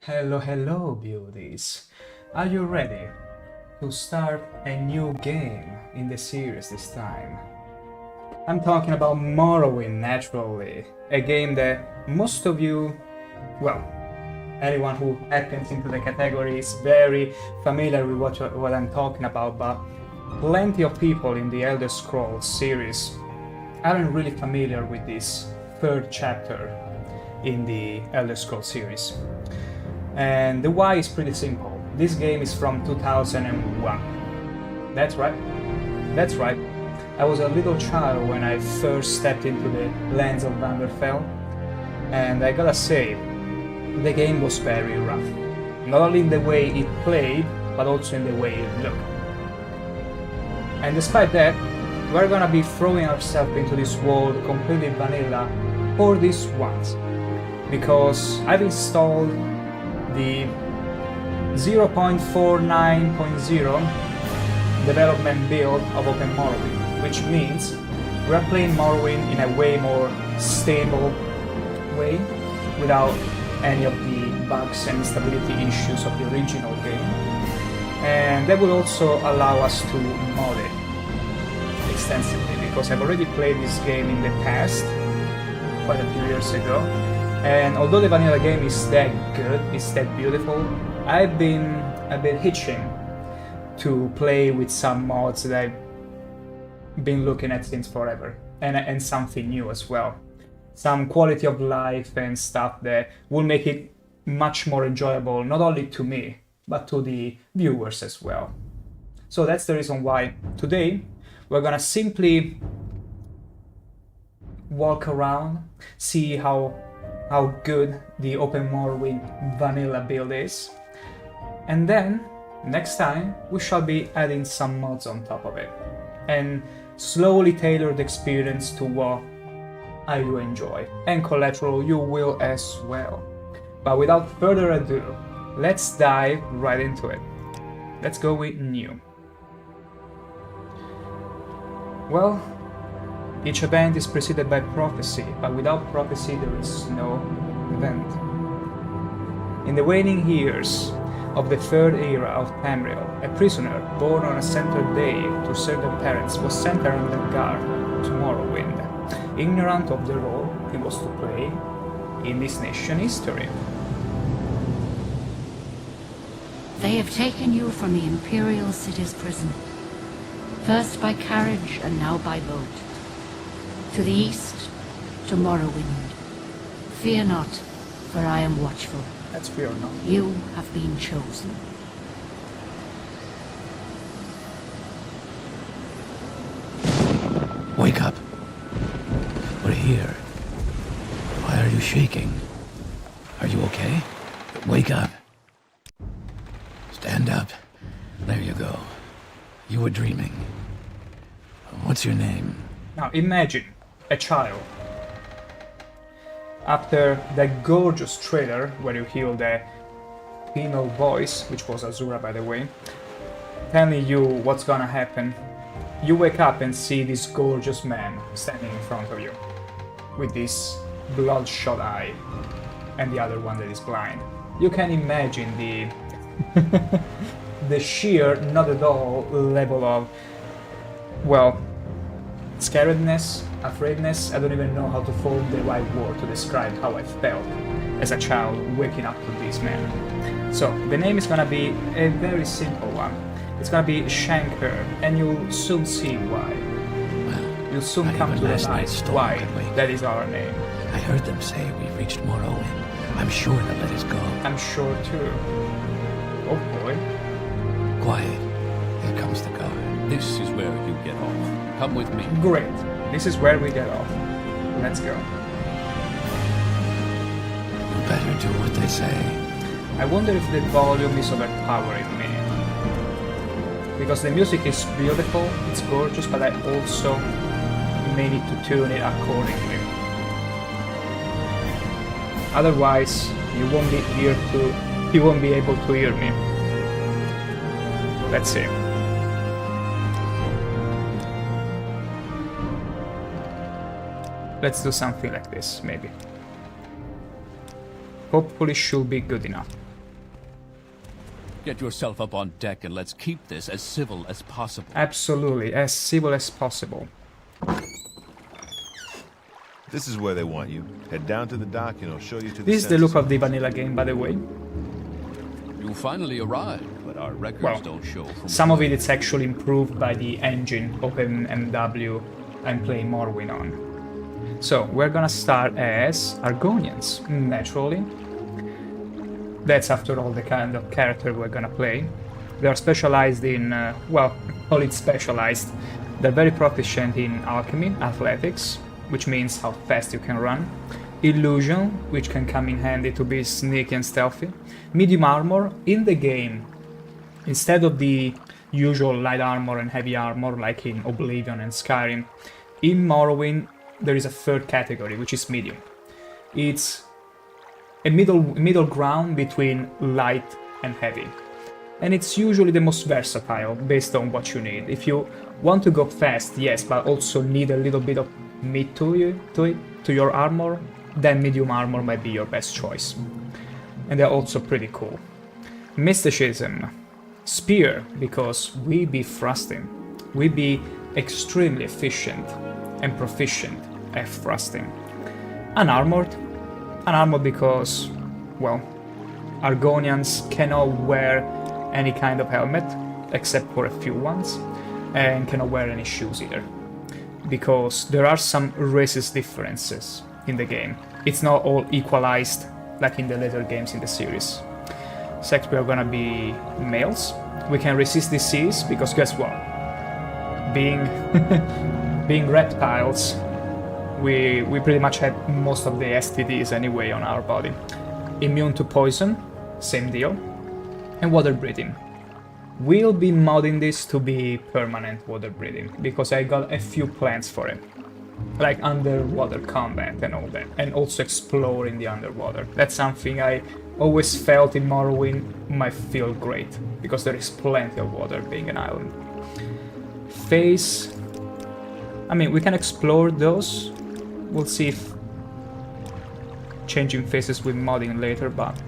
Hello, hello, beauties. Are you ready to start a new game in the series this time? I'm talking about Morrowind, naturally. A game that most of you, well, anyone who happens into the category is very familiar with what I'm talking about, but plenty of people in the Elder Scrolls series aren't really familiar with this third chapter in the Elder Scrolls series. And the why is pretty simple. This game is from 2001. That's right. That's right. I was a little child when I first stepped into the lands of Vanderfell, and I gotta say, the game was very rough. Not only in the way it played, but also in the way it looked. And despite that, we're gonna be throwing ourselves into this world completely vanilla for this once. Because I've installed the 0.49.0 development build of Open Morrowind, which means we're playing Morrowind in a way more stable way, without any of the bugs and stability issues of the original game. And that will also allow us to mod it extensively, because I've already played this game in the past, quite a few years ago, and although the vanilla game is that good, it's that beautiful, I've been a bit itching to play with some mods that I've been looking at since forever, and something new as well. Some quality of life and stuff that will make it much more enjoyable, not only to me, but to the viewers as well. So that's the reason why today we're gonna simply walk around, see how good the Open Morrowind vanilla build is, and then next time we shall be adding some mods on top of it, and slowly tailor the experience to what I do enjoy, and collateral you will as well. But without further ado, let's dive right into it. Let's go with new. Well, each event is preceded by prophecy, but without prophecy there is no event. In the waning years of the third era of Tamriel, a prisoner born on a central day to certain parents was sent under guard to Morrowind, ignorant of the role he was to play in this nation's history. They have taken you from the Imperial City's prison, first by carriage and now by boat. To the east, to Morrowind. Fear not, for I am watchful. That's fear not. You have been chosen. Wake up. We're here. Why are you shaking? Are you okay? Wake up. Stand up. There you go. You were dreaming. What's your name? Now imagine a child, after that gorgeous trailer where you hear the female voice, which was Azura by the way, telling you what's gonna happen, you wake up and see this gorgeous man standing in front of you with this bloodshot eye and the other one that is blind. You can imagine the the sheer, not at all level of, well, scaredness, afraidness. I don't even know how to form the right word to describe how I felt as a child waking up to this man. So the name is gonna be a very simple one. It's gonna be ShankH-ER, and you'll soon see why. Well, You'll soon come to realize why that is our name. I heard them say we reached Morrowind. I'm sure they'll let us go. I'm sure too. Oh boy. Quiet. Here comes the guard. This is where you get off. Come with me. Great. This is where we get off. Let's go. You better do what they say. I wonder if the volume is overpowering me. Because the music is beautiful, it's gorgeous, but I also may need to tune it accordingly. Otherwise, you won't be able to hear me. Let's see. Let's do something like this, maybe. Hopefully should be good enough. Get yourself up on deck and let's keep this as civil as possible. Absolutely, as civil as possible. This is where they want you. Head down to the dock and I'll show you to the This is the look of the vanilla game, by the way. You finally arrived, but our records Well, don't show from some of it's actually improved by the engine OpenMW I'm playing Morrowind on. So, we're gonna start as Argonians, naturally. That's after all the kind of character we're gonna play. They are specialized in, well, call it specialized. They're very proficient in alchemy, athletics, which means how fast you can run, illusion, which can come in handy to be sneaky and stealthy, medium armor. In the game, instead of the usual light armor and heavy armor like in Oblivion and Skyrim. In Morrowind, there is a third category, which is medium. It's a middle ground between light and heavy. And it's usually the most versatile based on what you need. If you want to go fast, yes, but also need a little bit of meat to your armor, then medium armor might be your best choice. And they're also pretty cool. Mysticism. Spear, because we be thrusting. We be extremely efficient and proficient at thrusting. Unarmored. Unarmored because, well, Argonians cannot wear any kind of helmet, except for a few ones, and cannot wear any shoes either. Because there are some racist differences in the game. It's not all equalized like in the later games in the series. Sex, we are gonna be males. We can resist disease because guess what? Being being reptiles, we pretty much have most of the STDs anyway on our body. Immune to poison, same deal. And water breathing. We'll be modding this to be permanent water breathing because I got a few plans for it. Like underwater combat and all that. And also explore in the underwater. That's something I always felt in Morrowind might feel great. Because there is plenty of water being an island. Face. I mean, we can explore those. We'll see if changing faces with modding later, but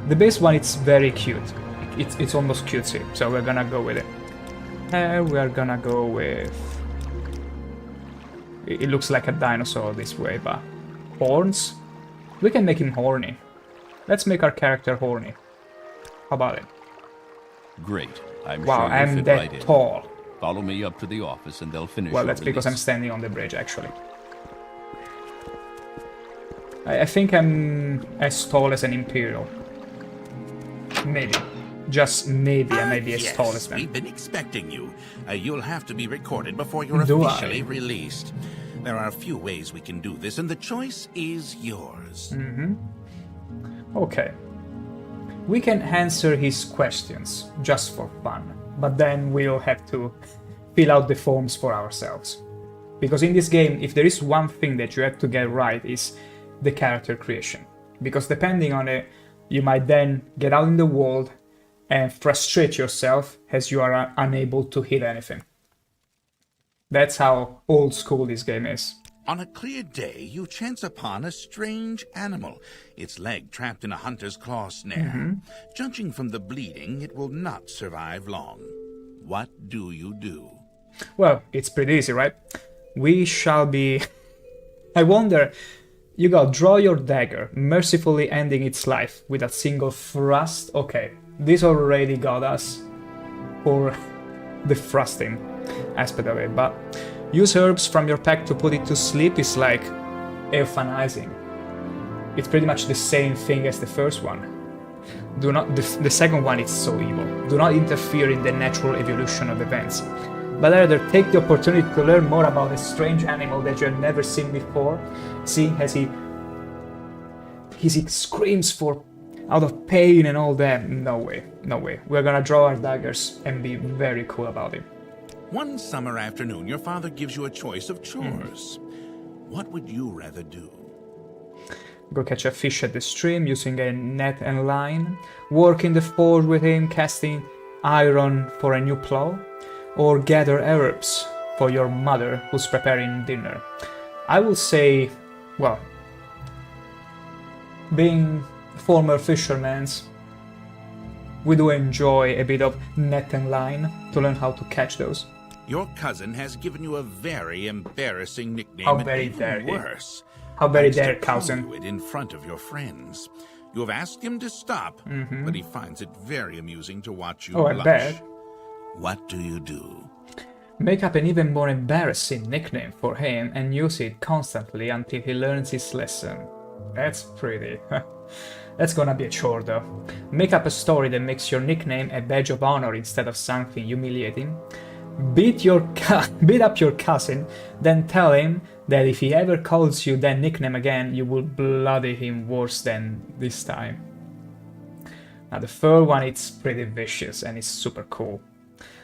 the base one, it's very cute. It's almost cutesy, so we're gonna go with it. We are gonna go with... It looks like a dinosaur this way, but... Horns? We can make him horny. Let's make our character horny. How about it? Great. I'm wow, sure I'm fit that right in. tall. Follow me up to the office and they'll finish Well, your that's because I'm release. standing on the bridge, actually. I think I'm as tall as an Imperial. Maybe. Just maybe I may be as tall as them. We've been expecting you. You'll have to be recorded before you're Do officially I? released. There are a few ways we can do this, and the choice is yours. Okay. We can answer his questions, just for fun. But then we'll have to fill out the forms for ourselves. Because in this game, if there is one thing that you have to get right, is the character creation. Because depending on it, you might then get out in the world and frustrate yourself as you are unable to hit anything. That's how old school this game is. On a clear day, you chance upon a strange animal, its leg trapped in a hunter's claw snare. Judging from the bleeding, it will not survive long. What do you do? Well, it's pretty easy, right? We shall be... I wonder... You gotta draw your dagger, mercifully ending its life with a single thrust. Okay, this already got us for the thrusting aspect of it, but use herbs from your pack to put it to sleep is like euthanizing. It's pretty much the same thing as the first one. Do not. The second one is so evil. Do not interfere in the natural evolution of events, but rather take the opportunity to learn more about a strange animal that you have never seen before. See as he screams for out of pain and all that. No way, no way. We're gonna draw our daggers and be very cool about it. One summer afternoon, your father gives you a choice of chores. What would you rather do? Go catch a fish at the stream using a net and line, work in the forge with him, casting iron for a new plow, or gather herbs for your mother who's preparing dinner. I will say, well, being former fishermen, we do enjoy a bit of net and line to learn how to catch those. Your cousin has given you a very embarrassing nickname. How and very even dare he. worse. How very likes to dare, call cousin. you it in front of your friends. You have asked him to stop, but he finds it very amusing to watch you Oh, I blush. bet. What do you do? Make up an even more embarrassing nickname for him and use it constantly until he learns his lesson. That's pretty. That's gonna be a chore though. Make up a story that makes your nickname a badge of honor instead of something humiliating. Beat up your cousin, then tell him that if he ever calls you that nickname again, you will bloody him worse than this time. Now the third one, it's pretty vicious and it's super cool.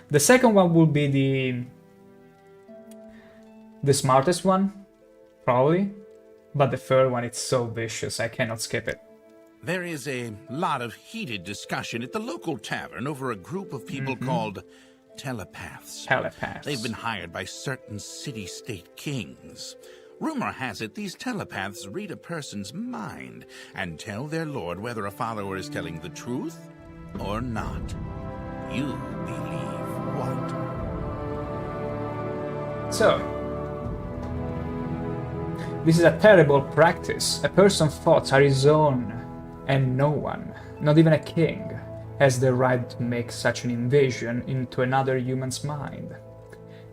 The second one will be the smartest one, probably. But the third one, it's so vicious, I cannot skip it. There is a lot of heated discussion at the local tavern over a group of people called telepaths. Telepaths. They've been hired by certain city-state kings. Rumor has it these telepaths read a person's mind and tell their lord whether a follower is telling the truth or not. You believe what? So, this is a terrible practice. A person's thoughts are his own, and no one, not even a king, has the right to make such an invasion into another human's mind.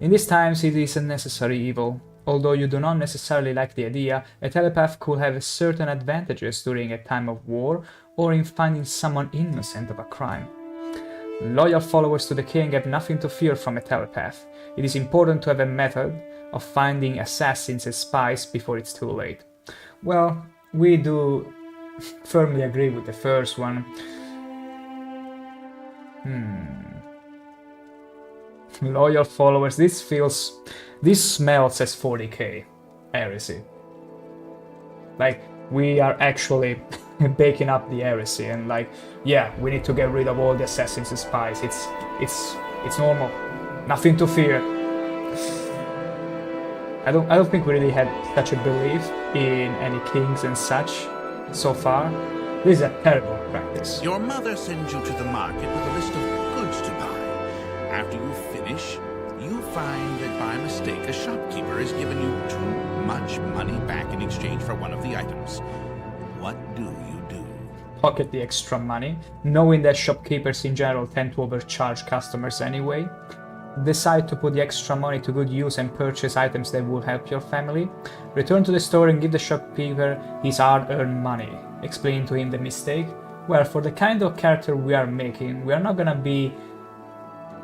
In these times it is a necessary evil. Although you do not necessarily like the idea, a telepath could have certain advantages during a time of war or in finding someone innocent of a crime. Loyal followers to the king have nothing to fear from a telepath. It is important to have a method of finding assassins and spies before it's too late. Well, we do firmly agree with the first one. Loyal followers, this smells as 40k heresy. Like, we are actually baking up the heresy and like, yeah, we need to get rid of all the assassins and spies. It's normal. Nothing to fear. I don't think we really had such a belief in any kings and such so far. This is a terrible practice. Your mother sends you to the market with a list of goods to buy. After you finish, you find that by mistake a shopkeeper has given you too much money back in exchange for one of the items. What do you do? Pocket the extra money, knowing that shopkeepers in general tend to overcharge customers anyway. Decide to put the extra money to good use and purchase items that will help your family. Return to the store and give the shopkeeper his hard-earned money, explaining to him the mistake. Well, for the kind of character we are making, we are not gonna be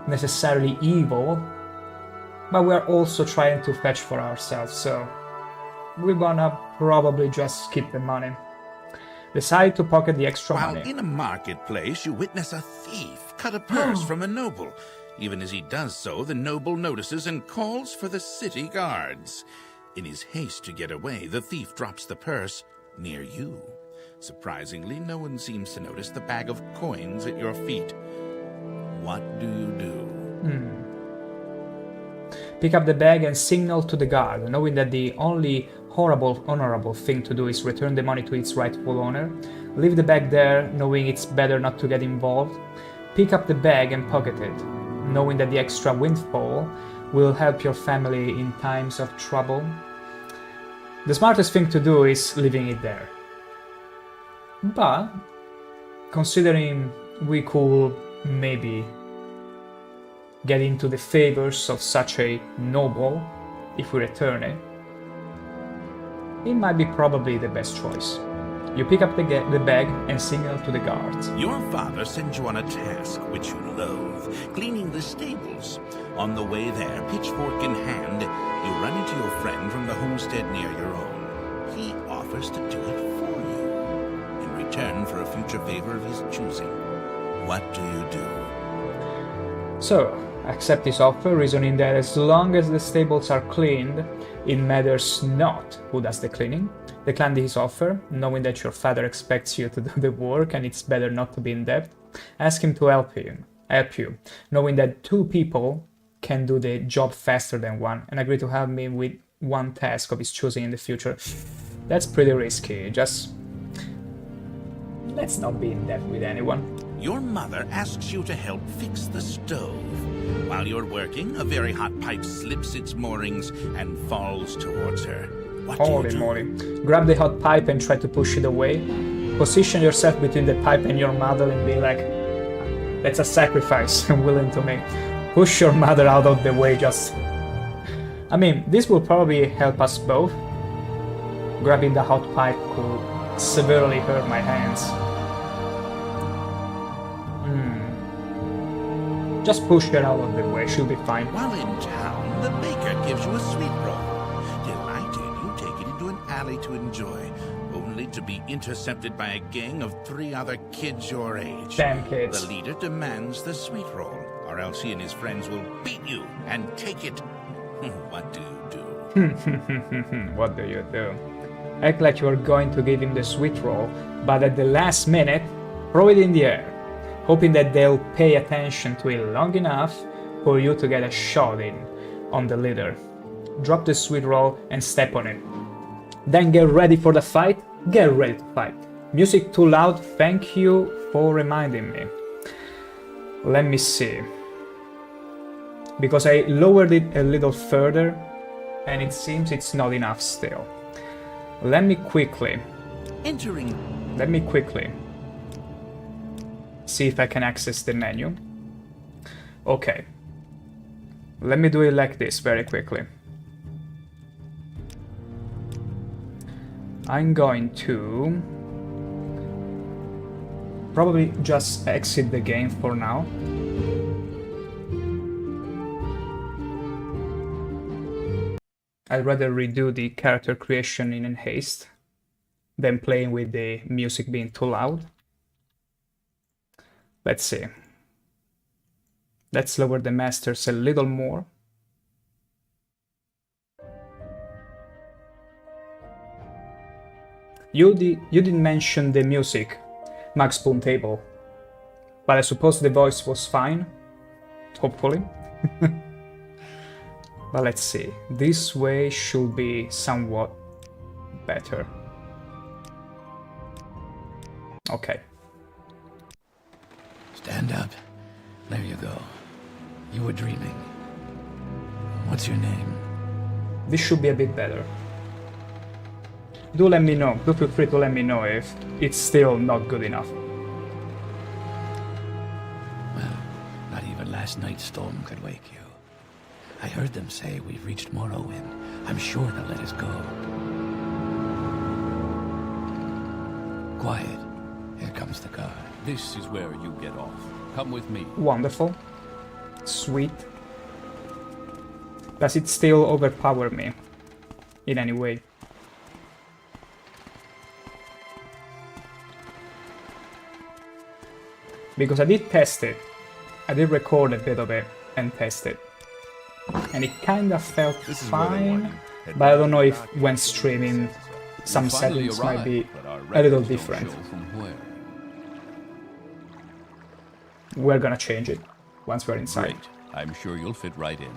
necessarily evil, but we are also trying to fetch for ourselves, so we're gonna probably just skip the money. Decide to pocket the extra money. While in a marketplace, you witness a thief cut a purse from a noble. Even as he does so, the noble notices and calls for the city guards. In his haste to get away, the thief drops the purse near you. Surprisingly, no one seems to notice the bag of coins at your feet. What do you do? Pick up the bag and signal to the guard, knowing that the only honorable thing to do is return the money to its rightful owner. Leave the bag there, knowing it's better not to get involved. Pick up the bag and pocket it, knowing that the extra windfall will help your family in times of trouble. The smartest thing to do is leaving it there. But, considering we could maybe get into the favors of such a noble if we return it, it might be probably the best choice. You pick up the bag and signal to the guards. Your father sends you on a task which you loathe, cleaning the stables. On the way there, pitchfork in hand, you run into your friend from the homestead near your own. He offers to do it for you, in return for a future favor of his choosing. What do you do? So, accept his offer, reasoning that as long as the stables are cleaned, it matters not who does the cleaning. Decline his offer, knowing that your father expects you to do the work and it's better not to be in debt. Ask him to help you, knowing that two people can do the job faster than one, and agree to help me with one task of his choosing in the future. That's pretty risky. Just let's not be in debt with anyone. Your mother asks you to help fix the stove. While you're working, a very hot pipe slips its moorings and falls towards her. What do you Holy do? moly. Grab the hot pipe and try to push it away. Position yourself between the pipe and your mother and be like, that's a sacrifice I'm willing to make. Push your mother out of the way, just... I mean, this will probably help us both. Grabbing the hot pipe could severely hurt my hands. Just push her out of the way, she'll be fine. While in town, the baker gives you a sweet roll. Delighted, you take it into an alley to enjoy, only to be intercepted by a gang of 3 other kids your age. Damn kids. The leader demands the sweet roll, or else he and his friends will beat you and take it. What do you do? What do you do? Act like you are going to give him the sweet roll, but at the last minute, throw it in the air, hoping that they'll pay attention to it long enough for you to get a shot in on the leader. Drop the sweet roll and step on it. Then get ready for the fight. Get ready to fight. Music too loud, thank you for reminding me. Let me see. Because I lowered it a little further and it seems it's not enough still. Let me quickly see if I can access the menu. Okay. Let me do it like this very quickly. I'm going to probably just exit the game for now. I'd rather redo the character creation in haste than playing with the music being too loud. Let's see. Let's lower the masters a little more. You didn't mention the music, Max Spoon Table, but I suppose the voice was fine, hopefully. But let's see, this way should be somewhat better. Okay. Stand up. There you go. You were dreaming. What's your name? This should be a bit better. Do let me know, do feel free to let me know if it's still not good enough. Well, not even last night's storm could wake you. I heard them say we've reached Morrowind. I'm sure they'll let us go. Quiet. Here comes the guard. This is where you get off. Come with me. Wonderful. Sweet. Does it still overpower me in any way? Because I did test it. I did record a bit of it and test it. And it kinda felt fine, but I don't know if when streaming some settings might be a little different. We're gonna change it once we're inside. Great. I'm sure you'll fit right in.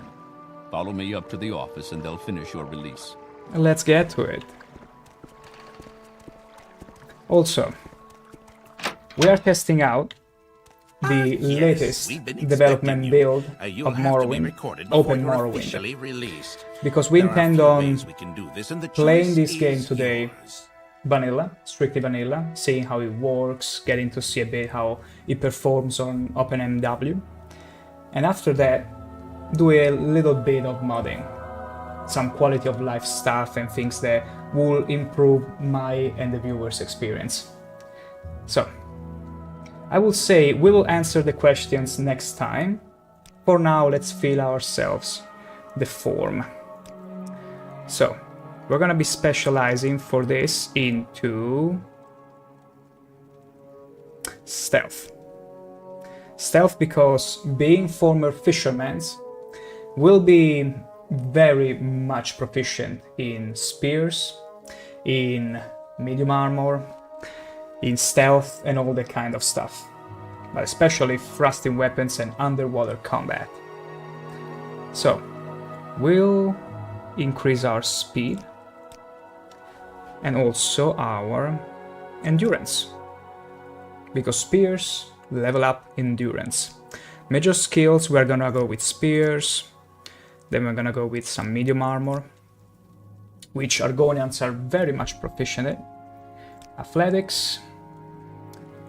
Follow me up to the office and they'll finish your release. Let's get to it. Also, we are testing out the latest development build of Morrowind, Open Morrowind, because we intend on playing this game today vanilla, strictly vanilla, seeing how it works, getting to see a bit how it performs on OpenMW, and after that do a little bit of modding, some quality of life stuff and things that will improve my and the viewers' experience. So I will say we will answer the questions next time. For now, let's fill ourselves the form. So, we're gonna be specializing for this into stealth. Stealth because being former fishermen will be very much proficient in spears, in medium armor, in stealth and all that kind of stuff, but especially thrusting weapons and underwater combat. So, we'll increase our speed and also our endurance, because spears level up endurance. Major skills, we're gonna go with spears, then we're gonna go with some medium armor, which Argonians are very much proficient in. Athletics.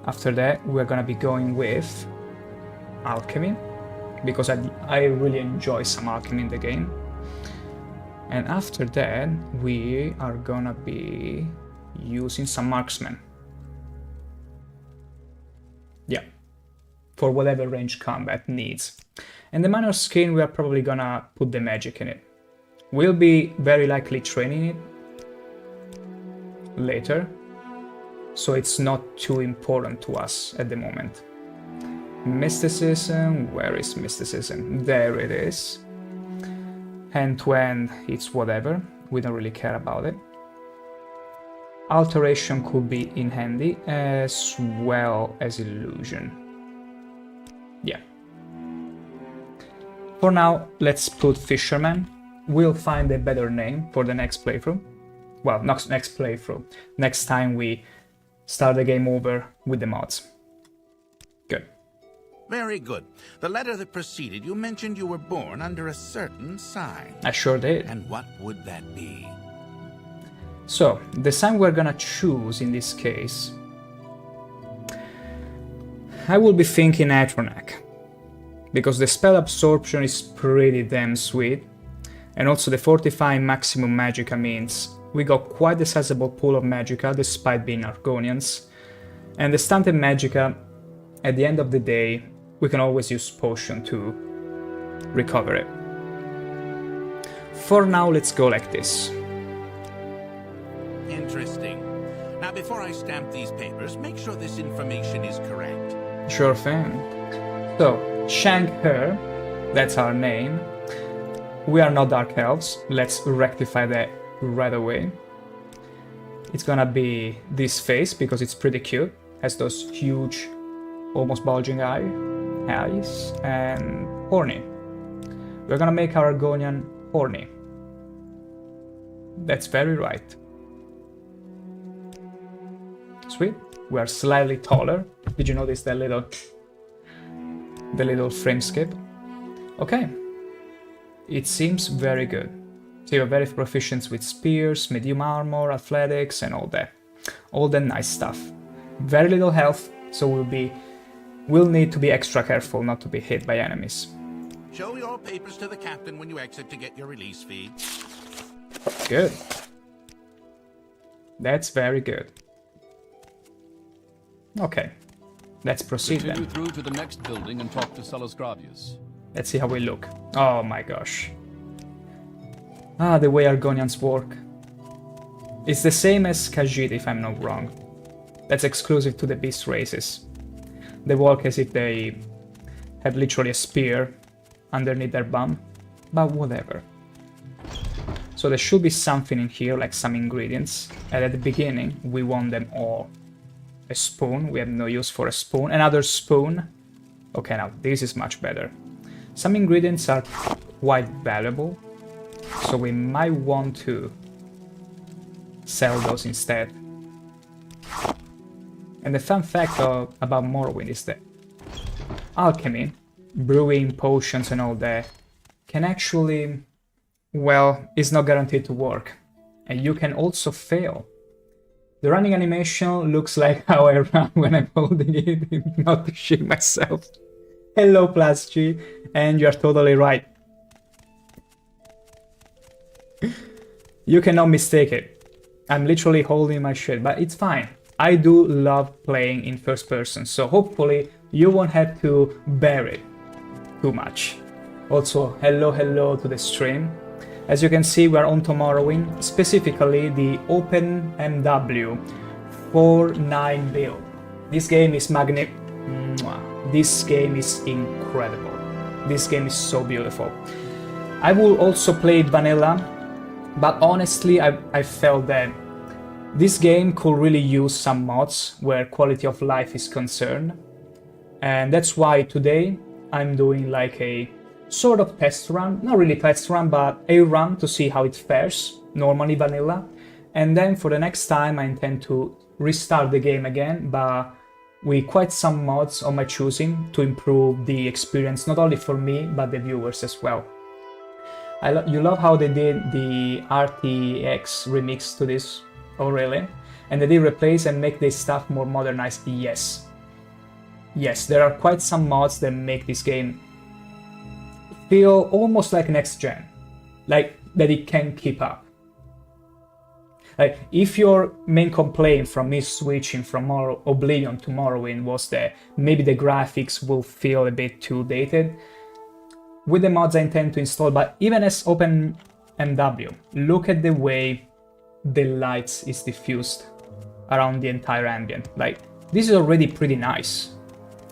After that, we're gonna be going with alchemy, because I really enjoy some alchemy in the game. And after that, we are gonna be using some marksman. Yeah, for whatever range combat needs. And the minor skill, we are probably gonna put the magic in it. We'll be very likely training it later, so it's not too important to us at the moment. Mysticism, where is mysticism? There it is. Hand to hand, it's whatever, we don't really care about it. Alteration could be in handy, as well as illusion. Yeah. For now, let's put Fisherman. We'll find a better name for the next playthrough. Well, not next playthrough. Next time we start the game over with the mods. Good. Very good. The letter that preceded you mentioned you were born under a certain sign. I sure did. And what would that be? So, the sign we're gonna choose in this case, I will be thinking Atronak, because the spell absorption is pretty damn sweet, and also the fortifying maximum magicka means we got quite a sizable pool of magicka despite being Argonians, and the stunted magicka, at the end of the day, we can always use potion to recover it. For now, let's go like this. Interesting. Now, before I stamp these papers, make sure this information is correct. Sure thing. So, ShankH-ER, that's our name. We are not Dark Elves. Let's rectify that right away. It's gonna be this face because it's pretty cute. Has those huge, almost bulging eyes, and horny. We're gonna make our Argonian horny. That's very right. Sweet. We are slightly taller. Did you notice the little frame skip? Okay. It seems very good. So you're very proficient with spears, medium armor, athletics, and all that. All the nice stuff. Very little health, so we'll need to be extra careful not to be hit by enemies. Show your papers to the captain when you exit to get your release fee. Good. That's very good. Okay, let's proceed Continue then. through to the next building and talk to Celes Gravius. Let's see how we look. Oh my gosh. Ah, the way Argonians work. It's the same as Khajiit, if I'm not wrong. That's exclusive to the beast races. They walk as if they have literally a spear underneath their bum, but whatever. So there should be something in here, like some ingredients, and at the beginning we want them all. A spoon, we have no use for a spoon. Another spoon. Okay, now this is much better. Some ingredients are quite valuable, so we might want to sell those instead. And the fun fact about Morrowind is that alchemy, brewing, potions and all that, can actually, well, it's not guaranteed to work. And you can also fail. The running animation looks like how I run when I'm holding it, not to shit myself. Hello, Plus G, and you're totally right. You cannot mistake it. I'm literally holding my shit, but it's fine. I do love playing in first person, so hopefully you won't have to bear it too much. Also, hello to the stream. As you can see, we are on Morrowind, specifically the OpenMW 4.9 build. This game is This game is incredible. This game is so beautiful. I will also play vanilla, but honestly, I felt that this game could really use some mods where quality of life is concerned. And that's why today I'm doing like a sort of test run, not really test run, but a run to see how it fares, normally vanilla. And then for the next time I intend to restart the game again, but with quite some mods on my choosing to improve the experience, not only for me, but the viewers as well. You love how they did the RTX remix to this, oh really? And they did replace and make this stuff more modernized, yes. Yes, there are quite some mods that make this game feel almost like next gen, like that it can keep up. Like if your main complaint from me switching from Oblivion to Morrowind was that maybe the graphics will feel a bit too dated, with the mods I intend to install, but even as OpenMW, look at the way the lights is diffused. around the entire ambient. Like, this is already pretty nice.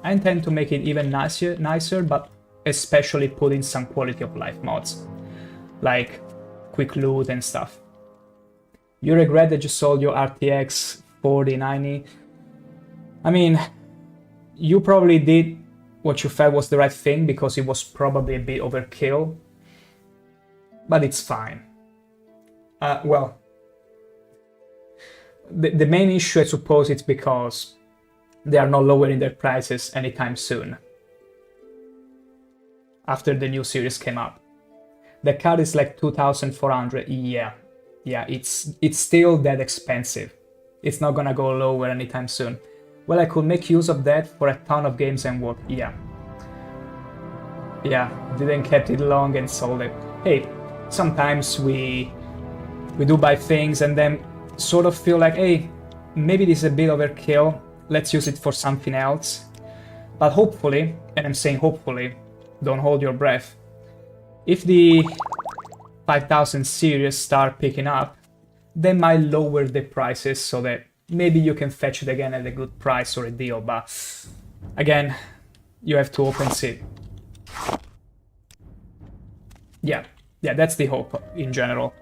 I intend to make it even nicer, but especially put in some quality of life mods, like quick loot and stuff. You regret that you sold your RTX 4090? I mean, you probably did what you felt was the right thing because it was probably a bit overkill, but it's fine. Well, the main issue, I suppose, it's because they are not lowering their prices anytime soon. After the new series came up, the card is like 2,400. Yeah, it's still that expensive. It's not gonna go lower anytime soon. Well, I could make use of that for a ton of games and work. Yeah, didn't kept it long and sold it. Hey, sometimes we do buy things and then sort of feel like, hey, maybe this is a bit overkill, let's use it for something else. But hopefully, and I'm saying hopefully, don't hold your breath, if the 5000 series start picking up, they might lower the prices so that maybe you can fetch it again at a good price or a deal, but again, you have to open it. Yeah, that's the hope in general.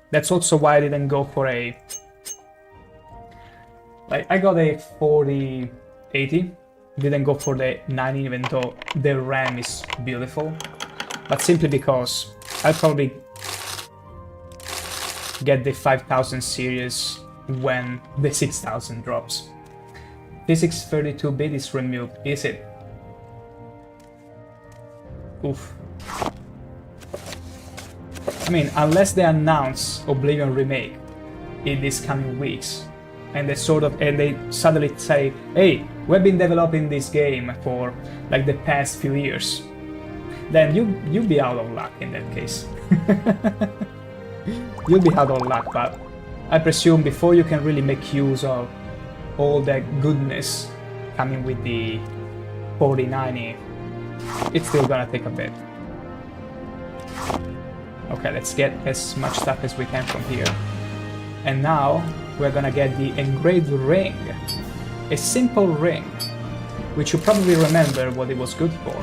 That's also why I didn't go for a... Like, I got a 4080, didn't go for the 90 even though the RAM is beautiful, but simply because I'll probably get the 5000 series when the 6000 drops. Physics 32-bit is removed, is it? Oof. I mean, unless they announce Oblivion Remake in these coming weeks, and they suddenly say, hey, we've been developing this game for like the past few years, then you'll be out of luck in that case. You'll be out of luck, but I presume before you can really make use of all that goodness coming with the 4090, it's still gonna take a bit. Okay, let's get as much stuff as we can from here. And now we're gonna get the engraved ring. A simple ring, which you probably remember what it was good for.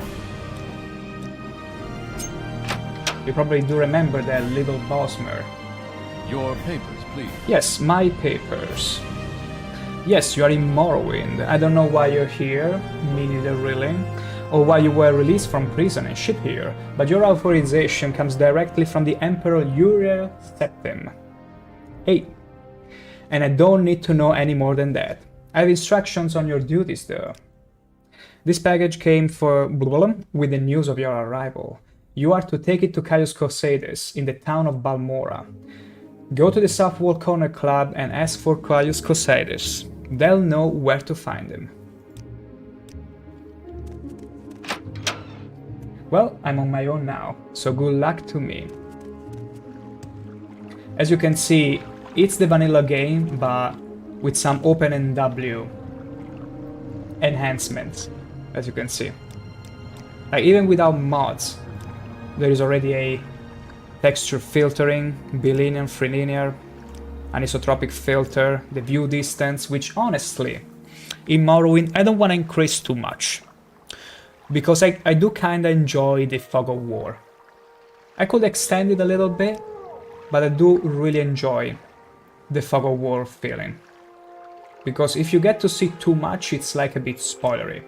You probably do remember that little Bosmer. Your papers, please. Yes, my papers. Yes, you are in Morrowind. I don't know why you're here, me neither really, or why you were released from prison and shipped here, but your authorization comes directly from the Emperor Uriel Septim. Hey, and I don't need to know any more than that. I have instructions on your duties though. This package came with the news of your arrival. You are to take it to Caius Cosades in the town of Balmora. Go to the South Wall Corner Club and ask for Caius Cosades. They'll know where to find him. Well, I'm on my own now, so good luck to me. As you can see, it's the vanilla game, but with some OpenNW enhancements, as you can see. Like, even without mods, there is already a texture filtering, bilinear, frilinear, anisotropic filter, the view distance, which honestly, in Morrowind, I don't want to increase too much. Because I do kinda enjoy the fog of war. I could extend it a little bit, but I do really enjoy the fog of war feeling. Because if you get to see too much, it's like a bit spoilery.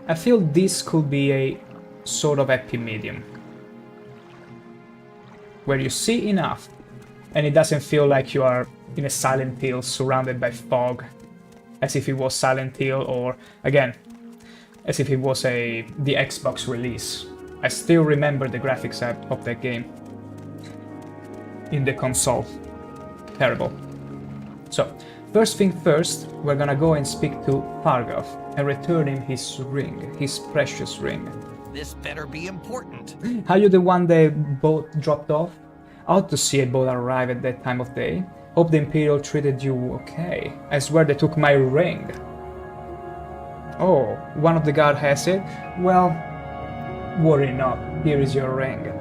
I feel this could be a sort of happy medium, where you see enough, and it doesn't feel like you are in a Silent Hill surrounded by fog, as if it was Silent Hill, or, again, as if it was the Xbox release. I still remember the graphics of that game in the console. Terrible. So, first thing first, we're gonna go and speak to Fargoth and return him his ring, his precious ring. This better be important. Are you the one the boat dropped off? I ought to see a boat arrive at that time of day. Hope the Imperial treated you okay. I swear they took my ring. Oh, one of the guard has it? Well, worry not. Here is your ring.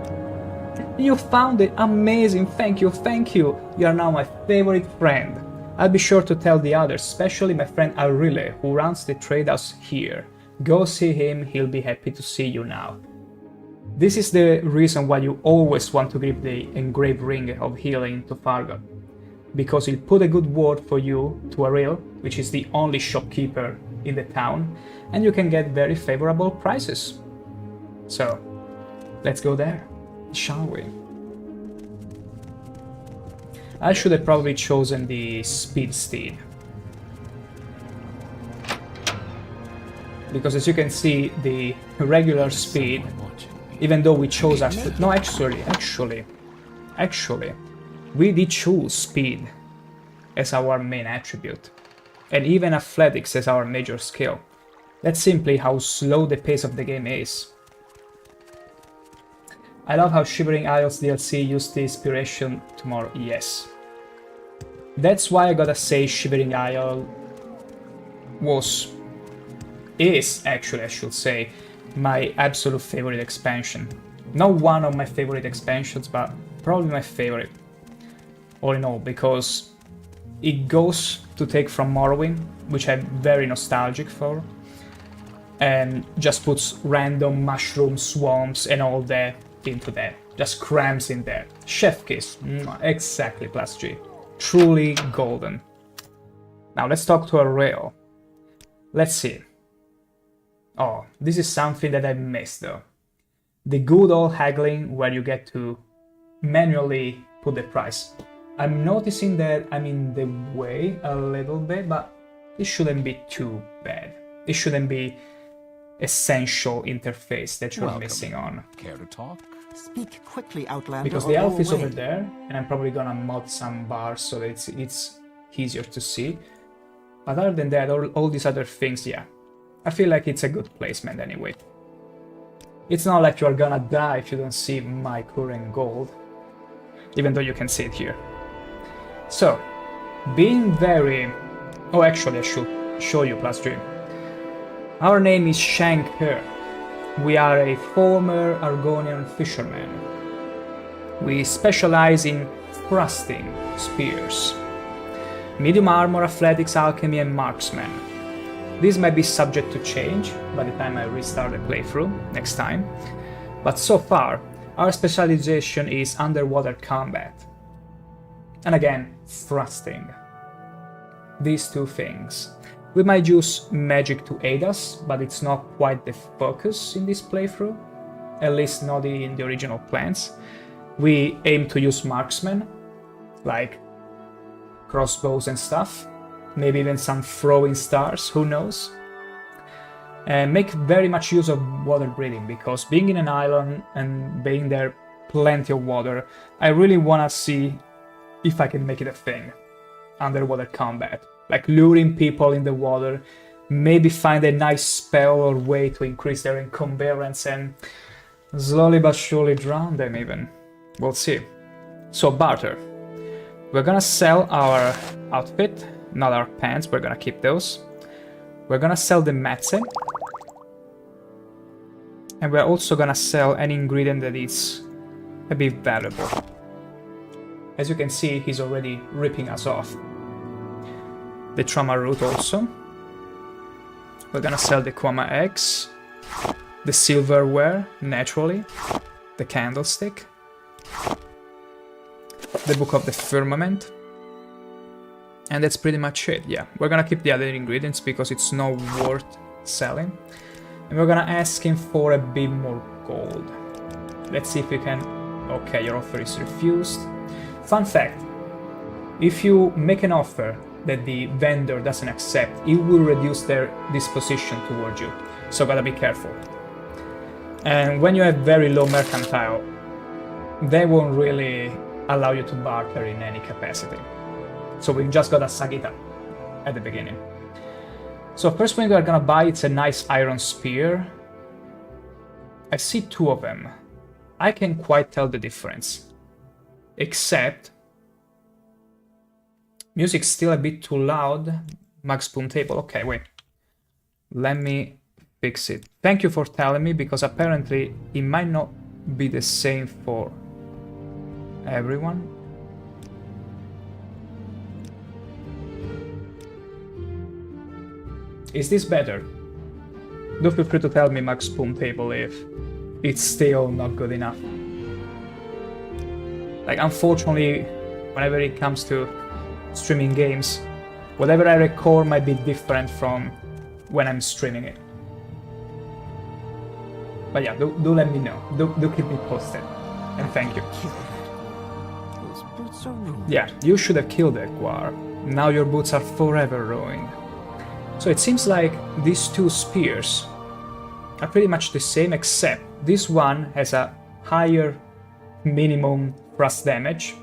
You found it! Amazing! Thank you, thank you! You are now my favorite friend. I'll be sure to tell the others, especially my friend Arile, who runs the trade house here. Go see him, he'll be happy to see you now. This is the reason why you always want to give the engraved ring of healing to Fargon, because he'll put a good word for you to Arile, which is the only shopkeeper in the town, and you can get very favorable prices. So, let's go there, shall we? I should have probably chosen the speed steed, because as you can see, the regular speed, even though we chose our foot, no, actually, we did choose speed as our main attribute, and even athletics as our major skill. That's simply how slow the pace of the game is. I love how Shivering Isles DLC used the inspiration tomorrow. Yes. That's why I gotta say Shivering Isle is actually, I should say, my absolute favorite expansion. Not one of my favorite expansions, but probably my favorite. All in all, because it goes to take from Morrowind, which I'm very nostalgic for, and just puts random mushroom swamps and all that into that. Just crams in there. Chef kiss. Exactly, plus G. Truly golden. Now let's talk to a rail. Let's see. Oh, this is something that I missed though. The good old haggling where you get to manually put the price. I'm noticing that I'm in the way a little bit, but it shouldn't be too bad. It shouldn't be essential interface that you're missing on. Care to talk? Speak quickly, Outlander. Because the elf is over there, and I'm probably gonna mod some bars so that it's easier to see. But other than that, all these other things, yeah. I feel like it's a good placement anyway. It's not like you're gonna die if you don't see my current gold, even though you can see it here. So, being very... Oh, actually I should show you plus dream. Our name is ShankH-ER. We are a former Argonian fisherman. We specialize in thrusting spears. Medium armor, athletics, alchemy, and marksman. These might be subject to change by the time I restart the playthrough next time, but so far, our specialization is underwater combat. And again, thrusting. These two things. We might use magic to aid us, but it's not quite the focus in this playthrough, at least not in the original plans. We aim to use marksmen, like crossbows and stuff, maybe even some throwing stars, who knows? And make very much use of water breathing, because being in an island and being there plenty of water, I really wanna see if I can make it a thing. Underwater combat. Like luring people in the water, maybe find a nice spell or way to increase their encumbrance and slowly but surely drown them even. We'll see. So barter. We're gonna sell our outfit, not our pants, we're gonna keep those. We're gonna sell the medicine. And we're also gonna sell any ingredient that is a bit valuable. As you can see, he's already ripping us off. The trauma root also. We're gonna sell the Kwama eggs, the silverware, naturally, the candlestick, the Book of the Firmament, and that's pretty much it, yeah. We're gonna keep the other ingredients because it's not worth selling, and we're gonna ask him for a bit more gold. Let's see if we can... Okay, your offer is refused. Fun fact, if you make an offer that the vendor doesn't accept, it will reduce their disposition towards you, so gotta be careful. And when you have very low mercantile, they won't really allow you to barter in any capacity. So we just gotta suck it up at the beginning. So first thing we're gonna buy, it's a nice iron spear. I see two of them. I can't quite tell the difference. Except... Music's still a bit too loud. Max Boom Table. Okay, wait. Let me fix it. Thank you for telling me, because apparently it might not be the same for everyone. Is this better? Do feel free to tell me, Max Spoon Table, if it's still not good enough. Like, unfortunately, whenever it comes to streaming games, whatever I record might be different from when I'm streaming it. But yeah, do let me know. Do keep me posted. And thank you. Those boots are ruined. Yeah, you should have killed ShankH-ER. Now your boots are forever ruined. So it seems like these two spears are pretty much the same, except this one has a higher minimum thrust damage,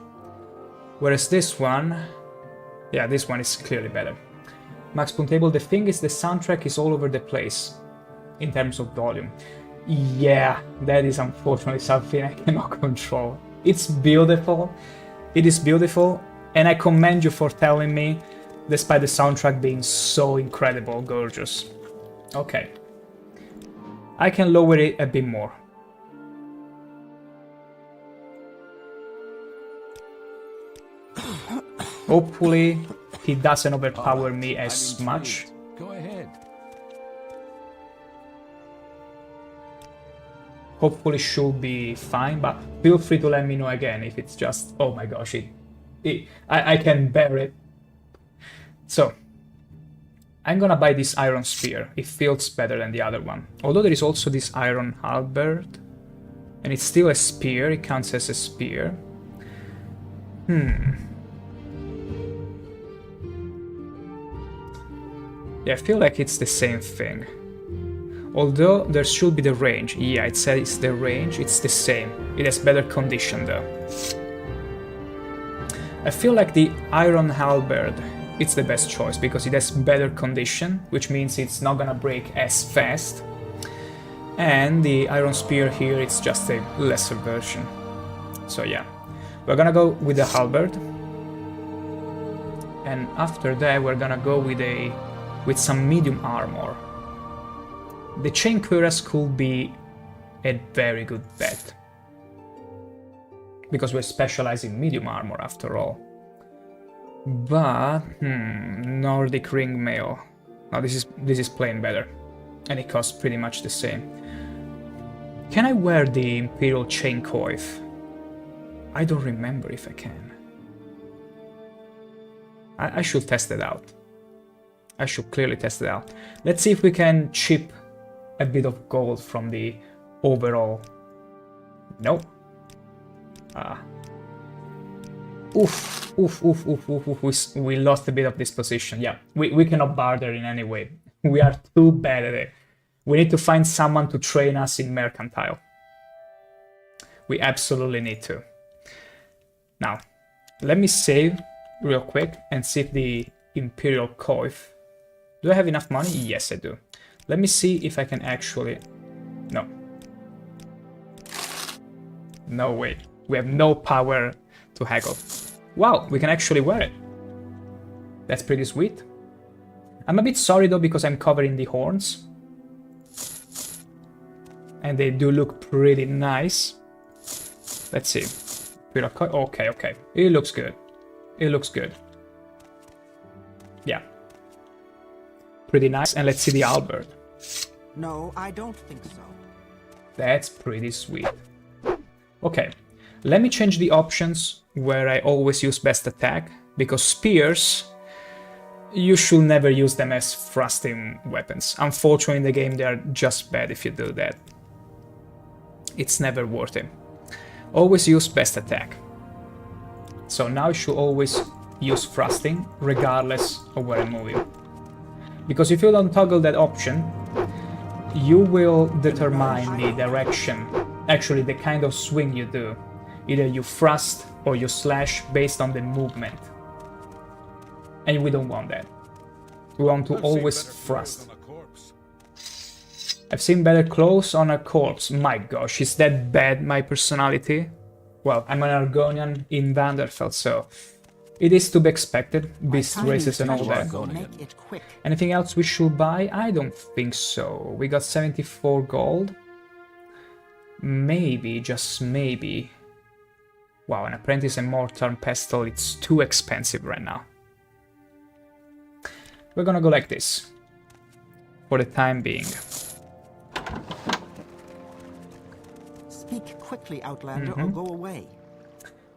whereas this one, yeah, this one is clearly better. Max Spoon Table, the thing is the soundtrack is all over the place in terms of volume. Yeah, that is unfortunately something I cannot control. It's beautiful, it is beautiful, and I commend you for telling me, despite the soundtrack being so incredible, gorgeous. Okay. I can lower it a bit more. Hopefully, he doesn't overpower me as much. Go ahead. Hopefully should be fine, but feel free to let me know again if it's just, oh my gosh, I can bear it. So, I'm gonna buy this iron spear. It feels better than the other one. Although there is also this iron halberd, and it's still a spear, it counts as a spear. Yeah, I feel like it's the same thing. Although there should be the range. Yeah, it says the range, it's the same. It has better condition though. I feel like the iron halberd, it's the best choice because it has better condition, which means it's not gonna break as fast. And the iron spear here, it's just a lesser version. So yeah, we're gonna go with the halberd. And after that, we're gonna go with some medium armor. The chain cuirass could be a very good bet, because we specialize in medium armor after all. But Nordic ring mail. No, this is plain better, and it costs pretty much the same. Can I wear the Imperial chain coif? I don't remember if I can. I should test it out. I should clearly test it out. Let's see if we can chip a bit of gold from the overall. Nope. Oof, oof, oof, oof, oof, oof. We lost a bit of this position. Yeah, we cannot barter in any way. We are too bad at it. We need to find someone to train us in mercantile. We absolutely need to. Now, let me save real quick and see if the Imperial coif. Do I have enough money? Yes, I do. Let me see if I can actually... No. No way. We have no power to haggle. Wow, we can actually wear it. That's pretty sweet. I'm a bit sorry though because I'm covering the horns. And they do look pretty nice. Let's see. Okay, okay. It looks good. It looks good. Yeah. Pretty nice. And let's see the halberd. No, I don't think so. That's pretty sweet. Okay. Let me change the options where I always use best attack, because spears, you should never use them as thrusting weapons. Unfortunately, in the game, they are just bad if you do that. It's never worth it. Always use best attack. So now I should always use thrusting, regardless of where I'm moving. Because if you don't toggle that option, you will determine the direction, actually the kind of swing you do. Either you thrust or you slash based on the movement. And we don't want that. We want to always thrust. I've seen better clothes on a corpse. My gosh, is that bad, my personality? Well, I'm an Argonian in Vanderfell, so it is to be expected. Beast races and all that. Make it quick. Anything else we should buy? I don't think so. We got 74 gold. Maybe, just maybe. Wow, an apprentice and mortar pestle, it's too expensive right now. We're gonna go like this. for the time being. Speak quickly, Outlander, or go away.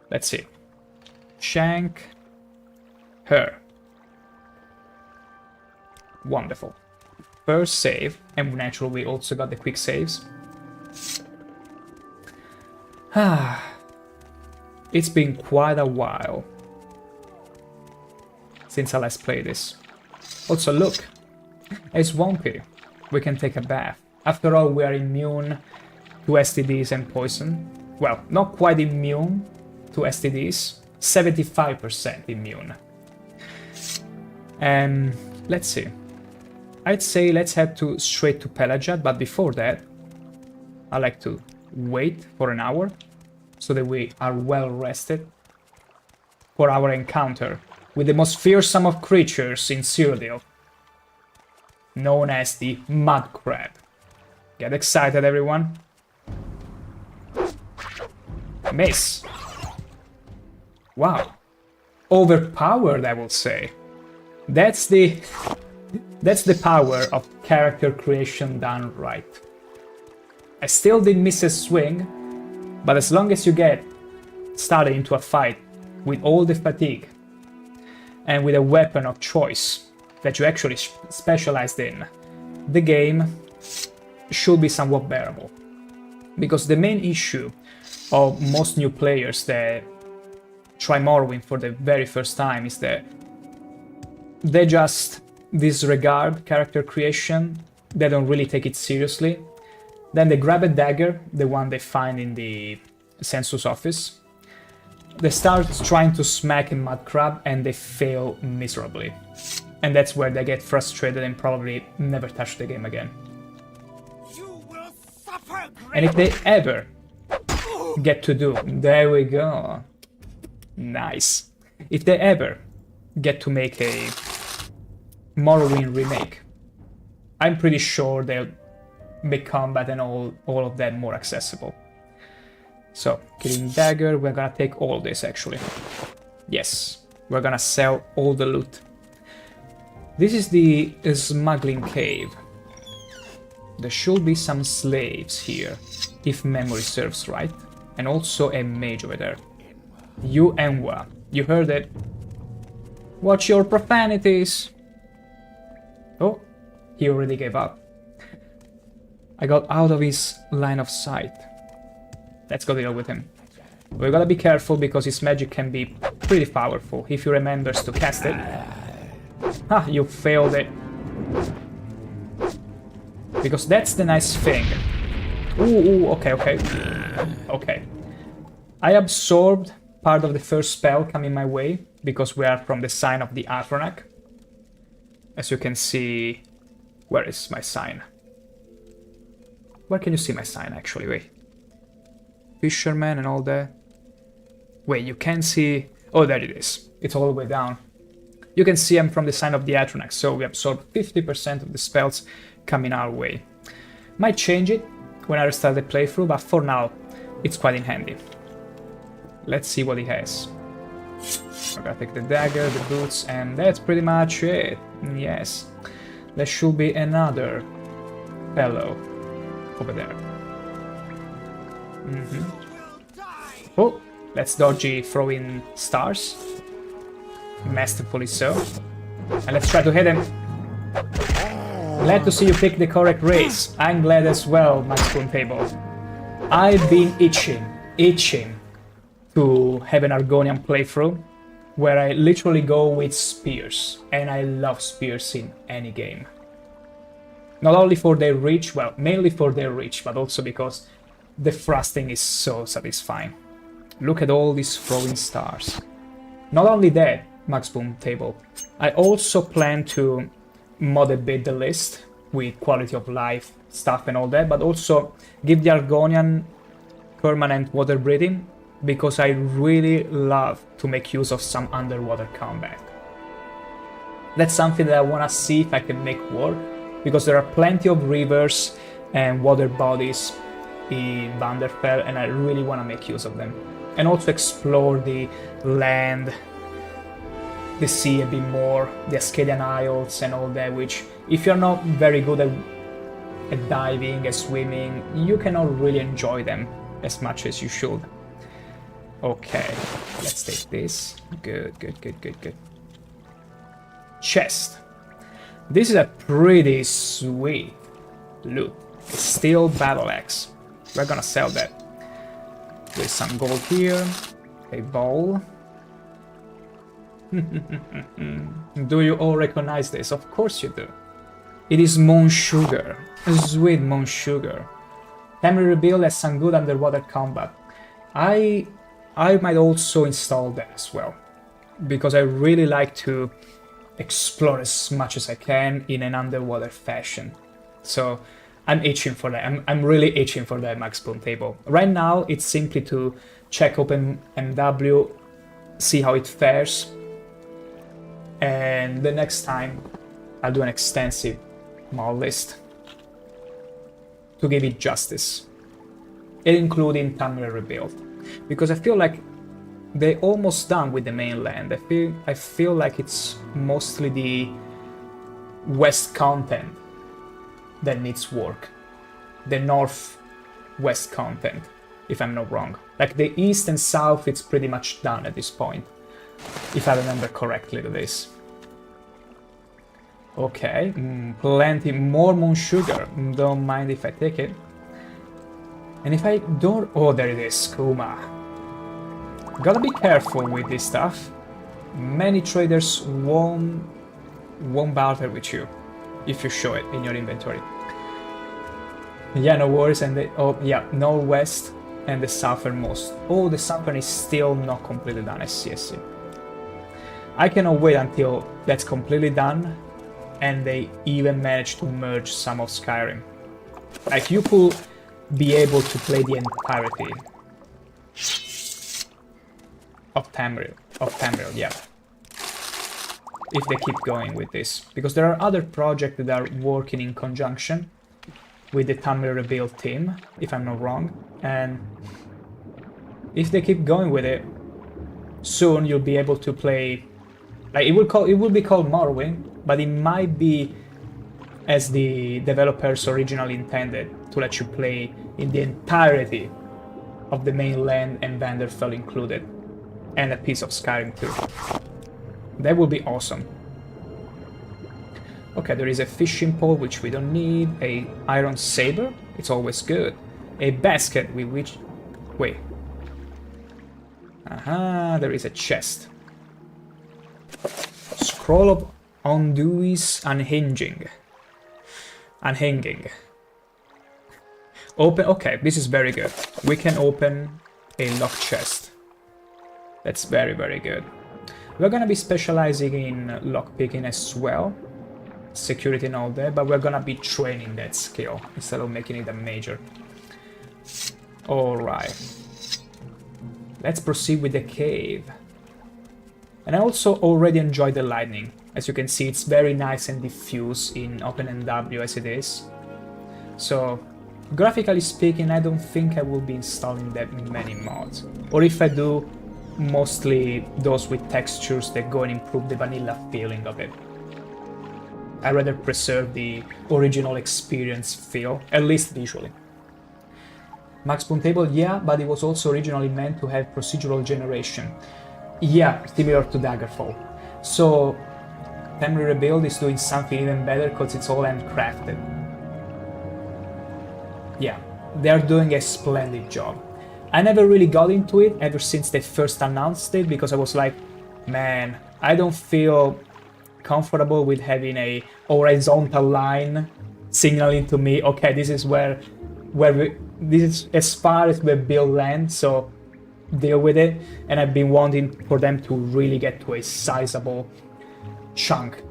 Let's see. ShankH-ER. Wonderful. First save, and naturally we also got the quick saves. It's been quite a while since I last played this. Also look, it's swampy. We can take a bath. After all, we are immune to STDs and poison. Well, not quite immune to STDs, 75% immune. Let's see. I'd say let's head straight to Pelagad, but before that, I like to wait for an hour so that we are well rested for our encounter with the most fearsome of creatures in Cyrodiil, known as the Mud Crab. Get excited, everyone. Miss. Wow. Overpowered, I will say. That's the power of character creation done right. I still didn't miss a swing, but as long as you get started into a fight with all the fatigue and with a weapon of choice that you actually specialized in, the game should be somewhat bearable. Because the main issue of most new players that try Morrowind for the very first time is that they just disregard character creation, they don't really take it seriously. Then they grab a dagger, the one they find in the census office. They start trying to smack a mud crab and they fail miserably. And that's where they get frustrated and probably never touch the game again. You will suffer. And if they ever get to do, there we go. Nice. If they ever get to make a Morrowind remake, I'm pretty sure they'll make combat and all of that more accessible. So, killing dagger, we're gonna take all this actually. Yes, we're gonna sell all the loot. This is the smuggling cave. There should be some slaves here, if memory serves right. And also a mage over there. You Enwa, you heard it. Watch your profanities. Oh, he already gave up. I got out of his line of sight. Let's go deal with him. We gotta be careful because his magic can be pretty powerful if he remembers to cast it. Ah, you failed it. Because that's the nice thing. Ooh, okay. Okay. I absorbed part of the first spell coming my way because we are from the sign of the Argonian. As you can see, where is my sign? Where can you see my sign actually? Wait. Fisherman and all that. Wait, you can see... Oh, there it is. It's all the way down. You can see I'm from the sign of the Argonian, so we absorb 50% of the spells coming our way. Might change it when I restart the playthrough, but for now, it's quite in handy. Let's see what he has. I'm gonna take the dagger, the boots, and that's pretty much it. Yes. There should be another fellow over there. Oh, let's dodgy throw in stars. Masterfully so. And let's try to hit him. Glad to see you pick the correct race. I'm glad as well, my spoon table. I've been itching to have an Argonian playthrough where I literally go with spears, and I love spears in any game. Not only for their reach, well, mainly for their reach, but also because the thrusting is so satisfying. Look at all these throwing stars. Not only that, Max Boom Table, I also plan to mod a bit the list with quality of life stuff and all that, but also give the Argonian permanent water breathing, because I really love to make use of some underwater combat. That's something that I want to see if I can make work, because there are plenty of rivers and water bodies in Vanderfell, and I really want to make use of them. And also explore the land the sea a bit more, the Ascadian Isles and all that, which if you're not very good at diving, at swimming, you cannot really enjoy them as much as you should. Okay, let's take this. Good, good, good, good, good. Chest. This is a pretty sweet loot. A steel battle axe. We're gonna sell that. There's some gold here. A bowl. Do you all recognize this? Of course you do. It is moon sugar. Sweet moon sugar. Temporary rebuild has some good underwater combat. I might also install that as well, because I really like to explore as much as I can in an underwater fashion. So I'm itching for that. I'm really itching for that Max Boon table. Right now it's simply to check open MW, see how it fares, and the next time I'll do an extensive mod list to give it justice, including Tamriel Rebuild, because I feel like they're almost done with the mainland. I feel like it's mostly the west content that needs work, the north-west content, if I'm not wrong. Like the east and south, it's pretty much done at this point, if I remember correctly to this. Okay, plenty more moon sugar. Don't mind if I take it. And if I don't... Oh, there it is, Kuma. Gotta be careful with this stuff. Many traders won't barter with you if you show it in your inventory. Yeah, no worries. And the... Oh, yeah, northwest and the southernmost. Oh, the southern is still not completely done. I see, I see. I cannot wait until that's completely done and they even manage to merge some of Skyrim. Like, you could be able to play the entirety of Tamriel, yeah. If they keep going with this. Because there are other projects that are working in conjunction with the Tamriel Rebuild team, if I'm not wrong. And if they keep going with it, soon you'll be able to play... Like, it will be called Morrowind, but it might be as the developers originally intended, to let you play in the entirety of the mainland and Vanderfell included, and a piece of Skyrim too. That would be awesome. Okay, there is a fishing pole, which we don't need, a iron saber, it's always good, a basket with which... Wait. Aha, there is a chest. Scroll of Undui's Unhinging. Unhinging. Open... Okay, this is very good. We can open a locked chest. That's very, very good. We're gonna be specializing in lockpicking as well. Security and all that, but we're gonna be training that skill instead of making it a major. Alright. Let's proceed with the cave. And I also already enjoy the lighting. As you can see, it's very nice and diffuse in OpenMW as it is. So, graphically speaking, I don't think I will be installing that many mods. Or if I do, mostly those with textures that go and improve the vanilla feeling of it. I rather preserve the original experience feel, at least visually. Max Boon table, yeah, but it was also originally meant to have procedural generation. Yeah, similar to Daggerfall. So, Tamriel Rebuild is doing something even better because it's all handcrafted. Yeah, they are doing a splendid job. I never really got into it ever since they first announced it, because I was like, man, I don't feel comfortable with having a horizontal line signaling to me, okay, this is this is as far as we build land, so deal with it. And I've been wanting for them to really get to a sizable chunk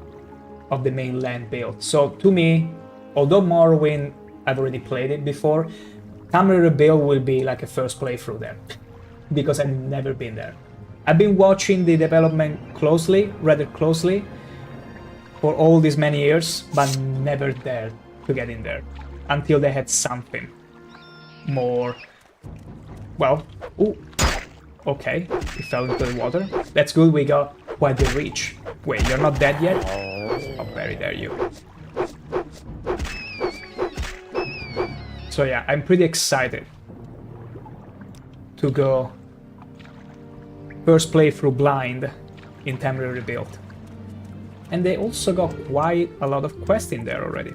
of the mainland build. So to me, although Morrowind, I've already played it before, Tamriel Rebuild will be like a first playthrough there, because I've never been there. I've been watching the development rather closely, for all these many years, but never dared to get in there, until they had something more, well, ooh, okay, it fell into the water. That's good, we got quite the reach. Wait, you're not dead yet? Oh, very dare you. So yeah, I'm pretty excited to go first playthrough blind in Tamriel Rebuilt. And they also got quite a lot of quests in there already.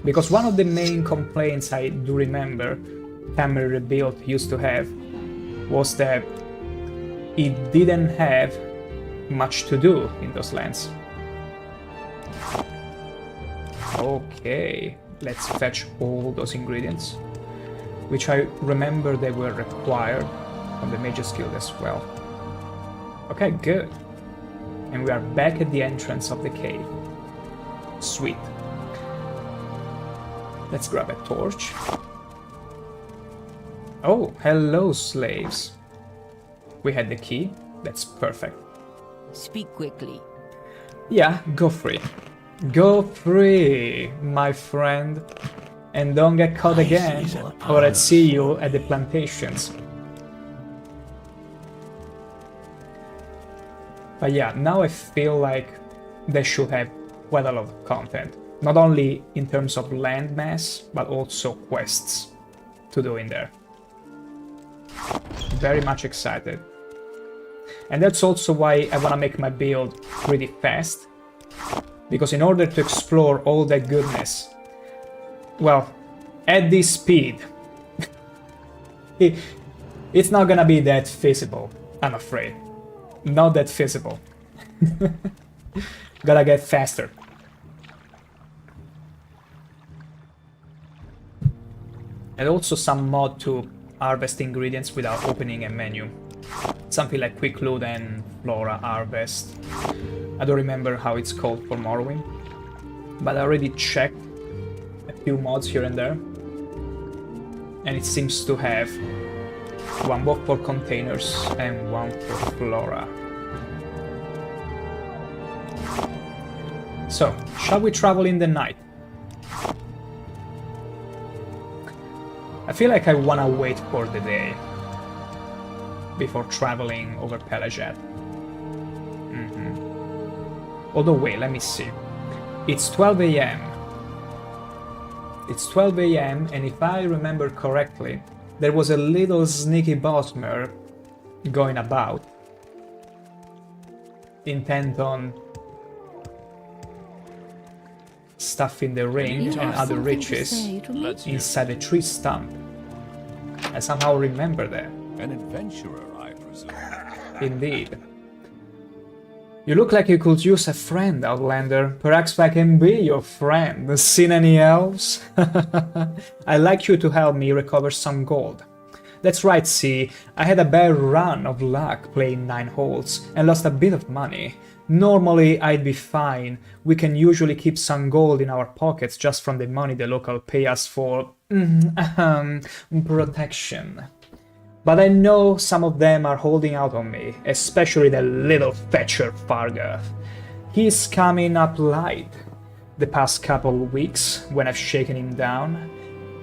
Because one of the main complaints I do remember Tamriel Rebuilt used to have was that it didn't have much to do in those lands. Okay, let's fetch all those ingredients, which I remember they were required from the Mage's Guild as well. Okay, good. And we are back at the entrance of the cave. Sweet. Let's grab a torch. Oh, hello, slaves. We had the key. That's perfect. Speak quickly. Yeah, go free. Go free, my friend. And don't get caught again, or I'd see you at the plantations. But yeah, now I feel like they should have quite a lot of content. Not only in terms of land mass, but also quests to do in there. Very much excited. And that's also why I want to make my build pretty fast. Because in order to explore all that goodness, well, at this speed, it's not gonna be that feasible, I'm afraid. Not that feasible. Gotta get faster. And also some mod to harvest ingredients without opening a menu. Something like Quick Loot and Flora Harvest. I don't remember how it's called for Morrowind, but I already checked a few mods here and there, and it seems to have one both for containers and one for Flora. So, shall we travel in the night? I feel like I wanna wait for the day before traveling over Pelagette. Although, wait, let me see. It's 12 AM. It's 12 AM, and if I remember correctly, there was a little sneaky bosmer going about, intent on stuffing the ring and other riches inside a tree stump. I somehow remember that. An adventurer, I presume. Indeed. You look like you could use a friend, Outlander. Perhaps I can be your friend. Seen any elves? I'd like you to help me recover some gold. That's right, see, I had a bad run of luck playing 9 holes and lost a bit of money. Normally I'd be fine. We can usually keep some gold in our pockets just from the money the local pay us for protection. But I know some of them are holding out on me, especially the little fetcher Fargoth. He's coming up light the past couple of weeks when I've shaken him down.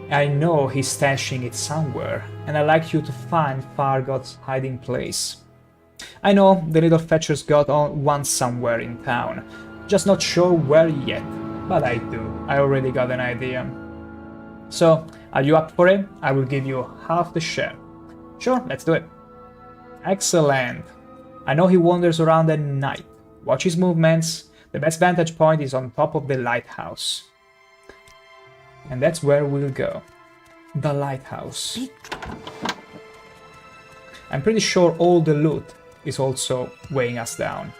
I know he's stashing it somewhere, and I'd like you to find Fargoth's hiding place. I know the little fetcher's got one somewhere in town, just not sure where yet, but I do. I already got an idea. So, are you up for it? I will give you half the share. Sure, let's do it. Excellent. I know he wanders around at night. Watch his movements. The best vantage point is on top of the lighthouse. And that's where we'll go. The lighthouse. I'm pretty sure all the loot is also weighing us down.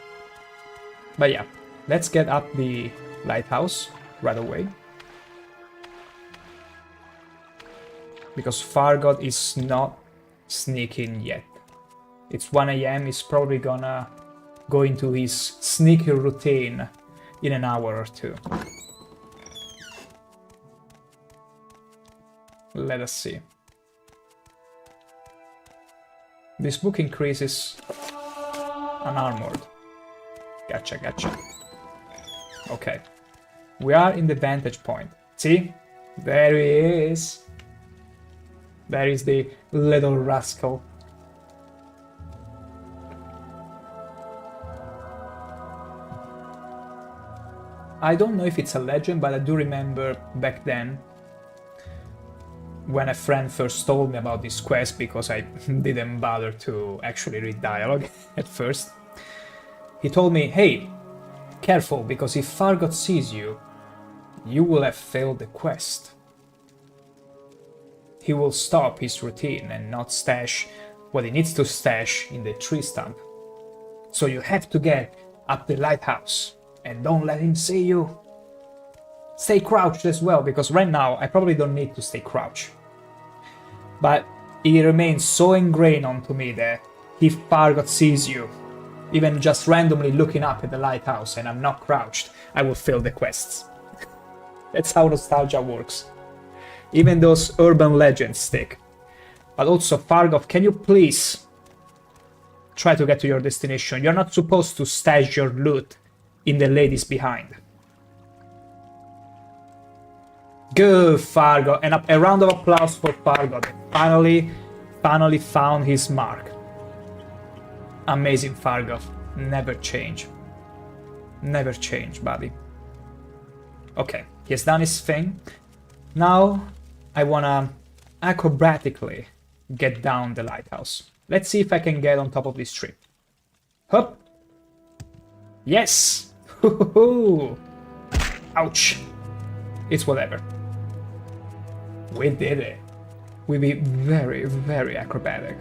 But yeah, let's get up the lighthouse right away. Because Fargoth is not sneaking yet. It's 1 AM, he's probably gonna go into his sneaky routine in an hour or two. Let us see. This book increases unarmored. Gotcha, gotcha. Okay. We are in the vantage point. See? There he is. There is the little rascal. I don't know if it's a legend, but I do remember back then when a friend first told me about this quest, because I didn't bother to actually read dialogue at first. He told me, hey, careful, because if Fargot sees you, you will have failed the quest. He will stop his routine and not stash what he needs to stash in the tree stump. So you have to get up the lighthouse and don't let him see you. Stay crouched as well, because right now I probably don't need to stay crouched. But it remains so ingrained onto me that if Fargot sees you, even just randomly looking up at the lighthouse and I'm not crouched, I will fail the quests. That's how nostalgia works. Even those urban legends stick. But also, Fargot, can you please try to get to your destination? You're not supposed to stash your loot in the ladies behind. Good, Fargot. And a round of applause for Fargot. Finally found his mark. Amazing, Fargot. Never change. Never change, buddy. Okay, he has done his thing. Now, I wanna acrobatically get down the lighthouse. Let's see if I can get on top of this tree. Hup! Yes! Ouch! It's whatever. We did it. We be very, very acrobatic.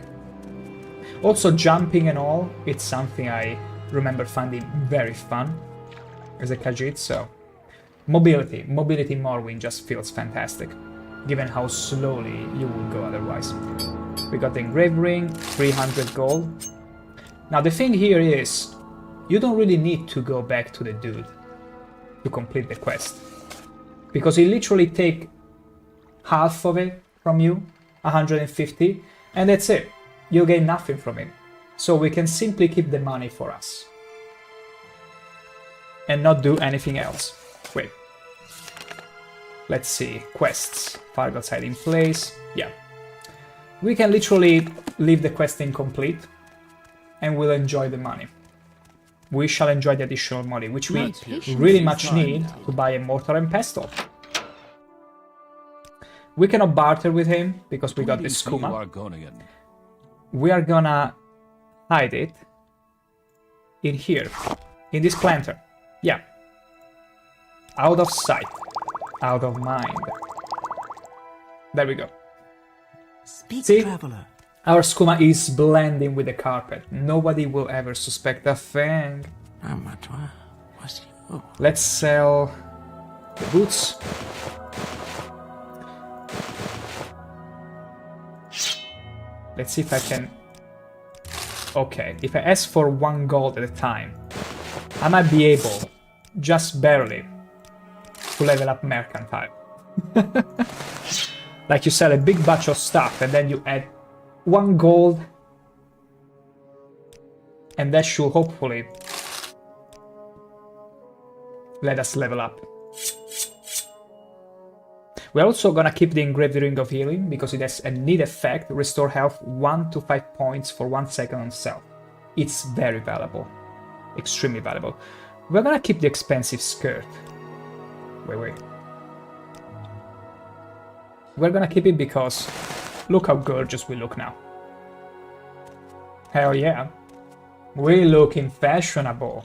Also, jumping and all, it's something I remember finding very fun as a Khajiit, so... Mobility in Morrowind just feels fantastic, given how slowly you will go otherwise. We got the engraved ring, 300 gold. Now the thing here is, you don't really need to go back to the dude to complete the quest, because he literally take half of it from you, 150, and that's it. You gain nothing from it. So we can simply keep the money for us and not do anything else. Wait. Let's see. Quests. Fargot's hiding place. Yeah. We can literally leave the quest incomplete and we'll enjoy the money. We shall enjoy the additional money, which we really much need to buy a mortar and pestle. We cannot barter with him because we got the skooma. Argonian. We are gonna hide it in here, in this planter. Yeah. Out of sight, out of mind. There we go. Speak, See? traveler. Our skooma is blending with the carpet. Nobody will ever suspect a thing. Let's sell the boots. Let's see if I can... Okay, if I ask for 1 gold at a time, I might be able, just barely, to level up Mercantile. Like you sell a big batch of stuff and then you add 1 gold, and that should hopefully let us level up. We're also gonna keep the engraved ring of healing because it has a neat effect, restore health 1 to 5 points for 1 second on self. It's very valuable, extremely valuable. We're gonna keep the expensive skirt. Wait. We're gonna keep it because look how gorgeous we look now. Hell yeah. We're looking fashionable.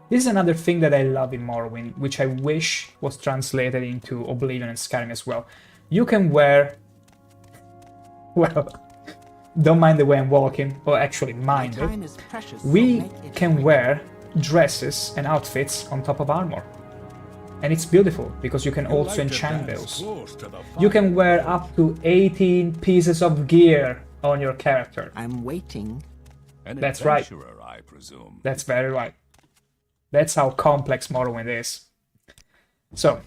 This is another thing that I love in Morrowind, which I wish was translated into Oblivion and Skyrim as well. You can wear... Well, don't mind the way I'm walking, or actually mind it. We can wear dresses and outfits on top of armor. And it's beautiful, because you can also enchant those. You can wear up to 18 pieces of gear on your character. I'm waiting. That's right. I presume. That's very right. That's how complex Morrowind is. So,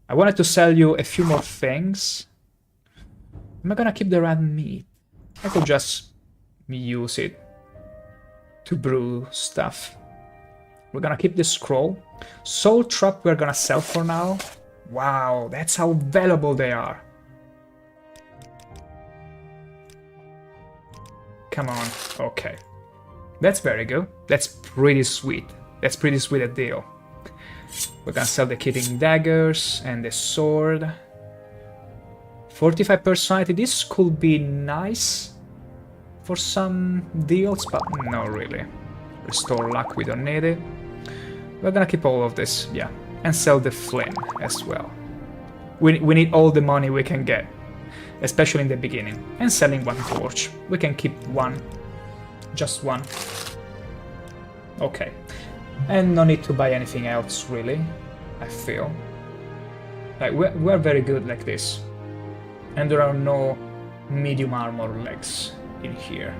I wanted to sell you a few more things. Am I gonna keep the red meat? I could just use it to brew stuff. We're gonna keep the scroll. Soul Trap we're gonna sell for now. Wow, that's how valuable they are. Come on, okay. That's very good. That's pretty sweet. That's pretty sweet a deal. We can sell the keeping daggers and the sword. 45 personality, this could be nice for some deals, but not really. Restore luck, we don't need it. We're gonna keep all of this, yeah. And sell the flame as well. We need all the money we can get, especially in the beginning. And selling one torch. We can keep one. Just one. Okay. And no need to buy anything else, really, I feel. Like, we're very good like this. And there are no medium armor legs in here.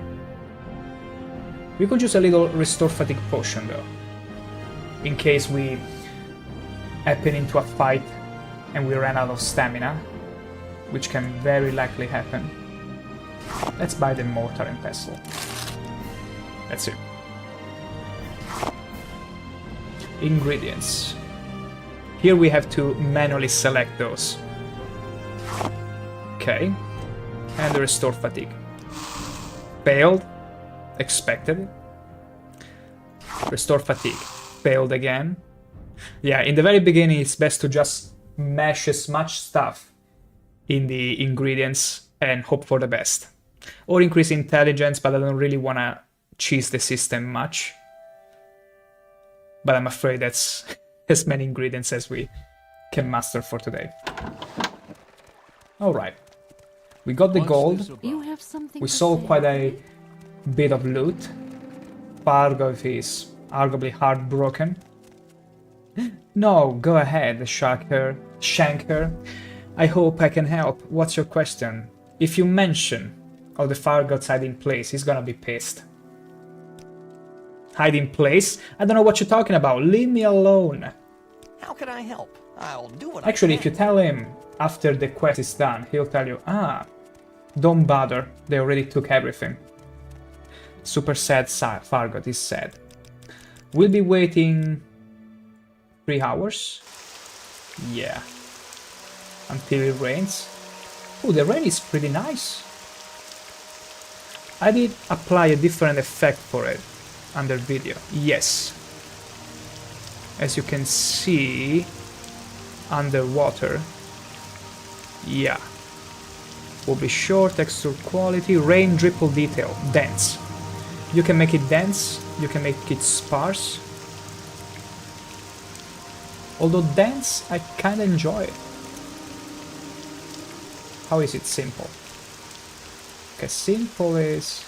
We could use a little restore fatigue potion though, in case we happen into a fight and we ran out of stamina, which can very likely happen. Let's buy the mortar and pestle. That's it. Ingredients. Here we have to manually select those. Okay, and the restore fatigue. Failed. Expected it. Restore fatigue. Failed again. Yeah, in the very beginning it's best to just mash as much stuff in the ingredients and hope for the best. Or increase intelligence, but I don't really want to cheese the system much. But I'm afraid that's as many ingredients as we can master for today. Alright. We got the gold. You have something We to sold say? quite a bit of loot. Fargoth is arguably heartbroken. No, go ahead, ShankH-ER. I hope I can help. What's your question? If you mention the Fargoth's hiding place, he's gonna be pissed. Hiding place? I don't know what you're talking about. Leave me alone. How can I help? I'll do what Actually, I if can. you tell him after the quest is done, he'll tell you, don't bother, they already took everything. Super sad Fargoth is sad. We'll be waiting 3 hours? Yeah. Until it rains. Oh, the rain is pretty nice. I did apply a different effect for it under video. Yes. As you can see, underwater. Yeah. Will be short, texture quality, rain dripple detail, dense. You can make it dense, you can make it sparse. Although dense, I kinda enjoy it. How is it simple? Okay, simple is...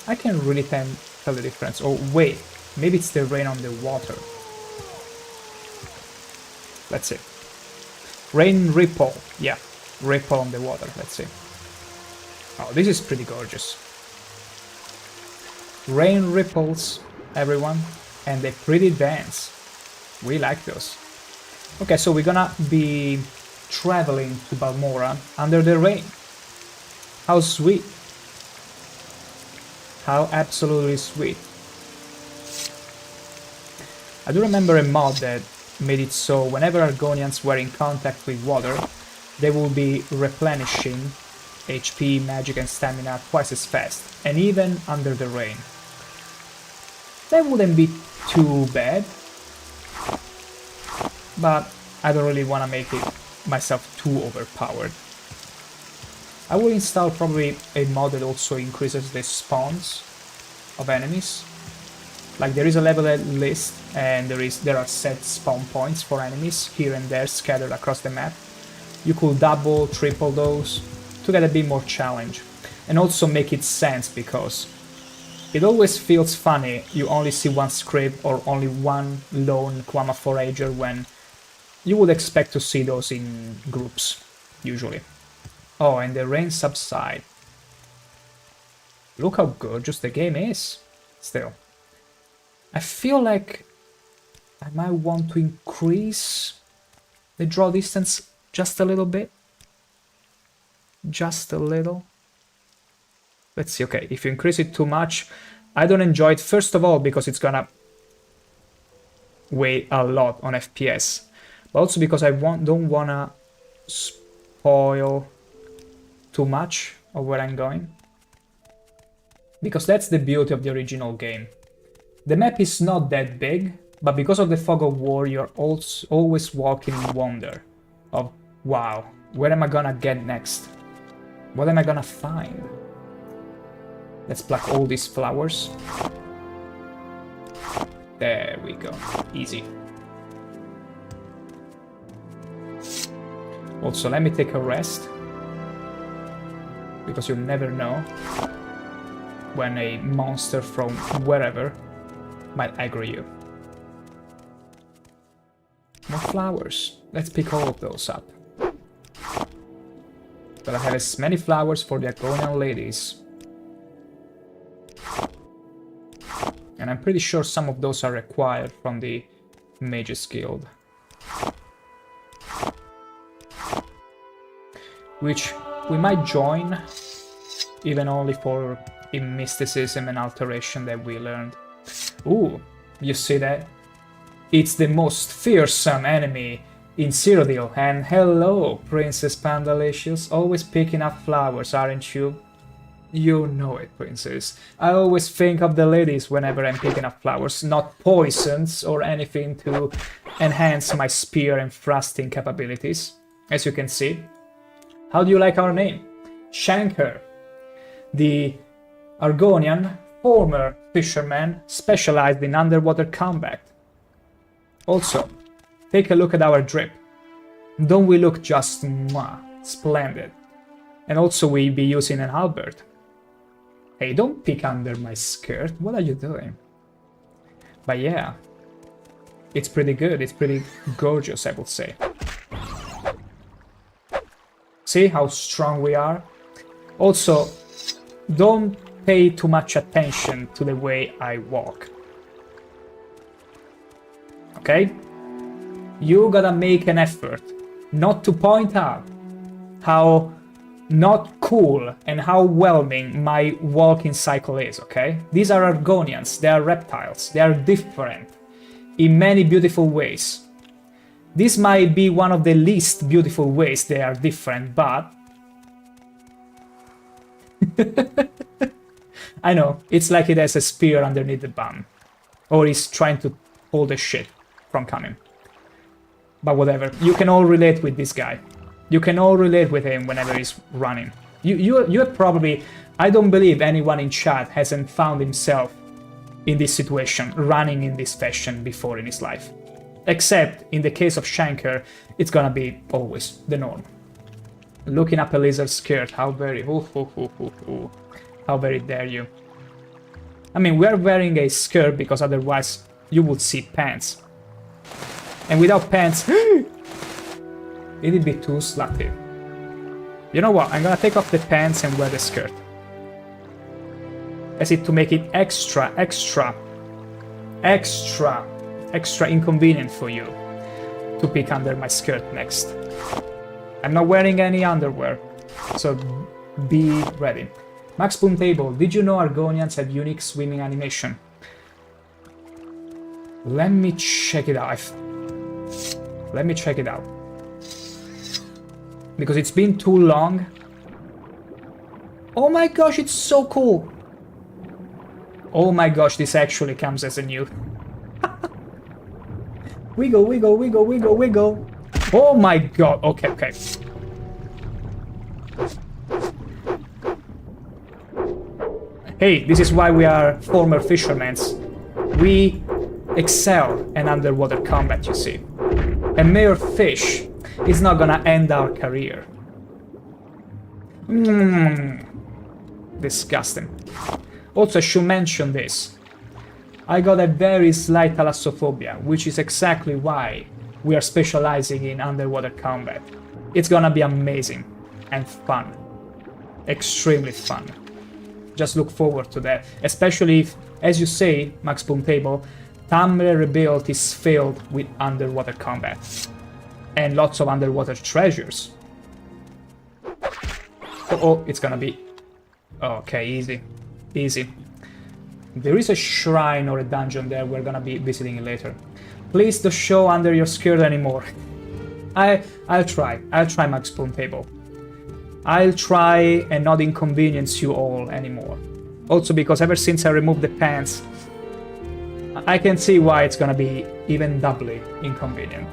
I can really tell the difference. Oh wait, maybe it's the rain on the water. Let's see. Rain ripple, yeah. Ripple on the water, let's see. Oh, this is pretty gorgeous. Rain ripples, everyone, and they pretty dense. We like those. Okay, so we're gonna be traveling to Balmora under the rain. How sweet. How absolutely sweet. I do remember a mod that made it so whenever Argonians were in contact with water, they will be replenishing HP, magic and stamina twice as fast, and even under the rain. That wouldn't be too bad, but I don't really want to make it myself too overpowered. I will install probably a mod that also increases the spawns of enemies. Like there is a level list and there are set spawn points for enemies here and there scattered across the map. You could double, triple those to get a bit more challenge and also make it sense, because it always feels funny you only see one script or only one lone Kwama forager when you would expect to see those in groups, usually. Oh, and the rain subside. Look how gorgeous the game is, still. I feel like I might want to increase the draw distance just a little bit. Just a little. Let's see, okay, if you increase it too much, I don't enjoy it, first of all, because it's gonna weigh a lot on FPS. But also because I don't wanna spoil too much of where I'm going. Because that's the beauty of the original game. The map is not that big, But because of the fog of war, you're also always walking in wonder of, wow, where am I gonna get next? What am I gonna find? Let's pluck all these flowers. There we go. Easy. Also, let me take a rest. Because you never know when a monster from wherever might aggro you. More flowers. Let's pick all of those up. But I have as many flowers for the Argonian ladies. And I'm pretty sure some of those are required from the Mages Guild. Which we might join, even only for the mysticism and alteration that we learned. Ooh, you see that? It's the most fearsome enemy in Cyrodiil. And hello, Princess Pandalicious. Always picking up flowers, aren't you? You know it, Princess. I always think of the ladies whenever I'm picking up flowers, not poisons or anything to enhance my spear and thrusting capabilities, as you can see. How do you like our name? ShankH-ER, the Argonian former fisherman specialized in underwater combat. Also, take a look at our drip. Don't we look just splendid? And also we'll be using an halberd. Hey, don't peek under my skirt. What are you doing? But yeah, it's pretty good. It's pretty gorgeous, I would say. See how strong we are? Also, don't pay too much attention to the way I walk. Okay? You gotta make an effort not to point out how not cool and how whelming my walking cycle is, okay? These are Argonians, they are reptiles, they are different in many beautiful ways. This might be one of the least beautiful ways they are different, but... I know, it's like it has a spear underneath the bum. Or he's trying to hold the shit from coming. But whatever, you can all relate with this guy. You can all relate with him whenever he's running. You have probably... I don't believe anyone in chat hasn't found himself in this situation, running in this fashion before in his life. Except, in the case of ShankH-ER, it's gonna be always the norm. Looking up a lizard skirt, how very... How very dare you. I mean, we are wearing a skirt because otherwise you would see pants. And without pants... It'd be too slutty. You know what? I'm gonna take off the pants and wear the skirt. As it to make it extra inconvenient for you to peek under my skirt next. I'm not wearing any underwear, so be ready. Max Spoon Table, did you know Argonians have unique swimming animation? Let me check it out. Let me check it out. Because it's been too long. Oh my gosh, it's so cool! Oh my gosh, this actually comes as a new... Wiggle, wiggle, wiggle, wiggle, wiggle! Oh my god, okay, okay. Hey, this is why we are former fishermen. We excel in underwater combat, you see. A mere fish is not gonna end our career. Disgusting. Also, I should mention this. I got a very slight thalassophobia, which is exactly why we are specializing in underwater combat. It's gonna be amazing and fun. Extremely fun. Just look forward to that. Especially if, as you say, Max Boom Table, Tamriel Rebuilt is filled with underwater combat. And lots of underwater treasures. Oh, it's gonna be... Okay, easy. Easy. There is a shrine or a dungeon there we're gonna be visiting later. Please don't show under your skirt anymore. I'll try. I'll try, Max Spoon Table. I'll try and not inconvenience you all anymore. Also because ever since I removed the pants, I can see why it's gonna be even doubly inconvenient.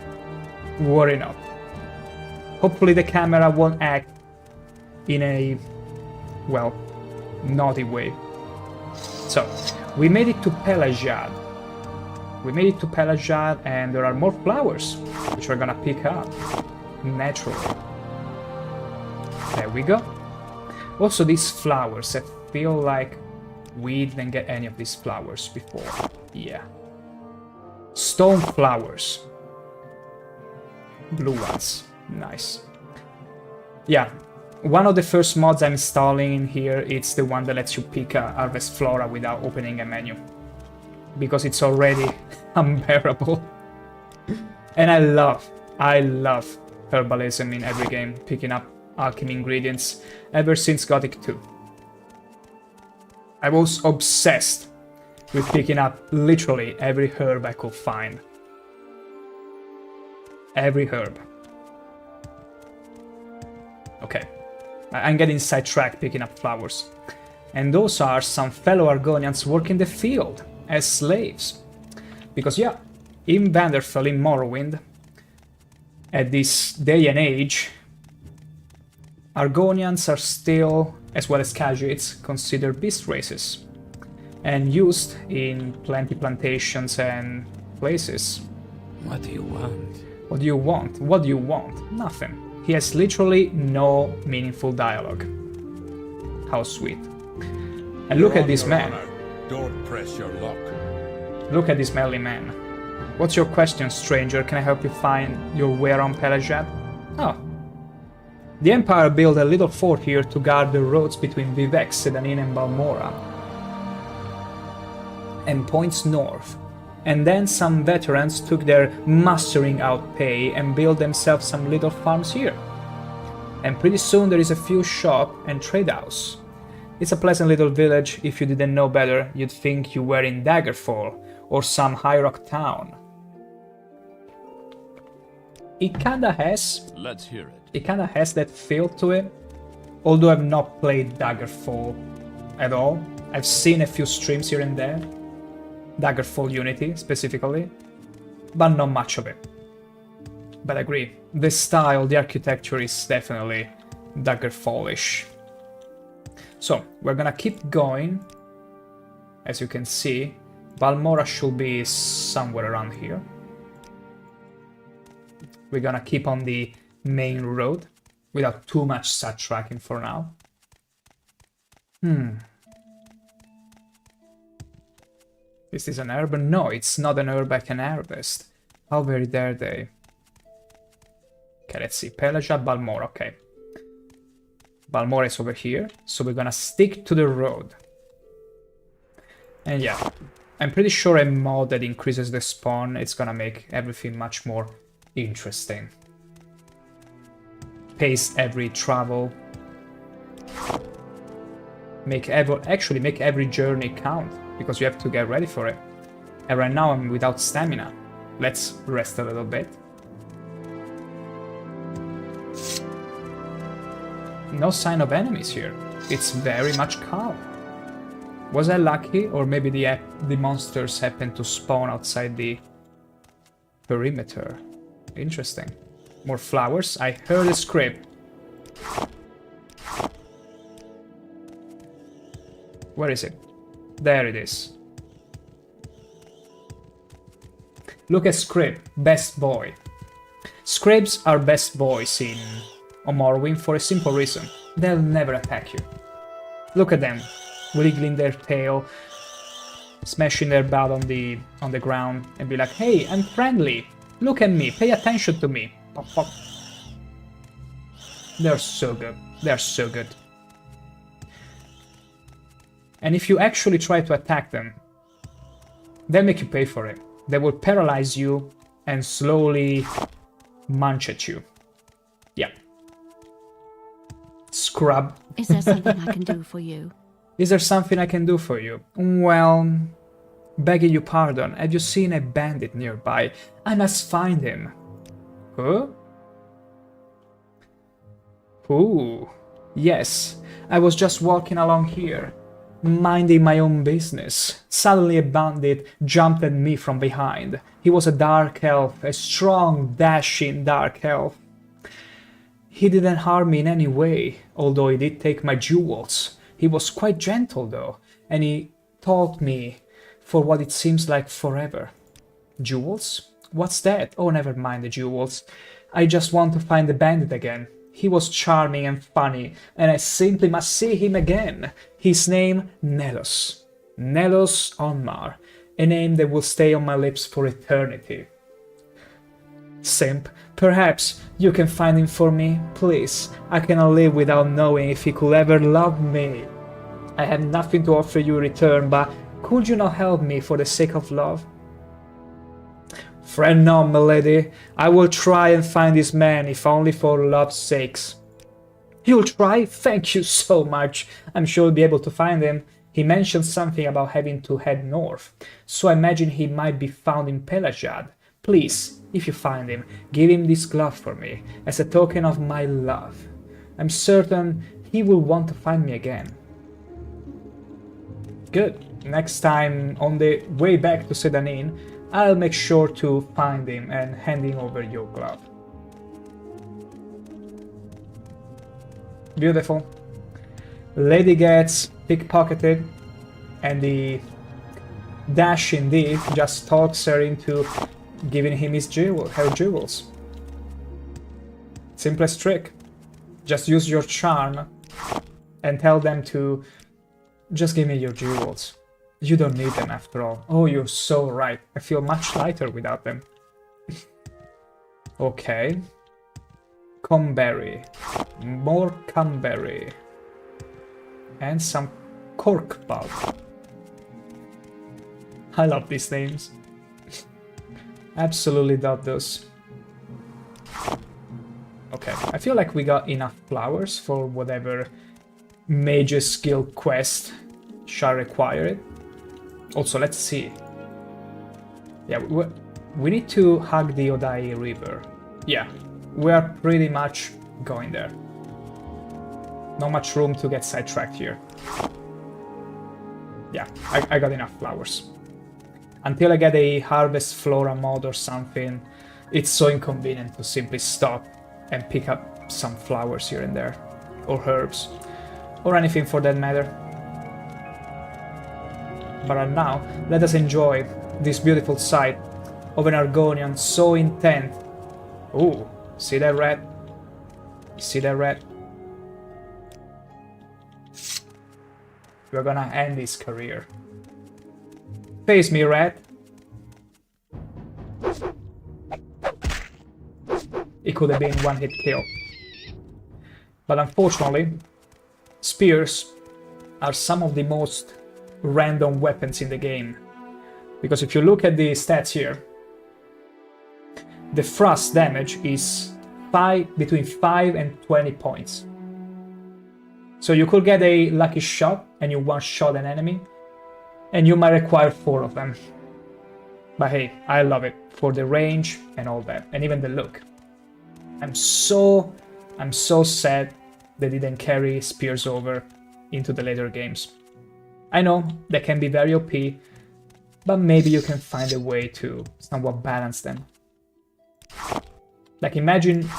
Worry not. Hopefully the camera won't act in a, well, naughty way. So, we made it to Pelagard. And there are more flowers, which we're gonna pick up, naturally. There we go. Also, these flowers, I feel like we didn't get any of these flowers before. Yeah. Stone flowers. Blue ones. Nice. Yeah. One of the first mods I'm installing in here, it's the one that lets you pick a harvest flora without opening a menu. Because it's already unbearable. And I love herbalism in every game, picking up alchemy ingredients ever since Gothic 2. I was obsessed with picking up literally every herb I could find. Every herb. Okay, I'm getting sidetracked picking up flowers. And those are some fellow Argonians working the field as slaves. Because yeah, in Vanderfell, in Morrowind, at this day and age, Argonians are still, as well as Khajiits, considered beast races. And used in plenty plantations and places. What do you want? What do you want? What do you want? Nothing. He has literally no meaningful dialogue. How sweet. And look at this man. Don't press your luck. Look at this manly man. What's your question, stranger? Can I help you find your way around Pelagard? Oh. The Empire built a little fort here to guard the roads between Vivec, Sedanin and Balmora. And points north. And then some veterans took their mustering out pay and built themselves some little farms here. And pretty soon there is a few shop and trade house. It's a pleasant little village. If you didn't know better, you'd think you were in Daggerfall or some high rock town. It kinda has... Let's hear it. It kinda has that feel to it. Although I've not played Daggerfall at all. I've seen a few streams here and there. Daggerfall Unity, specifically. But not much of it. But I agree. The style, the architecture is definitely Daggerfall-ish. So, we're gonna keep going. As you can see, Balmora should be somewhere around here. We're gonna keep on the main road without too much sidetracking for now. Is this an herb? No, it's not an herb I can harvest. How very dare they? Okay, let's see. Pelagard, Balmora, okay. Balmora is over here, so we're gonna stick to the road. And yeah, I'm pretty sure a mod that increases the spawn, it's gonna make everything much more interesting. Pace every travel. Make every journey count, because you have to get ready for it. And right now I'm without stamina. Let's rest a little bit. No sign of enemies here. It's very much calm. Was I lucky, or maybe the monsters happened to spawn outside the perimeter? Interesting. More flowers. I heard a script. Where is it? There it is. Look at Scrib, best boy. Scribs are best boys in Morrowind for a simple reason. They'll never attack you. Look at them, wiggling their tail, smashing their butt on the ground, and be like, hey, I'm friendly. Look at me, pay attention to me. Pop, pop. They're so good. They're so good. And if you actually try to attack them, they'll make you pay for it. They will paralyze you and slowly munch at you. Yeah. Scrub. Is there something I can do for you? Is there something I can do for you? Well, begging your pardon, have you seen a bandit nearby? I must find him. Who? Ooh, yes. I was just walking along here. minding my own business. Suddenly a bandit jumped at me from behind. He was a dark elf, a strong, dashing dark elf. He didn't harm me in any way, although he did take my jewels. He was quite gentle though, and he taught me for what it seems like forever. Jewels? What's that? Oh, never mind the jewels. I just want to find the bandit again. He was charming and funny, and I simply must see him again. His name, Nelos. Nelos Onmar, a name that will stay on my lips for eternity. Simp, perhaps you can find him for me, please. I cannot live without knowing if he could ever love me. I have nothing to offer you in return, but could you not help me for the sake of love? Fret not, milady. I will try and find this man, if only for love's sakes. You'll try? Thank you so much. I'm sure you'll be able to find him. He mentioned something about having to head north, so I imagine he might be found in Pelajad. Please, if you find him, give him this glove for me, as a token of my love. I'm certain he will want to find me again. Good. Next time, on the way back to Sedanin, I'll make sure to find him and hand him over your glove. Beautiful. Lady gets pickpocketed, and the dash indeed just talks her into giving him her jewels. Simplest trick. Just use your charm and tell them to just give me your jewels. You don't need them after all. Oh, you're so right. I feel much lighter without them. Okay. Comberry. More Comberry. And some cork pulp. I love these names. Absolutely love those. Okay, I feel like we got enough flowers for whatever major skill quest shall require it. Also, let's see. Yeah, we need to hug the Odai River. Yeah, we are pretty much going there. Not much room to get sidetracked here. Yeah, I got enough flowers. Until I get a Harvest Flora mod or something, it's so inconvenient to simply stop and pick up some flowers here and there. Or herbs. Or anything for that matter. But now, let us enjoy this beautiful sight of an Argonian so intent. Ooh, see that rat? See that rat? We're gonna end his career. Face me, rat. It could have been one hit kill. But unfortunately, spears are some of the most random weapons in the game. Because if you look at the stats here, the thrust damage is between 5 and 20 points. So you could get a lucky shot and you one-shot an enemy, and you might require 4 of them. But hey, I love it for the range and all that, and even the look. I'm so sad they didn't carry spears over into the later games. I know they can be very OP, but maybe you can find a way to somewhat balance them. Like imagine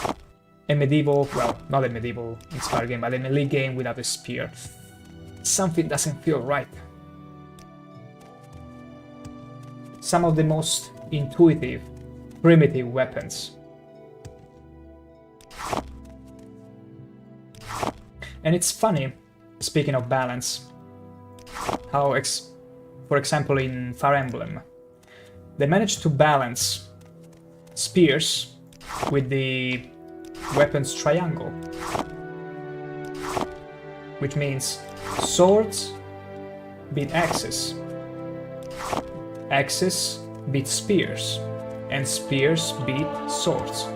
a medieval, well, not a medieval inspired game, but a melee game without a spear. Something doesn't feel right. Some of the most intuitive, primitive weapons. And it's funny, speaking of balance, how, for example, in Fire Emblem, they managed to balance spears with the weapons triangle, which means swords beat axes, axes beat spears, and spears beat swords.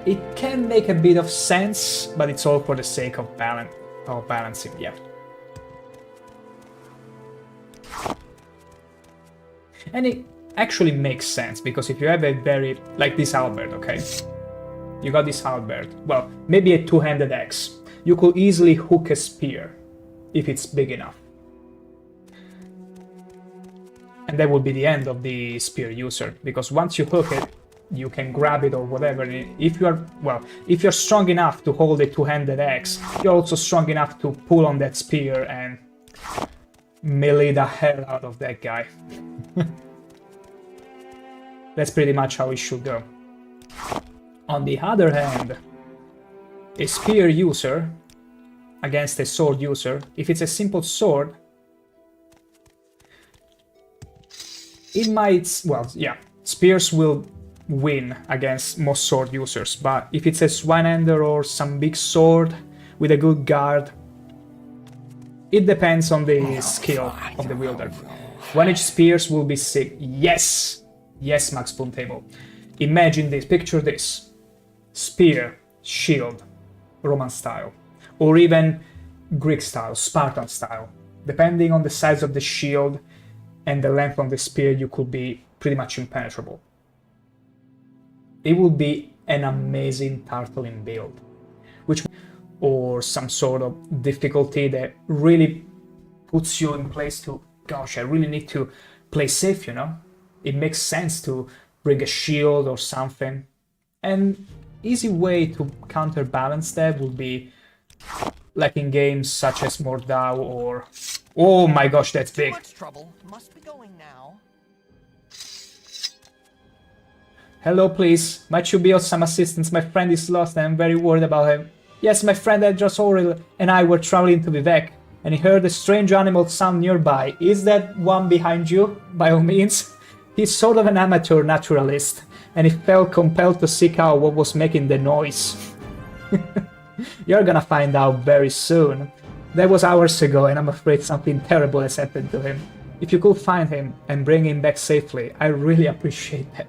It can make a bit of sense, but it's all for the sake of balancing, yeah. And it actually makes sense, because if you have a very, like this halberd, okay? You got this halberd, well, maybe a two-handed axe. You could easily hook a spear if it's big enough. And that will be the end of the spear user, because once you hook it, you can grab it or whatever. If you are, well, if you're strong enough to hold a two-handed axe, you're also strong enough to pull on that spear and melee the hell out of that guy. That's pretty much how it should go. On the other hand, a spear user against a sword user, if it's a simple sword, it might, well, yeah, spears will win against most sword users, but if it's a Swine-Ender or some big sword with a good guard, it depends on the skill of the wielder. 1H spears will be sick. Yes! Yes, Max Spoon Table. Imagine this, picture this. Spear, shield, Roman style, or even Greek style, Spartan style. Depending on the size of the shield and the length of the spear, you could be pretty much impenetrable. It would be an amazing Tartling build, or some sort of difficulty that really puts you in place to, gosh, I really need to play safe, you know? It makes sense to bring a shield or something. And easy way to counterbalance that would be like in games such as Mordau or... Oh my gosh, that's big! Too much trouble. Must be going now. Hello, please. Might you be of some assistance? My friend is lost and I'm very worried about him. Yes, my friend Edros Oril and I were traveling to Vivek, and he heard a strange animal sound nearby. Is that one behind you? By all means. He's sort of an amateur naturalist, and he felt compelled to seek out what was making the noise. You're gonna find out very soon. That was hours ago, and I'm afraid something terrible has happened to him. If you could find him and bring him back safely, I really appreciate that.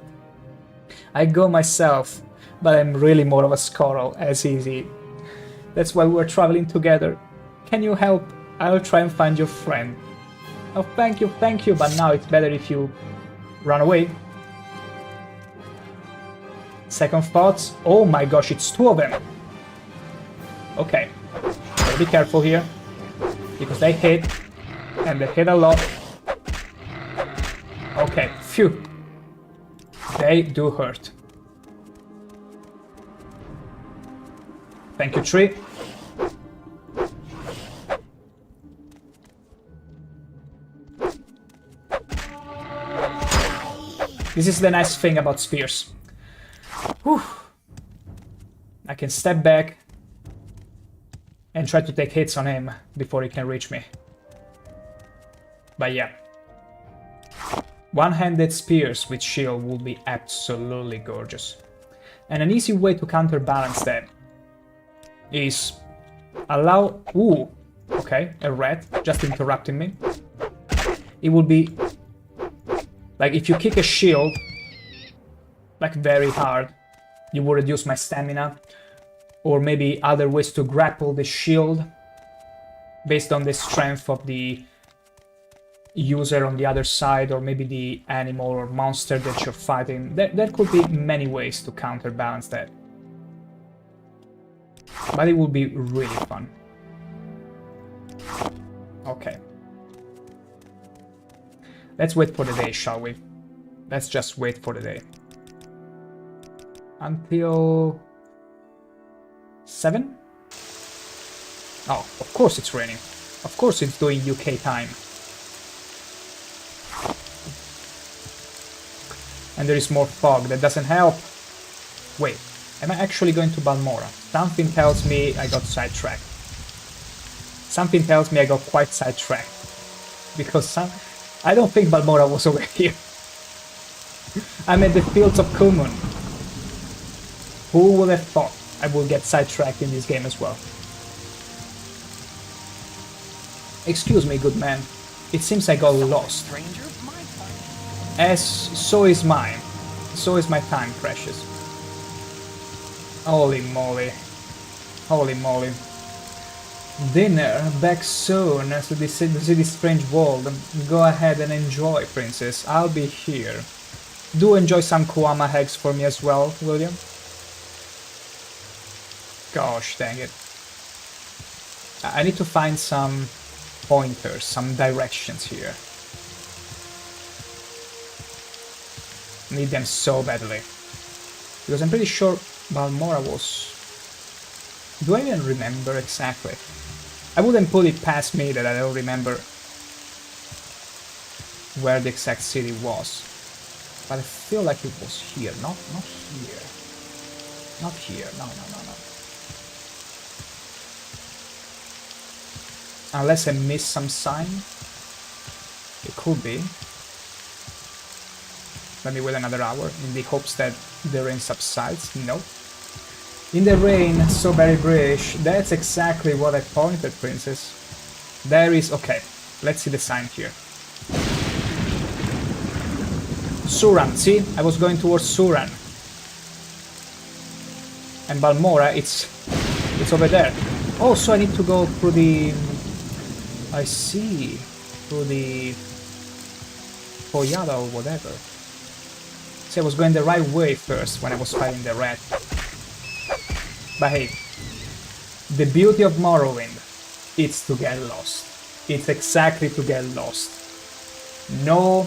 I go myself, but I'm really more of a squirrel, as easy. That's why we're traveling together. Can you help? I'll try and find your friend. Oh, thank you, but now it's better if you run away. Second thoughts. Oh my gosh, it's two of them. Okay, gotta be careful here, because they hit, and they hit a lot. Okay, phew. They do hurt. Thank you, tree. This is the nice thing about spears. Whew. I can step back and try to take hits on him before he can reach me. But yeah. One-handed spears with shield will be absolutely gorgeous. And an easy way to counterbalance that is allow... Ooh, okay, a rat just interrupting me. It will be... Like, if you kick a shield, like very hard, you will reduce my stamina. Or maybe other ways to grapple the shield based on the strength of the user on the other side, or maybe the animal or monster that you're fighting. There could be many ways to counterbalance that. But it will be really fun. Okay. Let's wait for the day, shall we? Let's just wait for the day. Until... 7? Oh, of course it's raining. Of course it's doing UK time. And there is more fog, that doesn't help. Wait, am I actually going to Balmora? Something tells me I got sidetracked. Something tells me I got quite sidetracked. Because I don't think Balmora was over here. I'm at the fields of Kumun. Who would have thought I will get sidetracked in this game as well? Excuse me, good man. It seems I got lost. As so is mine. So is my time, precious. Holy moly. Holy moly. Dinner back soon to the city's strange world. Go ahead and enjoy, princess. I'll be here. Do enjoy some Kuama eggs for me as well, will you? Gosh, dang it. I need to find some pointers, some directions here. Need them so badly. Because I'm pretty sure Balmora was... Do I even remember exactly? I wouldn't put it past me that I don't remember where the exact city was. But I feel like it was here, not here. Not here, no. Unless I missed some sign. It could be. Let me wait another hour in the hopes that the rain subsides. No. In the rain, so very British. That's exactly what I pointed, princess. There is... Okay, let's see the sign here. Suran, see? I was going towards Suran. And Balmora, it's over there. Oh, so I need to go through the... I see. Through the... Poyada or whatever. See, I was going the right way first when I was fighting the rat. But hey, the beauty of Morrowind, it's to get lost. It's exactly to get lost. No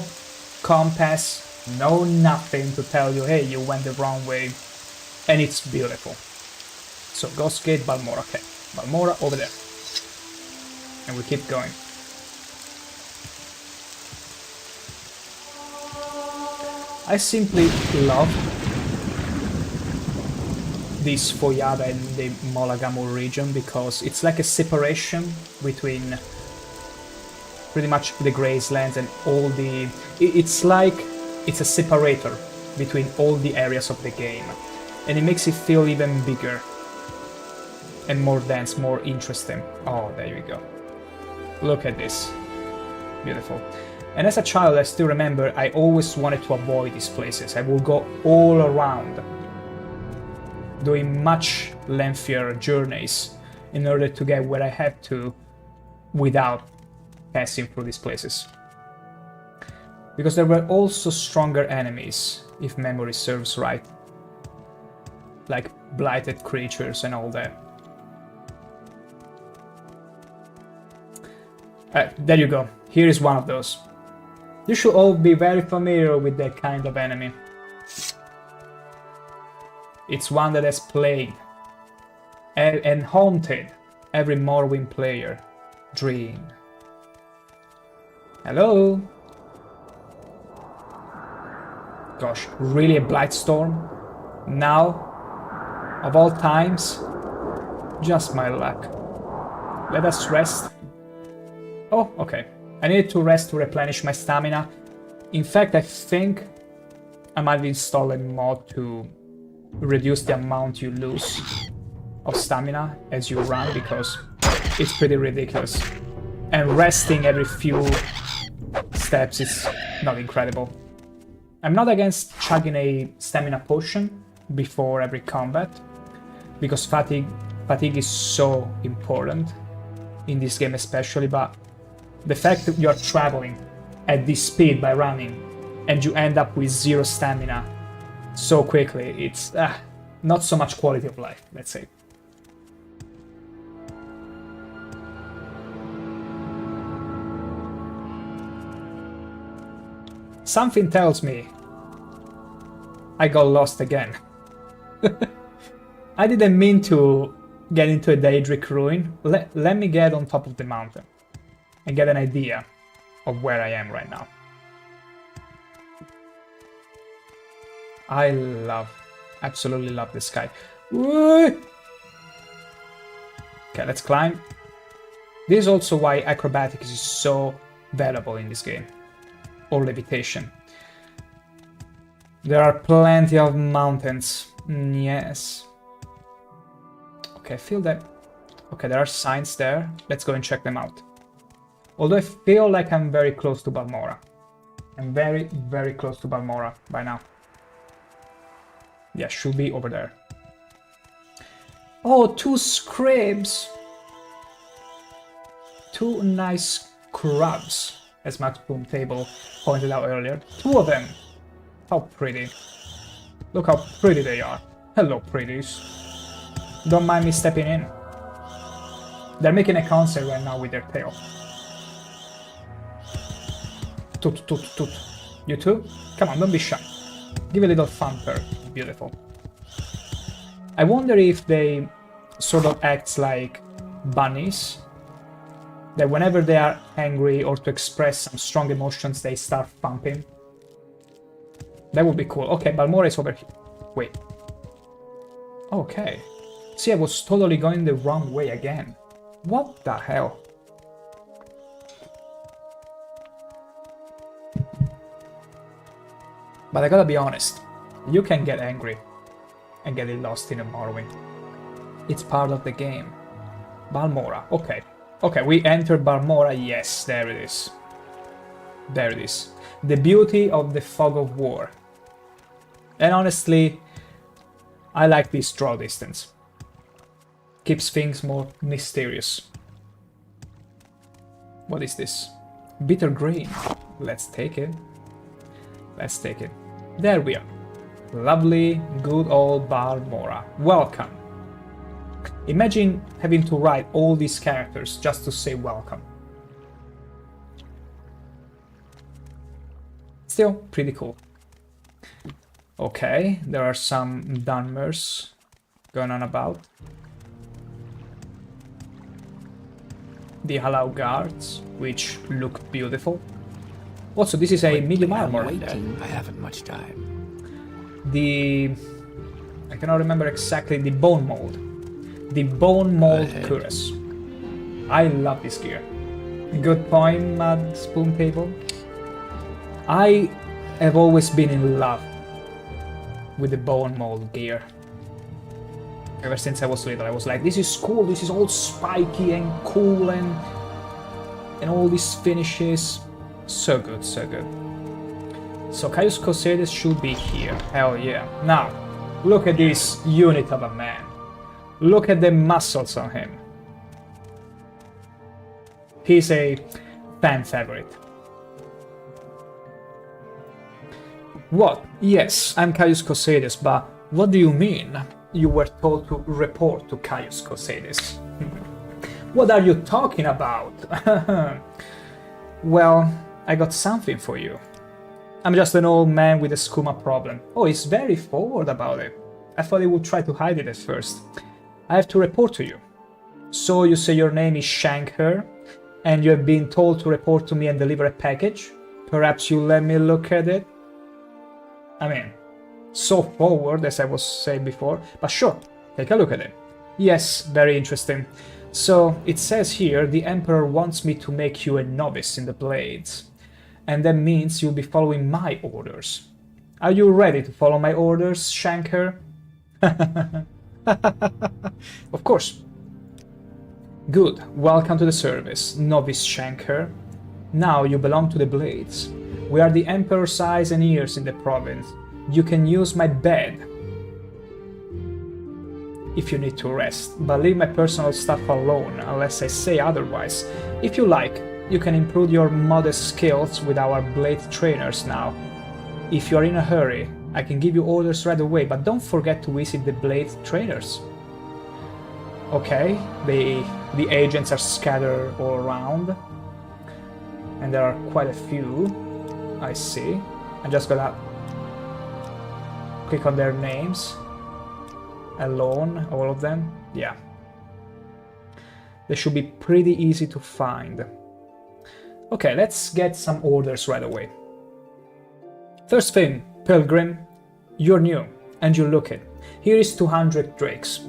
compass, no nothing to tell you, hey, you went the wrong way. And it's beautiful. So, Ghost Gate, Balmora, okay. Balmora, over there. And we keep going. I simply love this Foyada and the Molagamur region because it's like a separation between pretty much the Gracelands and all the... It's like it's a separator between all the areas of the game. And it makes it feel even bigger and more dense, more interesting. Oh, there you go. Look at this. Beautiful. And as a child, I still remember I always wanted to avoid these places. I would go all around, doing much lengthier journeys in order to get where I had to without passing through these places. Because there were also stronger enemies, if memory serves right. Like blighted creatures and all that. There you go. Here is one of those. You should all be very familiar with that kind of enemy. It's one that has plagued and haunted every Morrowind player dream. Hello? Gosh, really a Blightstorm? Now? Of all times? Just my luck. Let us rest. Oh, okay. I needed to rest to replenish my stamina. In fact, I think I might install a mod to reduce the amount you lose of stamina as you run, because it's pretty ridiculous. And resting every few steps is not incredible. I'm not against chugging a stamina potion before every combat, because fatigue is so important in this game especially, but the fact that you're traveling at this speed by running and you end up with 0 stamina so quickly, it's not so much quality of life, let's say. Something tells me I got lost again. I didn't mean to get into a Daedric ruin. Let me get on top of the mountain and get an idea of where I am right now. I absolutely love this sky. Woo! Okay, let's climb. This is also why acrobatics is so valuable in this game. Or levitation. There are plenty of mountains. Yes. Okay, I feel that... Okay, there are signs there. Let's go and check them out. Although I feel like I'm very close to Balmora. I'm very, very close to Balmora by now. Yeah, should be over there. Oh, 2 scribs! 2 nice crabs, as Max Boomtable pointed out earlier. 2 of them! How pretty. Look how pretty they are. Hello, pretties. Don't mind me stepping in. They're making a concert right now with their tail. Toot, toot, toot. You too? Come on, don't be shy. Give a little thumper. Beautiful. I wonder if they sort of act like bunnies. That whenever they are angry or to express some strong emotions, they start thumping. That would be cool. Okay, Balmora is over here. Wait. Okay. See, I was totally going the wrong way again. What the hell? But I gotta be honest, you can get angry and get lost in a Morrowind. It's part of the game. Balmora, okay. Okay, we entered Balmora, yes, there it is. There it is. The beauty of the fog of war. And honestly, I like this draw distance. Keeps things more mysterious. What is this? Bitter grain. Let's take it. Let's take it. There we are. Lovely, good old Balmora. Welcome. Imagine having to write all these characters just to say welcome. Still pretty cool. Okay, there are some Dunmers going on about. The Halal guards, which look beautiful. Also, this is a medium armor. I haven't much time. I cannot remember exactly the bone mold. The bone mold cuirass. I love this gear. Good point, Mad Spoon Table. I have always been in love with the bone mold gear. Ever since I was little, I was like, this is cool, this is all spiky and cool and all these finishes. So good, so good. So Caius Cosades should be here. Hell yeah. Now, look at this unit of a man. Look at the muscles on him. He's a fan favorite. What? Yes, I'm Caius Cosades, but what do you mean? You were told to report to Caius Cosades. What are you talking about? Well, I got something for you. I'm just an old man with a skooma problem. Oh, he's very forward about it. I thought he would try to hide it at first. I have to report to you. So you say your name is ShankH-ER, and you have been told to report to me and deliver a package? Perhaps you let me look at it? I mean, so forward, as I was saying before, but sure, take a look at it. Yes, very interesting. So, it says here, the Emperor wants me to make you a novice in the Blades. And that means you'll be following my orders. Are you ready to follow my orders, ShankH-ER? Of course. Good, welcome to the service, Novice ShankH-ER. Now you belong to the Blades. We are the Emperor's eyes and ears in the province. You can use my bed if you need to rest, but leave my personal stuff alone unless I say otherwise. If you like, you can improve your modest skills with our blade trainers now. If you are in a hurry, I can give you orders right away, but don't forget to visit the blade trainers. Okay, the agents are scattered all around, and there are quite a few. I see. I'm just gonna click on their names. Alone, all of them. Yeah. They should be pretty easy to find. Okay, let's get some orders right away. First thing, Pilgrim, you're new, and you look it. Here is 200 drakes.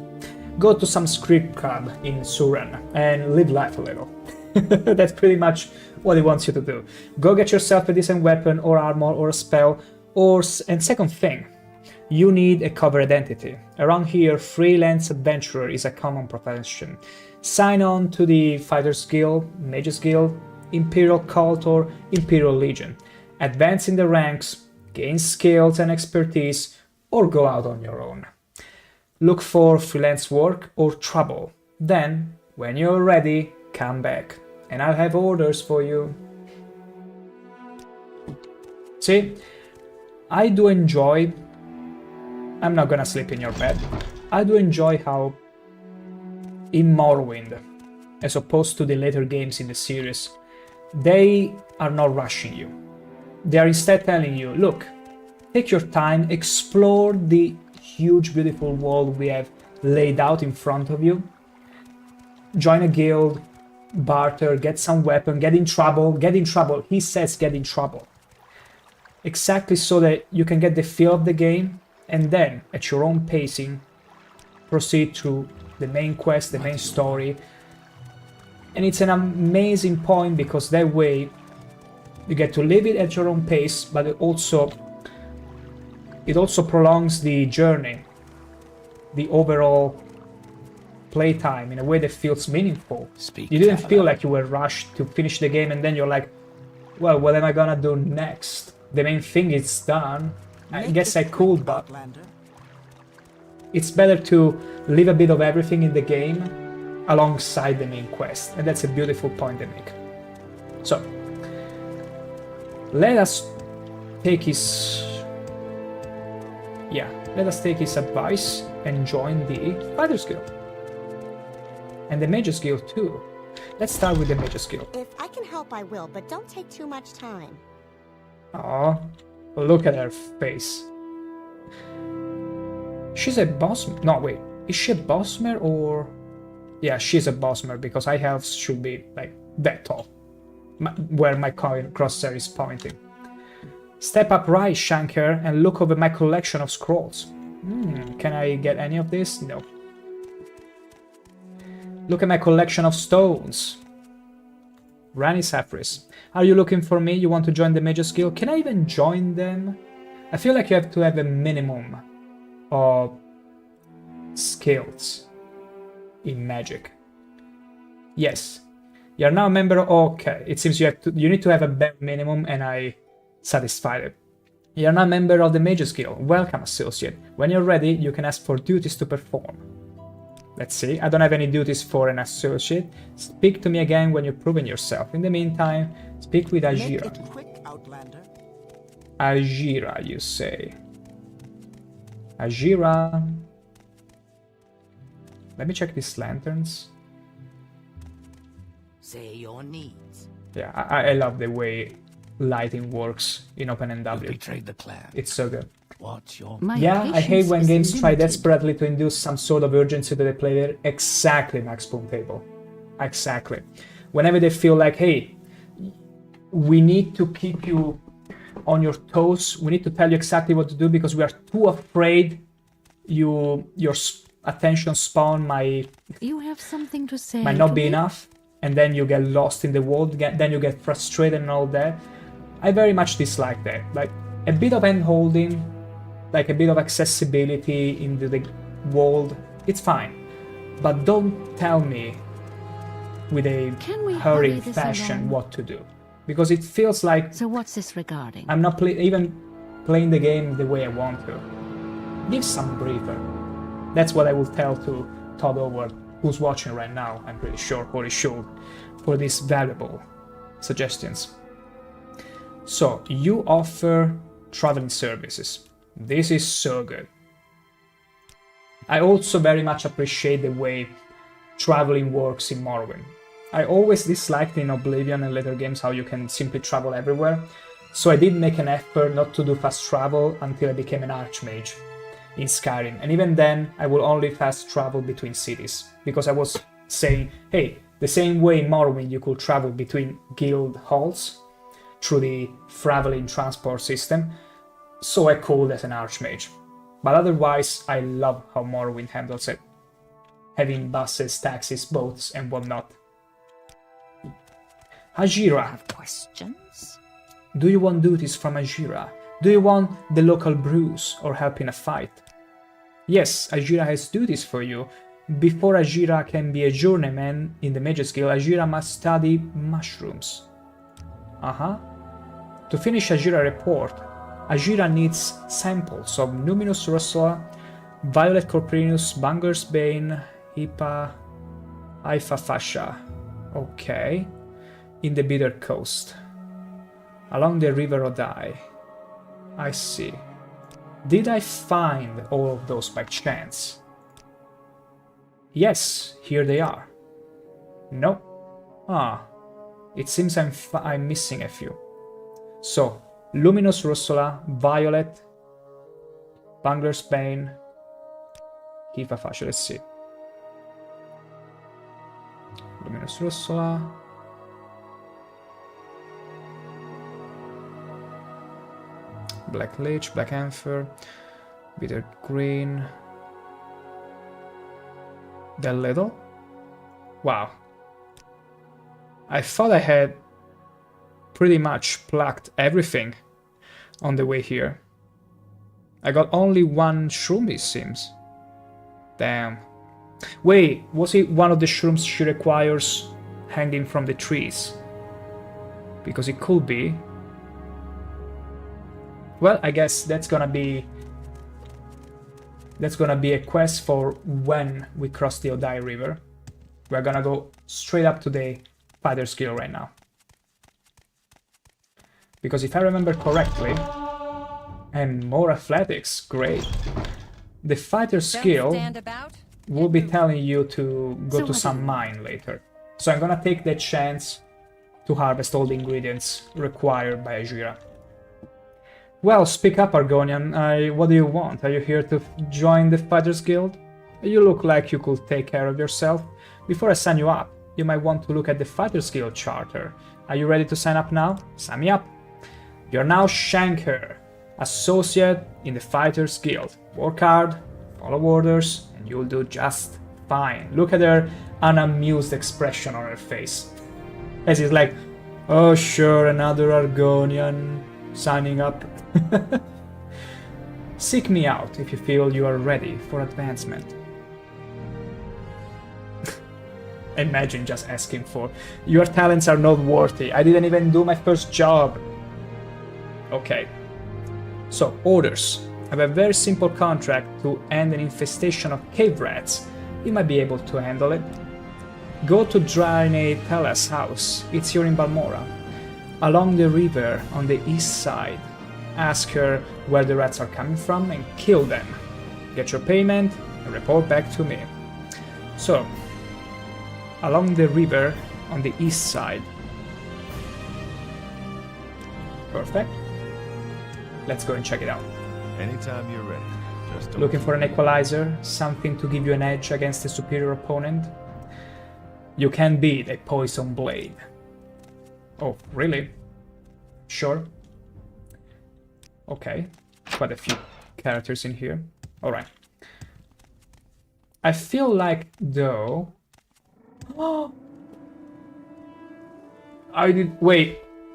Go to some script club in Suran and live life a little. That's pretty much what he wants you to do. Go get yourself a decent weapon or armor or a spell, and second thing, you need a cover identity. Around here, freelance adventurer is a common profession. Sign on to the Fighters Guild, Mages Guild, Imperial Cult or Imperial Legion. Advance in the ranks, gain skills and expertise, or go out on your own. Look for freelance work or trouble. Then, when you're ready, come back, and I'll have orders for you. See, I do enjoy... I'm not gonna sleep in your bed. I do enjoy how in Morrowind, as opposed to the later games in the series, they are not rushing you. they are instead telling you, look, take your time, explore the huge, beautiful world we have laid out in front of you. Join a guild, barter, get some weapon, get in trouble. He says get in trouble. Exactly so that you can get the feel of the game, and then, at your own pacing, proceed through the main quest, the main story. And it's an amazing point because that way you get to live it at your own pace, but it also prolongs the journey, the overall playtime in a way that feels meaningful. You didn't feel like you were rushed to finish the game and then you're like, well, what am I gonna do next? The main thing is done. I guess I could, but it's better to leave a bit of everything in the game alongside the main quest, and that's a beautiful point they make. So, let us take his advice and join the Fighter's Guild. And the Mage's Guild too. Let's start with the Mage's Guild. If I can help, I will, but don't take too much time. Aw, look at her face. She's a boss... No, wait. Is she a bossmare or... Yeah, she's a bossmare because high elves should be, like, that tall. Where my crosshair is pointing. Step up right, ShankH-ER, and look over my collection of scrolls. Can I get any of this? No. Look at my collection of stones. Rani Saphris. Are you looking for me? You want to join the Mage's Guild? Can I even join them? I feel like you have to have a minimum of skills in magic. Yes. You're now a member of... Okay. It seems you need to have a bare minimum, and I satisfied it. You're now a member of the Mage's Guild. Welcome, associate. When you're ready, you can ask for duties to perform. Let's see. I don't have any duties for an associate. Speak to me again when you've proven yourself. In the meantime, speak with Ajira. Make it quick, Outlander. Ajira, you say. Ajira. Let me check these lanterns. Say your needs. Yeah, I love the way lighting works in OpenNW. You betrayed the clan. It's so good. What's your... Yeah, I hate when games try desperately to induce some sort of urgency to the player. Exactly, Max Table. Exactly. Whenever they feel like, hey, we need to keep you on your toes, we need to tell you exactly what to do because we are too afraid your attention span might not be enough, and then you get lost in the world, then you get frustrated and all that. I very much dislike that. Like, a bit of hand-holding, like a bit of accessibility into the world, it's fine. But don't tell me with a hurried fashion what to do. Because it feels like... So what's this regarding? I'm not even playing the game the way I want to. Give some breather. That's what I will tell to Todd Howard, who's watching right now, I'm pretty sure, or is sure, for these valuable suggestions. So, you offer traveling services. This is so good. I also very much appreciate the way traveling works in Morrowind. I always disliked in Oblivion and later games how you can simply travel everywhere, so I did make an effort not to do fast travel until I became an Archmage in Skyrim, and even then I will only fast travel between cities, because I was saying, hey, the same way in Morrowind you could travel between guild halls through the traveling transport system, so I could as an Archmage. But otherwise, I love how Morrowind handles it, having buses, taxis, boats, and whatnot. Ajira. Have questions? Do you want duties from Ajira? Do you want the local brews or help in a fight? Yes, Ajira has duties for you. Before Ajira can be a journeyman in the Mage's Guild, Ajira must study mushrooms. To finish Ajira report, Ajira needs samples of Numinous Rosoa, Violet Corprinus, Banger's Bane, Hippa, Ifa Fascia. Okay. In the Bitter Coast. Along the River Odai. I see. Did I find all of those by chance? Yes, here they are. No. It seems I'm missing a few. So, Luminous Russola, Violet, Bungler's Bane, Kifa Facile, let's see. Luminous Russola. Black Lich, Black Anther, Bitter Green. That little? Wow. I thought I had pretty much plucked everything on the way here. I got only one shroom, it seems. Damn. Wait, was it one of the shrooms she requires hanging from the trees? Because it could be. Well, I guess that's gonna be a quest for when we cross the Odai River. We're gonna go straight up to the fighter's guild right now. Because if I remember correctly, and more athletics, great. The fighter's guild will be telling you to go to some mine later. So I'm gonna take the chance to harvest all the ingredients required by Ajira. Well, speak up, Argonian. What do you want? Are you here to join the Fighters Guild? You look like you could take care of yourself. Before I sign you up, you might want to look at the Fighters Guild charter. Are you ready to sign up now? Sign me up. You're now ShankH-ER, associate in the Fighters Guild. Work hard, follow orders, and you'll do just fine. Look at her unamused expression on her face. As he's like, oh sure, another Argonian signing up. Seek me out if you feel you are ready for advancement. Imagine just asking for, your talents are not worthy. I didn't even do my first job. Okay. So, orders. I have a very simple contract to end an infestation of cave rats. You might be able to handle it. Go to Draine Tella's house. It's here in Balmora. Along the river on the east side. Ask her where the rats are coming from and kill them. Get your payment and report back to me. So, along the river on the east side. Perfect. Let's go and check it out. Anytime you're ready. Just don't Looking for an equalizer? Something to give you an edge against a superior opponent? You can beat a poison blade. Oh, really? Sure. Okay. Quite a few characters in here. Alright. I feel like, though...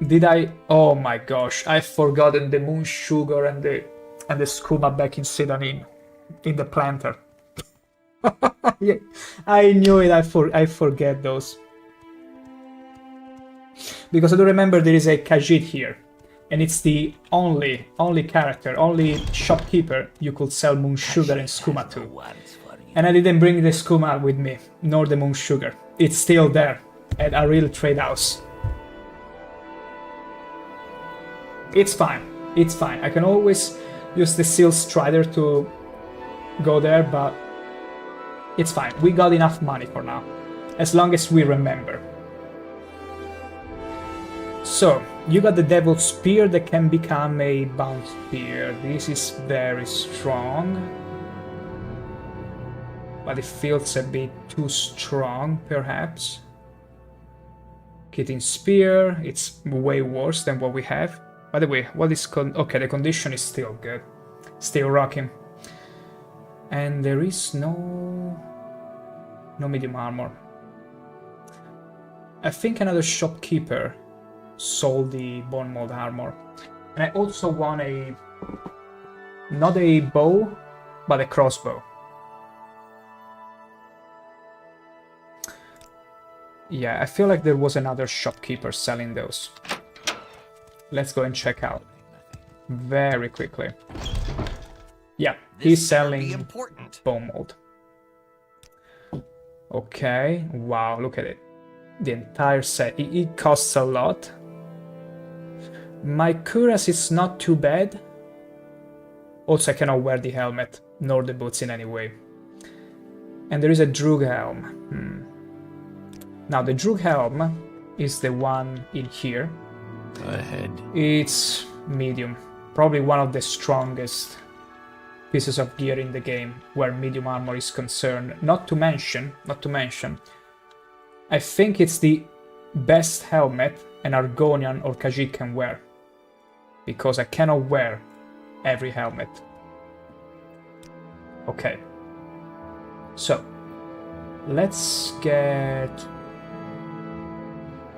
Did I... Oh my gosh, I've forgotten the moon sugar and the skooma back in Sedanin, in the planter. Yeah, I knew it, I forget those. Because I do remember there is a Khajiit here, and it's the only character, only shopkeeper you could sell moon sugar and skooma to. And I didn't bring the skooma with me, nor the moon sugar. It's still there, at a real trade house. It's fine, it's fine. I can always use the Seal Strider to go there, but it's fine. We got enough money for now, as long as we remember. So, you got the Devil's Spear that can become a Bound Spear. This is very strong, but it feels a bit too strong, perhaps. Kitting Spear, it's way worse than what we have. By the way, what is okay, the condition is still good. Still rocking. And there is no medium armor. I think another shopkeeper sold the bone mold armor. And I also want not a bow, but a crossbow. Yeah, I feel like there was another shopkeeper selling those. Let's go and check out very quickly. Yeah, he's selling bone mold. Okay, wow, look at it. The entire set. It costs a lot. My cuirass is not too bad. Also, I cannot wear the helmet, nor the boots in any way. And there is a Drug helm. Now, the Drug helm is the one in here. Ahead. It's medium. Probably one of the strongest pieces of gear in the game where medium armor is concerned. Not to mention, I think it's the best helmet an Argonian or Khajiit can wear. Because I cannot wear every helmet. Okay. So, let's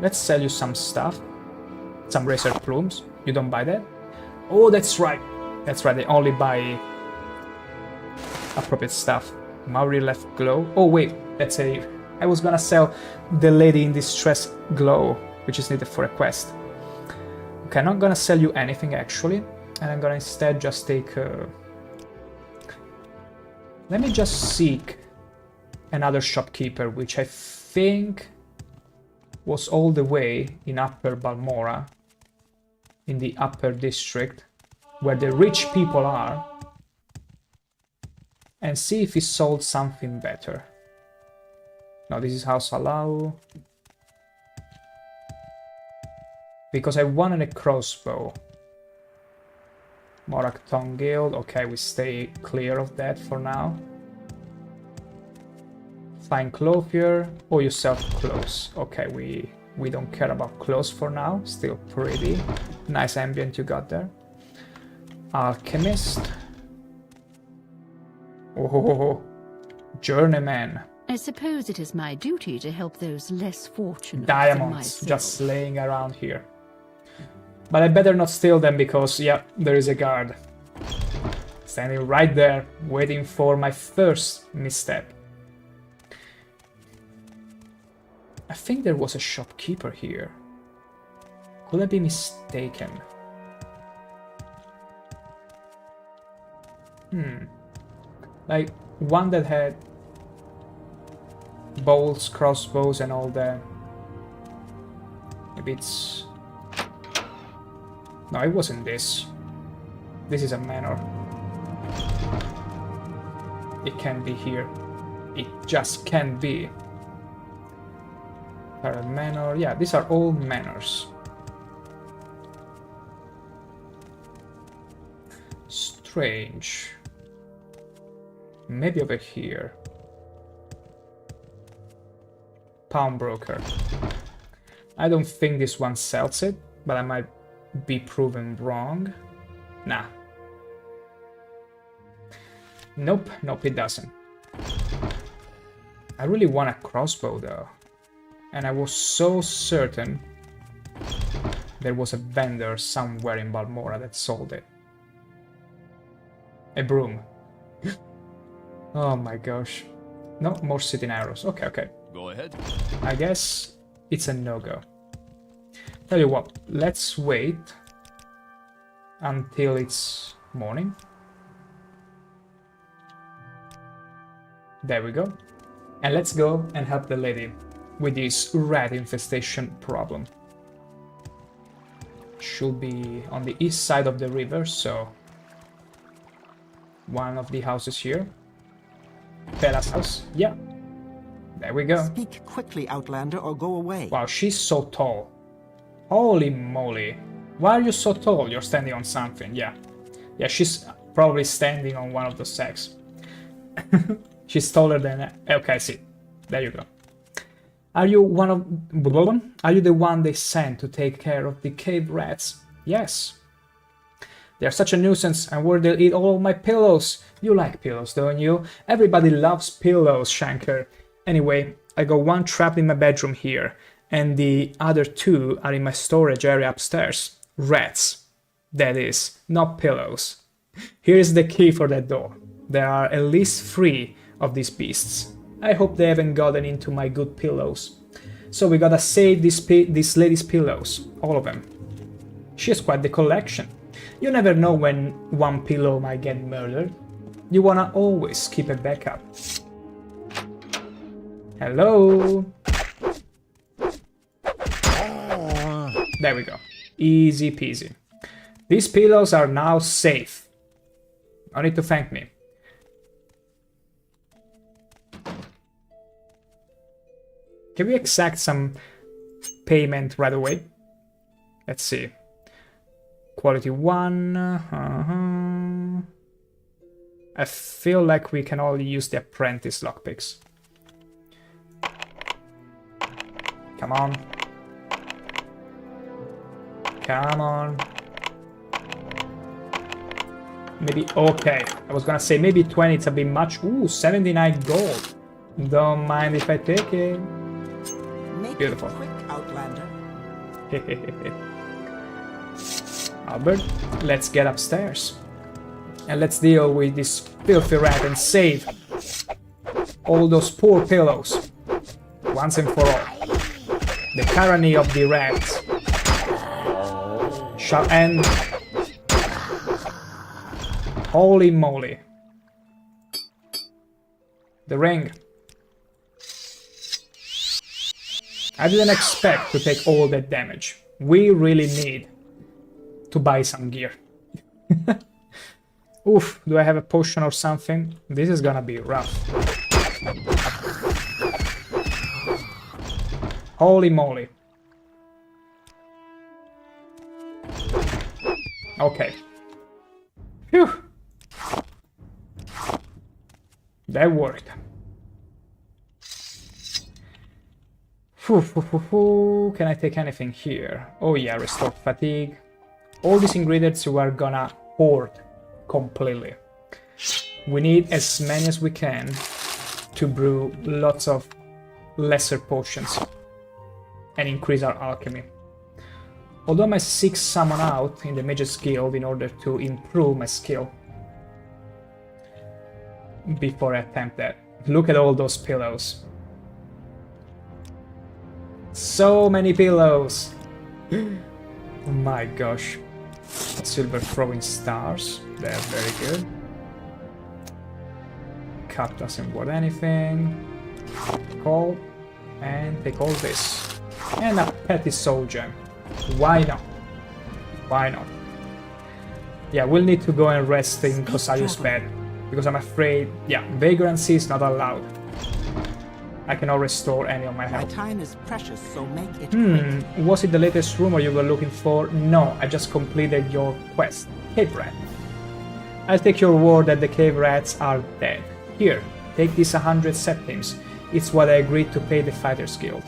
sell you some stuff. Some razor plumes. You don't buy that? Oh, that's right. That's right, they only buy appropriate stuff. Maori left glow. Oh wait, that's a... I was gonna sell the lady in distress glow, which is needed for a quest. Okay, I'm not gonna sell you anything actually, and I'm gonna instead just take... Let me just seek another shopkeeper, which I think was all the way in Upper Balmora, in the upper district, where the rich people are, and see if he sold something better. No, this is House Allow. Because I wanted a crossbow. Morak Tongue Guild, okay, we stay clear of that for now. Fine clothier, oh, you sell clothes. Okay, we don't care about clothes for now, still pretty. Nice ambient you got there. Alchemist. Oh, journeyman. I suppose it is my duty to help those less fortunate Diamonds than myself. just laying around here. But I better not steal them because, yeah, there is a guard. Standing right there, waiting for my first misstep. I think there was a shopkeeper here. Could I be mistaken? Like, one that had bolts, crossbows and all that. Maybe it's... No, it wasn't this. This is a manor. It can't be here. It just can't be. Parrot Manor. Yeah, these are all manors. Strange. Maybe over here. Pawnbroker. I don't think this one sells it, but I might be proven wrong. Nah. Nope, it doesn't. I really want a crossbow though. And I was so certain there was a vendor somewhere in Balmora that sold it. A broom. Oh my gosh. No, more sitting arrows. Okay. Go ahead. I guess it's a no-go. Tell you what, let's wait until it's morning. There we go. And let's go and help the lady with this rat infestation problem. Should be on the east side of the river, so one of the houses here. Bella's house, yeah. There we go. Speak quickly, Outlander, or go away. Wow, she's so tall. Holy moly. Why are you so tall? You're standing on something, yeah. Yeah, she's probably standing on one of the sacks. She's taller than... Okay, I see. There you go. Are you the one they sent to take care of the cave rats? Yes. They're such a nuisance, and where they'll eat all of my pillows. You like pillows, don't you? Everybody loves pillows, ShankH-ER. Anyway, I got one trapped in my bedroom here, and the other two are in my storage area upstairs. Rats. That is, not pillows. Here is the key for that door. There are at least 3 of these beasts. I hope they haven't gotten into my good pillows. So we gotta save this lady's pillows. All of them. She has quite the collection. You never know when one pillow might get murdered. You wanna always keep a backup. Hello? There we go. Easy peasy. These pillows are now safe. No need to thank me. Can we exact some payment right away? Let's see. Quality 1. I feel like we can only use the apprentice lockpicks. Come on. Come on. Maybe, okay. I was gonna say maybe 20, it's a bit much. Ooh, 79 gold. Don't mind if I take it. Make Beautiful. it quick, Outlander. Albert, let's get upstairs. And let's deal with this filthy rat and save all those poor pillows. Once and for all. The tyranny of the rats shall end. Holy moly. The ring. I didn't expect to take all that damage. We really need to buy some gear. Oof, do I have a potion or something? This is gonna be rough. Holy moly. Okay. Phew. That worked. Can I take anything here? Oh yeah, restore fatigue. All these ingredients we are gonna hoard completely. We need as many as we can to brew lots of lesser potions and increase our alchemy. Although I might seek someone out in the Mage's Guild in order to improve my skill before I attempt that. Look at all those pillows. So many pillows! Oh my gosh. Silver throwing stars. They're very good. Cup doesn't want anything. Call. And take all this. And a petty soul gem. Why not? Why not? Yeah, we'll need to go and rest in Kosayu's bed. Because I'm afraid, yeah, vagrancy is not allowed. I cannot restore any of my health. My time is precious, so make it quick. Was it the latest rumor you were looking for? No, I just completed your quest. Cave rat. I'll take your word that the cave rats are dead. Here, take these 100 septims. It's what I agreed to pay the Fighters Guild.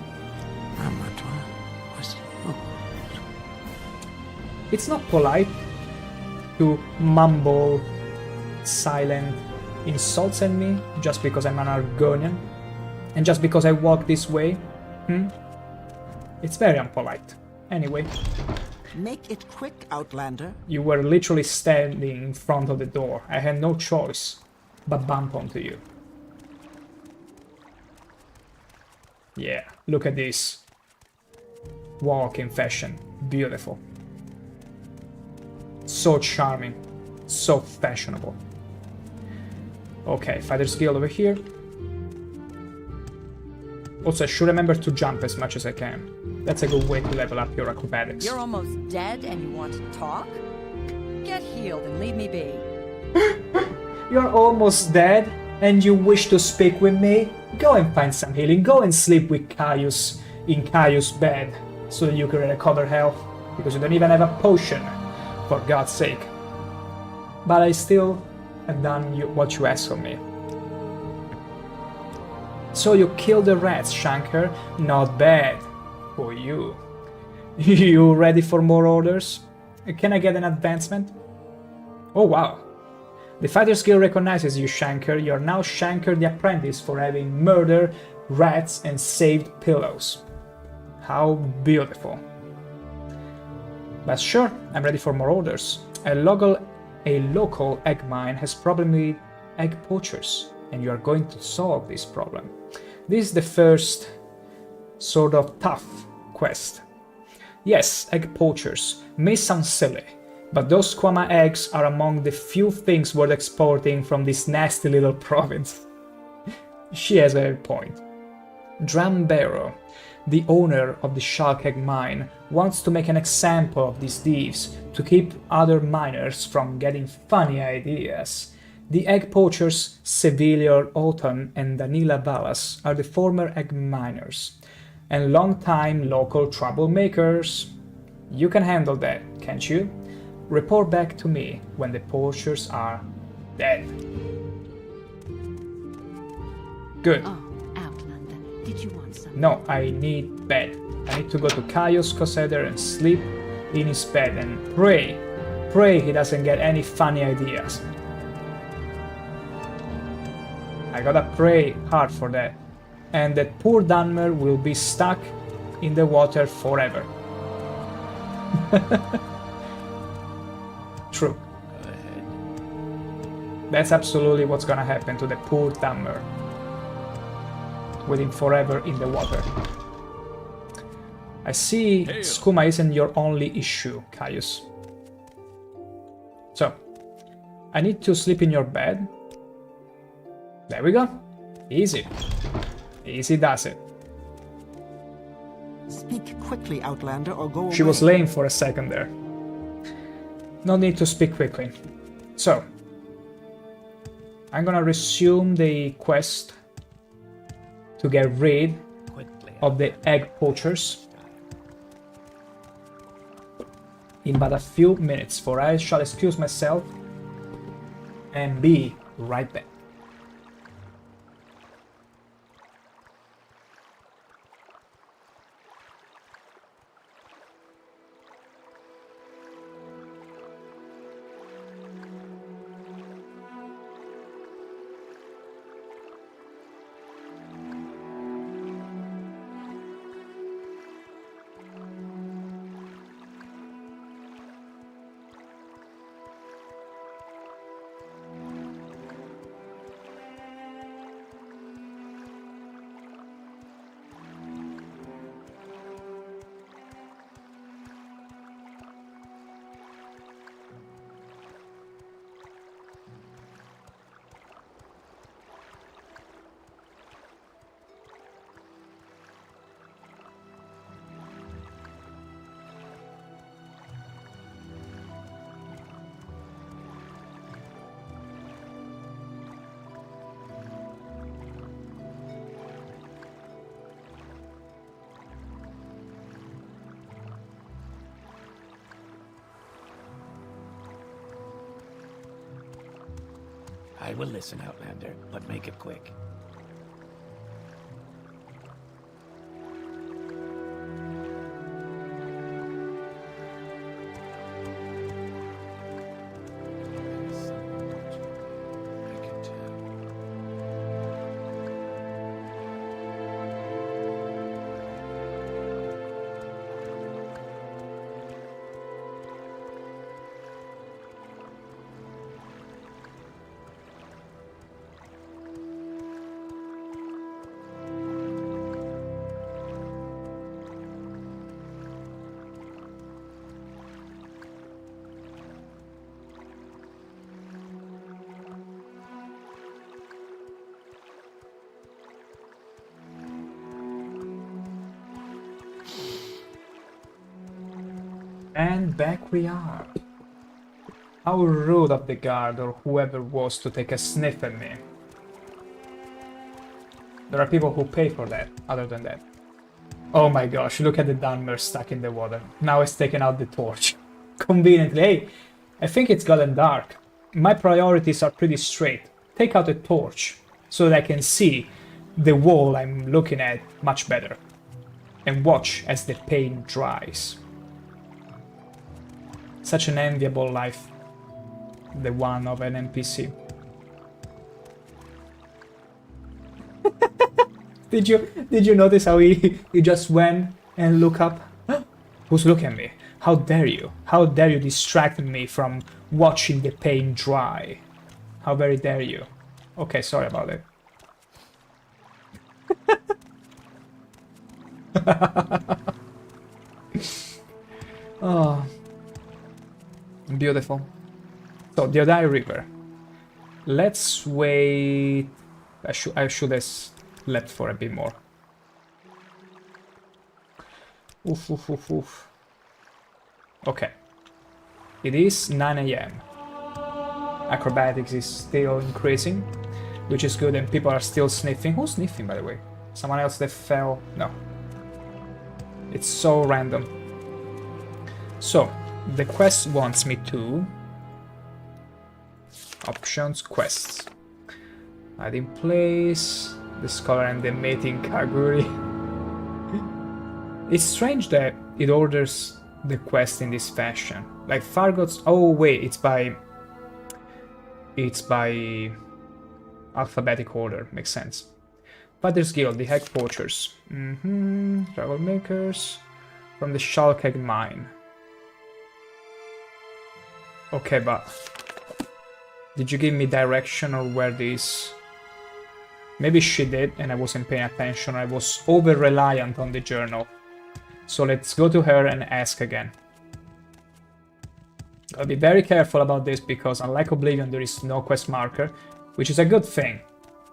It's not polite to mumble silent insults at me just because I'm an Argonian and just because I walk this way. It's very unpolite. Anyway. Make it quick, Outlander. You were literally standing in front of the door. I had no choice but bump onto you. Yeah, look at this. Walk in fashion. Beautiful. So charming. So fashionable. Okay, Fighters Guild over here. Also, I should remember to jump as much as I can. That's a good way to level up your acrobatics. You're almost dead and you want to talk? Get healed and leave me be. You're almost dead and you wish to speak with me? Go and find some healing. Go and sleep with Caius in Caius' bed so that you can recover health. Because you don't even have a potion, for God's sake. But I still have done what you asked of me. So you killed the rats, ShankH-ER. Not bad for you. You ready for more orders? Can I get an advancement? Oh wow. The Fighters Guild recognizes you, ShankH-ER. You're now ShankH-ER the Apprentice for having murdered rats and saved pillows. How beautiful. But sure, I'm ready for more orders. A local egg mine has problem with egg poachers, and you are going to solve this problem. This is the first sort of tough quest. Yes, egg poachers may sound silly, but those Kwama eggs are among the few things worth exporting from this nasty little province. She has a point. Drambero, the owner of the ShankH-ER mine, wants to make an example of these thieves to keep other miners from getting funny ideas. The egg poachers Sevilla Autumn and Danila Vallas are the former egg miners and long-time local troublemakers. You can handle that, can't you? Report back to me when the poachers are dead. Good. Oh, Outlander, did you want some? No, I need bed. I need to go to Caius Coseder and sleep in his bed and pray. Pray he doesn't get any funny ideas. I gotta pray hard for that. And that poor Dunmer will be stuck in the water forever. True. Go ahead. That's absolutely what's gonna happen to the poor Dunmer. With him forever in the water. I see skooma isn't your only issue, Caius. So, I need to sleep in your bed. There we go. Easy. Easy does it. Speak quickly, Outlander, or go away. She was lame for a second there. No need to speak quickly. So, I'm gonna resume the quest to get rid of the egg poachers in but a few minutes, for I shall excuse myself and be right back. I will listen, Outlander, but make it quick. And back we are. How rude of the guard or whoever was to take a sniff at me. There are people who pay for that, other than that. Oh my gosh, look at the Dunmer stuck in the water. Now it's taken out the torch. Conveniently. Hey, I think it's gotten dark. My priorities are pretty straight. Take out the torch so that I can see the wall I'm looking at much better. And watch as the paint dries. Such an enviable life, the one of an NPC. Did you notice how he just went and looked up? Who's looking at me? How dare you? How dare you distract me from watching the paint dry? How very dare you? Okay, sorry about it. Oh, beautiful. So, the Odai River. Let's wait. I should have slept for a bit more. Oof, oof, oof, oof. Okay. It is 9 AM. Acrobatics is still increasing, which is good, and people are still sniffing. Who's sniffing, by the way? Someone else that fell? No. It's so random. So, The quest wants me to... Options, quests. Hiding place, the scholar and the mating Kaguri. It's strange that it orders the quest in this fashion. Like Fargoth's... Oh wait, it's by alphabetic order, makes sense. Father's Guild, the Egg Poachers. Travelmakers from the ShankH-ER mine. Okay, but did you give me direction or where these... Maybe she did and I wasn't paying attention. I was over-reliant on the journal. So let's go to her and ask again. I'll be very careful about this because unlike Oblivion there is no quest marker, which is a good thing.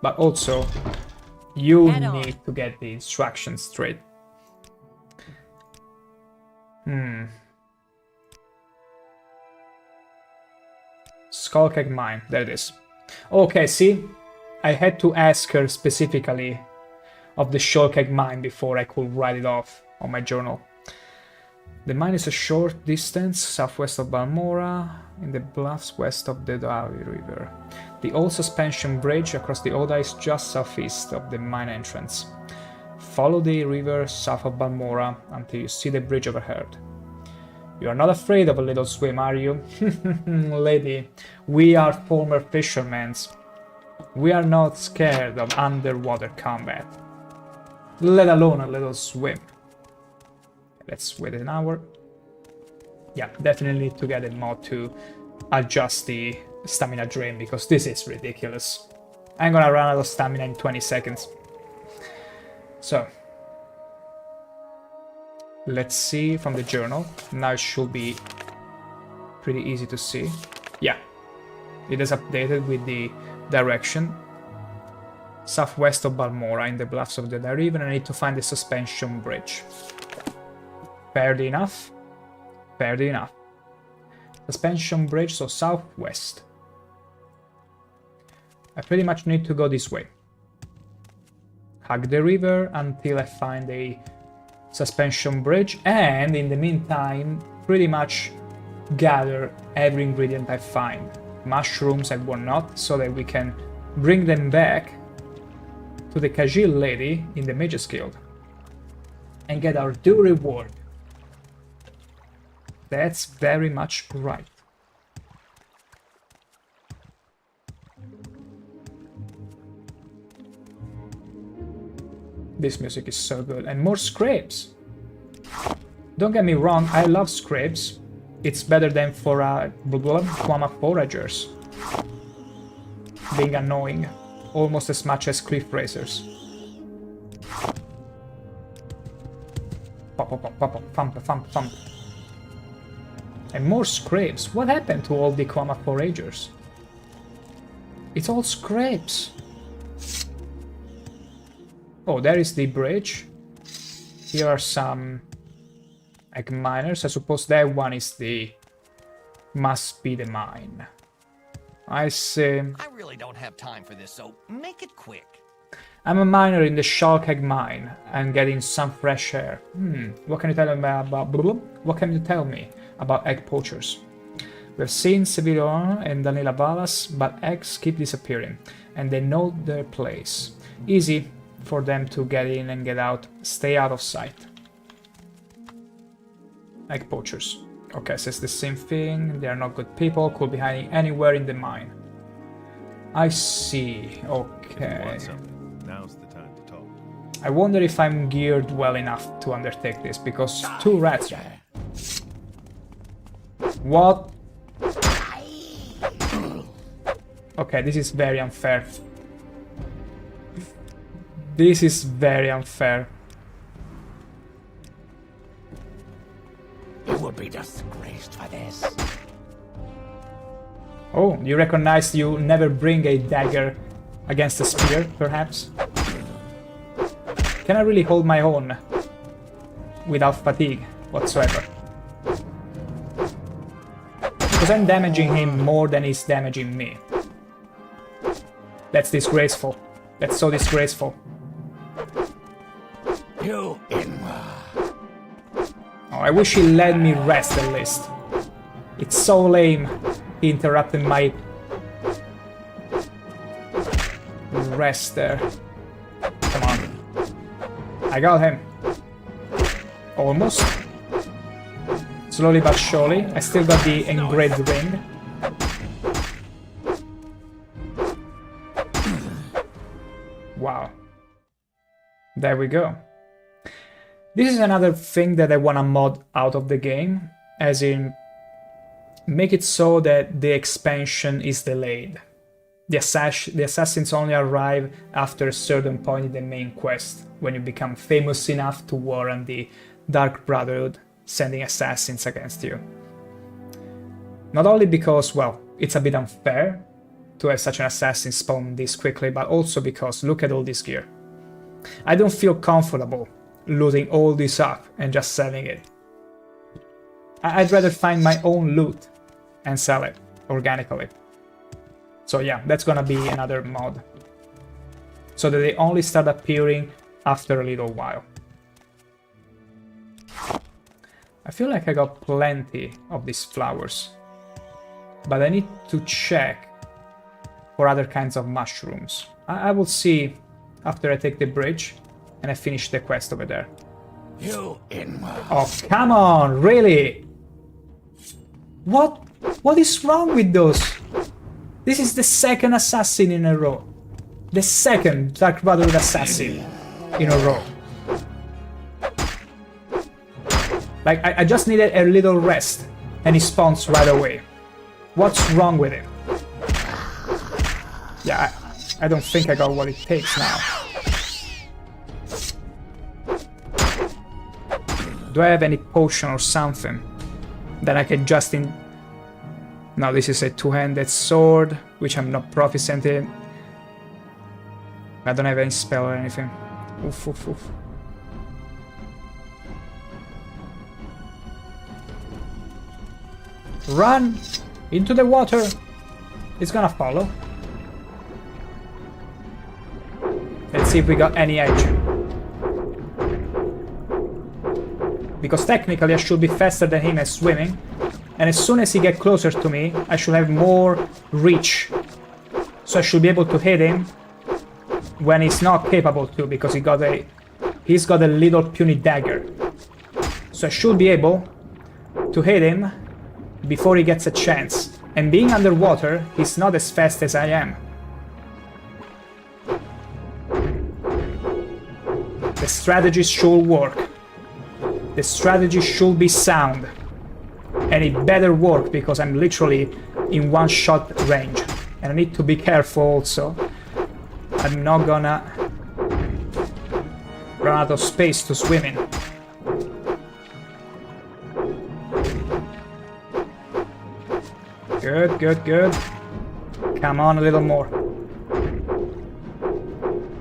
But also, you need to get the instructions straight. ShankH-ER mine, there it is. Okay, see? I had to ask her specifically of the ShankH-ER mine before I could write it off on my journal. The mine is a short distance southwest of Balmora, in the bluffs west of the Dawi River. The old suspension bridge across the Oda is just southeast of the mine entrance. Follow the river south of Balmora until you see the bridge overhead. You are not afraid of a little swim, are you? Lady, we are former fishermen. We are not scared of underwater combat, let alone a little swim. Let's wait an hour. Yeah, definitely need to get a mod to adjust the stamina drain because this is ridiculous. I'm gonna run out of stamina in 20 seconds. So, let's see from the journal. Now it should be pretty easy to see. Yeah, it is updated with the direction. Southwest of Balmora in the bluffs of the river, and I need to find the suspension bridge. Fairly enough. Fairly enough. Suspension bridge, so southwest. I pretty much need to go this way. Hug the river until I find a suspension bridge, and in the meantime, pretty much gather every ingredient I find. Mushrooms and whatnot, so that we can bring them back to the Kajil lady in the Mages Guild and get our due reward. That's very much right. This music is so good. And more scrapes. Don't get me wrong, I love scrapes. It's better than for Quama foragers. Being annoying. Almost as much as cliff racers. Pop, pop, pop, pop, pop, thump, thump, thump. And more scrapes. What happened to all the Quama foragers? It's all scrapes. Oh, there is the bridge. Here are some egg miners. I suppose that one is the... must be the mine. I see. I really don't have time for this, so make it quick. I'm a miner in the ShankH-ER mine and getting some fresh air. What can you tell me about... What can you tell me about egg poachers? We've seen Sevillon and Danila Valas, but eggs keep disappearing, and they know their place. Easy for them to get in and get out. Stay out of sight. Egg poachers. Okay, so it's the same thing. They are not good people. Could be hiding anywhere in the mine. I see. Okay. Now's the time to talk. I wonder if I'm geared well enough to undertake this, because 2 rats... What? Okay, this is very unfair. This is very unfair. You will be disgraced for this. Oh, you recognize you never bring a dagger against a spear, perhaps? Can I really hold my own without fatigue whatsoever? Because I'm damaging him more than he's damaging me. That's disgraceful. That's so disgraceful. You in. Oh, I wish he let me rest at least. It's so lame. He interrupted my rest there. Come on. I got him. Almost. Slowly but surely. I still got the engraved ring. Wow. There we go. This is another thing that I want to mod out of the game, as in make it so that the expansion is delayed. The assassins only arrive after a certain point in the main quest, when you become famous enough to warrant the Dark Brotherhood sending assassins against you. Not only because, well, it's a bit unfair to have such an assassin spawn this quickly, but also because look at all this gear. I don't feel comfortable looting all this up and just selling it. I'd rather find my own loot and sell it organically. So yeah, that's gonna be another mod. So that they only start appearing after a little while. I feel like I got plenty of these flowers. But I need to check for other kinds of mushrooms. I will see after I take the bridge and I finish the quest over there. You inward. Oh, come on, really? What is wrong with those? This is the second assassin in a row. The second Dark Brotherhood assassin in a row. Like, I just needed a little rest and he spawns right away. What's wrong with him? Yeah, I don't think I got what it takes now. Do I have any potion or something that I can just in... No, this is a two-handed sword, which I'm not proficient in. I don't have any spell or anything. Oof, oof, oof. Run! Into the water! It's gonna follow. Let's see if we got any edge. Because technically I should be faster than him at swimming. And as soon as he gets closer to me, I should have more reach. So I should be able to hit him when he's not capable to, because he's got a little puny dagger. So I should be able to hit him before he gets a chance. And being underwater, he's not as fast as I am. The strategy should work. The strategy should be sound. And it better work because I'm literally in one-shot range. And I need to be careful also. I'm not gonna run out of space to swim in. Good, good, good. Come on, a little more.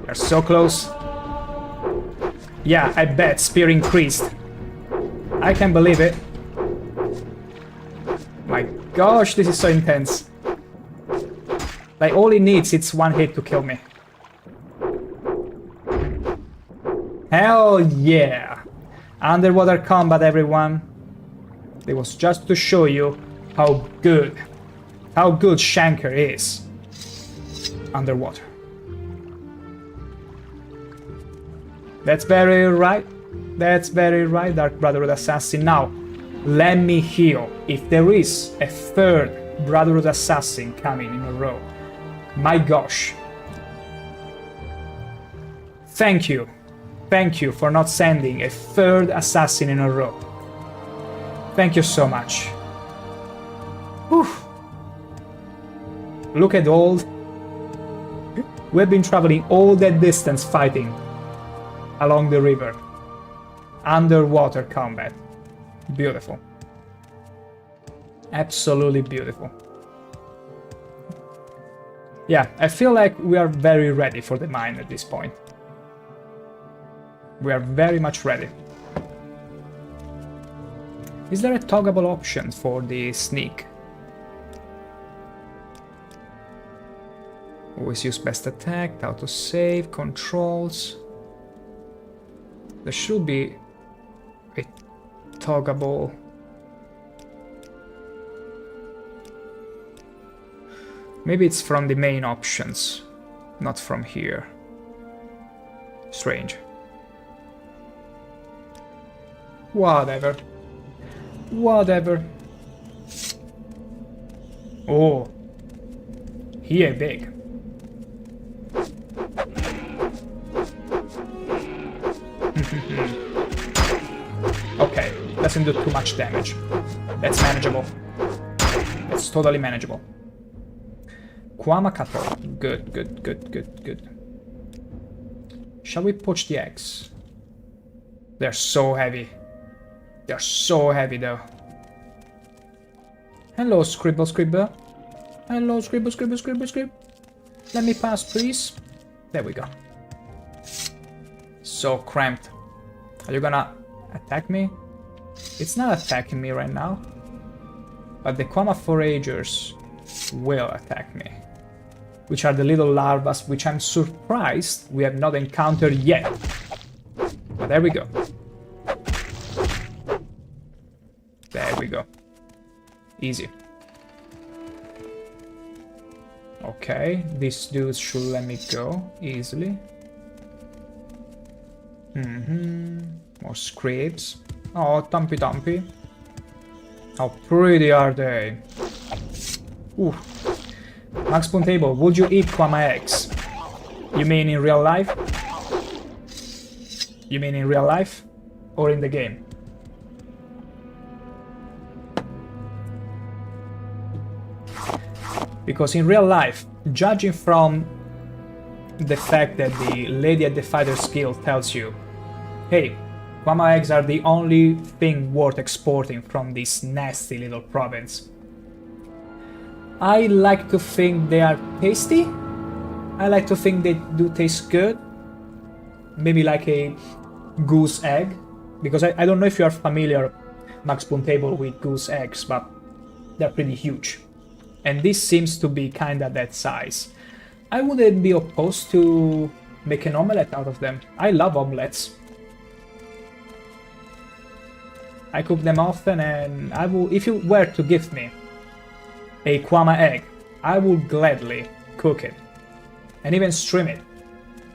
You're so close. Yeah, I bet spear increased. I can't believe it. My gosh, this is so intense. Like, all it needs is one hit to kill me. Hell yeah! Underwater combat, everyone. It was just to show you how good ShankH-ER is underwater. That's very right. That's very right, Dark Brotherhood Assassin. Now, let me heal. If there is a third Brotherhood Assassin coming in a row, my gosh. Thank you. Thank you for not sending a third assassin in a row. Thank you so much. Whew. Look at all. We've been traveling all that distance fighting along the river. Underwater combat. Beautiful. Absolutely beautiful. Yeah, I feel like we are very ready for the mine at this point. We are very much ready. Is there a toggable option for the sneak? Always use best attack, autosave, controls. There should be a toggable Maybe it's from the main options, not from here. Strange. Whatever. Whatever. Oh. Here big. Okay, doesn't do too much damage. That's manageable. That's totally manageable. Kwamakato. Good, good, good, good, good. Shall we poach the eggs? They're so heavy. They're so heavy though. Hello, Scribble Scribble. Hello, Scribble Scribble Scribble Scribble. Let me pass, please. There we go. So cramped. Are you gonna attack me? It's not attacking me right now. But the Kwama foragers will attack me. Which are the little larvas, which I'm surprised we have not encountered yet. But there we go. There we go. Easy. Okay, these dudes should let me go easily. More scrapes. Oh, Tumpy Tumpy. How pretty are they? Ooh. Max Spoon Table, would you eat Kwama eggs? You mean in real life? You mean in real life? Or in the game? Because in real life, judging from the fact that the lady at the Fighter's Guild tells you, hey, Kwama eggs are the only thing worth exporting from this nasty little province. I like to think they are tasty. I like to think they do taste good. Maybe like a goose egg. Because I don't know if you are familiar, Max Spoon Table, with goose eggs, but they're pretty huge. And this seems to be kinda that size. I wouldn't be opposed to make an omelette out of them. I love omelettes. I cook them often, and I will, if you were to give me a Kwama egg, I will gladly cook it and even stream it.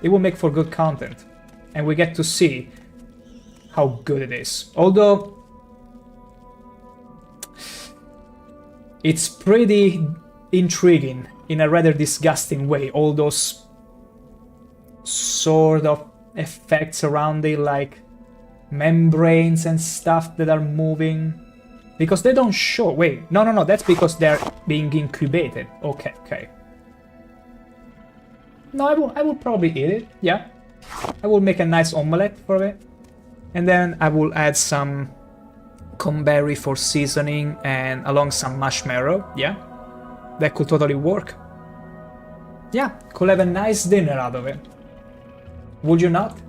It will make for good content, and we get to see how good it is. Although it's pretty intriguing in a rather disgusting way, all those sort of effects around it, like membranes and stuff that are moving. Because they don't show. Wait, no, that's because they're being incubated. Okay. No, I will probably eat it, yeah. I will make a nice omelette for it. And then I will add some cranberry for seasoning and along some marshmallow, yeah. That could totally work. Yeah, could have a nice dinner out of it. Would you not?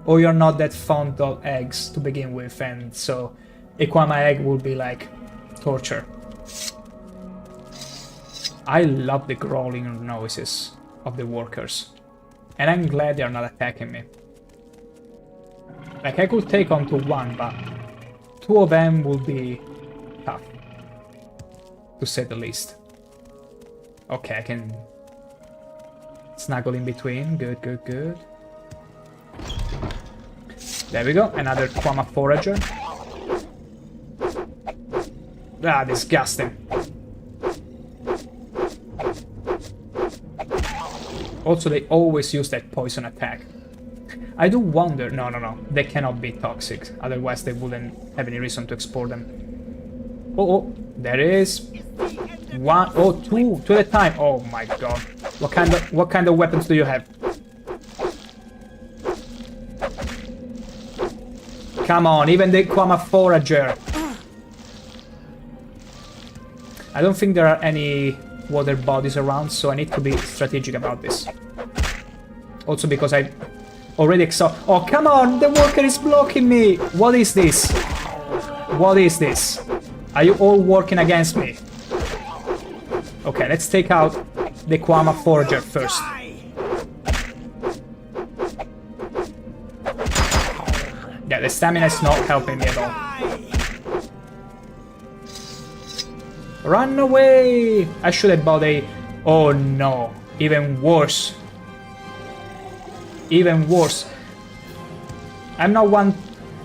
Or you're not that fond of eggs to begin with, and so a Kwama egg would be like torture. I love the growling noises of the workers. And I'm glad they're not attacking me. Like, I could take on to one, but two of them would be tough, to say the least. Okay, I can snuggle in between. Good. There we go, another Kwama forager. Ah, disgusting. Also, they always use that poison attack. I do wonder... No. They cannot be toxic. Otherwise, they wouldn't have any reason to export them. Oh, there is... one... Oh, two at a time. Oh my god. What kind of weapons do you have? Come on, even the Kwama forager. I don't think there are any water bodies around, so I need to be strategic about this. Also because I already exhausted. Oh, come on! The worker is blocking me! What is this? What is this? Are you all working against me? Okay, let's take out the Kwama forager first. Yeah, the stamina is not helping me at all. Run away! I should have bought a Oh no, even worse. Even worse. I'm not one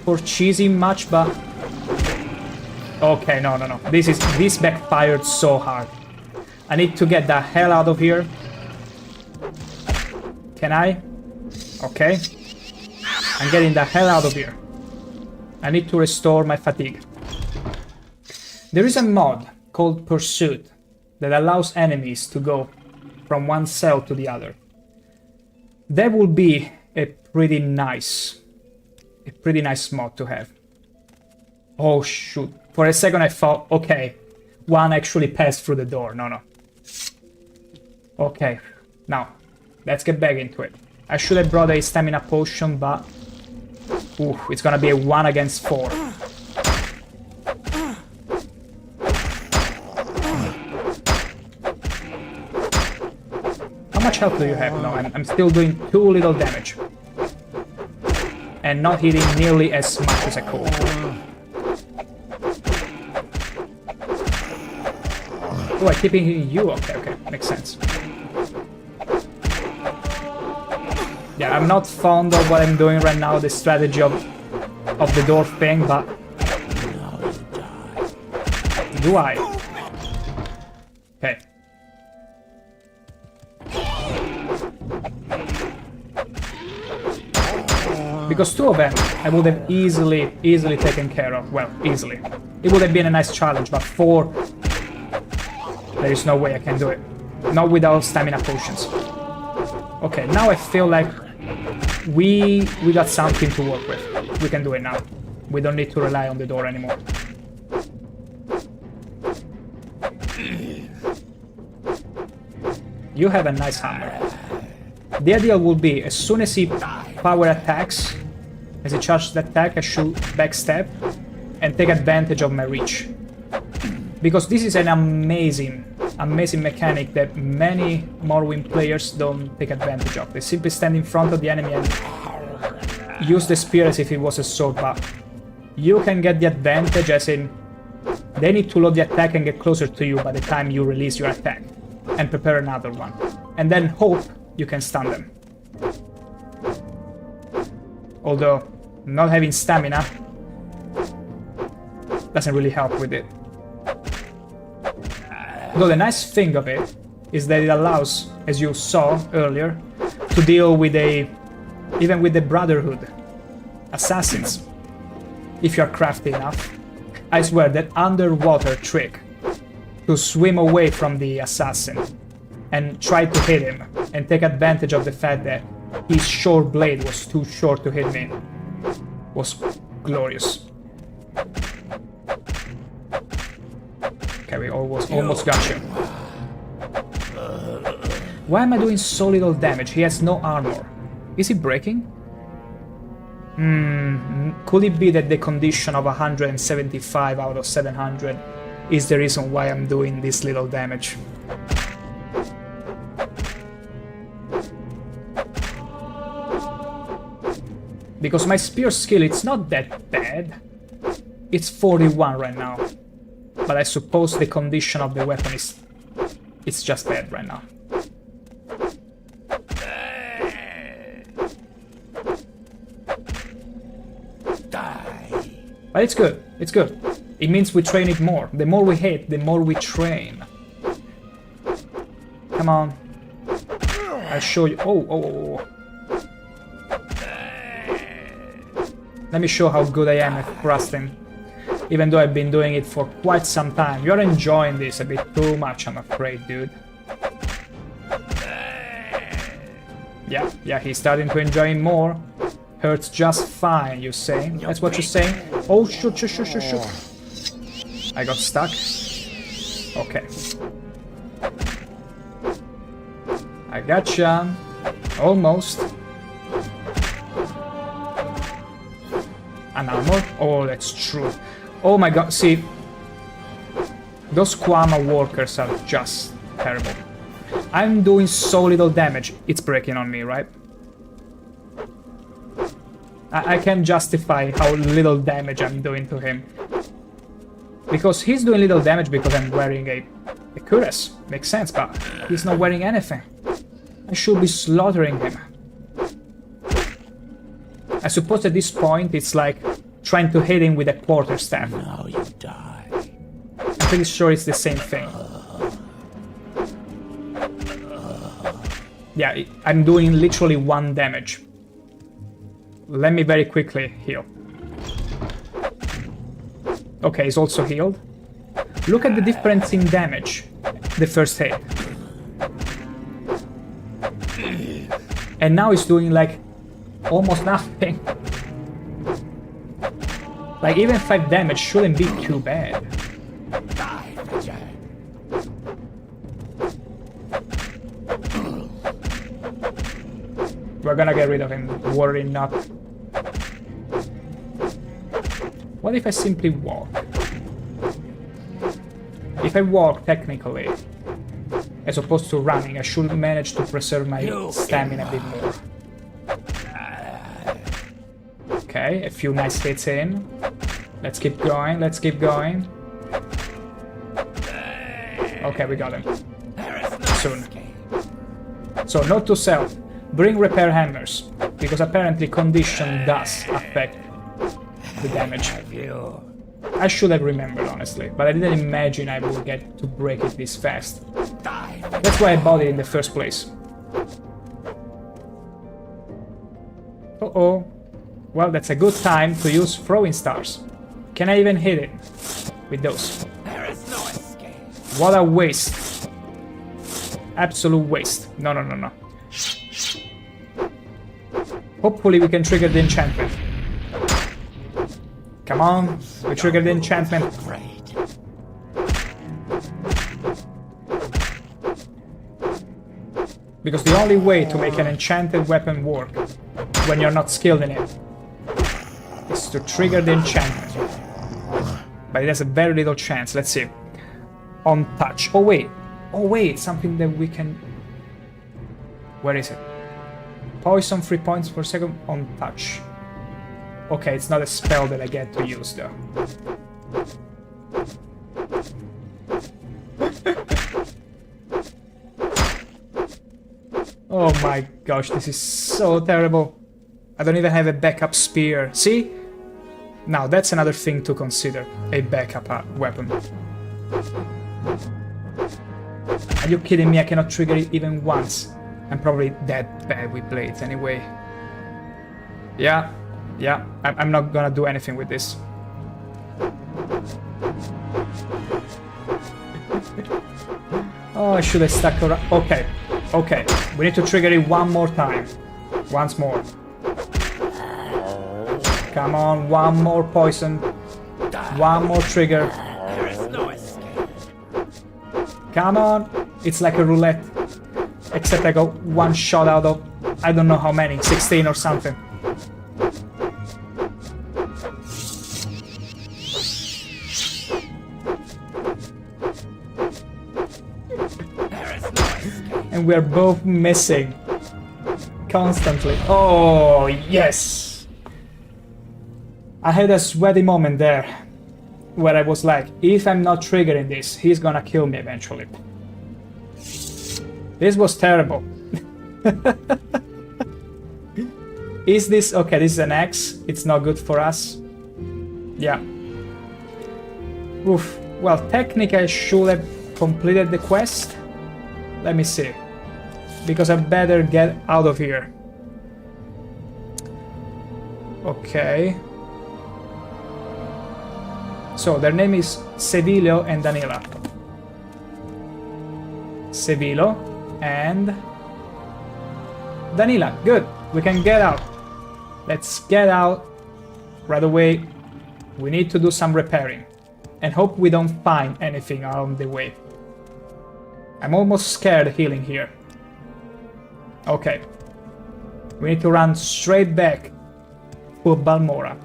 for cheesy much, but... Okay, no. This backfired so hard. I need to get the hell out of here. Can I? Okay. I'm getting the hell out of here. I need to restore my fatigue. There is a mod called Pursuit that allows enemies to go from one cell to the other. That will be a pretty nice mod to have. Oh shoot. For a second I thought, okay, one actually passed through the door. No. Okay, now, let's get back into it. I should have brought a stamina potion, but... Ooh, it's gonna be a 1 against 4. How much health do you have? No, I'm still doing too little damage. And not hitting nearly as much as I could. Oh, I keep hitting you? Okay, makes sense. Yeah, I'm not fond of what I'm doing right now, the strategy of the door thing, but... Do I? Okay. Because 2 of them I would have easily taken care of. Well, easily. It would have been a nice challenge, but 4... There is no way I can do it. Not without stamina potions. Okay, now I feel like we got something to work with. We can do it now. We don't need to rely on the door anymore. You have a nice hammer. The idea will be, as soon as he power attacks, as he charges the attack, I should backstep and take advantage of my reach. Because this is an amazing mechanic that many Morrowind players don't take advantage of. They simply stand in front of the enemy and use the spear as if it was a sword, but you can get the advantage as in they need to load the attack and get closer to you by the time you release your attack and prepare another one. And then hope you can stun them. Although not having stamina doesn't really help with it. Though the nice thing of it is that it allows, as you saw earlier, to deal with even with the Brotherhood assassins, if you are crafty enough. I swear that underwater trick to swim away from the assassin and try to hit him and take advantage of the fact that his short blade was too short to hit me was glorious. Okay, we almost got you. Why am I doing so little damage? He has no armor. Is he breaking? Could it be that the condition of 175 out of 700 is the reason why I'm doing this little damage? Because my spear skill, it's not that bad. It's 41 right now. But I suppose the condition of the weapon is... it's just bad right now. But it's good, it's good. It means we train it more. The more we hit, the more we train. Come on. I'll show you... Oh. Let me show how good I am at thrusting. Even though I've been doing it for quite some time. You're enjoying this a bit too much, I'm afraid, dude. Yeah, he's starting to enjoy it more. Hurts just fine, you say? That's what you're saying? Oh, shoot. I got stuck. Okay. I gotcha. Almost. An armor? Oh, that's true. Oh my god, see. Those Kwama workers are just terrible. I'm doing so little damage. It's breaking on me, right? I can't justify how little damage I'm doing to him. Because he's doing little damage because I'm wearing a The cuirass. Makes sense, but he's not wearing anything. I should be slaughtering him. I suppose at this point it's like trying to hit him with a quarterstaff. Now you die. I'm pretty sure it's the same thing. Yeah, I'm doing literally 1 damage. Let me very quickly heal. Okay, he's also healed. Look at the difference in damage. The first hit. And now he's doing like almost nothing. Like even 5 damage shouldn't be too bad. We're gonna get rid of him, worry not. What if I simply walk? If I walk, technically, as opposed to running, I should manage to preserve my stamina a bit more. Okay, a few nice hits in. Let's keep going, let's keep going. Okay, we got him. Soon. So, note to self, bring repair hammers, because apparently condition does affect the damage. I should have remembered, honestly, but I didn't imagine I would get to break it this fast. That's why I bought it in the first place. Uh-oh. Well, that's a good time to use throwing stars. Can I even hit it with those? What a waste. Absolute waste. No, no, no, no. Hopefully we can trigger the enchantment. Come on, we triggered the enchantment. Because the only way to make an enchanted weapon work when you're not skilled in it is to trigger the enchantment. But it has a very little chance. Let's see. On touch. Oh wait, something that we can... Where is it? Poison 3 points per second on touch. Okay, it's not a spell that I get to use though. Oh my gosh, this is so terrible. I don't even have a backup spear. See? Now that's another thing to consider. A backup weapon. Are you kidding me? I cannot trigger it even once. I'm probably that bad with blades anyway. Yeah, I'm not gonna do anything with this. Oh, I should have stuck around. Okay, we need to trigger it one more time. Once more. Come on, one more poison. One more trigger. Come on, it's like a roulette. Except I got one shot out of, I don't know how many, 16 or something. And we're both missing. Constantly. Oh, yes! I had a sweaty moment there. Where I was like, if I'm not triggering this, he's gonna kill me eventually. This was terrible. Is this... Okay, this is an X. It's not good for us. Yeah. Oof. Well, technically I should have completed the quest. Let me see. Because I better get out of here. Okay. So, their name is Sevilio and Danila. Sevilo and Danila. Good. We can get out. Let's get out right away. We need to do some repairing. And hope we don't find anything along the way. I'm almost scared healing here. Okay. We need to run straight back to Balmora.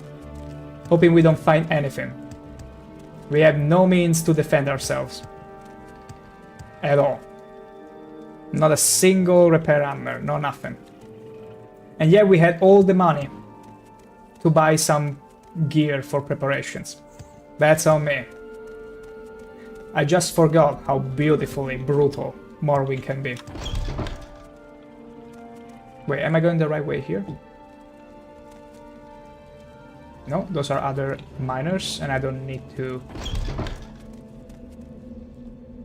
Hoping we don't find anything. We have no means to defend ourselves. At all. Not a single repair hammer, no nothing. And yet we had all the money to buy some gear for preparations. That's on me. I just forgot how beautifully brutal Morrowind can be. Wait, am I going the right way here? No, those are other miners, and I don't need to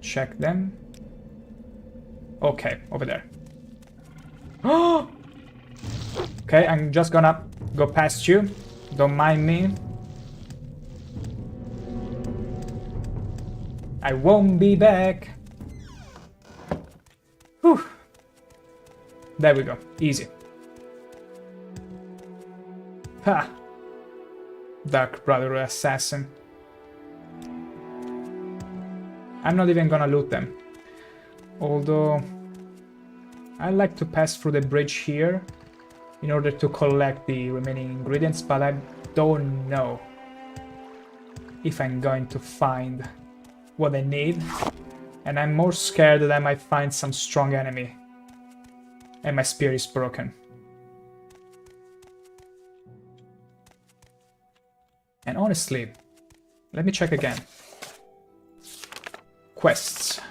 check them. Okay, over there. Oh! Okay, I'm just gonna go past you. Don't mind me. I won't be back. Whew. There we go. Easy. Ha! Dark Brotherhood Assassin. I'm not even gonna loot them. Although I like to pass through the bridge here in order to collect the remaining ingredients, but I don't know if I'm going to find what I need. And I'm more scared that I might find some strong enemy and my spear is broken. And honestly, let me check again. Quests.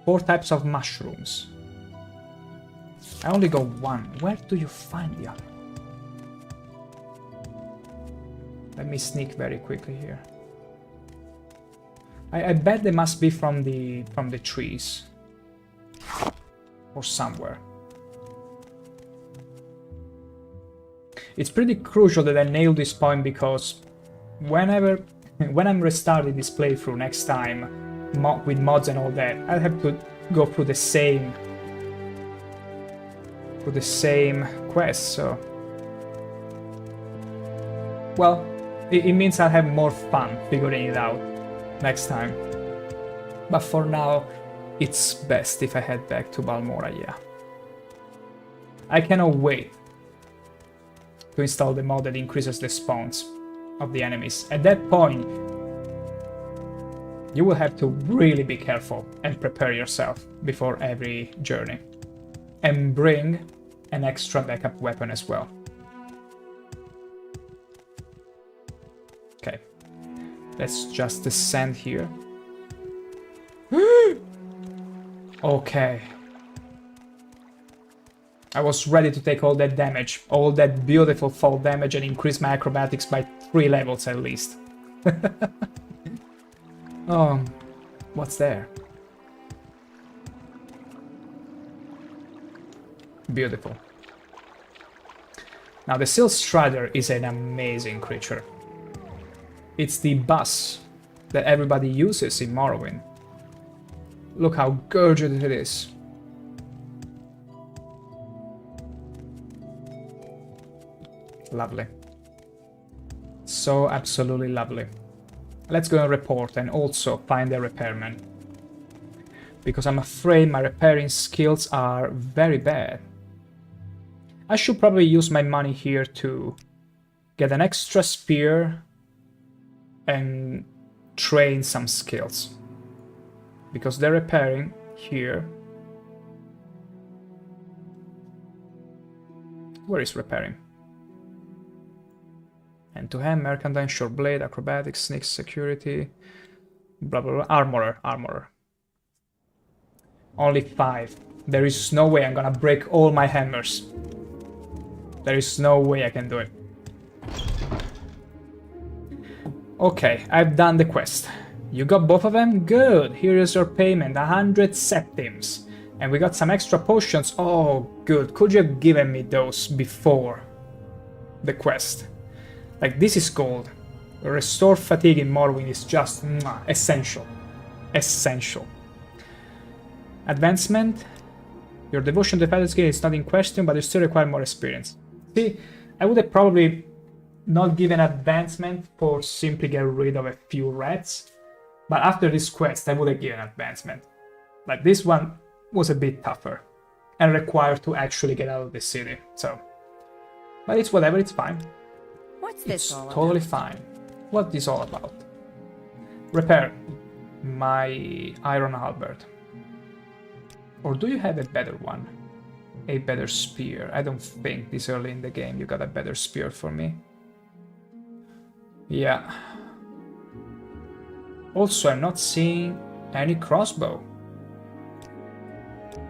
4 types of mushrooms. I only got 1. Where do you find the other? Let me sneak very quickly here. I bet they must be from the trees. Or somewhere. It's pretty crucial that I nail this point because when I'm restarting this playthrough next time, with mods and all that, I'll have to go through the same quest, so... Well, it means I'll have more fun figuring it out next time. But for now, it's best if I head back to Balmora, yeah. I cannot wait to install the mod that increases the spawns of the enemies. At that point, you will have to really be careful and prepare yourself before every journey. And bring an extra backup weapon as well. Okay, let's just descend here. Okay. I was ready to take all that damage, all that beautiful fall damage, and increase my acrobatics by 3 levels at least. Oh, what's there? Beautiful. Now, the Seal Strider is an amazing creature. It's the boss that everybody uses in Morrowind. Look how gorgeous it is. Lovely. So absolutely lovely. Let's go and report and also find a repairman. Because I'm afraid my repairing skills are very bad. I should probably use my money here to get an extra spear and train some skills. Because they're repairing here. Where is repairing? Hand-to-hand, mercantile, short blade, acrobatics, sneak, security, blah blah blah. Armorer. Only 5. There is no way I'm gonna break all my hammers. There is no way I can do it. Okay, I've done the quest. You got both of them? Good. Here is your payment, 100 septims. And we got some extra potions. Oh, good. Could you have given me those before the quest? Like, this is gold. Restore fatigue in Morrowind is just essential. Essential. Advancement. Your devotion to the battle skill is not in question, but you still require more experience. See, I would have probably not given advancement for simply get rid of a few rats. But after this quest, I would have given advancement. Like, this one was a bit tougher. And required to actually get out of the city, so... But it's whatever, it's fine. What's this all about? Totally about? fine. What is all about? Repair my iron halberd. Or do you have a better one? A better spear? I don't think this early in the game you got a better spear for me. Yeah. Also, I'm not seeing any crossbow.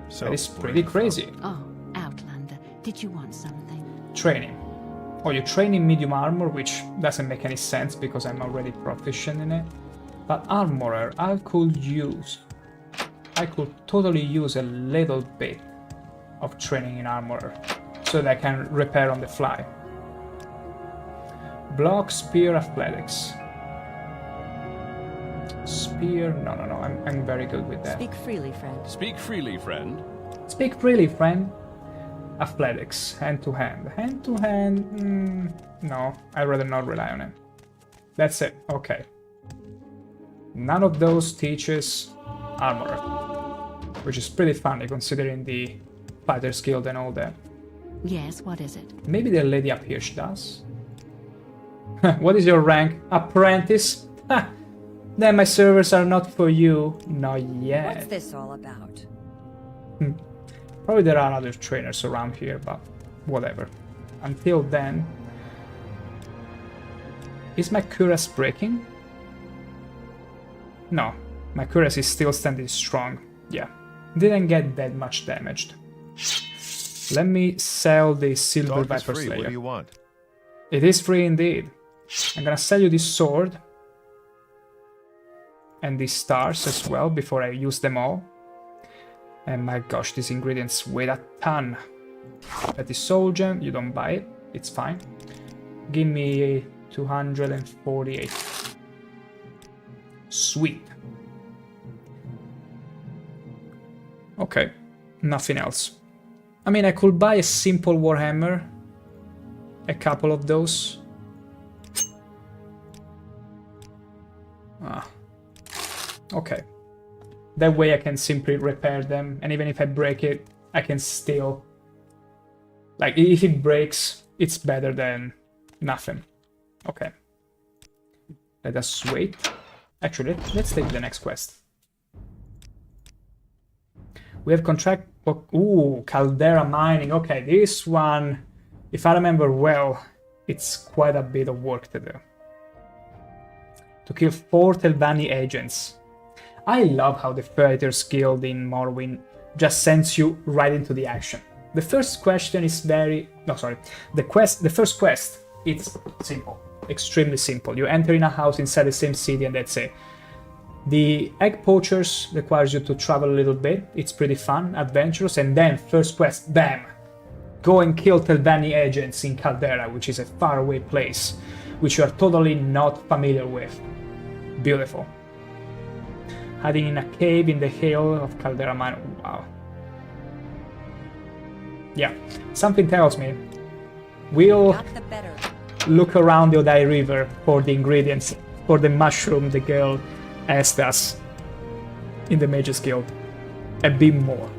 So, That is where are pretty you from? crazy. Oh, Outlander, did you want something? Training. Oh, you train in medium armor, which doesn't make any sense because I'm already proficient in it. But armorer, I could totally use a little bit of training in armorer so that I can repair on the fly. Block, spear, athletics. Spear, no, I'm very good with that. Speak freely, friend. Speak freely, friend. Speak freely, friend. Athletics, hand to hand. Hand to hand, no, I'd rather not rely on it. That's it, okay. None of those teaches armorer, which is pretty funny considering the fighter's guild and all that. Yes, what is it? Maybe the lady up here she does. What is your rank? Apprentice? Ha! Then my servers are not for you. Not yet. What's this all about? Probably there are other trainers around here, but whatever. Until then... Is my cuirass breaking? No, my cuirass is still standing strong. Yeah, didn't get that much damaged. Let me sell the Silver Talk is Viper free. What Slayer. do you want? It is free indeed. I'm gonna sell you this sword. And these stars as well, before I use them all. And my gosh, these ingredients weigh a ton. That is soul gem, you don't buy it, it's fine. Give me 248. Sweet. Okay, nothing else. I mean, I could buy a simple warhammer. A couple of those. Okay. That way I can simply repair them, and even if I break it, I can still... Like, if it breaks, it's better than nothing. Okay. Let us wait. Actually, let's take the next quest. We have contract... Ooh, Caldera Mining. Okay, this one, if I remember well, it's quite a bit of work to do. To kill 4 Telvanni agents. I love how the Fighters Guild in Morrowind just sends you right into the action. The first question is very... No, sorry. The first quest, it's simple. Extremely simple. You enter in a house inside the same city and that's it. The Egg Poachers requires you to travel a little bit. It's pretty fun, adventurous, and then first quest, bam! Go and kill Telvanni agents in Caldera, which is a faraway place, which you are totally not familiar with. Beautiful. Hiding in a cave in the hill of Caldera Mine. Wow. Yeah, something tells me we'll look around the Odai River for the ingredients for the mushroom the girl asked us in the Mages Guild. A bit more.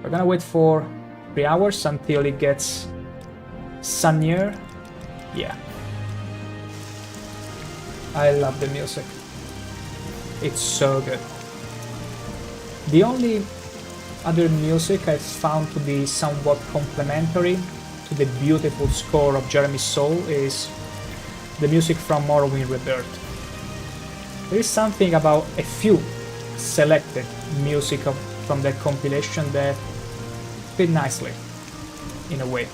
We're gonna wait for 3 hours until it gets sunnier. Yeah. I love the music. It's so good. The only other music I found to be somewhat complementary to the beautiful score of Jeremy's Soul is the music from Morrowind Rebirth. There is something about a few selected music from that compilation that fit nicely, in a way.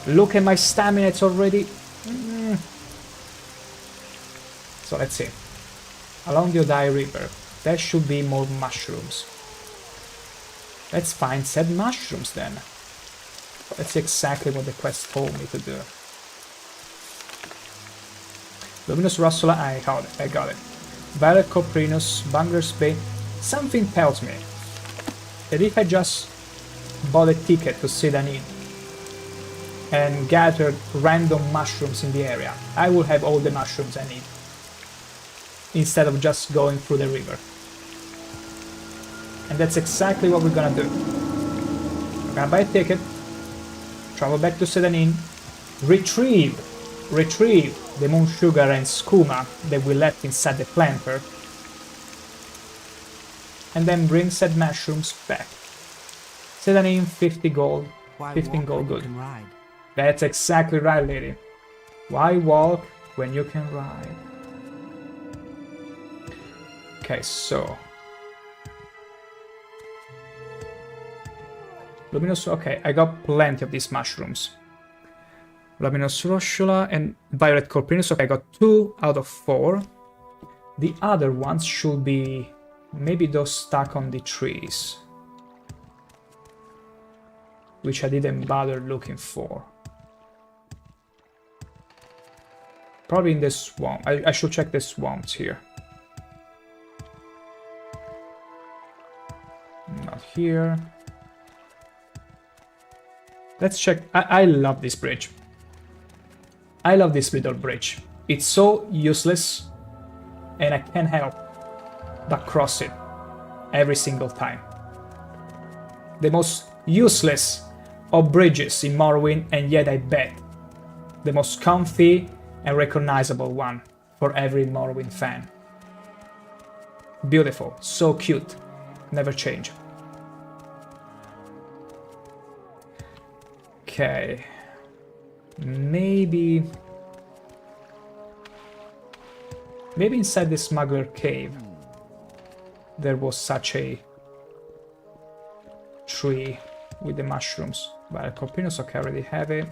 Look at my stamina, it's already... So let's see. Along the Odai River, there should be more mushrooms. Let's find said mushrooms then. That's exactly what the quest told me to do. Luminous Russula, I got it. Violet Coprinus, Bunger's Bay. Something tells me that if I just bought a ticket to Sedan Inn and gathered random mushrooms in the area, I will have all the mushrooms I need, instead of just going through the river. And that's exactly what we're gonna do. We're gonna buy a ticket, travel back to Sedan Inn, retrieve the moon sugar and skooma that we left inside the planter, and then bring said mushrooms back. Sedan Inn, 50 gold, 15 gold good. That's exactly right, lady. Why walk when you can ride? Okay, so Luminous, okay, I got plenty of these mushrooms. Luminous Roshula and Violet Corpinus, okay, I got 2 out of 4. The other ones should be maybe those stuck on the trees, which I didn't bother looking for. Probably in the swamp. I should check the swamps here. Not here. Let's check. I love this bridge. I love this little bridge. It's so useless, and I can't help but cross it every single time. The most useless of bridges in Morrowind, and yet I bet the most comfy and recognizable one for every Morrowind fan. Beautiful, so cute, never change. Okay, maybe inside the smuggler cave there was such a tree with the mushrooms. But Corpinus, okay, I already have it.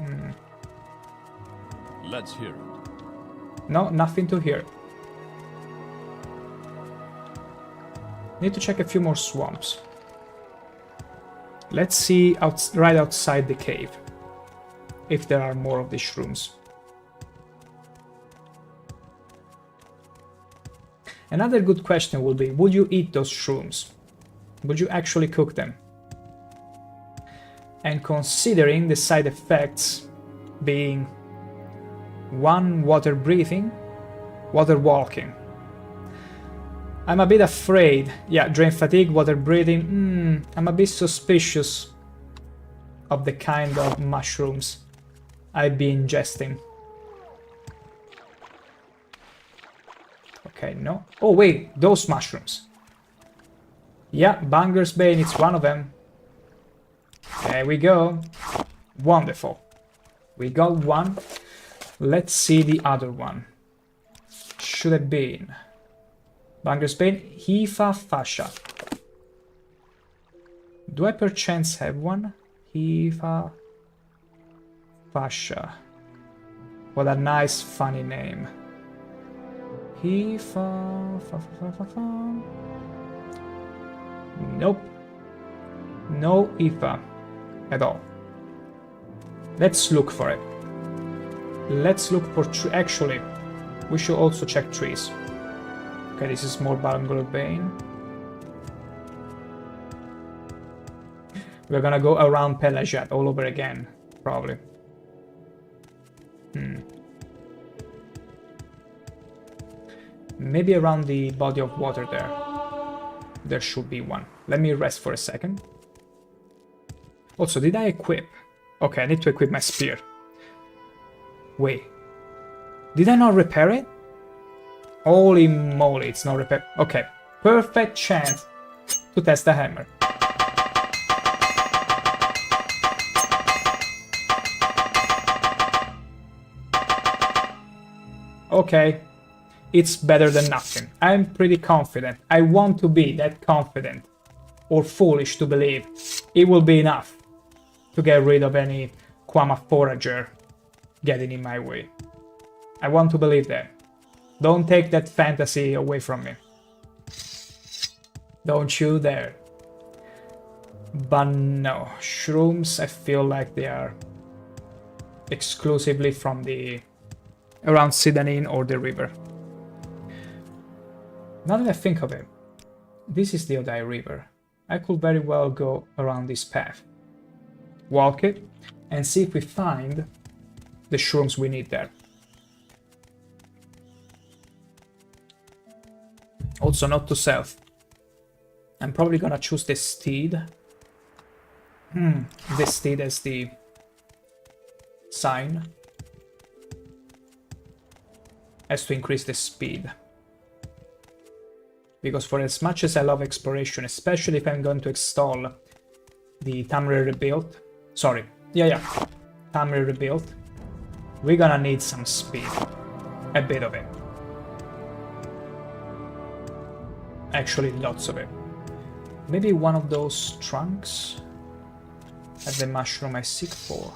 Let's hear it. No, nothing to hear. Need to check a few more swamps. Let's see right outside the cave if there are more of these shrooms. Another good question would be, would you eat those shrooms? Would you actually cook them? And considering the side effects being 1, water breathing, water walking. I'm a bit afraid. Yeah, drain fatigue, water breathing. I'm a bit suspicious of the kind of mushrooms I'd be ingesting. Okay, no. Oh wait, those mushrooms. Yeah, Banger's Bane, it's one of them. There we go. Wonderful. We got one. Let's see the other one. Should have been Banger's Bane, Hifa Fascia. Do I perchance have one? Hifa Fascia. What a nice, funny name. Hifa. Nope. No Hifa at all. Let's look for it. Let's look for trees. Actually, we should also check trees. Okay, this is more Banger's Bane. We're gonna go around Pelagette all over again, probably. Maybe around the body of water there. There should be one. Let me rest for a second. Also, did I equip? Okay, I need to equip my spear. Wait. Did I not repair it? Holy moly, it's not repaired. Okay, perfect chance to test the hammer. Okay, it's better than nothing. I'm pretty confident. I want to be that confident or foolish to believe it will be enough to get rid of any Quama forager getting in my way. I want to believe that. Don't take that fantasy away from me. Don't you dare. But no, shrooms, I feel like they are exclusively from the around Sidanin or the river. Now that I think of it, this is the Odai River. I could very well go around this path, walk it, and see if we find the shrooms we need there. Also, not to self. I'm probably gonna choose the steed. The steed as the sign. Has to increase the speed. Because for as much as I love exploration, especially if I'm going to install the Tamriel rebuild. Sorry, Tamriel rebuild. We're gonna need some speed. A bit of it. Actually, lots of it. Maybe one of those trunks at the mushroom I seek for.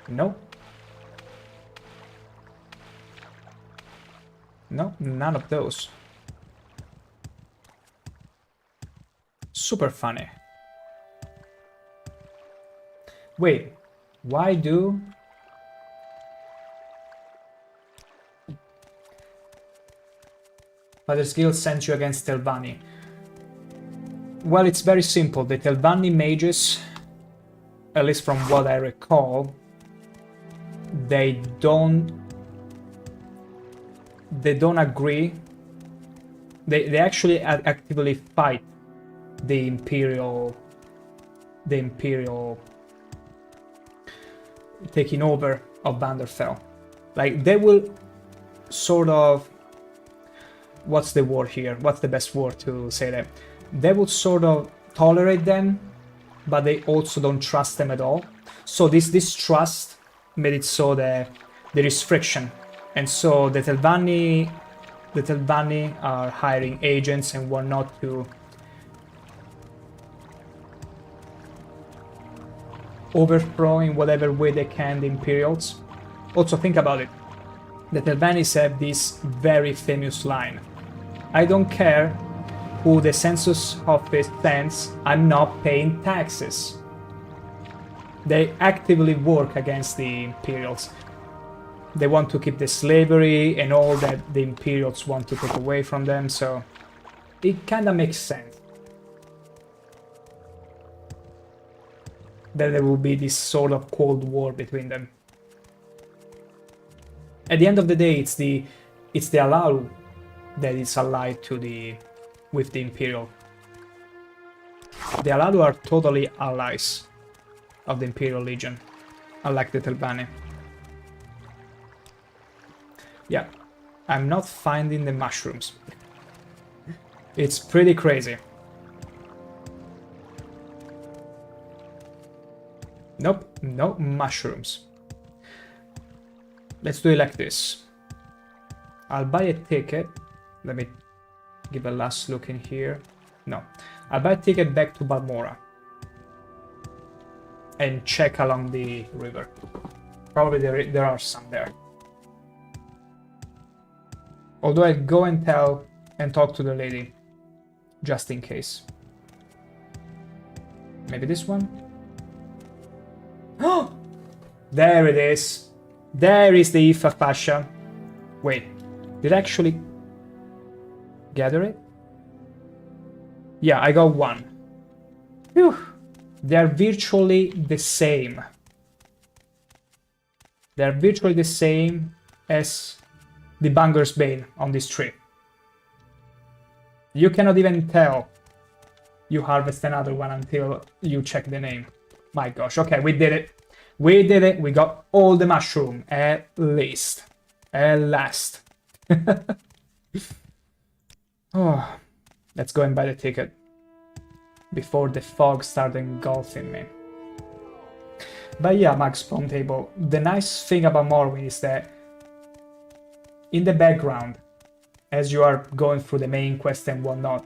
No. No, none of those. Super funny. Wait, why do... Father's Guild sent you against Telvanni. Well, it's very simple. The Telvanni mages, at least from what I recall, they don't agree. They actually actively fight the Imperial taking over of Vanderfell. Like, they will sort of... What's the word here? What's the best word to say that? They will sort of tolerate them, but they also don't trust them at all. So this trust made it so that there is friction. And so the Telvanni are hiring agents and whatnot to overthrow in whatever way they can the Imperials. Also, think about it. The Telvannis have this very famous line. I don't care who the census office sends, I'm not paying taxes. They actively work against the Imperials. They want to keep the slavery and all that the Imperials want to take away from them, so it kinda makes sense that there will be this sort of cold war between them. At the end of the day, it's the Alaru that is allied with the Imperial. The Alaru are totally allies of the Imperial Legion, unlike the Telvanni. Yeah, I'm not finding the mushrooms. It's pretty crazy. Nope, no mushrooms. Let's do it like this. I'll buy a ticket. Let me give a last look in here. No. I'll buy a ticket back to Balmora. And check along the river. Probably there are some there. Although I'll go and talk to the lady. Just in case. Maybe this one? Oh! There it is! There is the Ifa Pasha. Wait, did I actually gather it? Yeah, I got one. Phew. They are virtually the same. They are virtually the same as the Banger's Bane on this tree. You cannot even tell you harvest another one until you check the name. My gosh, okay, we did it. We did it, we got all the mushroom, at least. At last. Oh, let's go and buy the ticket. Before the fog started engulfing me. But yeah, Max Spawn Table, the nice thing about Morrowind is that in the background, as you are going through the main quest and whatnot,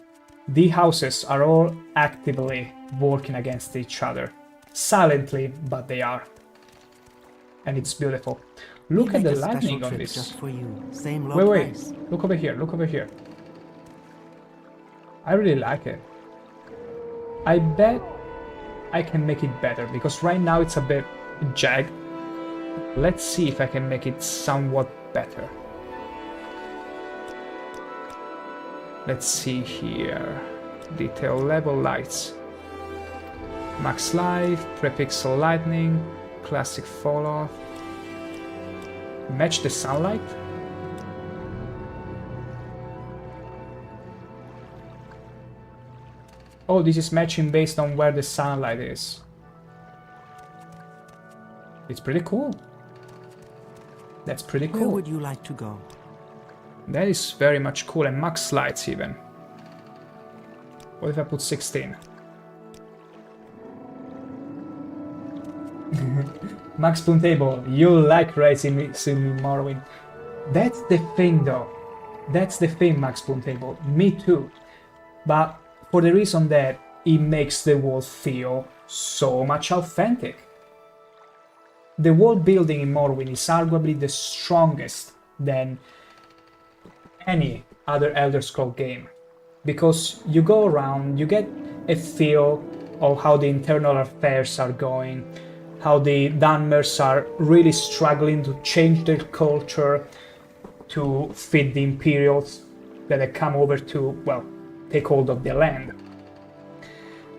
the houses are all actively working against each other. Silently, but they are. And it's beautiful. Look at the lightning on this. Just for you. Same low price. Wait. Look over here. Look over here. I really like it. I bet I can make it better because right now it's a bit jagged. Let's see if I can make it somewhat better. Let's see here. Detail level lights. Max life, pre-pixel lightning, classic fall off. Match the sunlight. Oh, this is matching based on where the sunlight is. It's pretty cool. That's pretty cool. Where would you like to go? That is very much cool, and max lights even. What if I put 16? Max Puntable, you like racing in Morrowind. That's the thing though. That's the thing, Max Table. Me too. But for the reason that it makes the world feel so much authentic. The world building in Morrowind is arguably the strongest than any other Elder Scrolls game. Because you go around, you get a feel of how the internal affairs are going, how the Dunmers are really struggling to change their culture to fit the Imperials that have come over to, well, take hold of their land.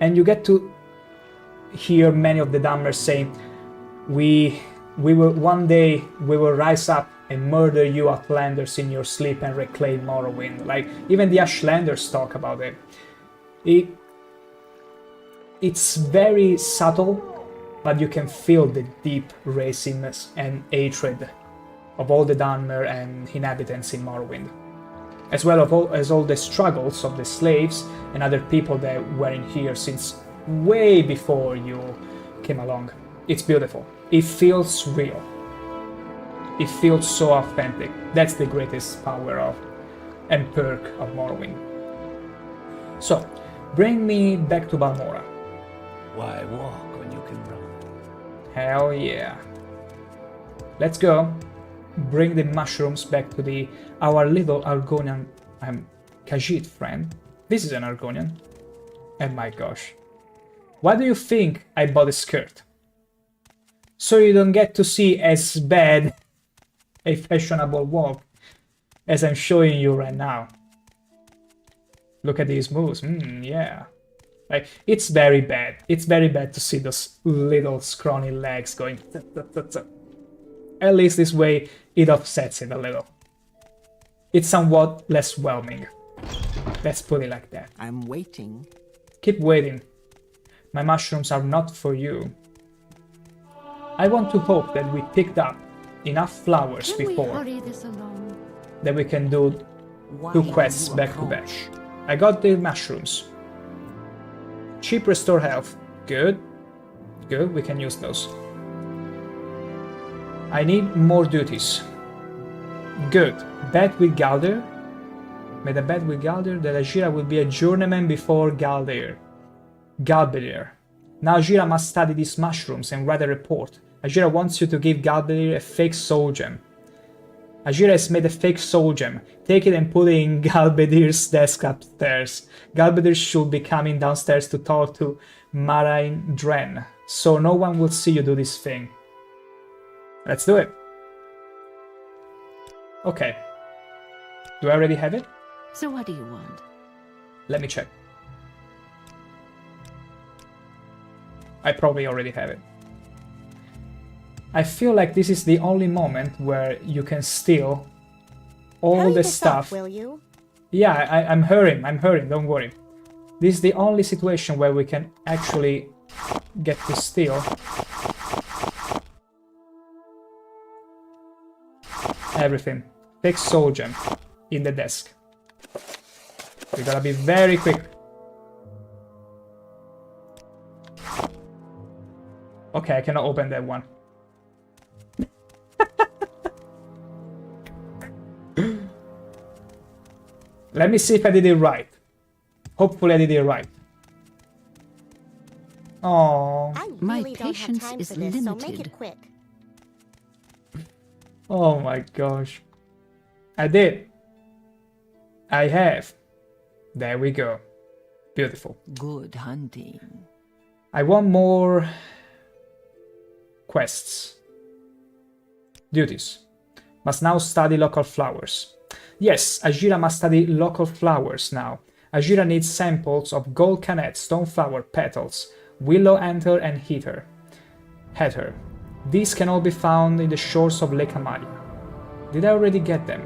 And you get to hear many of the Dunmers saying, we will one day we will rise up and murder you Outlanders in your sleep and reclaim Morrowind. Like, even the Ashlanders talk about it. It's very subtle, but you can feel the deep raciness and hatred of all the Dunmer and inhabitants in Morrowind. As well as all the struggles of the slaves and other people that were in here since way before you came along. It's beautiful. It feels real. It feels so authentic. That's the greatest power of and perk of Morrowind. So, bring me back to Balmora. Why walk when you can run? Hell yeah. Let's go. Bring the mushrooms back to our little Argonian Khajiit friend. This is an Argonian. And my gosh. Why do you think I bought a skirt? So you don't get to see as bad a fashionable walk as I'm showing you right now. Look at these moves. Yeah. Like, it's very bad. It's very bad to see those little scrawny legs going. At least this way it offsets it a little. It's somewhat less whelming. Let's put it like that. I'm waiting. Keep waiting. My mushrooms are not for you. I want to hope that we picked up enough flowers before that we can do 2 quests back to back. I got the mushrooms. Cheap restore health. Good. Good, we can use those. I need more duties. Good. Bet with Galdir. Made a bet with Galdir that Ajira will be a journeyman before Galdir. Galbadir. Now Ajira must study these mushrooms and write a report. Ajira wants you to give Galbadir a fake soul gem. Ajira has made a fake soul gem. Take it and put it in Galbadir's desk upstairs. Galbadir should be coming downstairs to talk to Marine Dren, so no one will see you do this thing. Let's do it. Okay. Do I already have it? So what do you want? Let me check. I probably already have it. I feel like this is the only moment where you can steal all the stuff. Will you? Yeah, I'm hurrying, don't worry. This is the only situation where we can actually get to steal everything. Take soul gem in the desk. We gotta be very quick. Okay, I cannot open that one. Let me see if I did it right. Hopefully I did it right. Oh, my patience is limited. So make it quick. Oh my gosh. I did. I have. There we go. Beautiful. Good hunting. I want more quests. Duties. Must now study local flowers. Yes, Ajira must study local flowers now. Ajira needs samples of gold canet, stoneflower petals, willow anther, and heather. These can all be found in the shores of Lake Amalia. Did I already get them?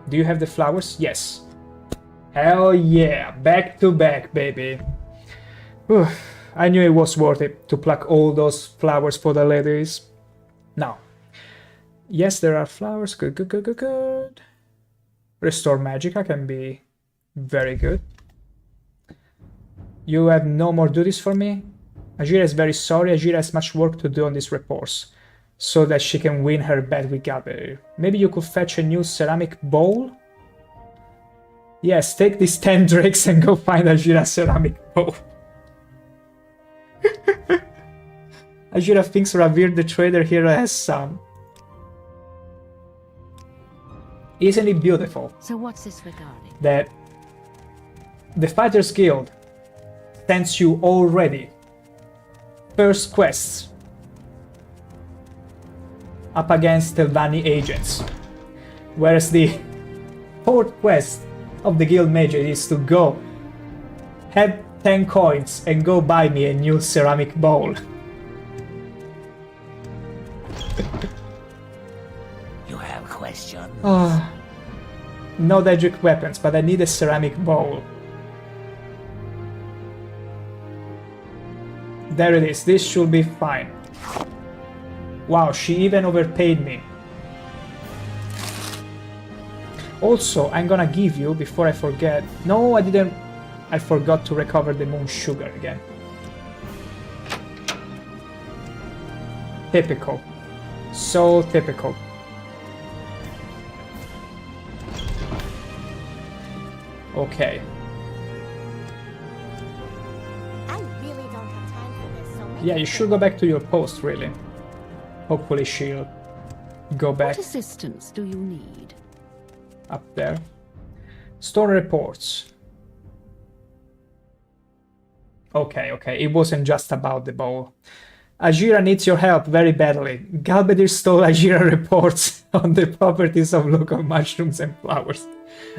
Do you have the flowers? Yes. Hell yeah, back to back, baby. Whew. I knew it was worth it to pluck all those flowers for the ladies. Now, yes, there are flowers. Good. Restore Magicka can be very good. You have no more duties for me? Ajira is very sorry. Ajira has much work to do on these reports. so that she can win her bet with Galbedir. Maybe you could fetch a new ceramic bowl? Yes, take these 10 drakes and go find Ajira's ceramic bowl. Ajira thinks Ravir the trader here has some. Isn't it beautiful? So what's this regarding? That the Fighters Guild sends you already first quests up against Telvanni agents, whereas the fourth quest of the guild major is to go have 10 coins and go buy me a new ceramic bowl. You have questions? No Daedric weapons, but I need a ceramic bowl. There it is, this should be fine. Wow, she even overpaid me. Also, I'm gonna give you, before I forget... No, I didn't... I forgot to recover the moon sugar again. Typical. So typical. Okay. I really don't have time for this, so Yeah, you should go back to your post, really. Hopefully she'll go back. What assistance do you need? Up there. Store reports. Okay, it wasn't just about the bowl. Ajira needs your help very badly. Galbedir stole Ajira reports on the properties of local mushrooms and flowers.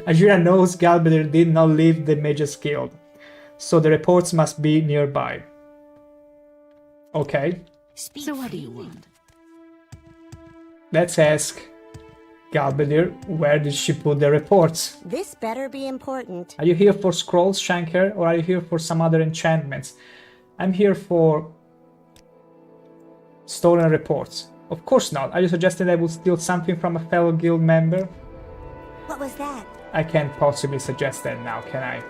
Ajira knows Galbedir did not leave the Mages Guild, so the reports must be nearby. Okay. So what do you want? Let's ask Galbedir, where did she put the reports? This better be important. Are you here for scrolls, ShankH-ER, or are you here for some other enchantments? I'm here for stolen reports. Of course not. Are you suggesting I would steal something from a fellow guild member? What was that? I can't possibly suggest that now, can I?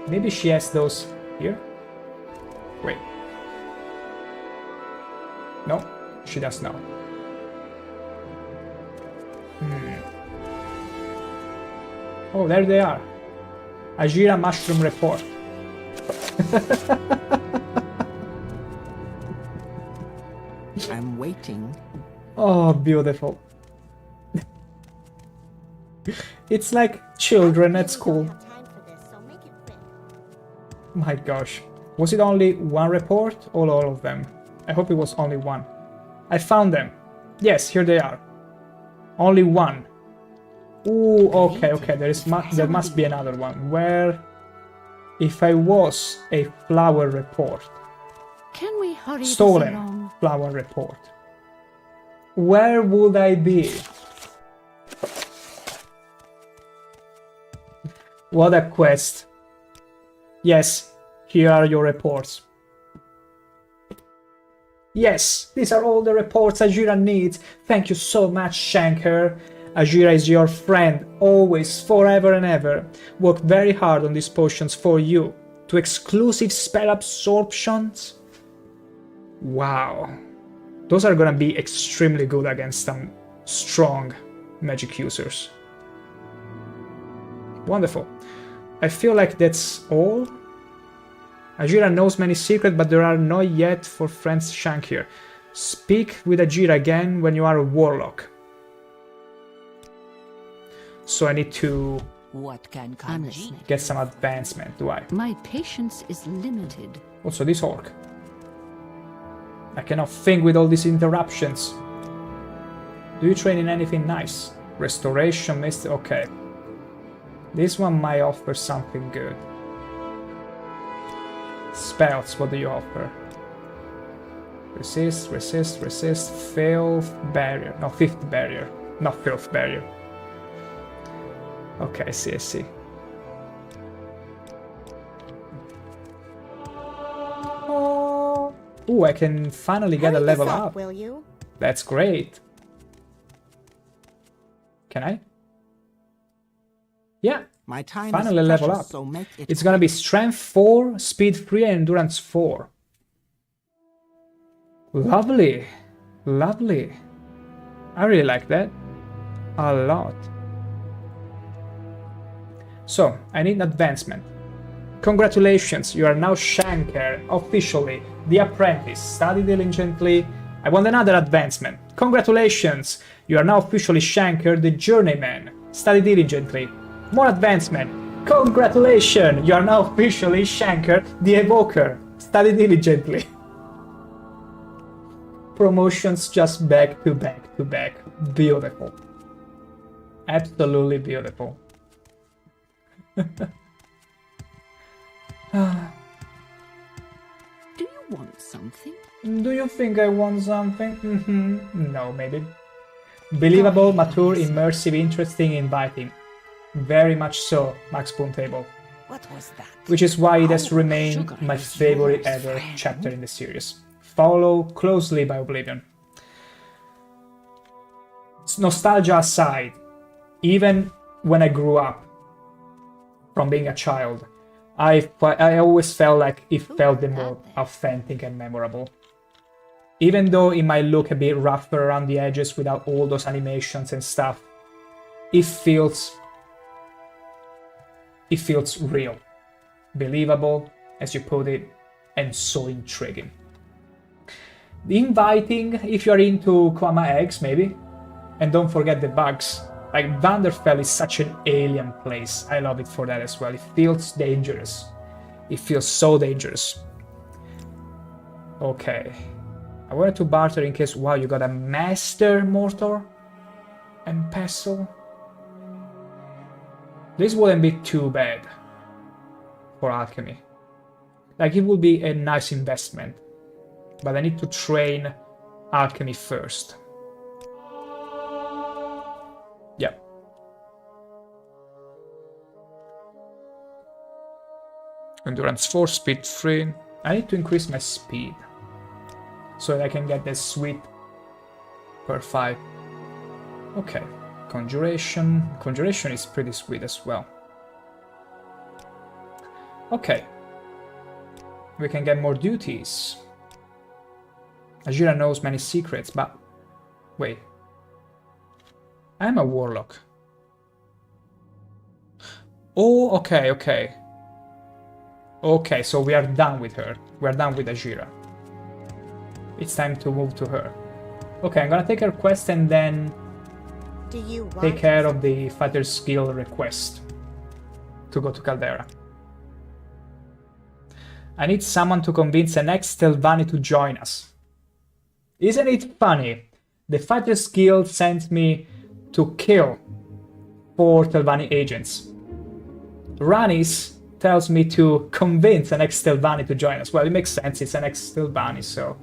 Maybe she has those here? Wait. No, she does not. Oh, there they are. Ajira Mushroom Report. I'm waiting. Oh, beautiful. It's like children at school. My gosh. Was it only one report or all of them? I hope it was only one. I found them. Yes, here they are. Only one. Ooh, okay. There must be another one. Where... If I was a flower report. Can we hurry this Stolen along? flower report. Where would I be? What a quest. Yes, here are your reports. Yes, these are all the reports Ajira needs. Thank you so much, ShankH-ER. Ajira is your friend, always, forever and ever. Worked very hard on these potions for you. To exclusive spell absorptions? Wow. Those are gonna be extremely good against some strong magic users. Wonderful. I feel like that's all. Ajira knows many secrets, but there are not yet for friends ShankH-ER. Speak with Ajira again when you are a warlock. So I need to get some advancement, do I? My patience is limited. Also this orc. I cannot think with all these interruptions. Do you train in anything nice? Restoration, mist, okay. This one might offer something good. Spells, what do you offer? Resist, resist, resist, filth barrier. No, fifth barrier. Not filth barrier. Okay, I see. Oh. Ooh, I can finally get a level up. Will you? That's great. Can I? Yeah. My time finally is level precious, up. so make it It's gonna be strength 4, speed 3, and endurance 4. Lovely. Lovely. I really like that. A lot. So, I need an advancement. Congratulations, you are now ShankH-ER, officially the apprentice. Study diligently. I want another advancement. Congratulations, you are now officially ShankH-ER, the journeyman. Study diligently. More advancement. Congratulations, you are now officially ShankH-ER, the evoker. Study diligently. Promotions just back to back to back. Beautiful. Absolutely beautiful. Do you want something? Do you think I want something? No, maybe. Believable, mature, immersive, interesting, inviting. Very much so, Max Table. What was that? Which is why it has remained my favorite ever chapter in the series. Followed closely by Oblivion. Nostalgia aside, even when I grew up from being a child, I always felt like it felt the more authentic and memorable. Even though it might look a bit rougher around the edges without all those animations and stuff, it feels real, believable, as you put it, and so intriguing. Inviting if you're into Kwama eggs, maybe. And don't forget the bugs. Like, Vanderfell is such an alien place. I love it for that as well. It feels dangerous. It feels so dangerous. Okay. I wanted to barter in case, wow, you got a Master Mortar and Pestle. This wouldn't be too bad for alchemy. Like, it would be a nice investment. But I need to train alchemy first. Yep. Endurance 4, speed 3. I need to increase my speed so that I can get this sweet per 5. Okay. Conjuration. Conjuration is pretty sweet as well. Okay. We can get more duties. Ajira knows many secrets, but... Wait. I'm a warlock. Oh, okay, okay. Okay, so we are done with her. We are done with Ajira. It's time to move to her. Okay, I'm gonna take her quest and then take care of the fighter's skill request to go to Caldera. I need someone to convince an ex-Telvanni to join us. Isn't it funny? The Fighters Guild sent me to kill 4 Telvanni agents. Ranis tells me to convince an ex-Telvanni to join us. Well, it makes sense, it's an ex-Telvanni, so...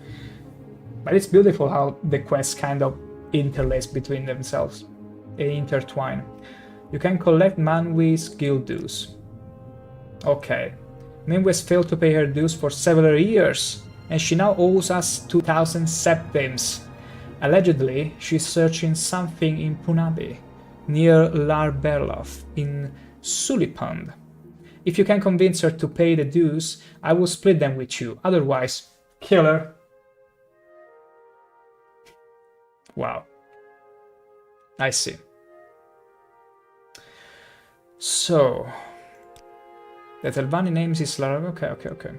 But it's beautiful how the quests kind of interlace between themselves. They intertwine. You can collect Manwi's guild dues. Okay. Minwi has failed to pay her dues for several years, and she now owes us 2,000 septims. Allegedly, she's searching something in Punabi, near Larberlof, in Sulipund. If you can convince her to pay the dues, I will split them with you. Otherwise, kill her. Wow. I see. So... The Telvanni names is Lara. Okay.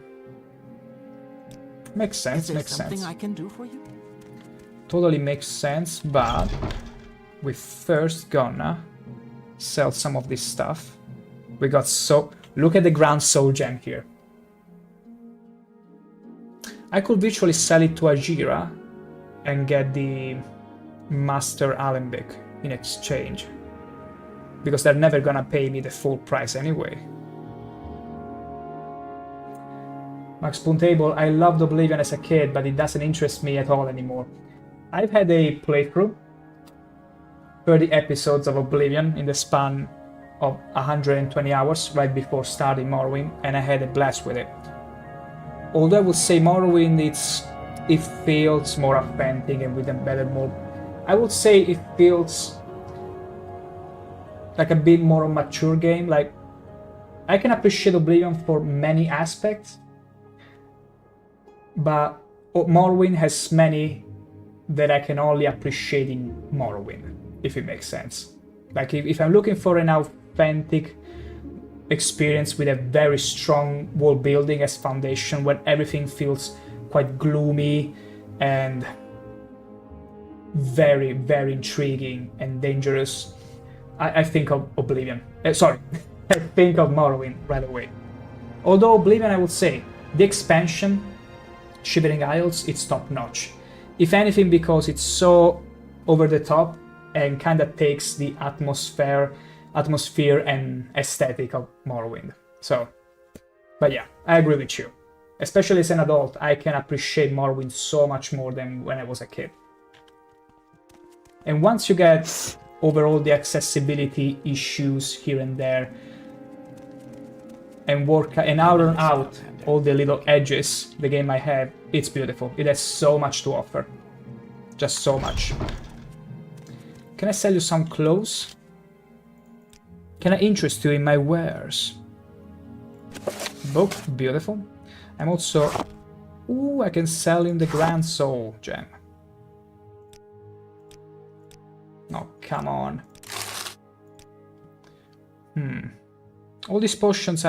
Makes sense, makes sense. Is there something I can do for you? Totally makes sense, but we first gonna sell some of this stuff. We got so... Look at the ground soul gem here. I could virtually sell it to Ajira and get the Master Alembic in exchange. Because they're never gonna pay me the full price anyway. Max Table, I loved Oblivion as a kid, but it doesn't interest me at all anymore. I've had a playthrough, 30 episodes of Oblivion in the span of 120 hours right before starting Morrowind, and I had a blast with it. Although I would say Morrowind, it feels more authentic and with a better, more... I would say it feels like a bit more mature game. Like, I can appreciate Oblivion for many aspects, but Morrowind has many that I can only appreciate in Morrowind, if it makes sense. Like if I'm looking for an authentic experience with a very strong world building as foundation, when everything feels quite gloomy and very, very intriguing and dangerous, I think of Oblivion. Sorry, I think of Morrowind right away. Although Oblivion, I would say, the expansion, Shivering Isles, it's top-notch. If anything, because it's so over the top and kind of takes the atmosphere and aesthetic of Morrowind. So, but yeah, I agree with you. Especially as an adult, I can appreciate Morrowind so much more than when I was a kid. And once you get over all the accessibility issues here and there, and work and out all the little edges the game might have, it's beautiful. It has so much to offer. Just so much. Can I sell you some clothes? Can I interest you in my wares? Book, beautiful. I'm also... Ooh, I can sell him the Grand Soul gem. Oh, come on. All these potions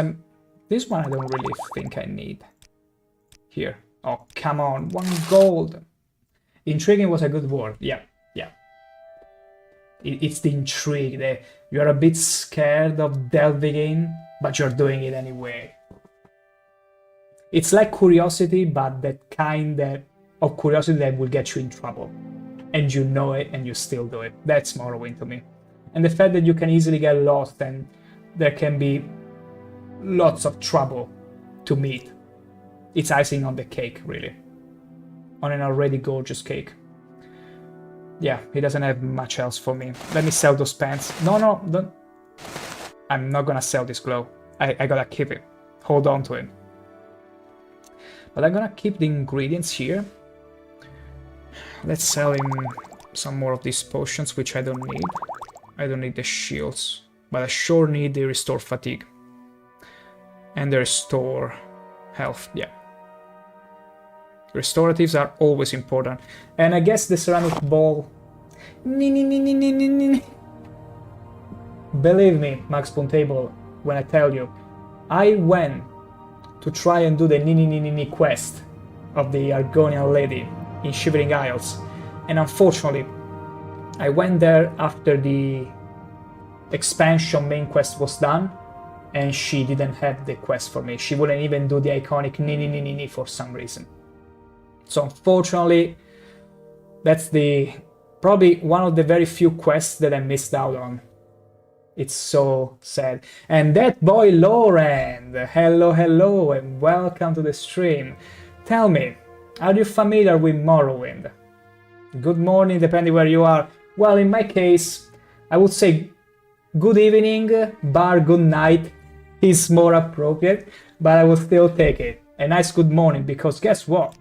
This one I don't really think I need. Here. Oh, come on. 1 gold. Intriguing was a good word. Yeah. It's the intrigue. You're a bit scared of delving in, but you're doing it anyway. It's like curiosity, but that kind of curiosity that will get you in trouble. And you know it, and you still do it. That's Morrowind to me. And the fact that you can easily get lost, and there can be lots of trouble to meet. It's icing on the cake, really. On an already gorgeous cake. Yeah, he doesn't have much else for me. Let me sell those pants. No, don't. I'm not gonna sell this glow. I gotta keep it. Hold on to it. But I'm gonna keep the ingredients here. Let's sell him some more of these potions, which I don't need. I don't need the shields. But I sure need the restore fatigue. And the restore health, yeah. Restoratives are always important. And I guess the ceramic ball... Believe me, Max Puntable, when I tell you, I went to try and do the quest of the Argonian lady in Shivering Isles. And unfortunately, I went there after the expansion main quest was done, and she didn't have the quest for me. She wouldn't even do the iconic for some reason. So unfortunately, that's probably one of the very few quests that I missed out on. It's so sad. And that boy Lauren, hello and welcome to the stream. Tell me, are you familiar with Morrowind? Good morning, depending where you are. Well, in my case, I would say good evening, bar good night is more appropriate, but I will still take it. A nice good morning, because guess what?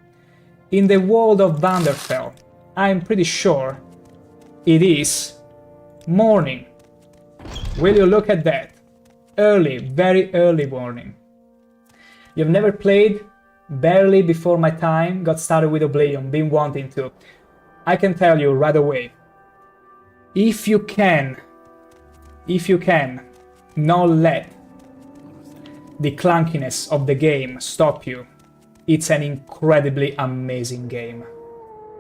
In the world of Vanderfell, I'm pretty sure it is morning. Will you look at that? Early, very early morning. You've never played? Barely before my time, got started with Oblivion, been wanting to. I can tell you right away, if you can not let the clunkiness of the game stop you, it's an incredibly amazing game.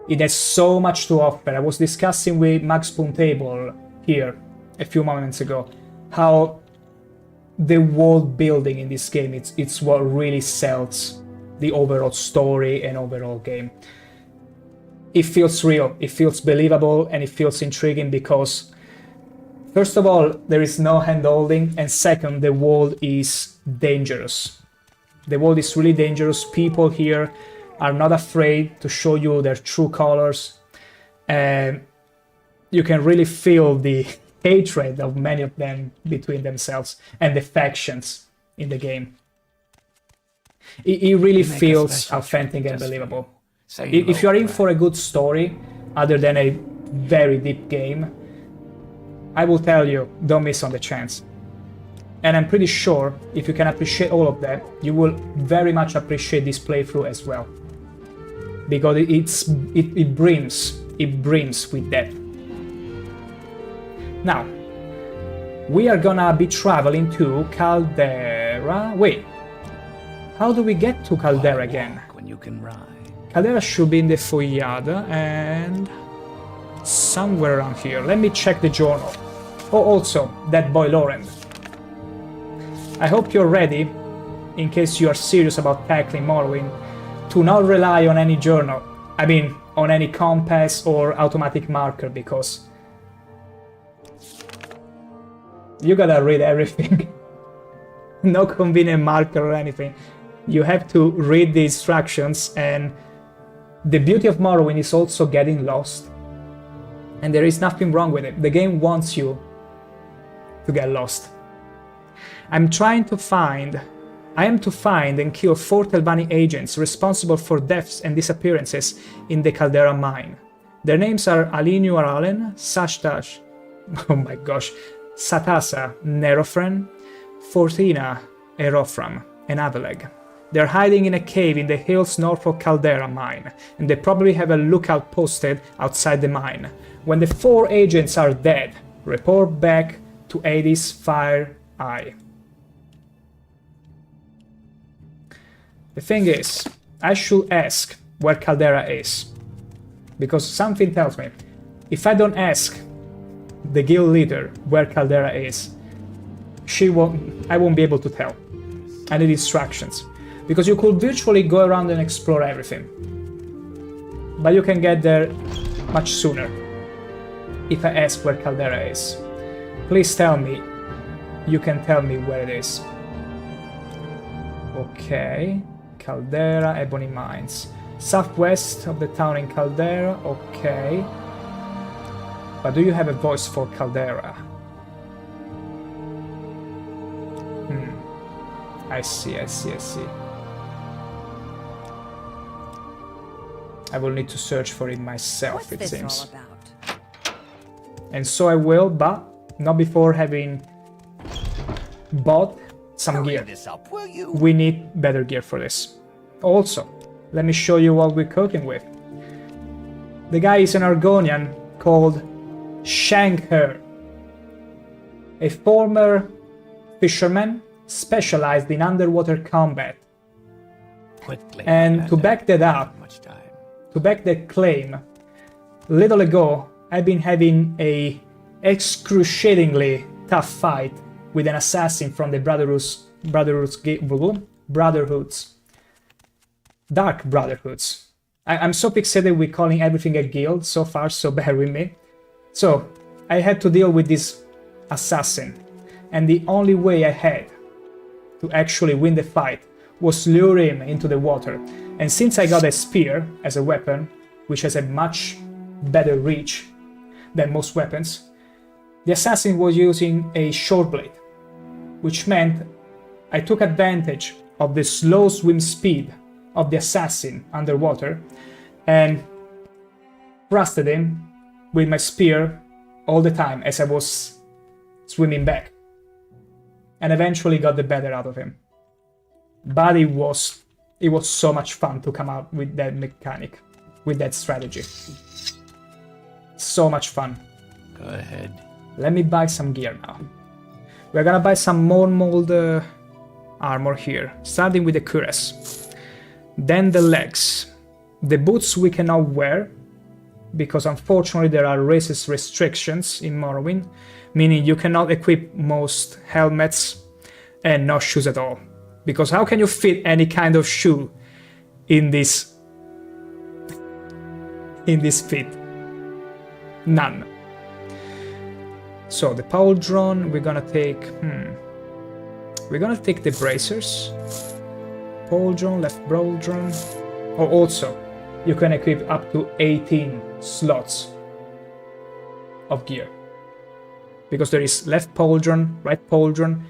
It has so much to offer. I was discussing with Max Puntable here a few moments ago how the world building in this game, it's what really sells the overall story and overall game. It feels real, it feels believable, and it feels intriguing because, first of all, there is no hand-holding, and second, the world is dangerous. The world is really dangerous. People here are not afraid to show you their true colors, and you can really feel the hatred of many of them between themselves and the factions in the game. It really feels authentic and believable. If you are in for a good story, other than a very deep game, I will tell you, don't miss on the chance. And I'm pretty sure, if you can appreciate all of that, you will very much appreciate this playthrough as well. Because it brims it brims with death. Now, we are gonna be traveling to Caldera. Wait, how do we get to Caldera again? When you can ride. Caldera should be in the Foyada and somewhere around here. Let me check the journal. Oh, also, that boy Lauren. I hope you're ready, in case you are serious about tackling Morrowind, to not rely on any journal. I mean, on any compass or automatic marker, because you gotta read everything. No convenient marker or anything. You have to read the instructions, and the beauty of Morrowind is also getting lost. And there is nothing wrong with it. The game wants you to get lost. I am to find and kill 4 Telvanni agents responsible for deaths and disappearances in the Caldera mine. Their names are Alinyu Aralen, Sashtash, oh my gosh, Satasa Nerofren, Fortina Erofram, and Aveleg. They're hiding in a cave in the hills north of Caldera mine, and they probably have a lookout posted outside the mine. When the 4 agents are dead, report back to Hades Fire Eye. The thing is, I should ask where Caldera is, because something tells me, if I don't ask the guild leader where Caldera is, I won't be able to tell. I need instructions, because you could virtually go around and explore everything, but you can get there much sooner if I ask where Caldera is. Please tell me. You can tell me where it is. Okay, Caldera, Ebony Mines. Southwest of the town in Caldera, okay. But do you have a voice for Caldera? I see. I will need to search for it myself, it seems. All about? And so I will, but not before having bought some gear. We need better gear for this. Also, let me show you what we're cooking with. The guy is an Argonian called ShankH-ER, a former fisherman specialized in underwater combat. And to back that up, to back that claim, a little ago I've been having a excruciatingly tough fight with an assassin from the Dark Brotherhoods. I'm so fixated with calling everything a guild so far, so bear with me. So, I had to deal with this assassin, and the only way I had to actually win the fight was lure him into the water. And since I got a spear as a weapon, which has a much better reach than most weapons, the assassin was using a short blade, which meant I took advantage of the slow swim speed of the assassin underwater and thrusted him with my spear all the time as I was swimming back, and eventually got the better out of him. But it was so much fun to come out with that mechanic, with that strategy. So much fun. Go ahead. Let me buy some gear now. We're gonna buy some more mold armor here, starting with the cuirass. Then the legs. The boots we cannot wear, because unfortunately there are racist restrictions in Morrowind, meaning you cannot equip most helmets and no shoes at all. Because how can you fit any kind of shoe in this fit? None. So the pauldron, we're gonna take the bracers. Pauldron, left pauldron. Oh, also, you can equip up to 18 slots of gear. Because there is left pauldron, right pauldron,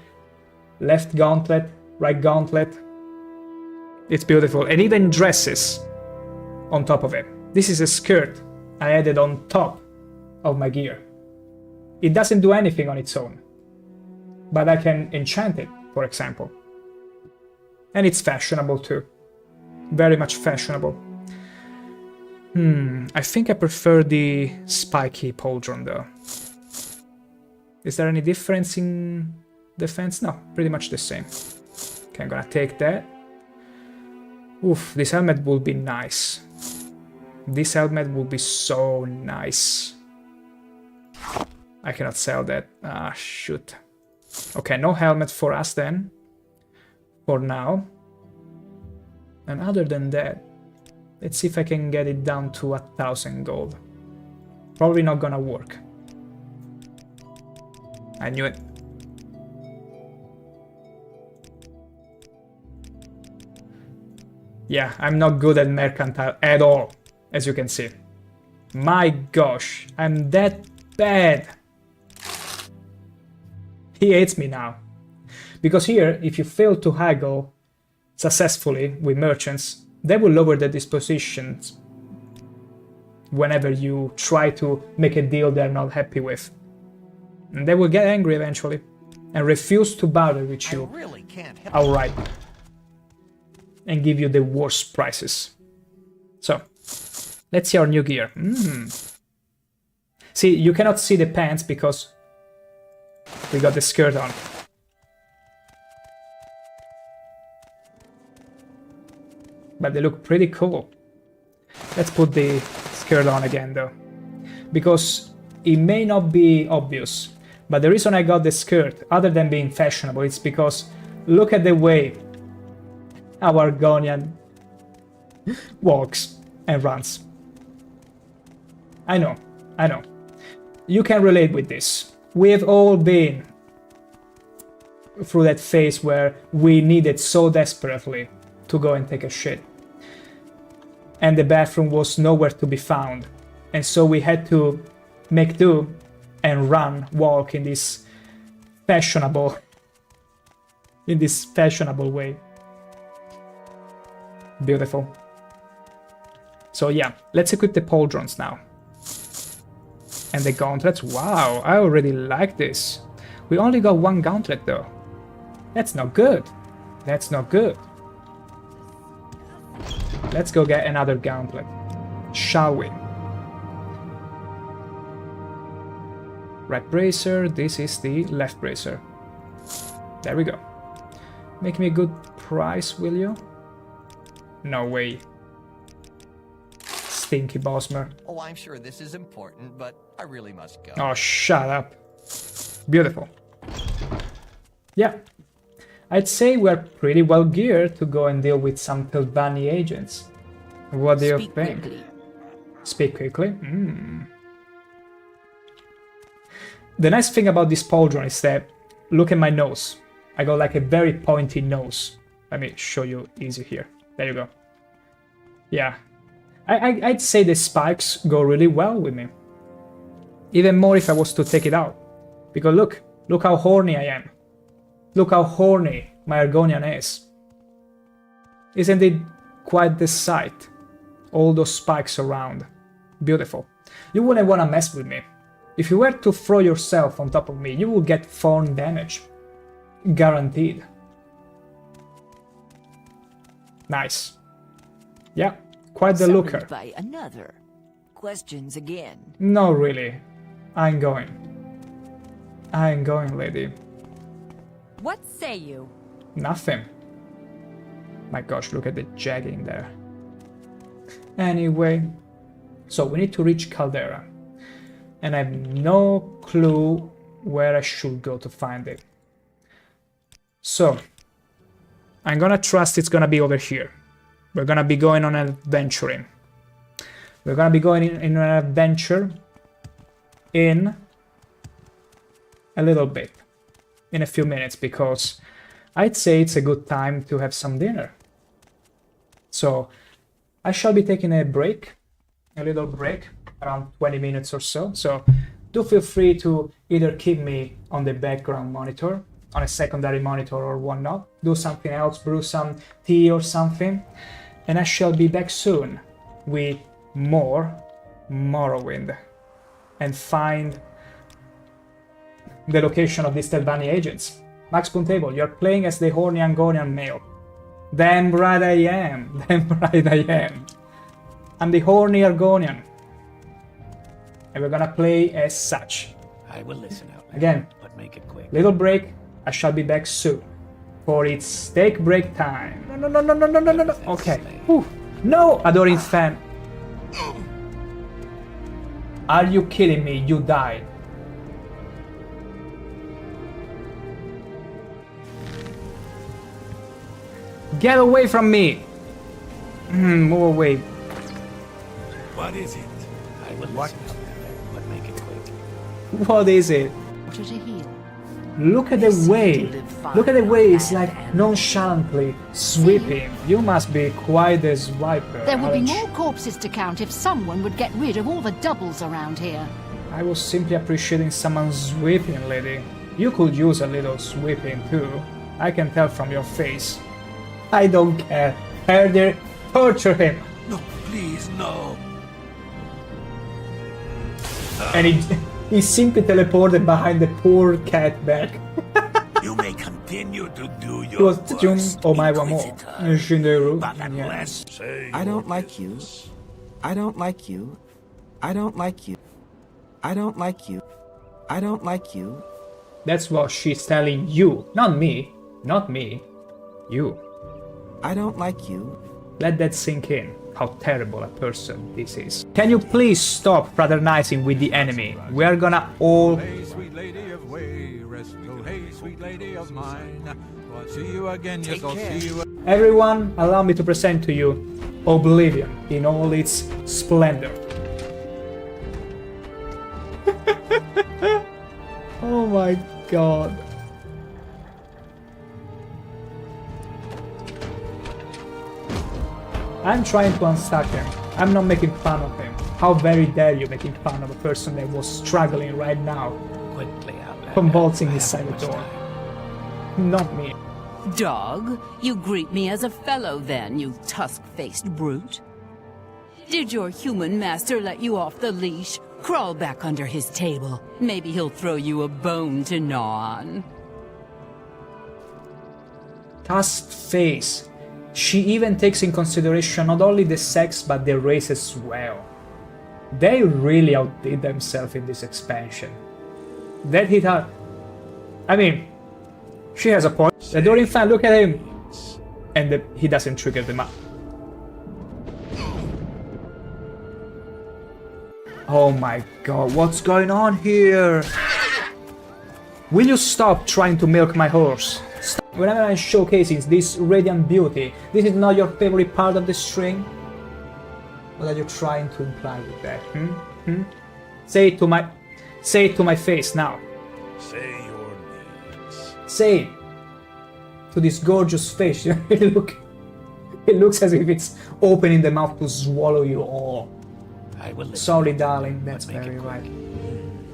left gauntlet, right gauntlet. It's beautiful. And even dresses on top of it. This is a skirt I added on top of my gear. It doesn't do anything on its own, but I can enchant it, for example. And it's fashionable too. Very much fashionable. I think I prefer the spiky pauldron though. Is there any difference in defense? No, pretty much the same. Okay, I'm gonna take that. Oof, this helmet will be nice. This helmet will be so nice. I cannot sell that. Ah, shoot. Okay, no helmet for us then. For now. And other than that, let's see if I can get it down to 1,000 gold. Probably not gonna work. I knew it. Yeah, I'm not good at mercantile at all, as you can see. My gosh, I'm that bad. He hates me now. Because here, if you fail to haggle successfully with merchants, they will lower the dispositions whenever you try to make a deal they're not happy with. And they will get angry eventually and refuse to barter with you outright and give you the worst prices. So, let's see our new gear. See, you cannot see the pants because we got the skirt on. But they look pretty cool. Let's put the skirt on again though. Because it may not be obvious, but the reason I got the skirt, other than being fashionable, it's because look at the way our Argonian walks and runs. I know. You can relate with this. We've all been through that phase where we needed so desperately to go and take a shit. And the bathroom was nowhere to be found. And so we had to make do and walk in this fashionable way. Beautiful. So yeah, let's equip the pauldrons now. And the gauntlets. Wow, I already like this. We only got one gauntlet though. That's not good. That's not good. Let's go get another gauntlet. Shall we? Right bracer, this is the left bracer. There we go. Make me a good price, will you? No way. Stinky Bosmer. Oh, I'm sure this is important, but I really must go. Oh, shut up. Beautiful. Yeah. I'd say we're pretty well geared to go and deal with some Telvanni agents. What do you think? Quickly. Speak quickly? The nice thing about this pauldron is that, look at my nose. I got like a very pointy nose. Let me show you easy here. There you go. Yeah. I'd say the spikes go really well with me. Even more if I was to take it out. Because look how horny I am. Look how horny my Argonian is. Isn't it quite the sight? All those spikes around. Beautiful. You wouldn't want to mess with me. If you were to throw yourself on top of me, you will get thorn damage. Guaranteed. Nice. Yeah, quite the looker. By another. Questions again. No, really. I ain't going, lady. What say you? Nothing. My gosh, look at the jagging there. Anyway, so we need to reach Caldera. And I have no clue where I should go to find it. So, I'm gonna trust it's gonna be over here. We're gonna be going on an adventuring. We're gonna be going in an adventure in a little bit. In a few minutes, because I'd say it's a good time to have some dinner. So, I shall be taking a break. A little break. Around 20 minutes or so. So, do feel free to either keep me on the background monitor, on a secondary monitor or whatnot, do something else, brew some tea or something, and I shall be back soon with more Morrowind and find the location of these Telvanni agents. Max Puntable, you're playing as the horny Argonian male. Damn right I am. Damn right I am. I'm the horny Argonian. And we're gonna play as such. I will listen out. Again, but make it quick. little break. I shall be back soon. For it's steak break time. No. Okay. Whew. No, Adoring fan. Are you kidding me? You died. Get away from me! Move away. What is it? I will listen out, but make it quick. What is it? To heal. Look at the way. Look at the way it's like nonchalantly sweeping. You must be quite a swiper. There would be aren't you? more corpses to count if someone would get rid of all the doubles around here. I was simply appreciating someone sweeping, lady. You could use a little sweeping too. I can tell from your face. I don't care. Further, torture him. No, please, no. And he simply teleported behind the poor cat back. You may continue to do He your was worst, oh my one more. Inquisitor. But unless I don't like you. I don't like you. I don't like you. I don't like you. I don't like you. That's what she's telling you, not me. Not me. You. I don't like you. Let that sink in, how terrible a person this is. Can you please stop fraternizing with the enemy? We are gonna all... Hey, sweet lady of way, rest go. Hey, sweet lady of mine. I'll see you again, yes, I'll see you. Everyone, allow me to present to you Oblivion in all its splendor. Oh my god. I'm trying to unstuck him. I'm not making fun of him. How very dare you making fun of a person that was struggling right now, Quickly, Outlander. convulsing I inside haven't the much door. time. Not me. Dog, you greet me as a fellow then, you tusk-faced brute. Did your human master let you off the leash? Crawl back under his table. Maybe he'll throw you a bone to gnaw on. Tusked face. She even takes in consideration not only the sex but the race as well. They really outdid themselves in this expansion. That hit her. I mean, she has a point. The Dorian fan, look at him! And he doesn't trigger them up. Oh my god, what's going on here? Will you stop trying to milk my horse? Stop. Whenever I'm showcasing this radiant beauty, this is not your favorite part of the string? What are you trying to imply with that? Say it to my face now. Say your names. Say it to this gorgeous face. it looks as if it's opening the mouth to swallow you all. I will listen. Sorry, darling. That's very right.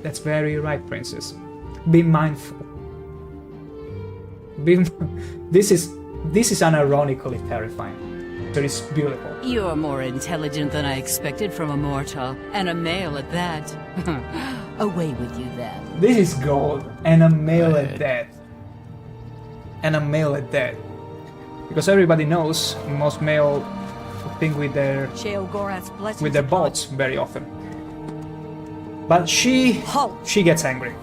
That's very right, princess. Be mindful. This is unironically terrifying. But it's beautiful. You're more intelligent than I expected from a mortal, and a male at that. Away with you then. This is gold, and a male at that. And a male at that. Because everybody knows most male think with their bolts very often. But she gets angry.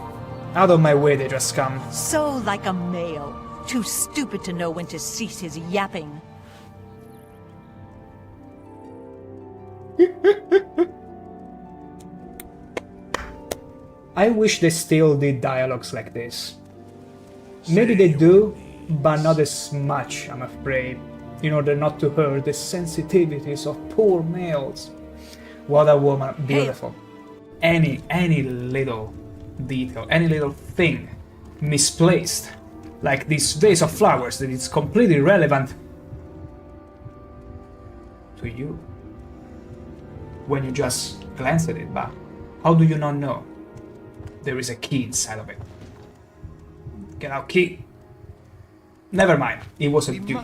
Out of my way, they just come. So like a male. Too stupid to know when to cease his yapping. I wish they still did dialogues like this. Maybe they do, but not as much, I'm afraid, in order not to hurt the sensitivities of poor males. What a woman, beautiful. Any little detail, any little thing misplaced, like this vase of flowers that is completely irrelevant to you when you just glance at it, but how do you not know there is a key inside of it? Get out, key. Never mind, it was a dude.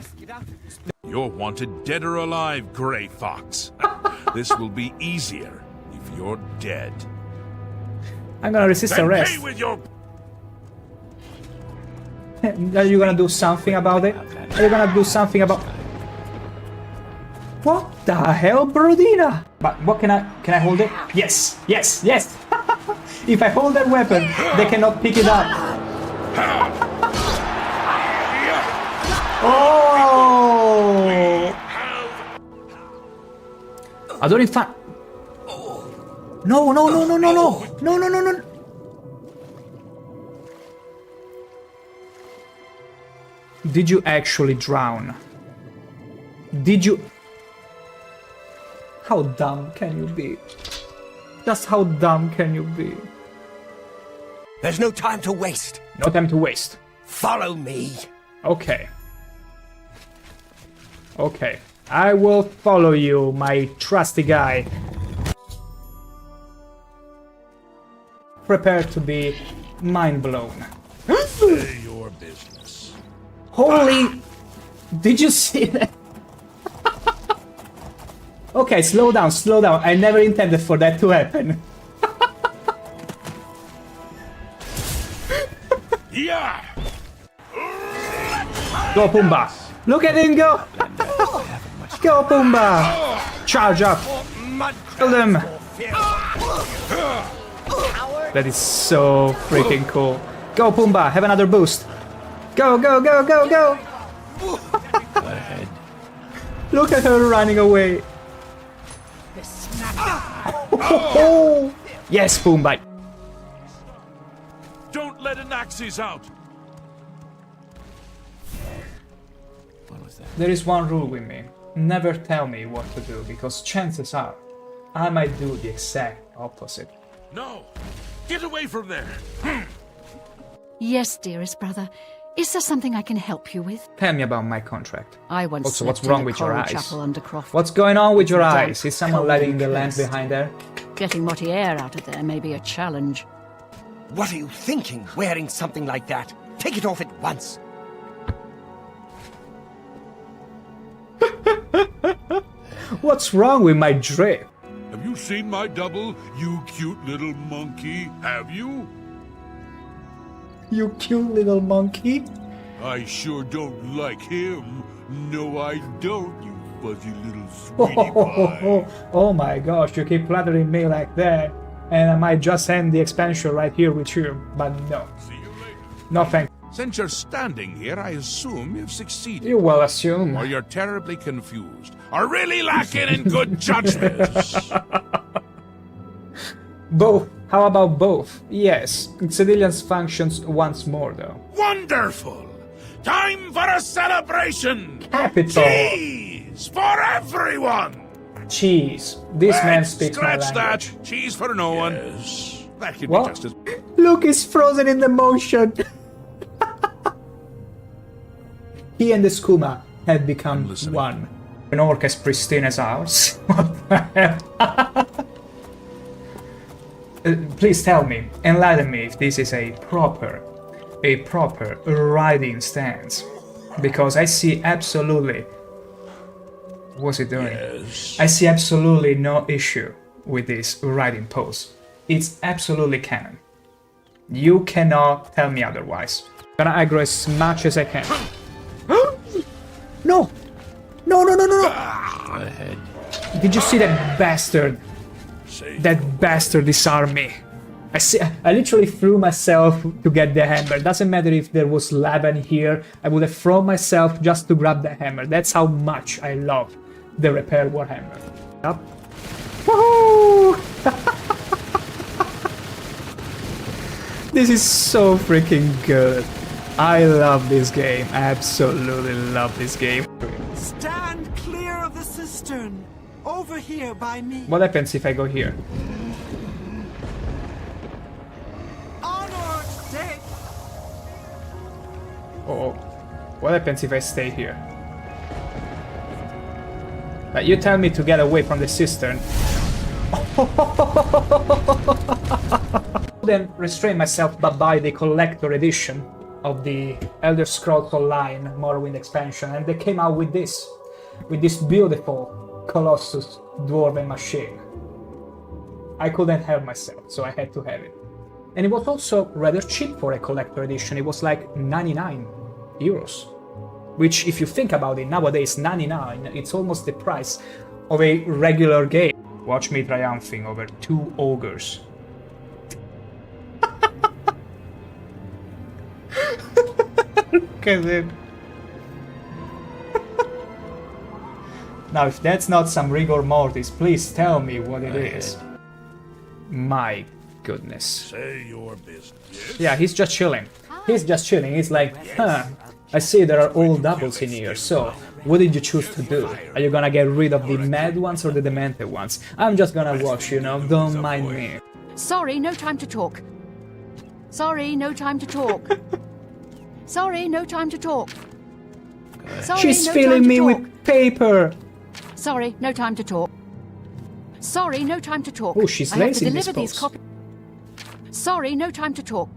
You're wanted dead or alive, Grey Fox. This will be easier if you're dead. I'm gonna resist Then arrest. pay with your... Are you gonna do something about it? Are you gonna do something about... What the hell, Brodina? But what can I hold it? Yes, yes, yes. If I hold that weapon, they cannot pick it up. Oh! I don't even. No, no, no, no, no, no, no, no, no, no. Did you actually drown? Did you? How dumb can you be? Just how dumb can you be? There's no time to waste. No time to waste. Follow me. Okay. Okay. I will follow you, my trusty guy. Prepare to be mind blown. Say your business. Holy... Did you see that? Okay, slow down, slow down. I never intended for that to happen. Yeah. Go, Pumbaa. Look at him go. Go, Pumbaa. Charge up. Kill them. That is so freaking cool. Go, Pumbaa. Have another boost. Go, go, go, go, go. Look at her running away. Oh. Yes, Pumbaa. Don't let an Axis out. There is one rule with me. Never tell me what to do, because chances are I might do the exact opposite. No! Get away from there! Yes, dearest brother. Is there something I can help you with? Tell me about my contract. I once Also, what's slept wrong in a with your coral eyes? chapel under Croft. What's going on with your Damp, eyes? Is someone cold lighting and the lamp cursed. behind there? Getting Morrowind out of there may be a challenge. What are you thinking, wearing something like that? Take it off at once. What's wrong with my drip? Have you seen my double, you cute little monkey? Have you? You cute little monkey? I sure don't like him. No, I don't, you fuzzy little sweetie pie. Oh my gosh, you keep flattering me like that, and I might just end the expansion right here with you, but no. See you later. No thank you. Since you're standing here, I assume you've succeeded. You will assume. Or you're terribly confused. Or really lacking in good judgment. Both. How about both? Yes. Civilians functions once more, though. Wonderful! Time for a celebration! Capital! Cheese for everyone! Cheese. This man speaks my Scratch language. that! Cheese for no one. That could What? be just as... Look, he's frozen in the motion. He and the skooma had become one. An orc as pristine as ours. What the hell? Please tell me, enlighten me if this is a proper riding stance. Because I see absolutely... What's he doing? Yes. I see absolutely no issue with this riding pose. It's absolutely canon. You cannot tell me otherwise. I'm gonna aggro as much as I can. No! No, no, no, no, no! Go ahead. Did you see that bastard? That bastard disarmed me. I literally threw myself to get the hammer. Doesn't matter if there was lava in here, I would have thrown myself just to grab the hammer. That's how much I love the Repair Warhammer. Up. Woohoo! This is so freaking good. I love this game. I absolutely love this game. Stand clear of the cistern. Over here by me. What happens if I go here? Honor, stay. Oh, what happens if I stay here? But you tell me to get away from the cistern. Then restrain myself but buy the collector edition of the Elder Scrolls Online Morrowind expansion, and they came out with this beautiful Colossus Dwarven machine. I couldn't help myself, so I had to have it. And it was also rather cheap for a collector edition. It was like 99 euros. which, if you think about it, nowadays 99, it's almost the price of a regular game. Watch me triumphing over 2 ogres. Look at him. Now, if that's not some rigor mortis, please tell me what it is. My goodness. Say your business. Yeah, he's just chilling. He's just chilling. He's like, huh, I see there are all doubles in here, so what did you choose to do? Are you gonna get rid of the mad ones or the demented ones? I'm just gonna watch, you know, don't mind me. Sorry, no time to talk. Sorry, no time to talk. Sorry, no time to talk. Sorry, She's no filling time to me talk. with paper. Sorry, no time to talk. Sorry, no time to talk. Oh, she's I have to lazy in deliver this these pose. copies. Sorry, no time to talk.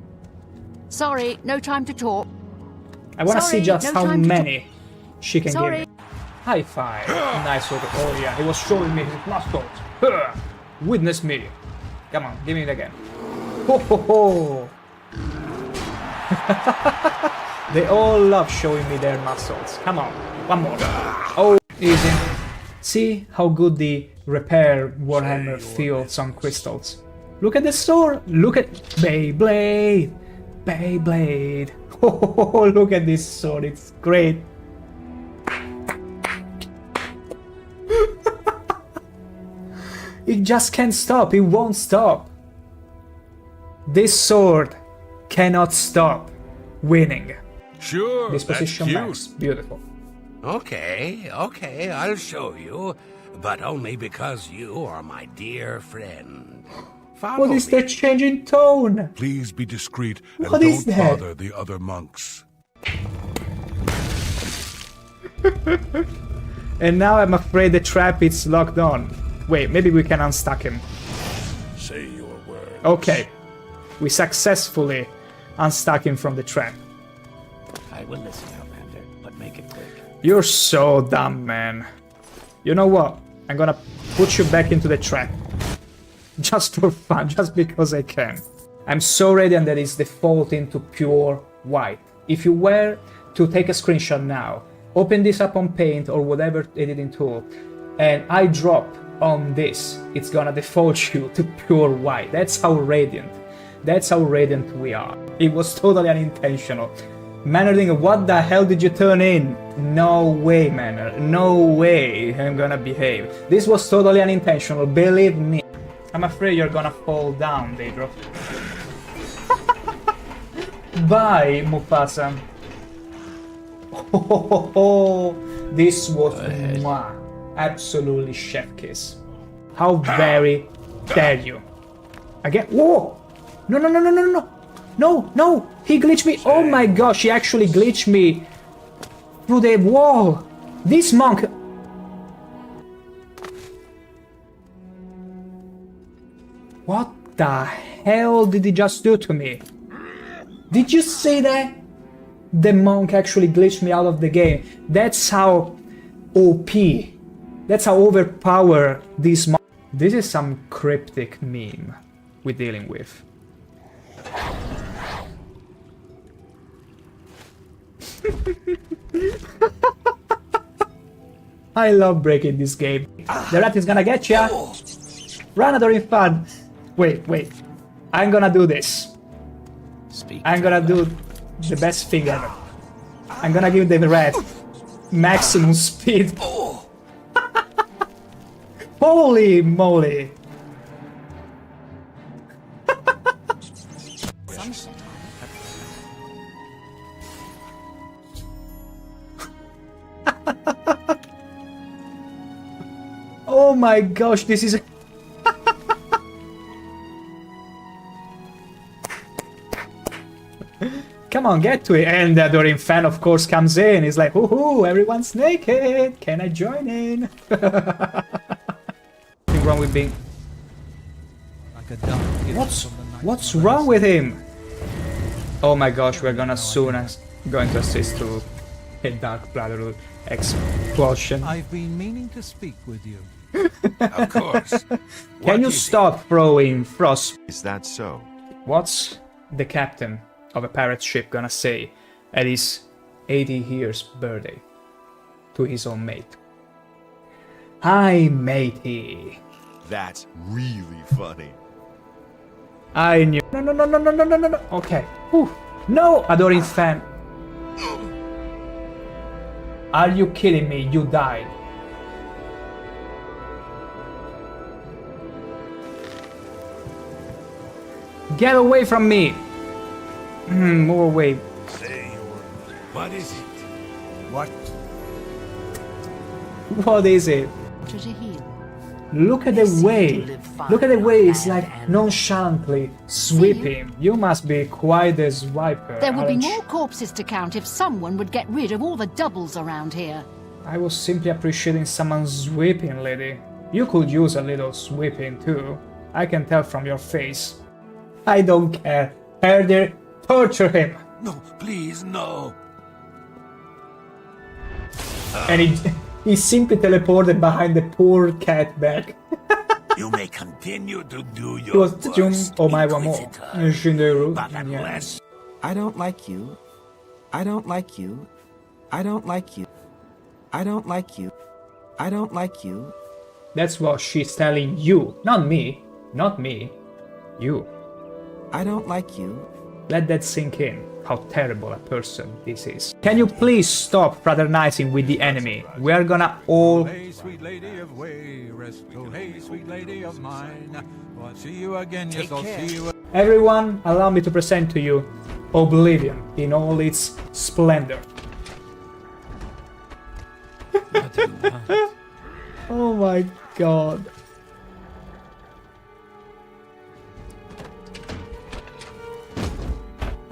Sorry, no time to talk. I wanna see Sorry, just no how time to many she can Sorry. give me. High five. Nice work. Oh yeah, he was showing me his muscles. Huh. Witness me. Come on, give me it again. Ho ho ho. They all love showing me their muscles. Come on, one more. Oh, easy. See how good the repair Warhammer feels on crystals. Look at the sword. Look at Beyblade. Beyblade. Oh, look at this sword. It's great. It just can't stop. It won't stop. This sword cannot stop winning. Sure, Disposition that's cute. max. Beautiful. Okay, I'll show you. But only because you are my dear friend. Follow What is me. that change in tone? Please be discreet and What is don't that? bother the other monks. And now I'm afraid the trap is locked on. Wait, maybe we can unstuck him. Say your words. Okay. We successfully unstuck him from the trap. I will listen, Outlander, but make it quick. You're so dumb, man. You know what? I'm gonna put you back into the trap. Just for fun, just because I can. I'm so radiant that it's defaulting to pure white. If you were to take a screenshot now, open this up on Paint or whatever editing tool, and I drop on this, it's gonna default you to pure white. That's how radiant. That's how radiant we are. It was totally unintentional. Mannering, what the hell did you turn in? No way, Manner. No way I'm gonna behave. This was totally unintentional, believe me. I'm afraid you're gonna fall down, Daedro. Bye, Mufasa. Oh, this was mwah, absolutely chef kiss. How very dare you? Again? Whoa! No, no, no, no, no, no! No, no! He glitched me! Oh my gosh, he actually glitched me through the wall! This monk... What the hell did he just do to me? Did you see that? The monk actually glitched me out of the game. That's how OP. That's how overpowered this monk. This is some cryptic meme we're dealing with. I love breaking this game. The rat is gonna get ya! Run, during fun! Wait, wait. I'm gonna do this. I'm gonna do the best thing ever. I'm gonna give the rat maximum speed. Holy moly! Oh my gosh, this is... Come on, get to it. And the Dorin fan, of course, comes in. He's like, woohoo, everyone's naked. Can I join in? Nothing wrong with being... What's wrong with him? Oh my gosh, we're gonna soon going to assist to a Dark Brotherhood explosion. I've been meaning to speak with you. Of course. Can you stop throwing frost? Is that so? What's the captain of a pirate ship gonna say at his 80 years birthday to his own mate. Hi, matey. That's really funny. I knew. No. Okay. Whew. No, Adoring fan. Are you kidding me? You died. Get away from me! Move away. What is it? What? What is it? To heal. Look at the way. Look at the way it's like nonchalantly sweeping. You must be quite a swiper. There would be aren't you? more corpses to count if someone would get rid of all the doubles around here. I was simply appreciating someone sweeping, lady. You could use a little sweeping too. I can tell from your face. I don't care. Herder, torture him. No, please, no. And he simply teleported behind the poor cat back. You may continue to do It your was Jum worst, Omaewamo. Inquisitor, but Yeah. unless I don't like you. I don't like you. I don't like you. I don't like you. I don't like you. That's what she's telling you. Not me. Not me. You. I don't like you. Let that sink in. How terrible a person this is. Can you please stop fraternizing with the enemy? We are gonna all... Hey, sweet lady of way, rest. Oh, hey, sweet lady of mine. Oh, I'll see you again, yes, I'll see you. Everyone, allow me to present to you Oblivion in all its splendor. Oh my god.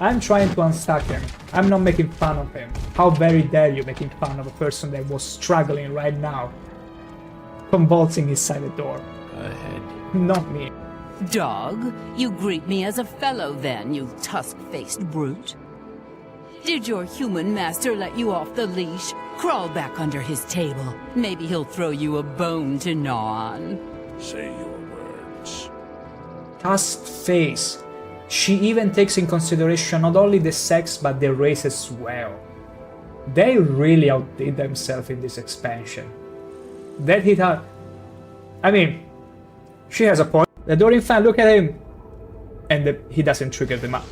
I'm trying to unstuck him. I'm not making fun of him. How very dare you making fun of a person that was struggling right now, convulsing inside the door. Go ahead. Not me. Dog, you greet me as a fellow then, you tusk-faced brute. Did your human master let you off the leash? Crawl back under his table. Maybe he'll throw you a bone to gnaw on. say your words. Tusked face. She even takes in consideration not only the sex but the race as well. They really outdid themselves in this expansion. That hit her. I mean, she has a point. The Dorian fan, look at him! And he doesn't trigger them up.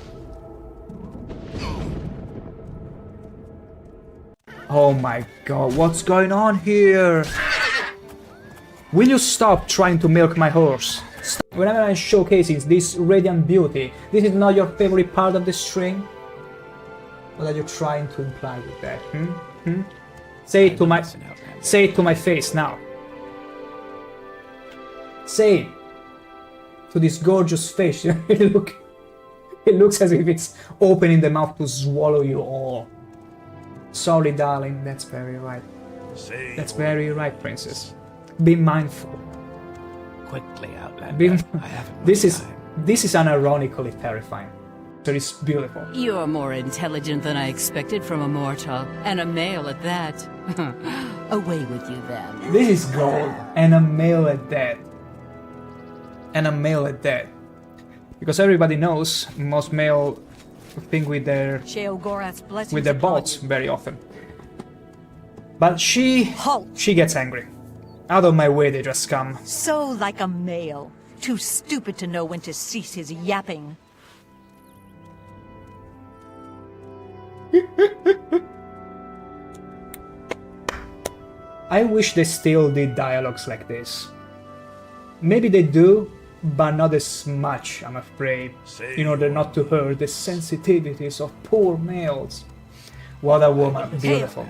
Oh my god, what's going on here? Will you stop trying to milk my horse? Stop. Whenever I'm showcasing this radiant beauty, this is not your favorite part of the string? What are you trying to imply with that? Say it to my face now. Say it to this gorgeous face. it looks as if it's opening the mouth to swallow you all. Sorry, darling, that's very right. That's very right, princess. Be mindful. Quickly, Outlander. This is unironically terrifying. So it's beautiful. You're more intelligent than I expected from a mortal, and a male at that. Away with you then. This is gold, and a male at that. And a male at that. Because everybody knows most male think with their bolts very often. But she gets angry. Out of my way they just come. So like a male. Too stupid to know when to cease his yapping. I wish they still did dialogues like this. Maybe they do, but not as much, I'm afraid, in order not to hurt the sensitivities of poor males. What a woman, beautiful.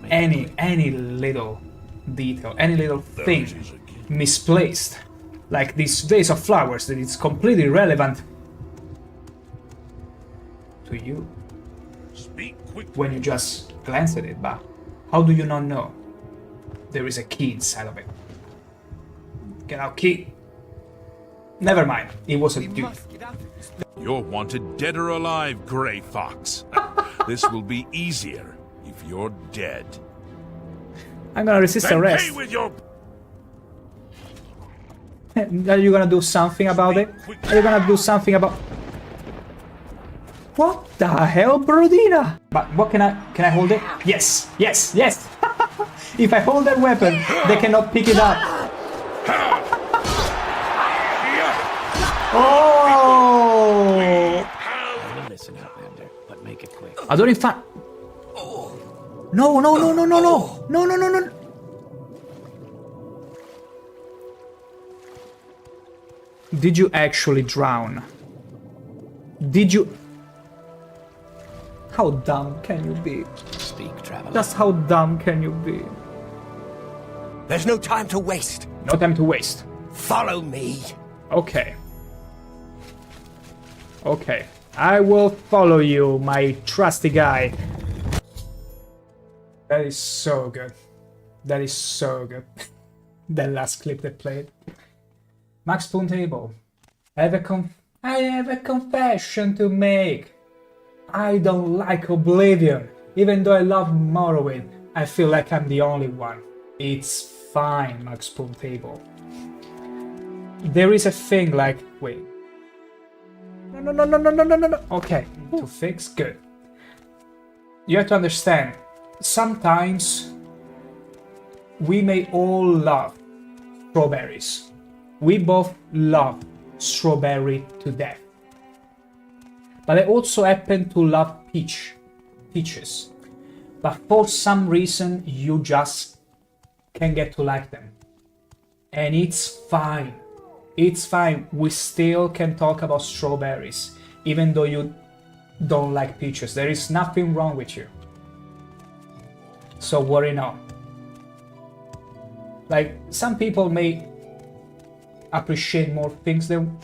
Any little detail, any little thing misplaced, like this vase of flowers that is completely irrelevant to you when you just glance at it, but how do you not know there is a key inside of it? Get out, key. Never mind, it was a dude. You're wanted dead or alive, Grey Fox. This will be easier if you're dead. I'm gonna resist Then arrest. pay with your... Are you gonna do something about it? Are you gonna do something about... What the hell, Brodina? But what can I hold it? Yes, yes, yes. If I hold that weapon, they cannot pick it up. Oh! Listen, Outlander, but make it quick. I don't find. No, no, no, no, no, no, no, no, no, no. Did you actually drown? Did you? How dumb can you be? Speak, traveler. Just how dumb can you be? There's no time to waste. No time to waste. Follow me. Okay. Okay. I will follow you, my trusty guy. That is so good. That is so good. That last clip they played. Max Spoon Table. I have a confession to make. I don't like Oblivion. Even though I love Morrowind, I feel like I'm the only one. It's fine, Max Spoon Table. There is a thing like... Wait. No, no, no, no, no, no, no, no. Okay, to fix, good. You have to understand, sometimes we may all love strawberries. We both love strawberry to death. But I also happen to love peaches. But for some reason, you just can't get to like them. And it's fine. It's fine. We still can talk about strawberries, even though you don't like peaches. There is nothing wrong with you. So worry not. Like, some people may appreciate more things than,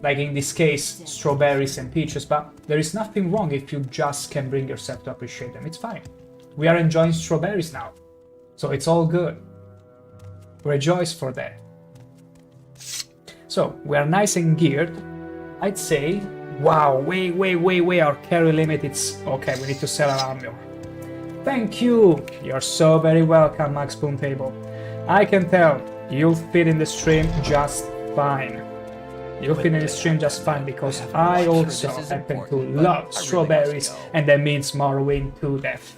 like in this case, strawberries and peaches, but there is nothing wrong if you just can bring yourself to appreciate them. It's fine. We are enjoying strawberries now, so it's all good. Rejoice for that. So, we are nice and geared. I'd say, wow, way, our carry limit is... Okay, we need to sell our armor. Thank you! You're so very welcome, Max Spoon Table. I can tell, you'll fit in the stream just fine. You'll fit in the stream just fine, because I also happen to love strawberries, and that means Morrowind to death.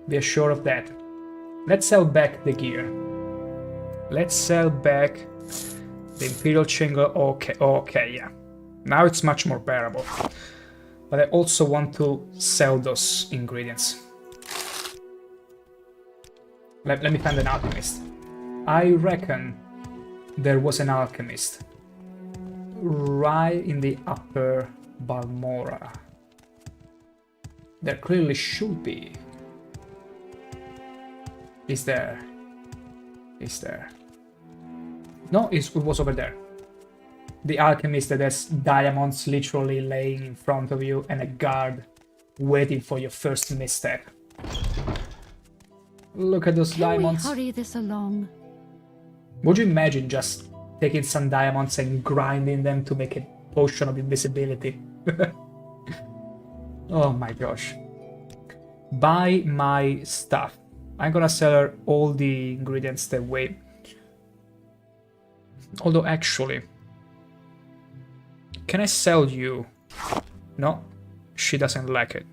Be assured of that. Let's sell back the gear. Let's sell back the Imperial Chingle. Okay, yeah. Now it's much more bearable. But I also want to sell those ingredients. Let me find an alchemist. I reckon there was an alchemist right in the upper Balmora. There clearly should be. Is there? Is there? No, it was over there. The alchemist that has diamonds literally laying in front of you and a guard waiting for your first misstep. Look at those diamonds. Hurry this along. Would you imagine just taking some diamonds and grinding them to make a potion of invisibility? Oh my gosh. Buy my stuff. I'm gonna sell her all the ingredients that weigh. Although actually, can I sell you? No, she doesn't like it.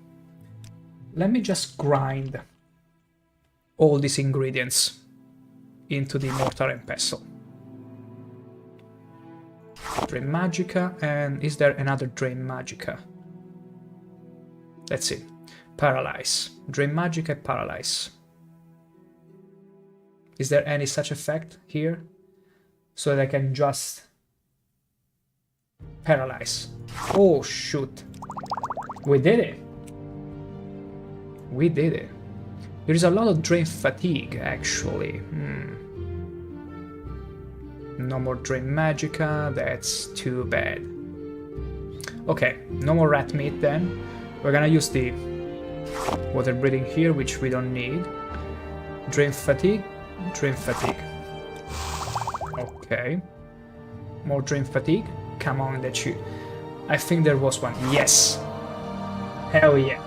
Let me just grind all these ingredients into the mortar and pestle. Drain Magica, and is there another Drain Magica? Let's see. Paralyze. Drain Magica, Paralyze. Is there any such effect here? So that I can just paralyze. Oh shoot. We did it. We did it. There is a lot of Drain Fatigue actually. No more Drain Magica, that's too bad. Okay, no more rat meat then. We're gonna use the water breathing here, which we don't need. Drain Fatigue, Drain Fatigue. Okay. More Drain Fatigue. Come on, that you... I think there was one. Yes! Hell yeah.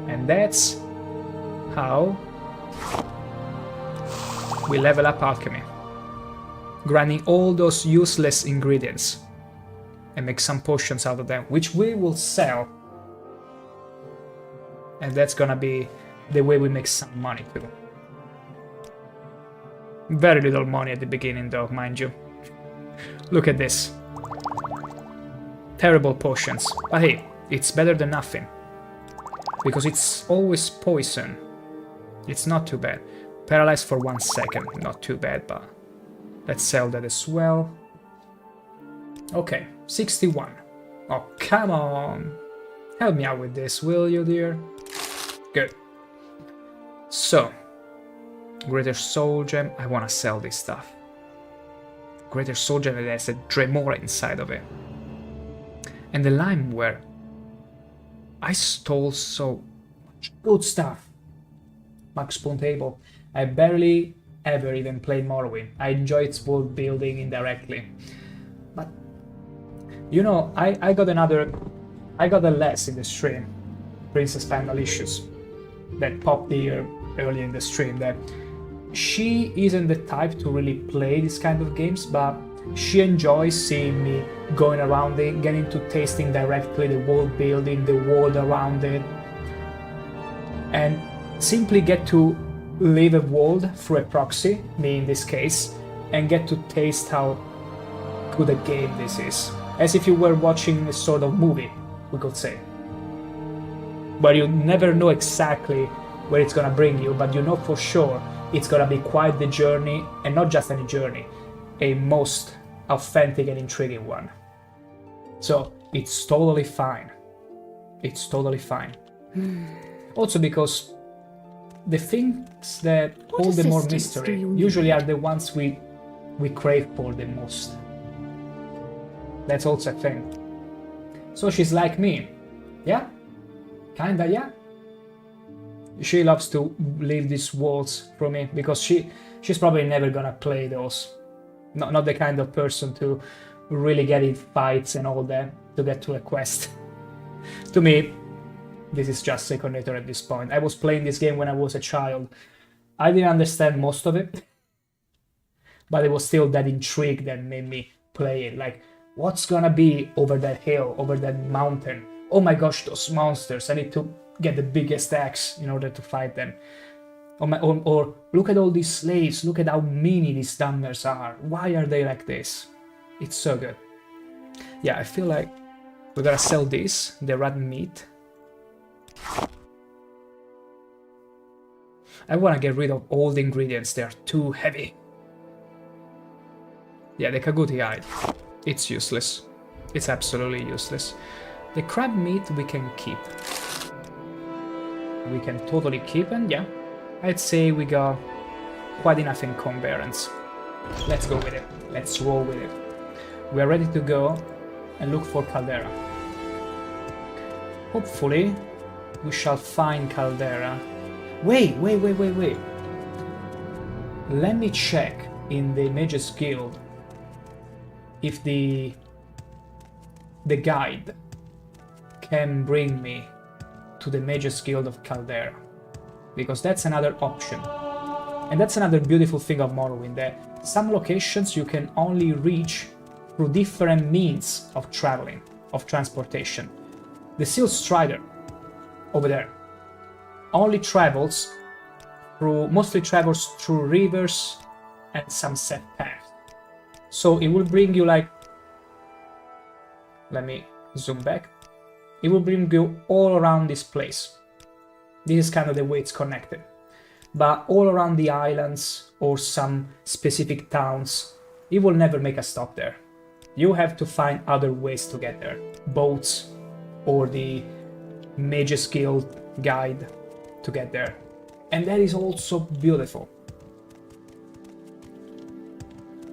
And that's how we level up alchemy. grinding all those useless ingredients and make some potions out of them, which we will sell. And that's gonna be the way we make some money too. Very little money at the beginning though, mind you. Look at this. Terrible potions. But hey, it's better than nothing. Because it's always poison. It's not too bad. Paralyzed for 1 second. Not too bad, but let's sell that as well. Okay, 61. Oh, come on. Help me out with this, will you, dear? Good. So, Greater Soul Gem. I want to sell this stuff. Greater Soul Gem that has a Dremora inside of it. And the Limeware. I stole so much good stuff. Max Spawn Table. I barely ever even played Morrowind. I enjoy its world building indirectly. But, you know, I got a less in the stream. Princess Pandalicious. That popped here early in the stream. That she isn't the type to really play this kind of games, but she enjoys seeing me going around it, getting to tasting directly the world building, the world around it, and simply get to live a world through a proxy, me in this case, and get to taste how good a game this is. As if you were watching a sort of movie, we could say. Where you never know exactly where it's gonna bring you, but you know for sure it's gonna be quite the journey, and not just any journey, a most authentic and intriguing one. So it's totally fine. It's totally fine. Also because the things that hold the more mystery usually are the ones we crave for the most. That's also a thing. So she's like me. Yeah? Kinda, yeah? She loves to leave these walls for me because she's probably never gonna play those. Not the kind of person to really get in fights and all that to get to a quest. To me, this is just second nature at this point. I was playing this game when I was a child. I didn't understand most of it, but it was still that intrigue that made me play it. Like, what's gonna be over that hill, over that mountain? Oh my gosh, those monsters. I need to get the biggest axe in order to fight them. Or look at all these slaves, look at how many these dumbers are. Why are they like this? It's so good. Yeah, I feel like we're gonna sell this, the rat meat. I wanna get rid of all the ingredients, they are too heavy. Yeah, the Kaguti hide. It's useless. It's absolutely useless. The crab meat we can keep. We can totally keep, and yeah, I'd say we got quite enough encumbrance. Let's go with it. Let's roll with it. We are ready to go and look for Caldera. Hopefully, we shall find Caldera. Wait. Let me check in the Mages Guild if the guide can bring me to the Mages Guild of Caldera, because that's another option. And that's another beautiful thing of Morrowind, that some locations you can only reach through different means of traveling, of transportation. The Seal Strider over there mostly travels through rivers and some set paths. So it will bring you like, let me zoom back. It will bring you all around this place. This is kind of the way it's connected. But all around the islands or some specific towns, it will never make a stop there. You have to find other ways to get there. Boats or the Mages Guild guide to get there. And that is also beautiful.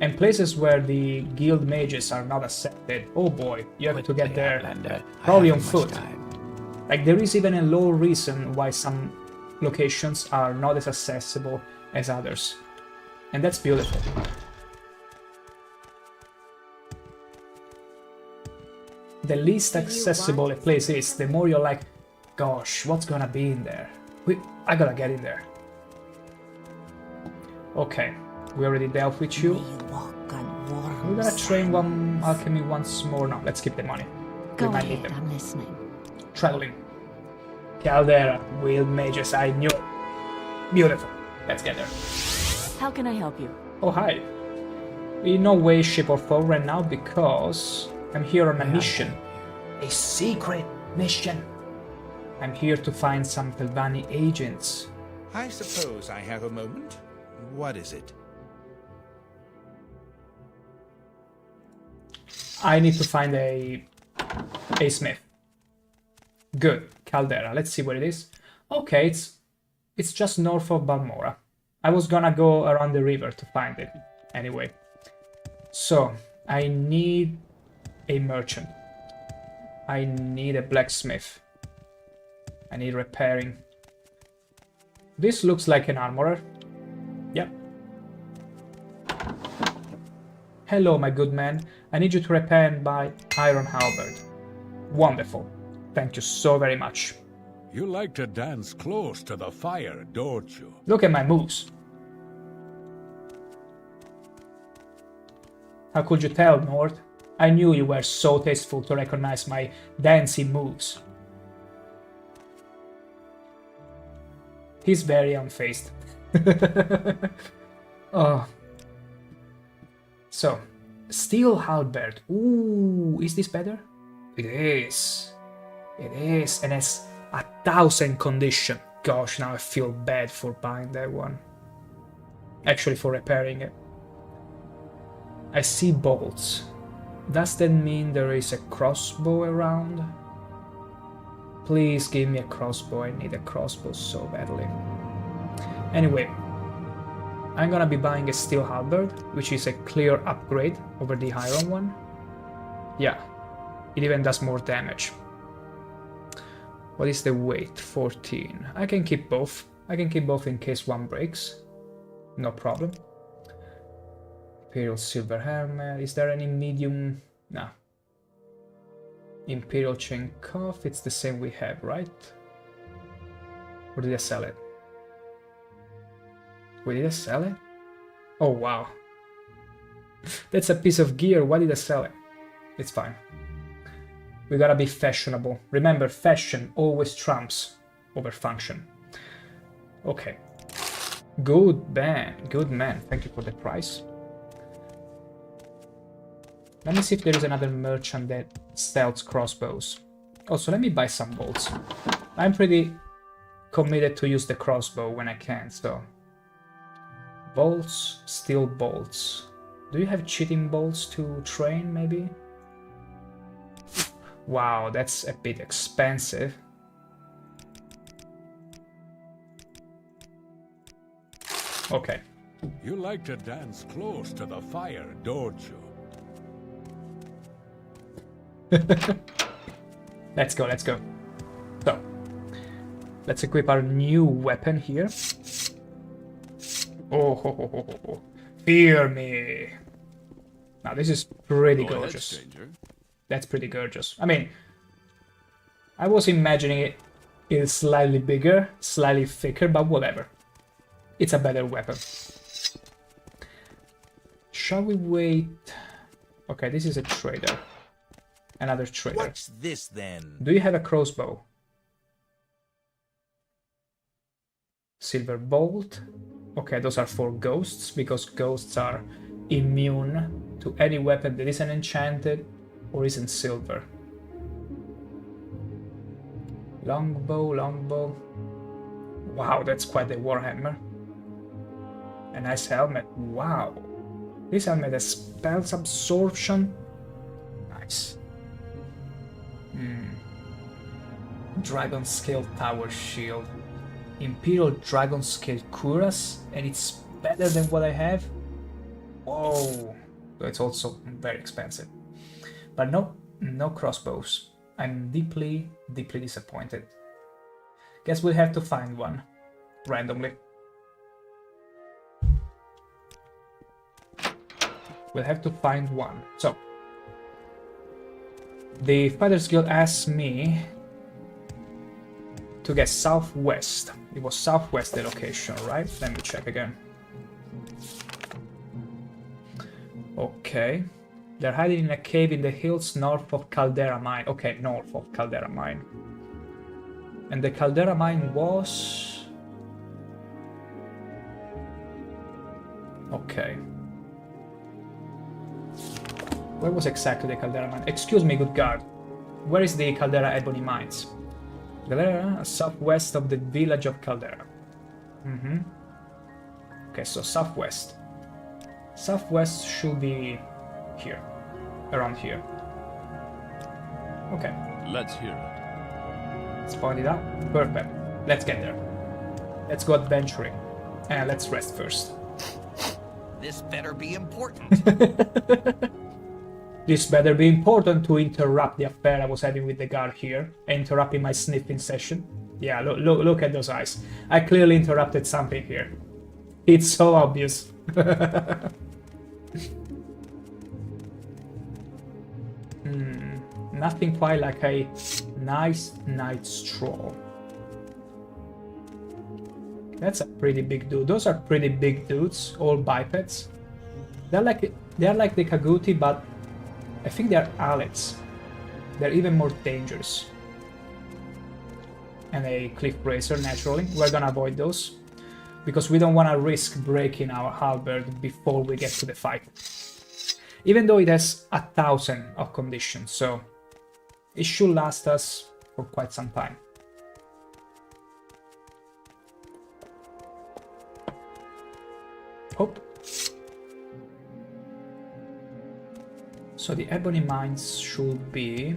And places where the guild mages are not accepted, oh boy, you have to get there probably on foot. Like, there is even a low reason why some locations are not as accessible as others. And that's beautiful. The least accessible a place is, the more you're like, gosh, what's gonna be in there? I gotta get in there. Okay, we already dealt with you. May you walk We're gonna train one alchemy once more. No, let's keep the money. Go We might need ahead, them. I'm listening. Traveling. Caldera, Wild Mages, I knew. Beautiful. Let's get there. How can I help you? Oh, hi. In no way, ship or foe right now because I'm here on a mission. A secret mission. I'm here to find some Pelvani agents. I suppose I have a moment. What is it? I need to find a smith. Good. Caldera. Let's see what it is. Okay, it's just north of Balmora. I was gonna go around the river to find it. Anyway. So, I need a merchant. I need a blacksmith. I need repairing. This looks like an armorer. Yep. Hello, my good man. I need you to repair and buy iron halberd. Wonderful. Thank you so very much. You like to dance close to the fire, don't you? Look at my moves. How could you tell, Nord? I knew you were so tasteful to recognize my dancing moves. He's very unfazed. Oh. So, steel halberd. Ooh, is this better? It is. It is, and it's 1,000 condition. Gosh, now I feel bad for buying that one. Actually, for repairing it. I see bolts. Does that mean there is a crossbow around? Please give me a crossbow. I need a crossbow so badly. Anyway, I'm gonna be buying a steel halberd, which is a clear upgrade over the iron one. Yeah, it even does more damage. What is the weight? 14. I can keep both. I can keep both in case one breaks. No problem. Imperial silver helmet. Is there any medium? No. Imperial chain cuff. It's the same we have, right? Or did I sell it? Wait, did I sell it? Oh, wow. That's a piece of gear. Why did I sell it? It's fine. We gotta be fashionable. Remember, fashion always trumps over function. Okay. Good man. Good man. Thank you for the price. Let me see if there is another merchant that sells crossbows. Also, let me buy some bolts. I'm pretty committed to use the crossbow when I can, so... Bolts, steel bolts. Do you have cheating bolts to train, maybe? Wow, that's a bit expensive. Okay. You like to dance close to the fire, don't you? Let's go, let's go. So, let's equip our new weapon here. Oh, ho, ho, ho, ho. Fear me. Now, this is pretty gorgeous. Stranger. That's pretty gorgeous. I mean, I was imagining it is slightly bigger, slightly thicker, but whatever. It's a better weapon. Shall we wait? Okay, this is a trader. Another trader. What's this then? Do you have a crossbow? Silver bolt. Okay, those are for ghosts, because ghosts are immune to any weapon that isn't enchanted or isn't silver. Longbow, longbow. Wow, that's quite a warhammer. A nice helmet. Wow. This helmet has spells absorption. Nice. Dragon scale tower shield. Imperial dragon scale cuirass, and it's better than what I have. Whoa. So it's also very expensive. But no crossbows. I'm deeply, deeply disappointed. Guess we'll have to find one randomly. We'll have to find one. So, the Fighters Guild asked me to get southwest. It was southwest the location, right? Let me check again. Okay. They're hiding in a cave in the hills north of Caldera Mine. Okay, north of Caldera Mine. And the Caldera Mine was... Okay. Where was exactly the Caldera Mine? Excuse me, good guard. Where is the Caldera Ebony Mines? Caldera, southwest of the village of Caldera. Okay, so southwest. Southwest should be here. Around here. Okay. Let's hear it. Let's point it out. Perfect. Let's get there. Let's go adventuring. And let's rest first. This better be important. This better be important to interrupt the affair I was having with the guard here. Interrupting my sniffing session. Yeah, look at those eyes. I clearly interrupted something here. It's so obvious. Nothing quite like a nice night stroll. That's a pretty big dude. Those are pretty big dudes, all bipeds. They're like the Kaguti, but I think they're Alex. They're even more dangerous. And a cliff bracer, naturally. We're gonna avoid those, because we don't want to risk breaking our halberd before we get to the fight. Even though it has 1,000 of conditions, so it should last us for quite some time. Hop. So the ebony mines should be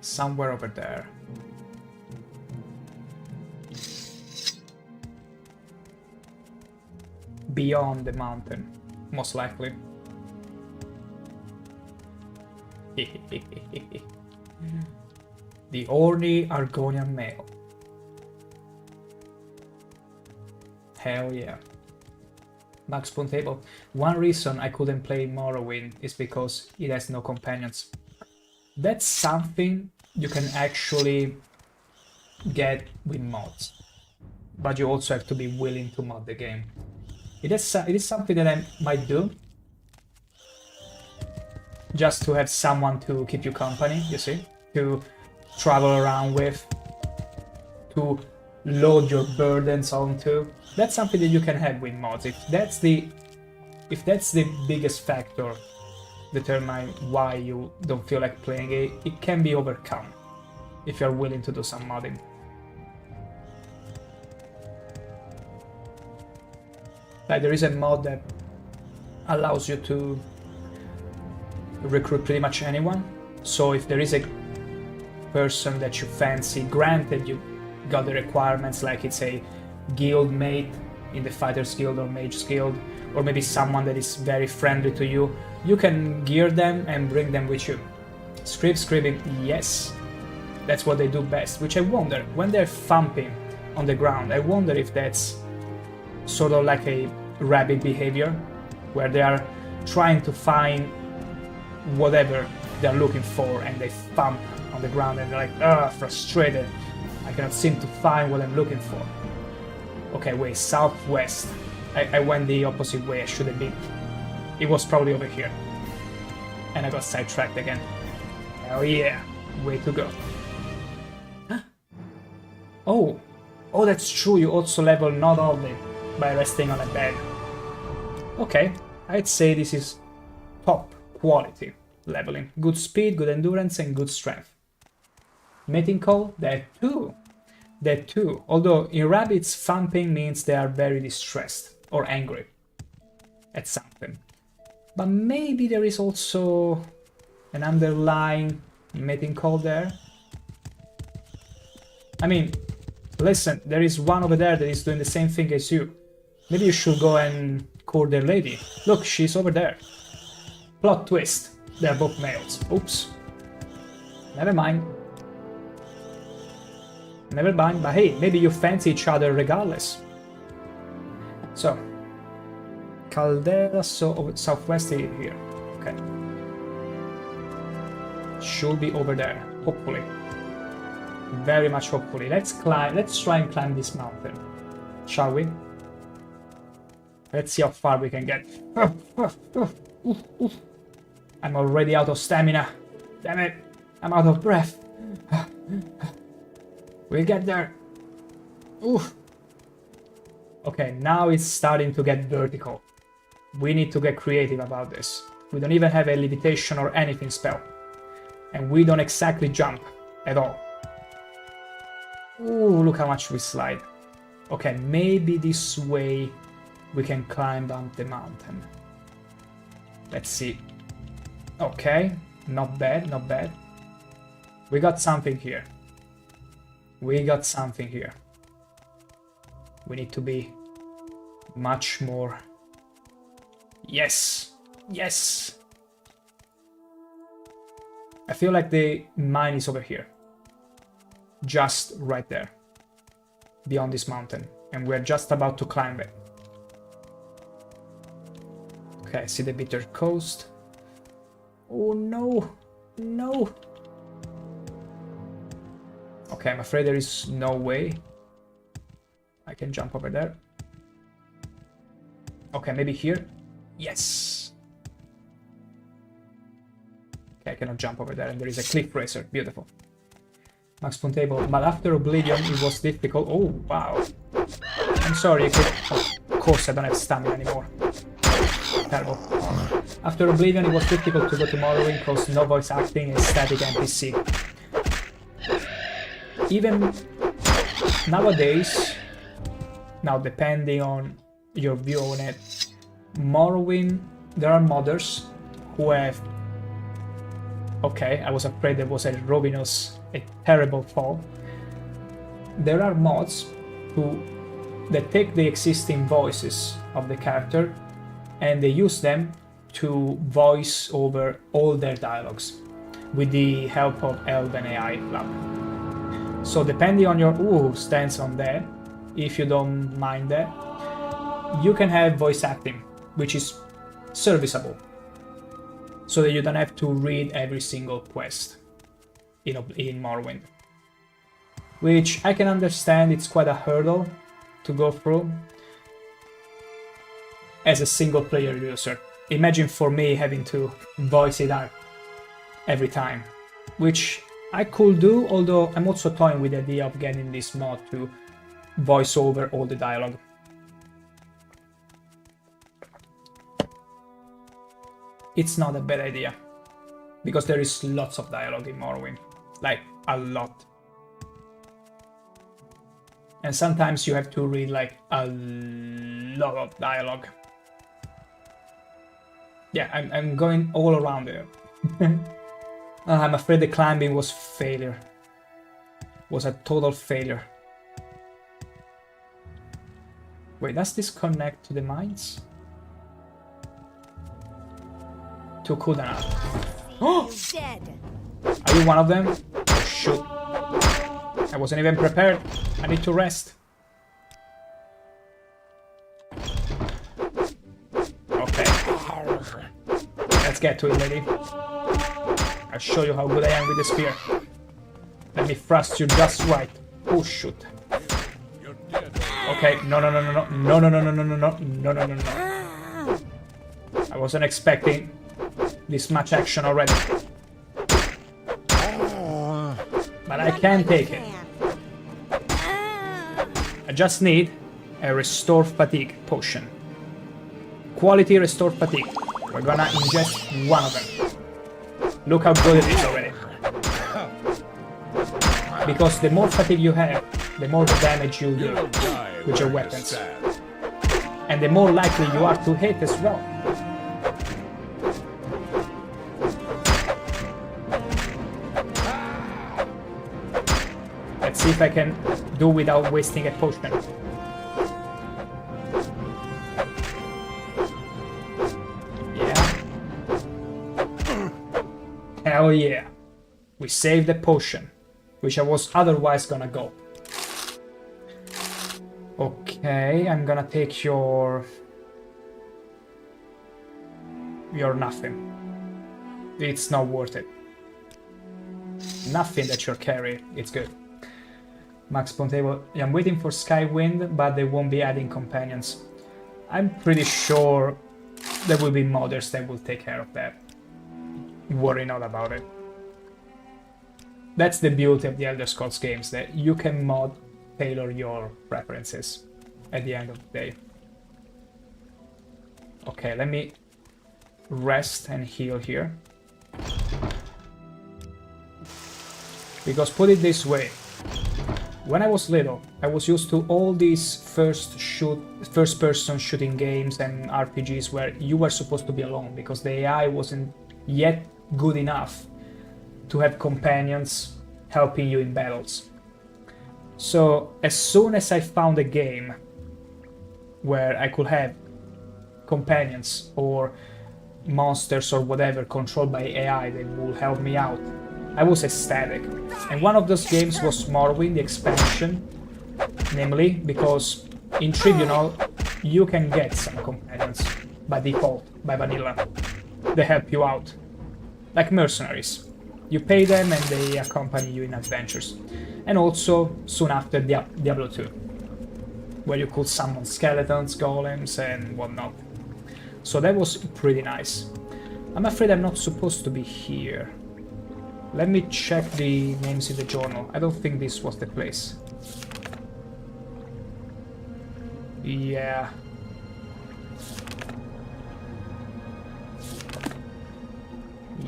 somewhere over there. Beyond the mountain, most likely. The orny Argonian male. Hell yeah. Max Spoon Table. One reason I couldn't play Morrowind is because it has no companions. That's something you can actually get with mods, but you also have to be willing to mod the game. It is something that I might do, just to have someone to keep you company, you see, to travel around with, to load your burdens onto. That's something that you can have with mods. If that's the biggest factor determine why you don't feel like playing it, it can be overcome if you're willing to do some modding. Like, there is a mod that allows you to recruit pretty much anyone. So if there is a person that you fancy, granted you got the requirements, like it's a guild mate in the Fighters Guild or Mages Guild, or maybe someone that is very friendly to you, you can gear them and bring them with you. Scribbing, yes, that's what they do best, which I wonder, when they're thumping on the ground, I wonder if that's sort of like a rabbit behavior, where they are trying to find whatever they're looking for and they thump on the ground and they're like, ugh, frustrated, I cannot seem to find what I'm looking for. Okay, wait, southwest. I went the opposite way, I should have been. It was probably over here. And I got sidetracked again. Hell yeah, way to go. Huh? Oh, that's true, you also level not only by resting on a bed. Okay, I'd say this is top quality leveling. Good speed, good endurance, and good strength. Mating call, that too. Although in rabbits, thumping means they are very distressed or angry at something. But maybe there is also an underlying mating call there. I mean, listen, there is one over there that is doing the same thing as you. Maybe you should go and court their lady. Look, she's over there. Plot twist. They're both males. Oops. Never mind. But hey, maybe you fancy each other regardless. So, Caldera, so southwest here. Okay. Should be over there, hopefully. Very much hopefully. Let's try and climb this mountain. Shall we? Let's see how far we can get. I'm already out of stamina. Damn it. I'm out of breath. We'll get there. Oof. Okay, now it's starting to get vertical. We need to get creative about this. We don't even have a levitation or anything spell. And we don't exactly jump at all. Ooh, look how much we slide. Okay, maybe this way we can climb up the mountain. Let's see. Okay, not bad, not bad. We got something here. We got something here. We need to be much more... Yes! Yes! I feel like the mine is over here. Just right there. Beyond this mountain. And we're just about to climb it. Okay, see the bitter coast. Oh no! No! Okay, I'm afraid there is no way I can jump over there. Okay, maybe here. Yes! Okay, I cannot jump over there, and there is a cliff racer. Beautiful. Max Spoon Table. But after Oblivion, it was difficult. Oh, wow. I'm sorry, of course I don't have stamina anymore. Terrible. After Oblivion, it was difficult to go to Morrowind because no voice acting and static NPC. Even nowadays, now depending on your view on it, Morrowind, there are modders who have... Okay, I was afraid there was a terrible fall. There are mods that take the existing voices of the character and they use them to voice over all their dialogues with the help of Elven AI Lab. So depending on your stance on that, if you don't mind that, you can have voice acting, which is serviceable, so that you don't have to read every single quest in Morrowind. Which I can understand, it's quite a hurdle to go through as a single player user. Imagine for me having to voice it out every time, which I could do, although I'm also toying with the idea of getting this mod to voice over all the dialogue. It's not a bad idea, because there is lots of dialogue in Morrowind, like a lot. And sometimes you have to read like a lot of dialogue. Yeah, I'm going all around there. I'm afraid the climbing was failure. Was a total failure. Wait, does this connect to the mines? To Kudanat. Oh! Are you one of them? Oh, shoot. I wasn't even prepared. I need to rest. Okay. Let's get to it, lady. I'll show you how good I am with the spear. Let me thrust you just right. Oh, shoot. Okay, no. I wasn't expecting this much action already. But I can take it. I just need a Restore Fatigue potion. Quality Restore Fatigue. We're gonna ingest one of them. Look how good it is already. Because the more fatigue you have, the more damage you'll do with your weapons. And the more likely you are to hit as well. Let's see if I can do without wasting a potion. Yeah. Hell yeah. We saved the potion, which I was otherwise gonna go. Okay, I'm gonna take your nothing. It's not worth it. Nothing that you're carrying, it's good. Max Pontable, I'm waiting for Skywind, but they won't be adding companions. I'm pretty sure there will be modders that will take care of that. Worry not about it. That's the beauty of the Elder Scrolls games, that you can tailor your preferences at the end of the day. Okay, let me rest and heal here. Because put it this way, when I was little, I was used to all these first-person shooting games and RPGs where you were supposed to be alone because the AI wasn't yet good enough to have companions helping you in battles. So as soon as I found a game where I could have companions or monsters or whatever controlled by AI that will help me out, I was ecstatic. And one of those games was Morrowind, the expansion, namely because in Tribunal you can get some companions by default, by vanilla. They help you out, like mercenaries. You pay them and they accompany you in adventures. And also, soon after, Diablo 2, where you could summon skeletons, golems and whatnot. So that was pretty nice. I'm afraid I'm not supposed to be here. Let me check the names in the journal. I don't think this was the place. Yeah.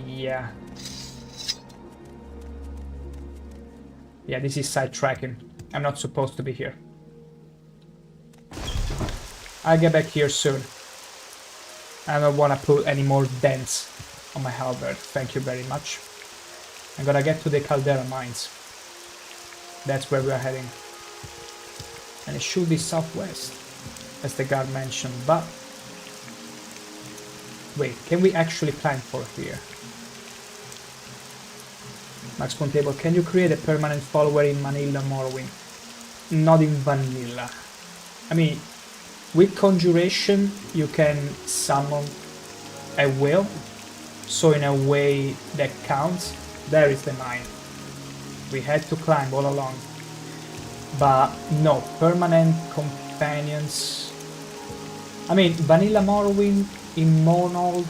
Yeah. Yeah, this is sidetracking. I'm not supposed to be here. I'll get back here soon. I don't want to put any more dents on my halberd. Thank you very much. I'm gonna get to the Caldera mines. That's where we're heading. And it should be southwest, as the guard mentioned, but... Wait, can we actually climb for here? Max Pontable, can you create a permanent follower in Manila Morrowind? Not in vanilla. I mean, with Conjuration you can summon a will, so in a way that counts. There is the mine. We had to climb all along. But no, permanent companions. I mean, vanilla Morrowind in Monold,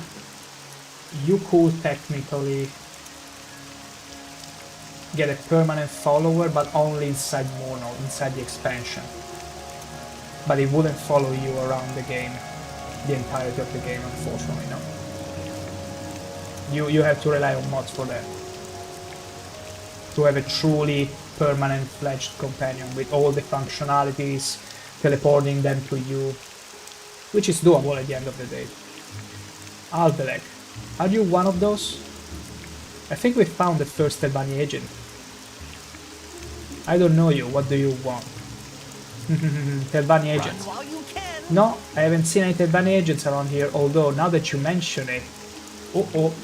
you could technically get a permanent follower, but only inside Monold, inside the expansion. But it wouldn't follow you around the game, the entirety of the game, unfortunately, no. You have to rely on mods for that. To have a truly permanent fledged companion with all the functionalities, teleporting them to you, which is doable at the end of the day. Albeleg, are you one of those? I think we found the first Telvanni agent. I don't know you, what do you want? Telvanni agents. No, I haven't seen any Telvanni agents around here, although now that you mention it... Oh,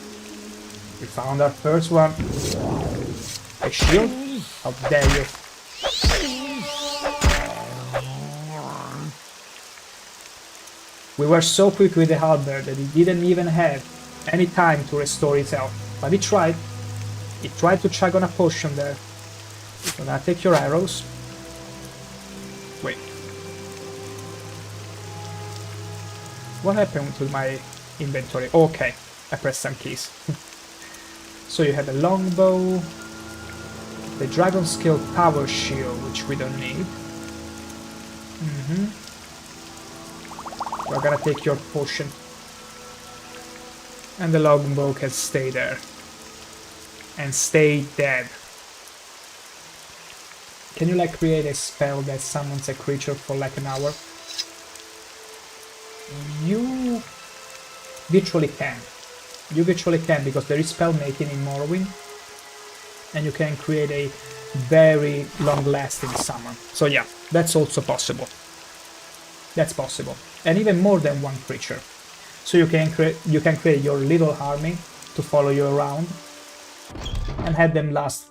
we found our first one. A shield? How dare you? We were so quick with the halberd that it didn't even have any time to restore itself. But it tried. It tried to chug on a potion there. So now take your arrows. Wait. What happened to my inventory? Okay, I pressed some keys. So you have a longbow, the dragon skill power shield, which we don't need. We're gonna take your potion. And the longbow can stay there. And stay dead. Can you like create a spell that summons a creature for like an hour? You virtually can. You virtually can, because there is spell making in Morrowind. And you can create a very long-lasting summon. So yeah, that's also possible. That's possible. And even more than one creature. So you can create your little army to follow you around and have them last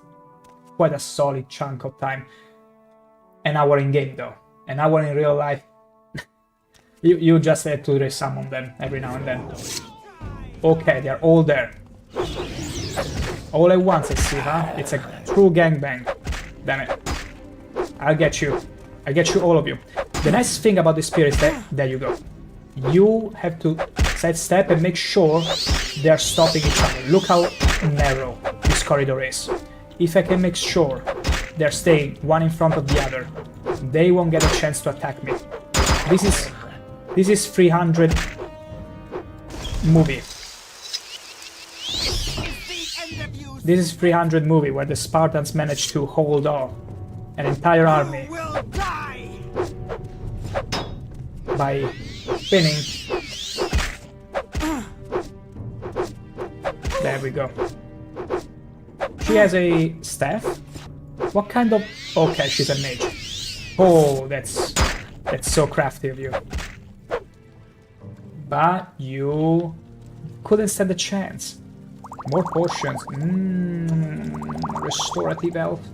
quite a solid chunk of time. An hour in game though. An hour in real life. you just have to resummon them every now and then. Okay, they're all there. All at once, I see, huh? It's a true gangbang. Damn it. I'll get you. I'll get you, all of you. The nice thing about the spear is that... There you go. You have to sidestep and make sure they're stopping each other. Look how narrow this corridor is. If I can make sure they're staying one in front of the other, they won't get a chance to attack me. This is 300 movie. This is 300 movie where the Spartans managed to hold off an entire army by spinning. There we go. She has a staff. What kind of... Okay, she's a mage. Oh, that's so crafty of you. But you couldn't stand a chance. More potions. Restorative health.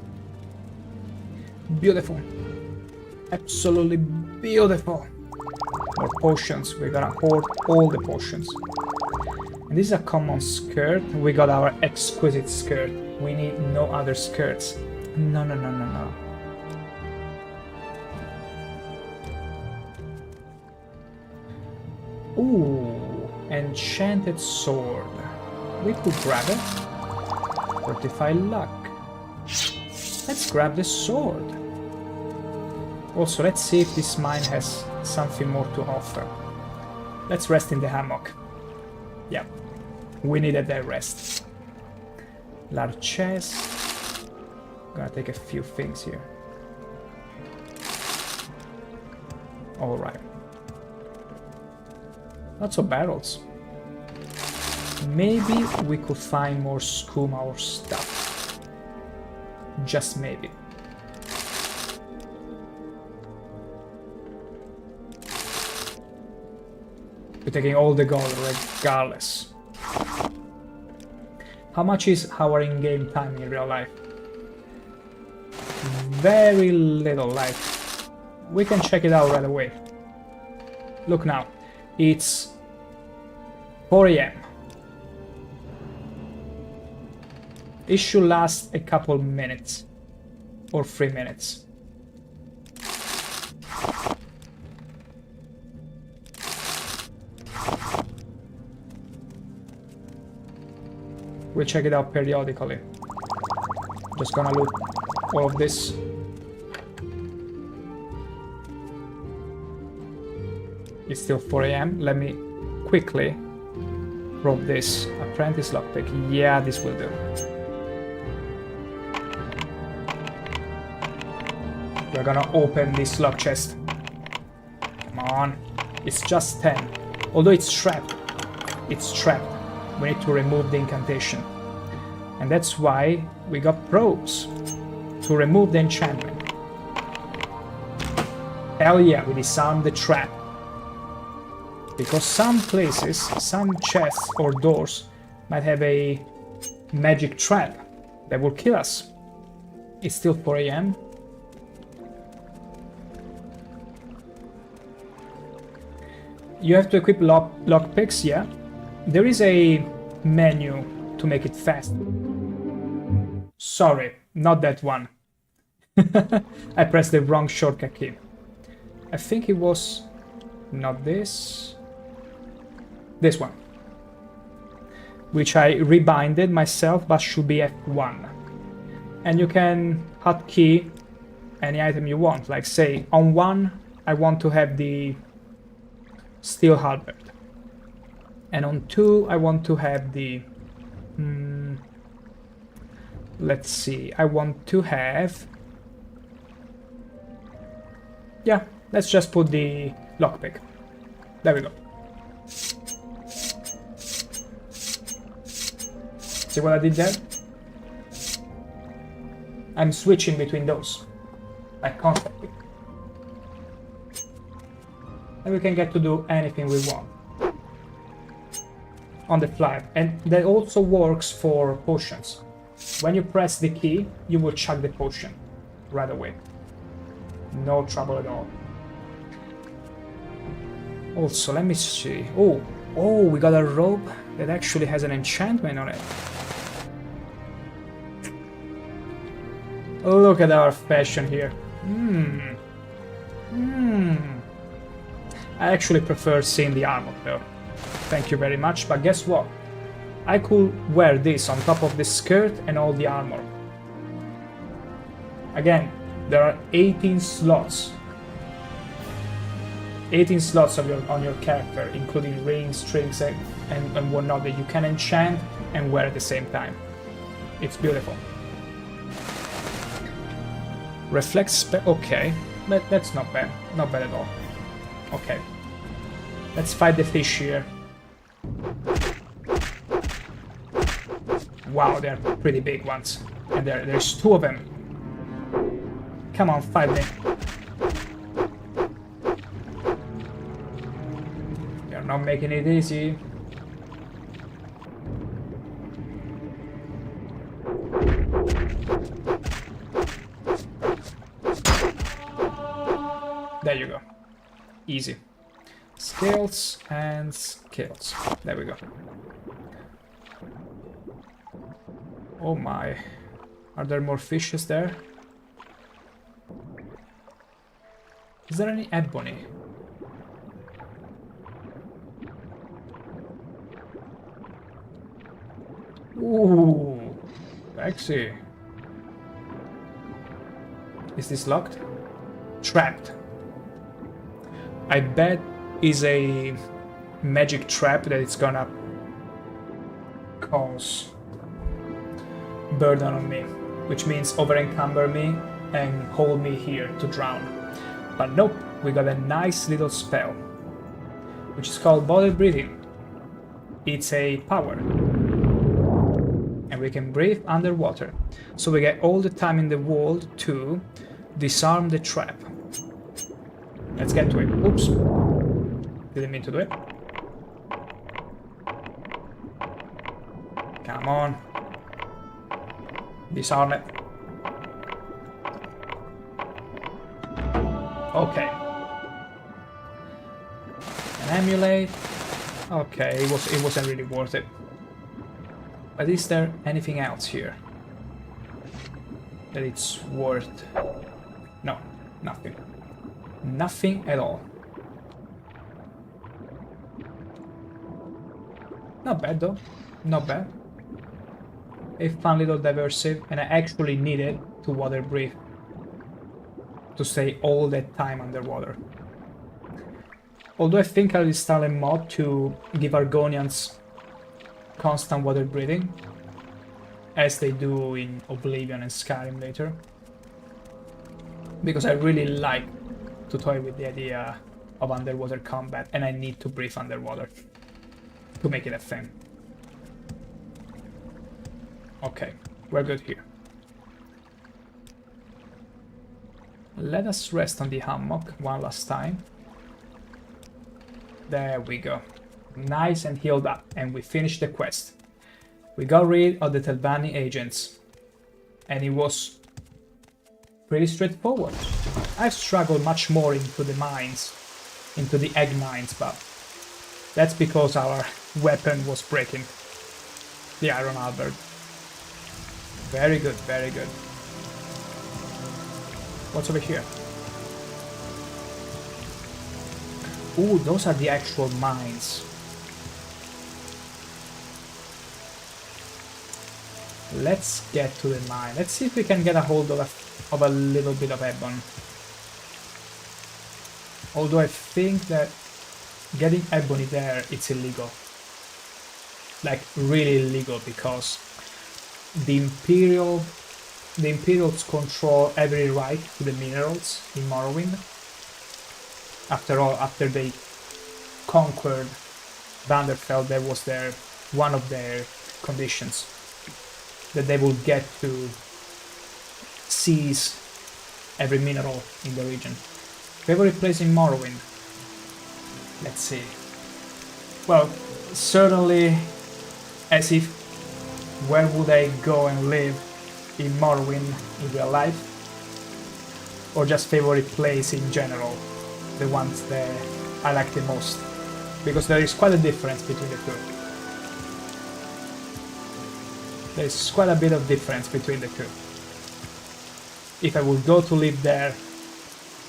Beautiful. Absolutely beautiful. More potions. We're gonna hoard all the potions. And this is a common skirt. We got our exquisite skirt. We need no other skirts. No, no, no, no, no. Ooh, enchanted sword. We could grab it. Fortified luck. Let's grab the sword. Also, let's see if this mine has something more to offer. Let's rest in the hammock. Yeah, we needed that rest. Large chest. Gonna take a few things here. Alright. Lots of barrels. Maybe we could find more skooma or stuff. Just maybe. We're taking all the gold regardless. How much is our in-game time in real life? Very little, like... We can check it out right away. Look now. It's 4 AM. It should last a couple minutes. Or 3 minutes. We'll check it out periodically. Just gonna loot all of this. It's still 4 AM. Let me quickly rob this. Apprentice lockpick. Yeah, this will do. We're gonna open this lock chest. Come on. It's just 10. Although it's trapped. It's trapped. We need to remove the incantation. And that's why we got probes. To remove the enchantment. Hell yeah, we disarmed the trap. Because some places, some chests or doors might have a magic trap that will kill us. It's still 4 AM. You have to equip lockpicks, yeah. There is a menu to make it fast. Sorry, not that one. I pressed the wrong shortcut key. I think it was not this. This one. Which I rebinded myself, but should be F1. And you can hotkey any item you want. Like say, on 1, I want to have the steel halberd. And on 2, I want to have the... let's see, I want to have... Yeah, let's just put the lockpick. There we go. See what I did there? I'm switching between those, like constantly. And we can get to do anything we want. On the fly. And that also works for potions. When you press the key, you will chuck the potion right away. No trouble at all. Also, let me see. Oh, we got a robe that actually has an enchantment on it. Look I actually prefer seeing the armor though. Thank you very much, but guess what? I could wear this on top of the skirt and all the armor. Again, there are 18 slots. 18 slots of on your character, including rings, trinkets, and whatnot that you can enchant and wear at the same time. It's beautiful. Reflex spell, okay. That's not bad. Not bad at all. Okay. Let's fight the fish here. Wow, they're pretty big ones. And there's 2 of them. Come on, fight me. You're not making it easy. There you go. Easy. Skills and skills. There we go. Oh my. Are there more fishes there? Is there any ebony? Ooh, sexy. Is this locked? Trapped. I bet is a magic trap that it's gonna cause burden on me, which means over-encumber me and hold me here to drown. But nope, we got a nice little spell, which is called body breathing. It's a power, and we can breathe underwater, so we get all the time in the world to disarm the trap. Let's get to it. Oops, didn't mean to do it. Come on, disarm it. Okay. An amulet. Okay, it wasn't really worth it. But is there anything else here that it's worth? No, nothing. Nothing at all. Not bad though. Not bad. A fun little diversive, and I actually need it to water breathe. To stay all that time underwater. Although I think I'll install a mod to give Argonians constant water breathing, as they do in Oblivion and Skyrim later. Because I really like to toy with the idea of underwater combat, and I need to breathe underwater to make it a thing. Okay, we're good here. Let us rest on the hammock one last time. There we go. Nice and healed up, and we finished the quest. We got rid of the Telvanni agents, and it was pretty straightforward. I've struggled much more into the mines, into the egg mines, but that's because our weapon was breaking. The Iron Halberd. Very good, very good. What's over here? Ooh, those are the actual mines. Let's get to the mine. Let's see if we can get a hold of a little bit of ebon. Although I think that getting ebony there, it's illegal. Like, really illegal, because the Imperials control every right to the minerals in Morrowind. After all, after they conquered Vanderfell, that was one of their conditions, that they will get to seize every mineral in the region. Favorite place in Morrowind? Let's see. Well, certainly, as if where would I go and live in Morrowind in real life? Or just favorite place in general? The ones that I like the most. Because there is quite a difference between the two. There's quite a bit of difference between the two. If I would go to live there,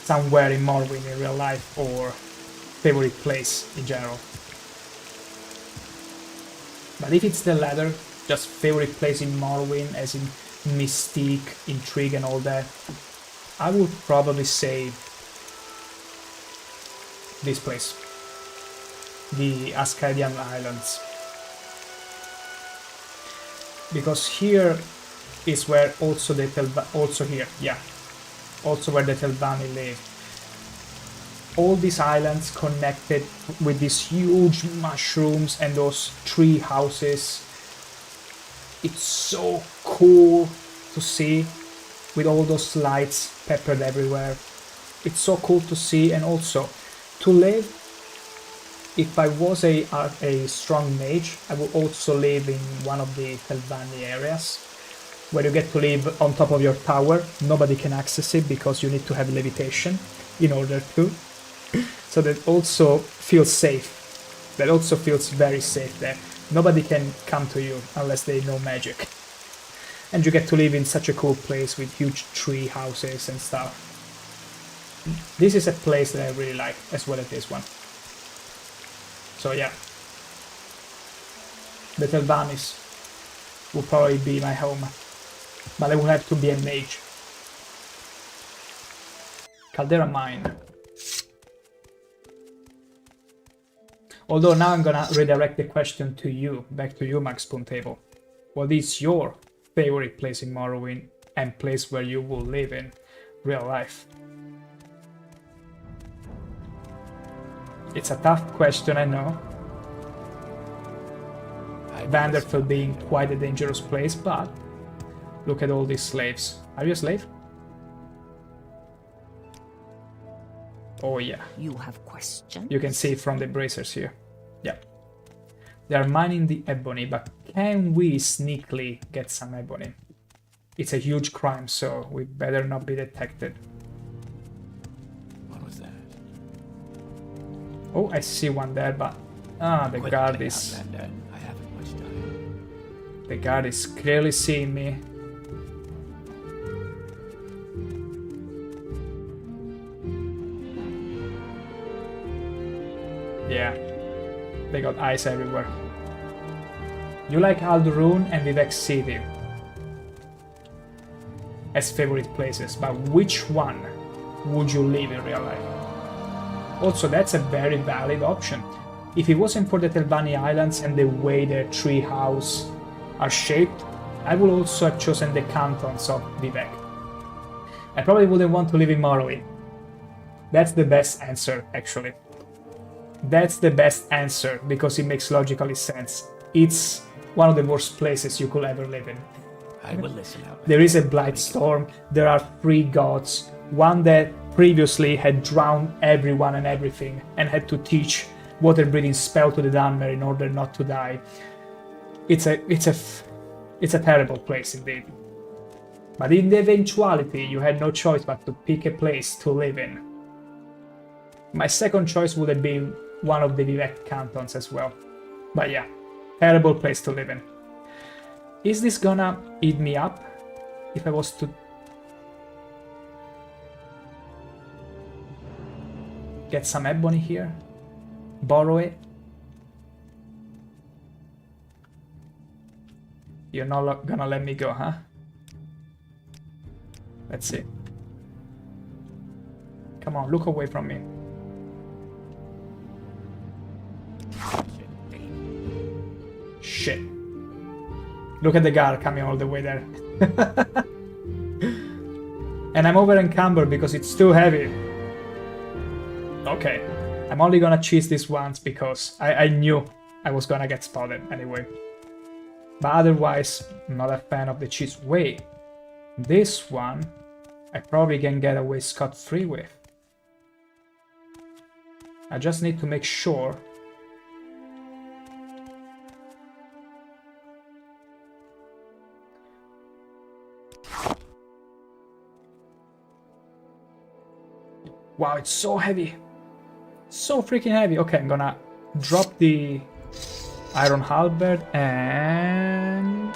somewhere in Morrowind in real life, or favorite place in general. But if it's the latter, just favorite place in Morrowind, as in mystique, intrigue and all that, I would probably say this place. The Argonian Islands. Because here is where also the also where the Telvanni live. All these islands connected with these huge mushrooms and those tree houses. It's so cool to see with all those lights peppered everywhere. It's so cool to see, and also to live. If I was a strong mage, I would also live in one of the Telvanni areas, where you get to live on top of your tower. Nobody can access it because you need to have levitation in order to. So that also feels safe. That also feels very safe there. Nobody can come to you unless they know magic. And you get to live in such a cool place with huge tree houses and stuff. This is a place that I really like, as well as this one. So yeah. The Telvannis will probably be my home. But I will have to be a mage. Caldera Mine. Although now I'm gonna redirect the question to you, back to you, Max Spoontable. What is your favorite place in Morrowind and place where you will live in real life? It's a tough question, I know. Vanderfell being quite a dangerous place, but look at all these slaves. Are you a slave? Oh yeah. You have questions? You can see it from the bracers here. Yeah. They are mining the ebony, but can we sneakily get some ebony? It's a huge crime, so we better not be detected. What was that? Oh, I see one there, but the guard is... I haven't much time. The guard is clearly seeing me. Yeah, they got eyes everywhere. You like Alderun and Vivec City as favorite places, but which one would you live in real life? Also, that's a very valid option. If it wasn't for the Telvanni Islands and the way their tree house are shaped, I would also have chosen the cantons of Vivec. I probably wouldn't want to live in Morrowind. That's the best answer, actually. That's the best answer, because it makes logically sense. It's one of the worst places you could ever live in. I will listen out. There is a blight storm, there are 3 gods, one that previously had drowned everyone and everything, and had to teach water breathing spell to the Dunmer in order not to die. It's a terrible place indeed. But in the eventuality, you had no choice but to pick a place to live in. My second choice would have been one of the Vivec cantons as well. But yeah, terrible place to live in. Is this gonna eat me up if I was to... get some ebony here? Borrow it? You're not gonna let me go, huh? Let's see. Come on, look away from me. Shit. Look at the guard coming all the way there. And I'm over encumbered because it's too heavy. Okay. I'm only gonna cheese this once because I knew I was gonna get spotted anyway. But otherwise, I'm not a fan of the cheese. Wait. This one, I probably can get away scot-free with. I just need to make sure. Wow, it's so heavy. So freaking heavy. Okay, I'm gonna drop the iron halberd and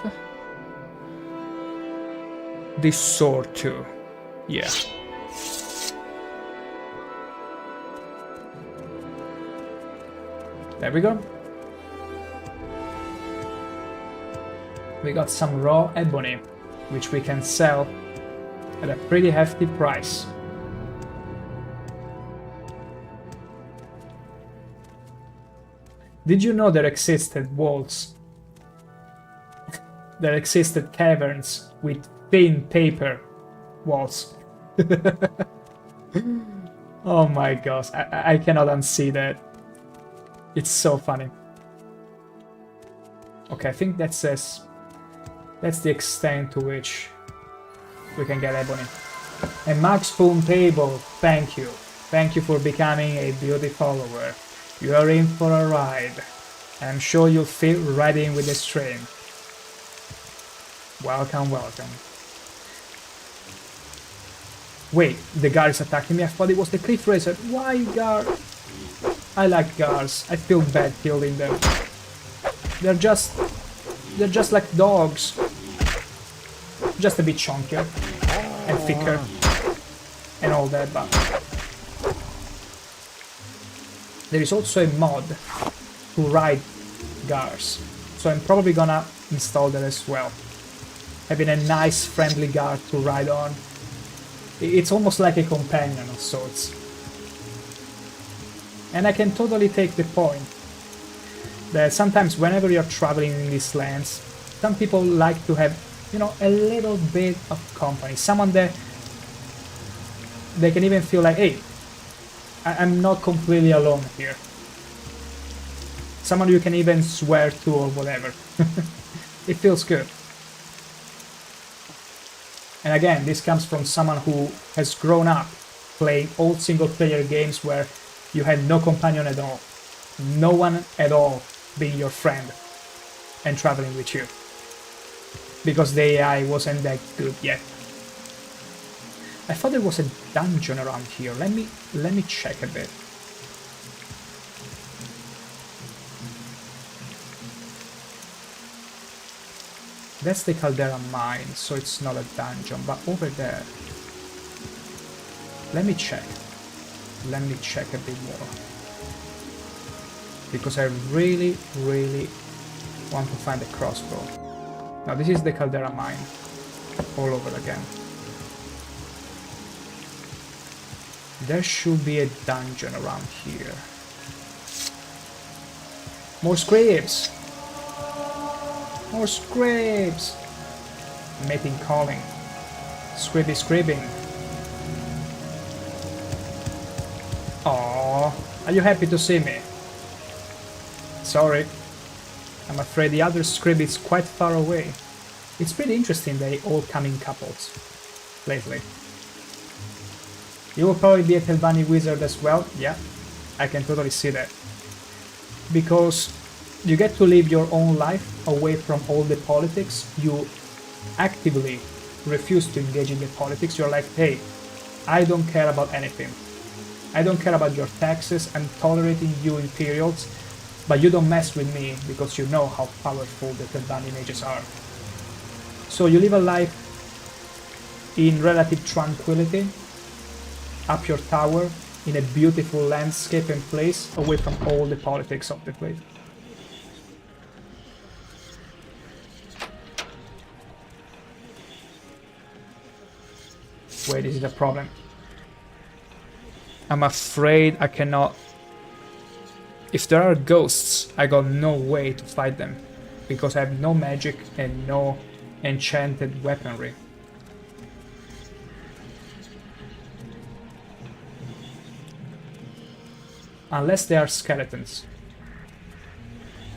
this sword too. Yeah. There we go. We got some raw ebony, which we can sell at a pretty hefty price. Did you know there existed walls? There existed caverns with thin paper walls. Oh my gosh, I cannot unsee that. It's so funny. Okay, I think that says that's the extent to which we can get ebony. A Max Spoon table, thank you. Thank you for becoming a beauty follower. You are in for a ride. I'm sure you'll fit right in with this train. Welcome, welcome. Wait, the guard is attacking me? I thought it was the cliff racer. Why guard? I like guards. I feel bad killing them. They're just like dogs. Just a bit chunkier and thicker and all that, but there is also a mod to ride guards, so I'm probably gonna install that as well. Having a nice friendly guard to ride on. It's almost like a companion of sorts. And I can totally take the point that sometimes whenever you're traveling in these lands, some people like to have, you know, a little bit of company. Someone that they can even feel like, hey, I'm not completely alone here. Someone you can even swear to or whatever. It feels good. And again, this comes from someone who has grown up playing old single-player games where you had no companion at all. No one at all being your friend and traveling with you. Because the AI wasn't that good yet. I thought there was a dungeon around here. Let me check a bit. That's the Caldera mine, so it's not a dungeon, but over there. Let me check. Let me check a bit more. Because I really, really want to find a crossbow. Now this is the Caldera mine. All over again. There should be a dungeon around here. More scripts! More scripts! Mating calling. Scribby scribbing. Aww, are you happy to see me? Sorry. I'm afraid the other scrib is quite far away. It's pretty interesting they all come in couples. Lately. You will probably be a Telvanni wizard as well, yeah, I can totally see that. Because you get to live your own life away from all the politics, you actively refuse to engage in the politics, you're like, hey, I don't care about anything. I don't care about your taxes, I'm tolerating you Imperials, but you don't mess with me because you know how powerful the Telvanni mages are. So you live a life in relative tranquility, up your tower, in a beautiful landscape and place, away from all the politics of the place. Wait, is it a problem? I'm afraid I cannot... If there are ghosts, I got no way to fight them, because I have no magic and no enchanted weaponry. Unless they are skeletons.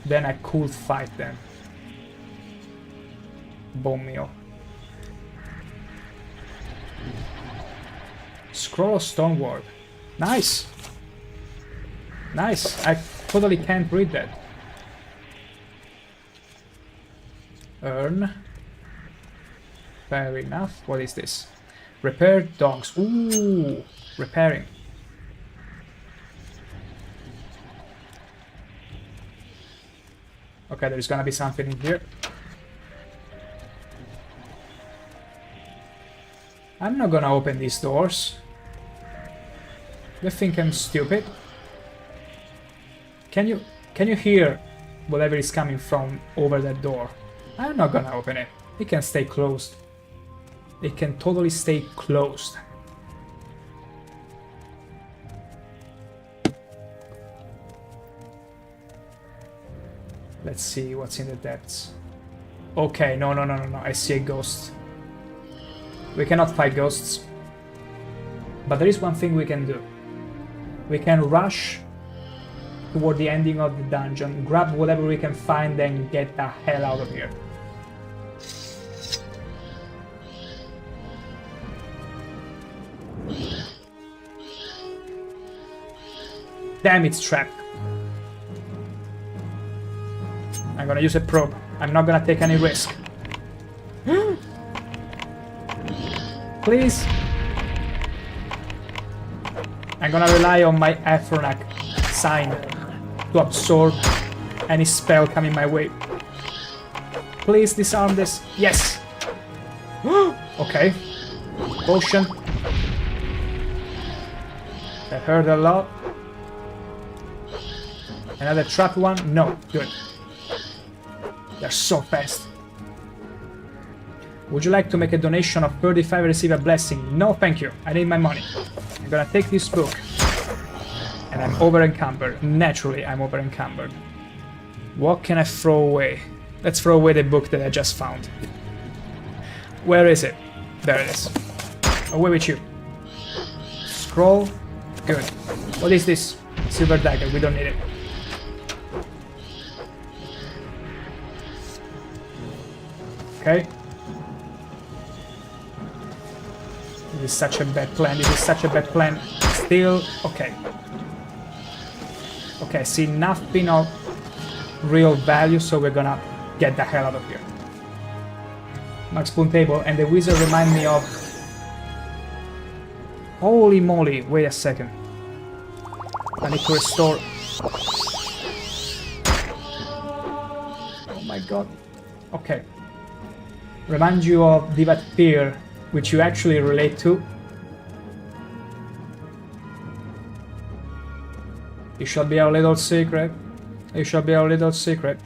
Then I could fight them. Bone meal. Scroll of Stoneward. Nice! Nice! I totally can't read that. Earn. Fair enough. What is this? Repair dogs. Ooh! Repairing. Okay, there's gonna be something in here. I'm not gonna open these doors. They think I'm stupid. Can you... Can you hear whatever is coming from over that door? I'm not gonna open it. It can stay closed. It can totally stay closed. Let's see what's in the depths. Okay, no. I see a ghost. We cannot fight ghosts. But there is one thing we can do. We can rush toward the ending of the dungeon, grab whatever we can find, and get the hell out of here. Damn, it's trapped. I'm gonna use a probe. I'm not gonna take any risk. Please. I'm gonna rely on my Aphronac sign to absorb any spell coming my way. Please disarm this. Yes. Okay. Potion. That hurt a lot. Another trap one? No. Good. They're so fast. Would you like to make a donation of 35 and receive a blessing? No, thank you. I need my money. I'm gonna take this book. And I'm over-encumbered. Naturally, I'm over-encumbered. What can I throw away? Let's throw away the book that I just found. Where is it? There it is. Away with you. Scroll. Good. What is this? Silver dagger. We don't need it. Okay. This is such a bad plan. This is such a bad plan. Still, okay. Okay, see nothing of real value, so we're gonna get the hell out of here. Max Spoon table, and the wizard remind me of... Holy moly, wait a second. I need to restore... Oh my god. Okay. Remind you of Divat Fear, which you actually relate to. It shall be our little secret. It shall be our little secret.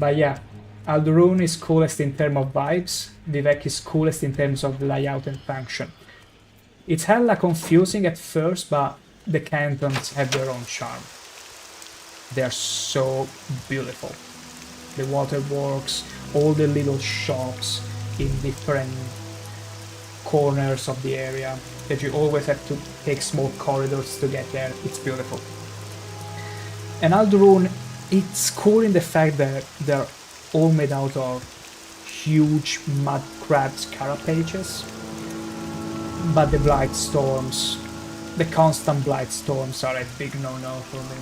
But yeah, Alderun is coolest in terms of vibes. Vivek is coolest in terms of layout and function. It's hella confusing at first, but the cantons have their own charm. They are so beautiful. The waterworks, all the little shops in different corners of the area that you always have to take small corridors to get there. It's beautiful. And Alderun, it's cool in the fact that they're all made out of huge mud crabs carapaces, but the blight storms, the constant blight storms are a big no-no for me.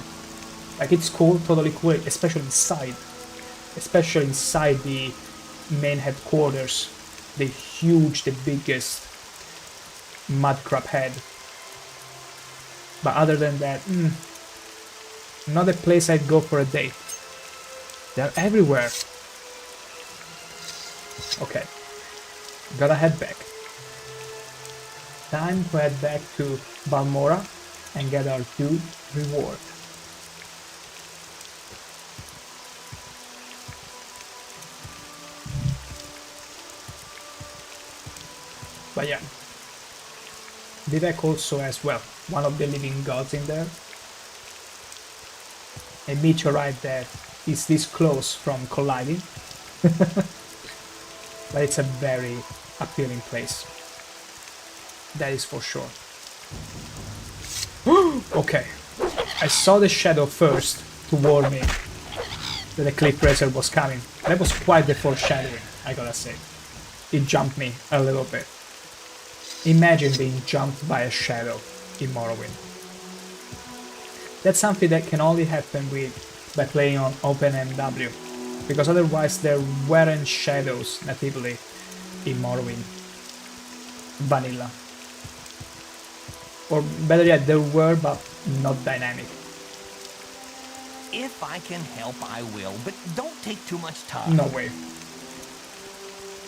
Like, it's cool, totally cool, especially inside the main headquarters, the huge, the biggest mud crab head. But other than that, not a place I'd go for a date. They're everywhere. Okay, gotta head back. Time to head back to Balmora and get our due reward. But yeah, Vivek also has, well, one of the living gods in there. A meteorite that is this close from colliding. But it's a very appealing place. That is for sure. Okay, I saw the shadow first to warn me that the cliff racer was coming. That was quite the foreshadowing, I gotta say. It jumped me a little bit. Imagine being jumped by a shadow in Morrowind. That's something that can only happen by playing on OpenMW, because otherwise there weren't shadows natively in Morrowind vanilla. Or better yet, there were, but not dynamic. If I can help, I will, but don't take too much time. No way.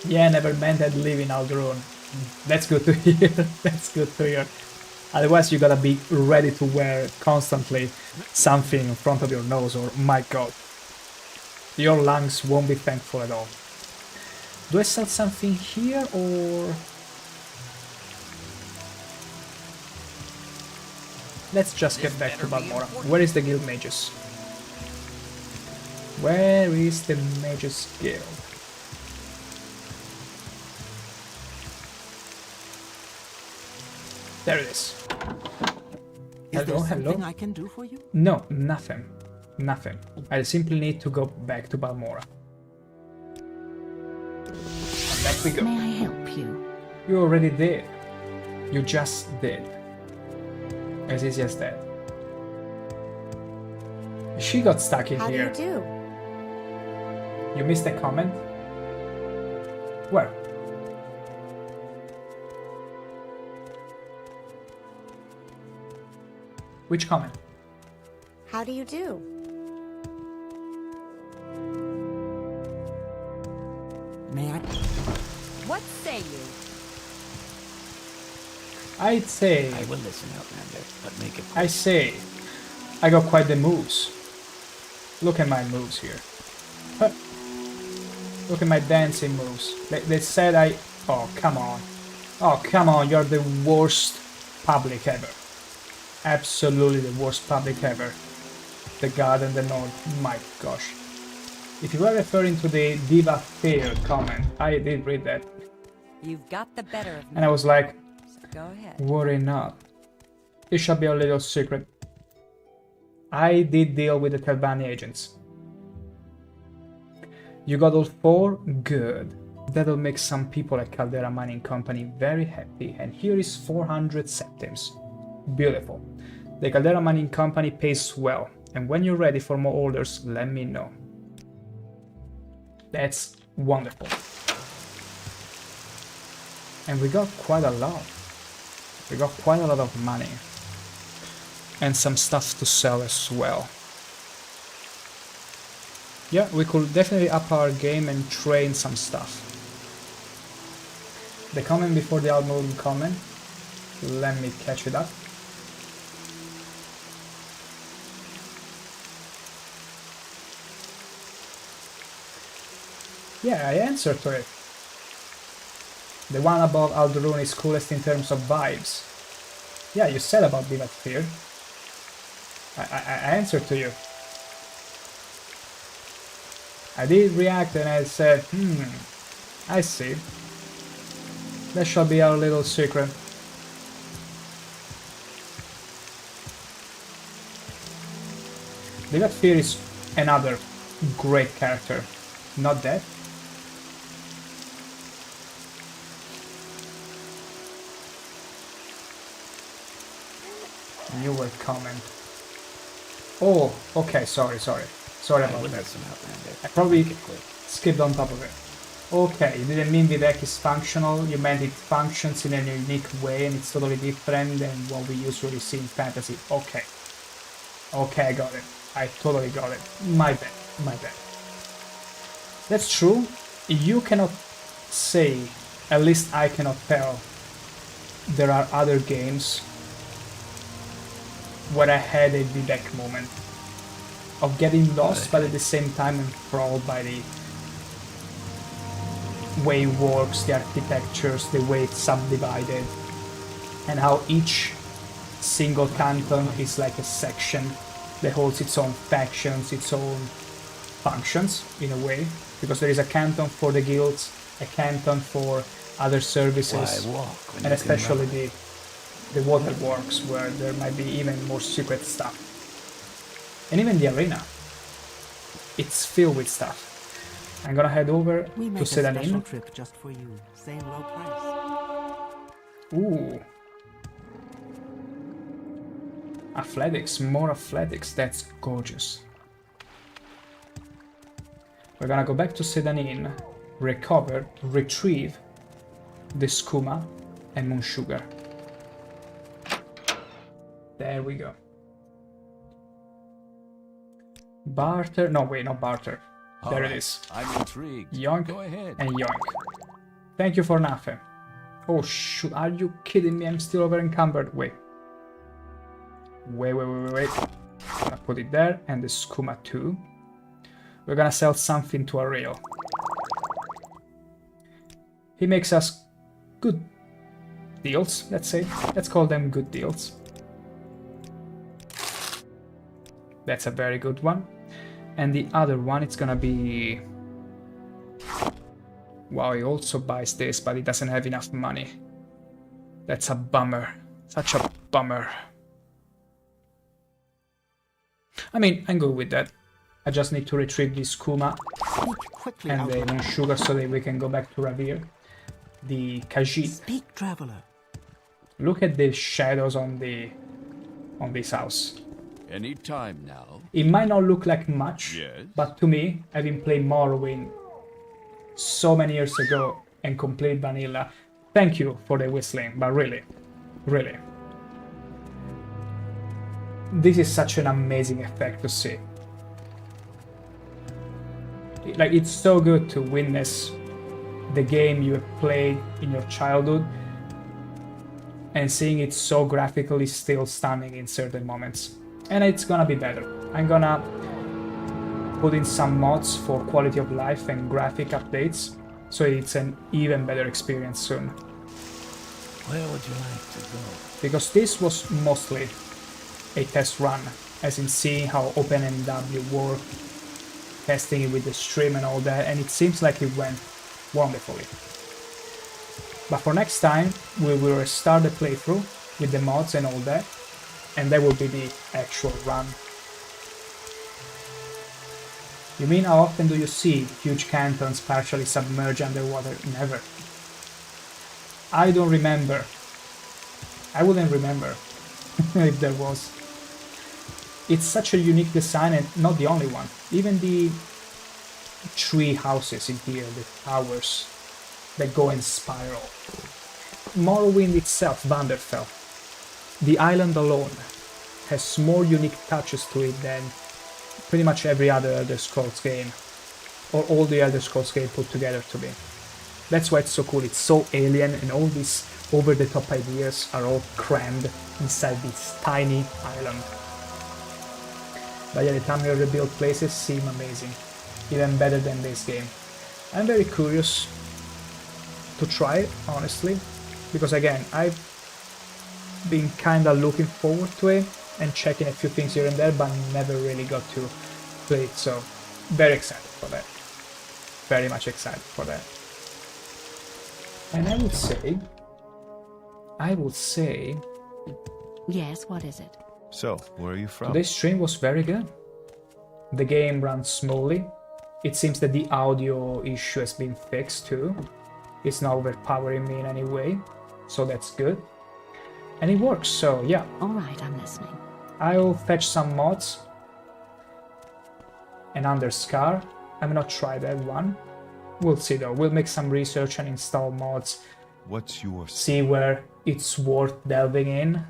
Yeah, never meant I'd live in Alderun. That's good to hear. That's good to hear. Otherwise, you gotta be ready to wear constantly something in front of your nose, or my god, your lungs won't be thankful at all. Do I sell something here, or... Let's just get back to Balmora. Where is the Guild Mages? Where is the Mages Guild? There it is. Is there something I can do for you? No, nothing. Nothing. I simply need to go back to Balmora. And back we go. May I help you? You already did. You just did. As easy as that. She got stuck in here. How do you do? You missed a comment? Where? Which comment? How do you do? May I? What say you? I'd say... I will listen, Outlander, but make it quick. I say... I got quite the moves. Look at my moves here. Huh. Look at my dancing moves. They said I... Oh, come on. Oh, come on, you're the worst public ever. Absolutely the worst public ever. The God and the North, my gosh. If you were referring to the Diva Fair comment, I did read that. You've got the better of me. And I was like, So go ahead. worry not. It shall be a little secret. I did deal with the Talbani agents. You got all 4? Good. That'll make some people at Caldera Mining Company very happy, and here is 400 septims. Beautiful. The Caldera Mining Company pays well, and when you're ready for more orders, let me know. That's wonderful. And we got quite a lot. We got quite a lot of money. And some stuff to sell as well. Yeah, we could definitely up our game and train some stuff. The comment before the album comment. Let me catch it up. Yeah, I answered to it. The one above Alderun is coolest in terms of vibes. Yeah, you said about Divat Fear. I answered to you. I did react and I said, I see. That shall be our little secret. Divat Fear is another great character. Not that. You will comment. Oh, okay, sorry about that. I probably skipped on top of it. Okay, you didn't mean Vivek is functional, you meant it functions in a unique way and it's totally different than what we usually see in fantasy. Okay. Okay, I got it. I totally got it. My bad, my bad. That's true. You cannot say, at least I cannot tell, there are other games where I had a Vivek moment of getting lost, but at the same time enthralled by the way it works, the architectures, the way it's subdivided, and how each single canton is like a section that holds its own factions, its own functions, in a way, because there is a canton for the guilds, a canton for other services, and especially the waterworks, where there might be even more secret stuff. And even the arena, it's filled with stuff. I'm gonna head over We to make a special Sedanin. trip just for you. Same low price. Ooh. Athletics, more athletics, that's gorgeous. We're gonna go back to Sedanin, recover, retrieve the skooma and moon sugar. There we go. Barter, no wait, not barter. There it is. I'm intrigued. Yoink Go ahead. and yoink. Thank you for nothing. Oh shoot, are you kidding me? I'm still over encumbered. Wait, Wait. I'm gonna put it there, and the skooma too. We're gonna sell something to Ariel. He makes us good deals, let's say. Let's call them good deals. That's a very good one. And the other one, it's gonna be... Wow, he also buys this, but he doesn't have enough money. That's a bummer. Such a bummer. I mean, I'm good with that. I just need to retrieve the skooma and the moon sugar so that we can go back to Ravir. The Khajiit. Speak, traveler. Look at the shadows on this house. Any time now. It might not look like much, Yes. but to me, having played Morrowind so many years ago and complete vanilla, thank you for the whistling, but really, really. This is such an amazing effect to see. Like, it's so good to witness the game you have played in your childhood and seeing it so graphically still stunning in certain moments. And it's gonna be better. I'm gonna put in some mods for quality of life and graphic updates, so it's an even better experience soon. Where would you like to go? Because this was mostly a test run, as in seeing how OpenMW worked, testing it with the stream and all that, and it seems like it went wonderfully. But for next time, we will restart the playthrough with the mods and all that, and that will be the actual run. You mean, how often do you see huge cantons partially submerged underwater? Never. I don't remember. I wouldn't remember if there was. It's such a unique design, and not the only one. Even the tree houses in here, the towers that go in spiral. Morrowind itself, Vanderfell, the island alone has more unique touches to it than pretty much every other Elder Scrolls game, or all the Elder Scrolls game put together to be. That's why it's so cool. It's so alien, and all these over-the-top ideas are all crammed inside this tiny island. But yeah, the Tamriel rebuilt places seem amazing, even better than this game. I'm very curious to try it, honestly, because again, I've been kinda looking forward to it and checking a few things here and there, but never really got to play it, so very excited for that. Very much excited for that. And I would say... Yes, what is it? So, where are you from? Today's stream was very good. The game runs smoothly. It seems that the audio issue has been fixed too. It's not overpowering me in any way, so that's good. And it works, so yeah. Alright, I'm listening. I'll fetch some mods. And Underscar. I've not tried that one. We'll see though. We'll make some research and install mods. What's your... See where it's worth delving in.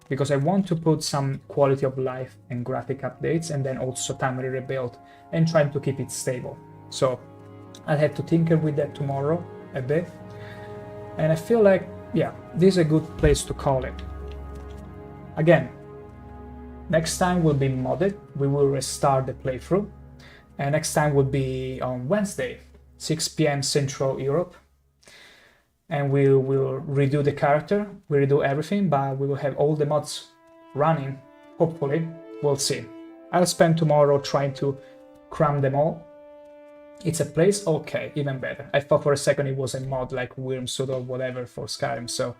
Because I want to put some quality of life and graphic updates, and then also Tamriel rebuild, and trying to keep it stable. So I'll have to tinker with that tomorrow a bit. And I feel like, yeah, this is a good place to call it. Again, next time will be modded. We will restart the playthrough. And next time will be on Wednesday, 6 PM Central Europe. And we will redo the character, we redo everything, but we will have all the mods running, hopefully. We'll see. I'll spend tomorrow trying to cram them all. It's a place? Okay, even better. I thought for a second it was a mod like Wyrmsuit or whatever for Skyrim, so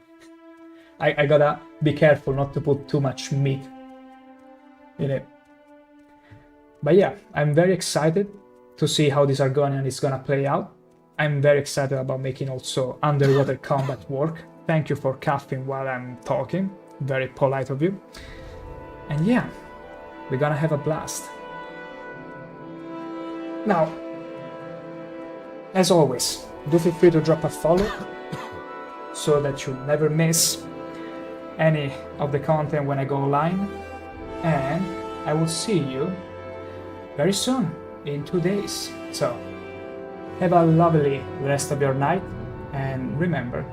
I gotta be careful not to put too much meat in it. But yeah, I'm very excited to see how this Argonian is gonna play out. I'm very excited about making also underwater combat work. Thank you for coughing while I'm talking. Very polite of you. And yeah, we're gonna have a blast. Now, as always, do feel free to drop a follow so that you never miss any of the content when I go online. And I will see you very soon, in 2 days. So, have a lovely rest of your night, and remember,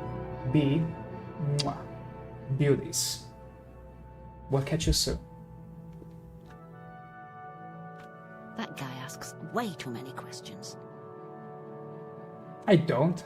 be beauties. We'll catch you soon. That guy asks way too many questions. I don't.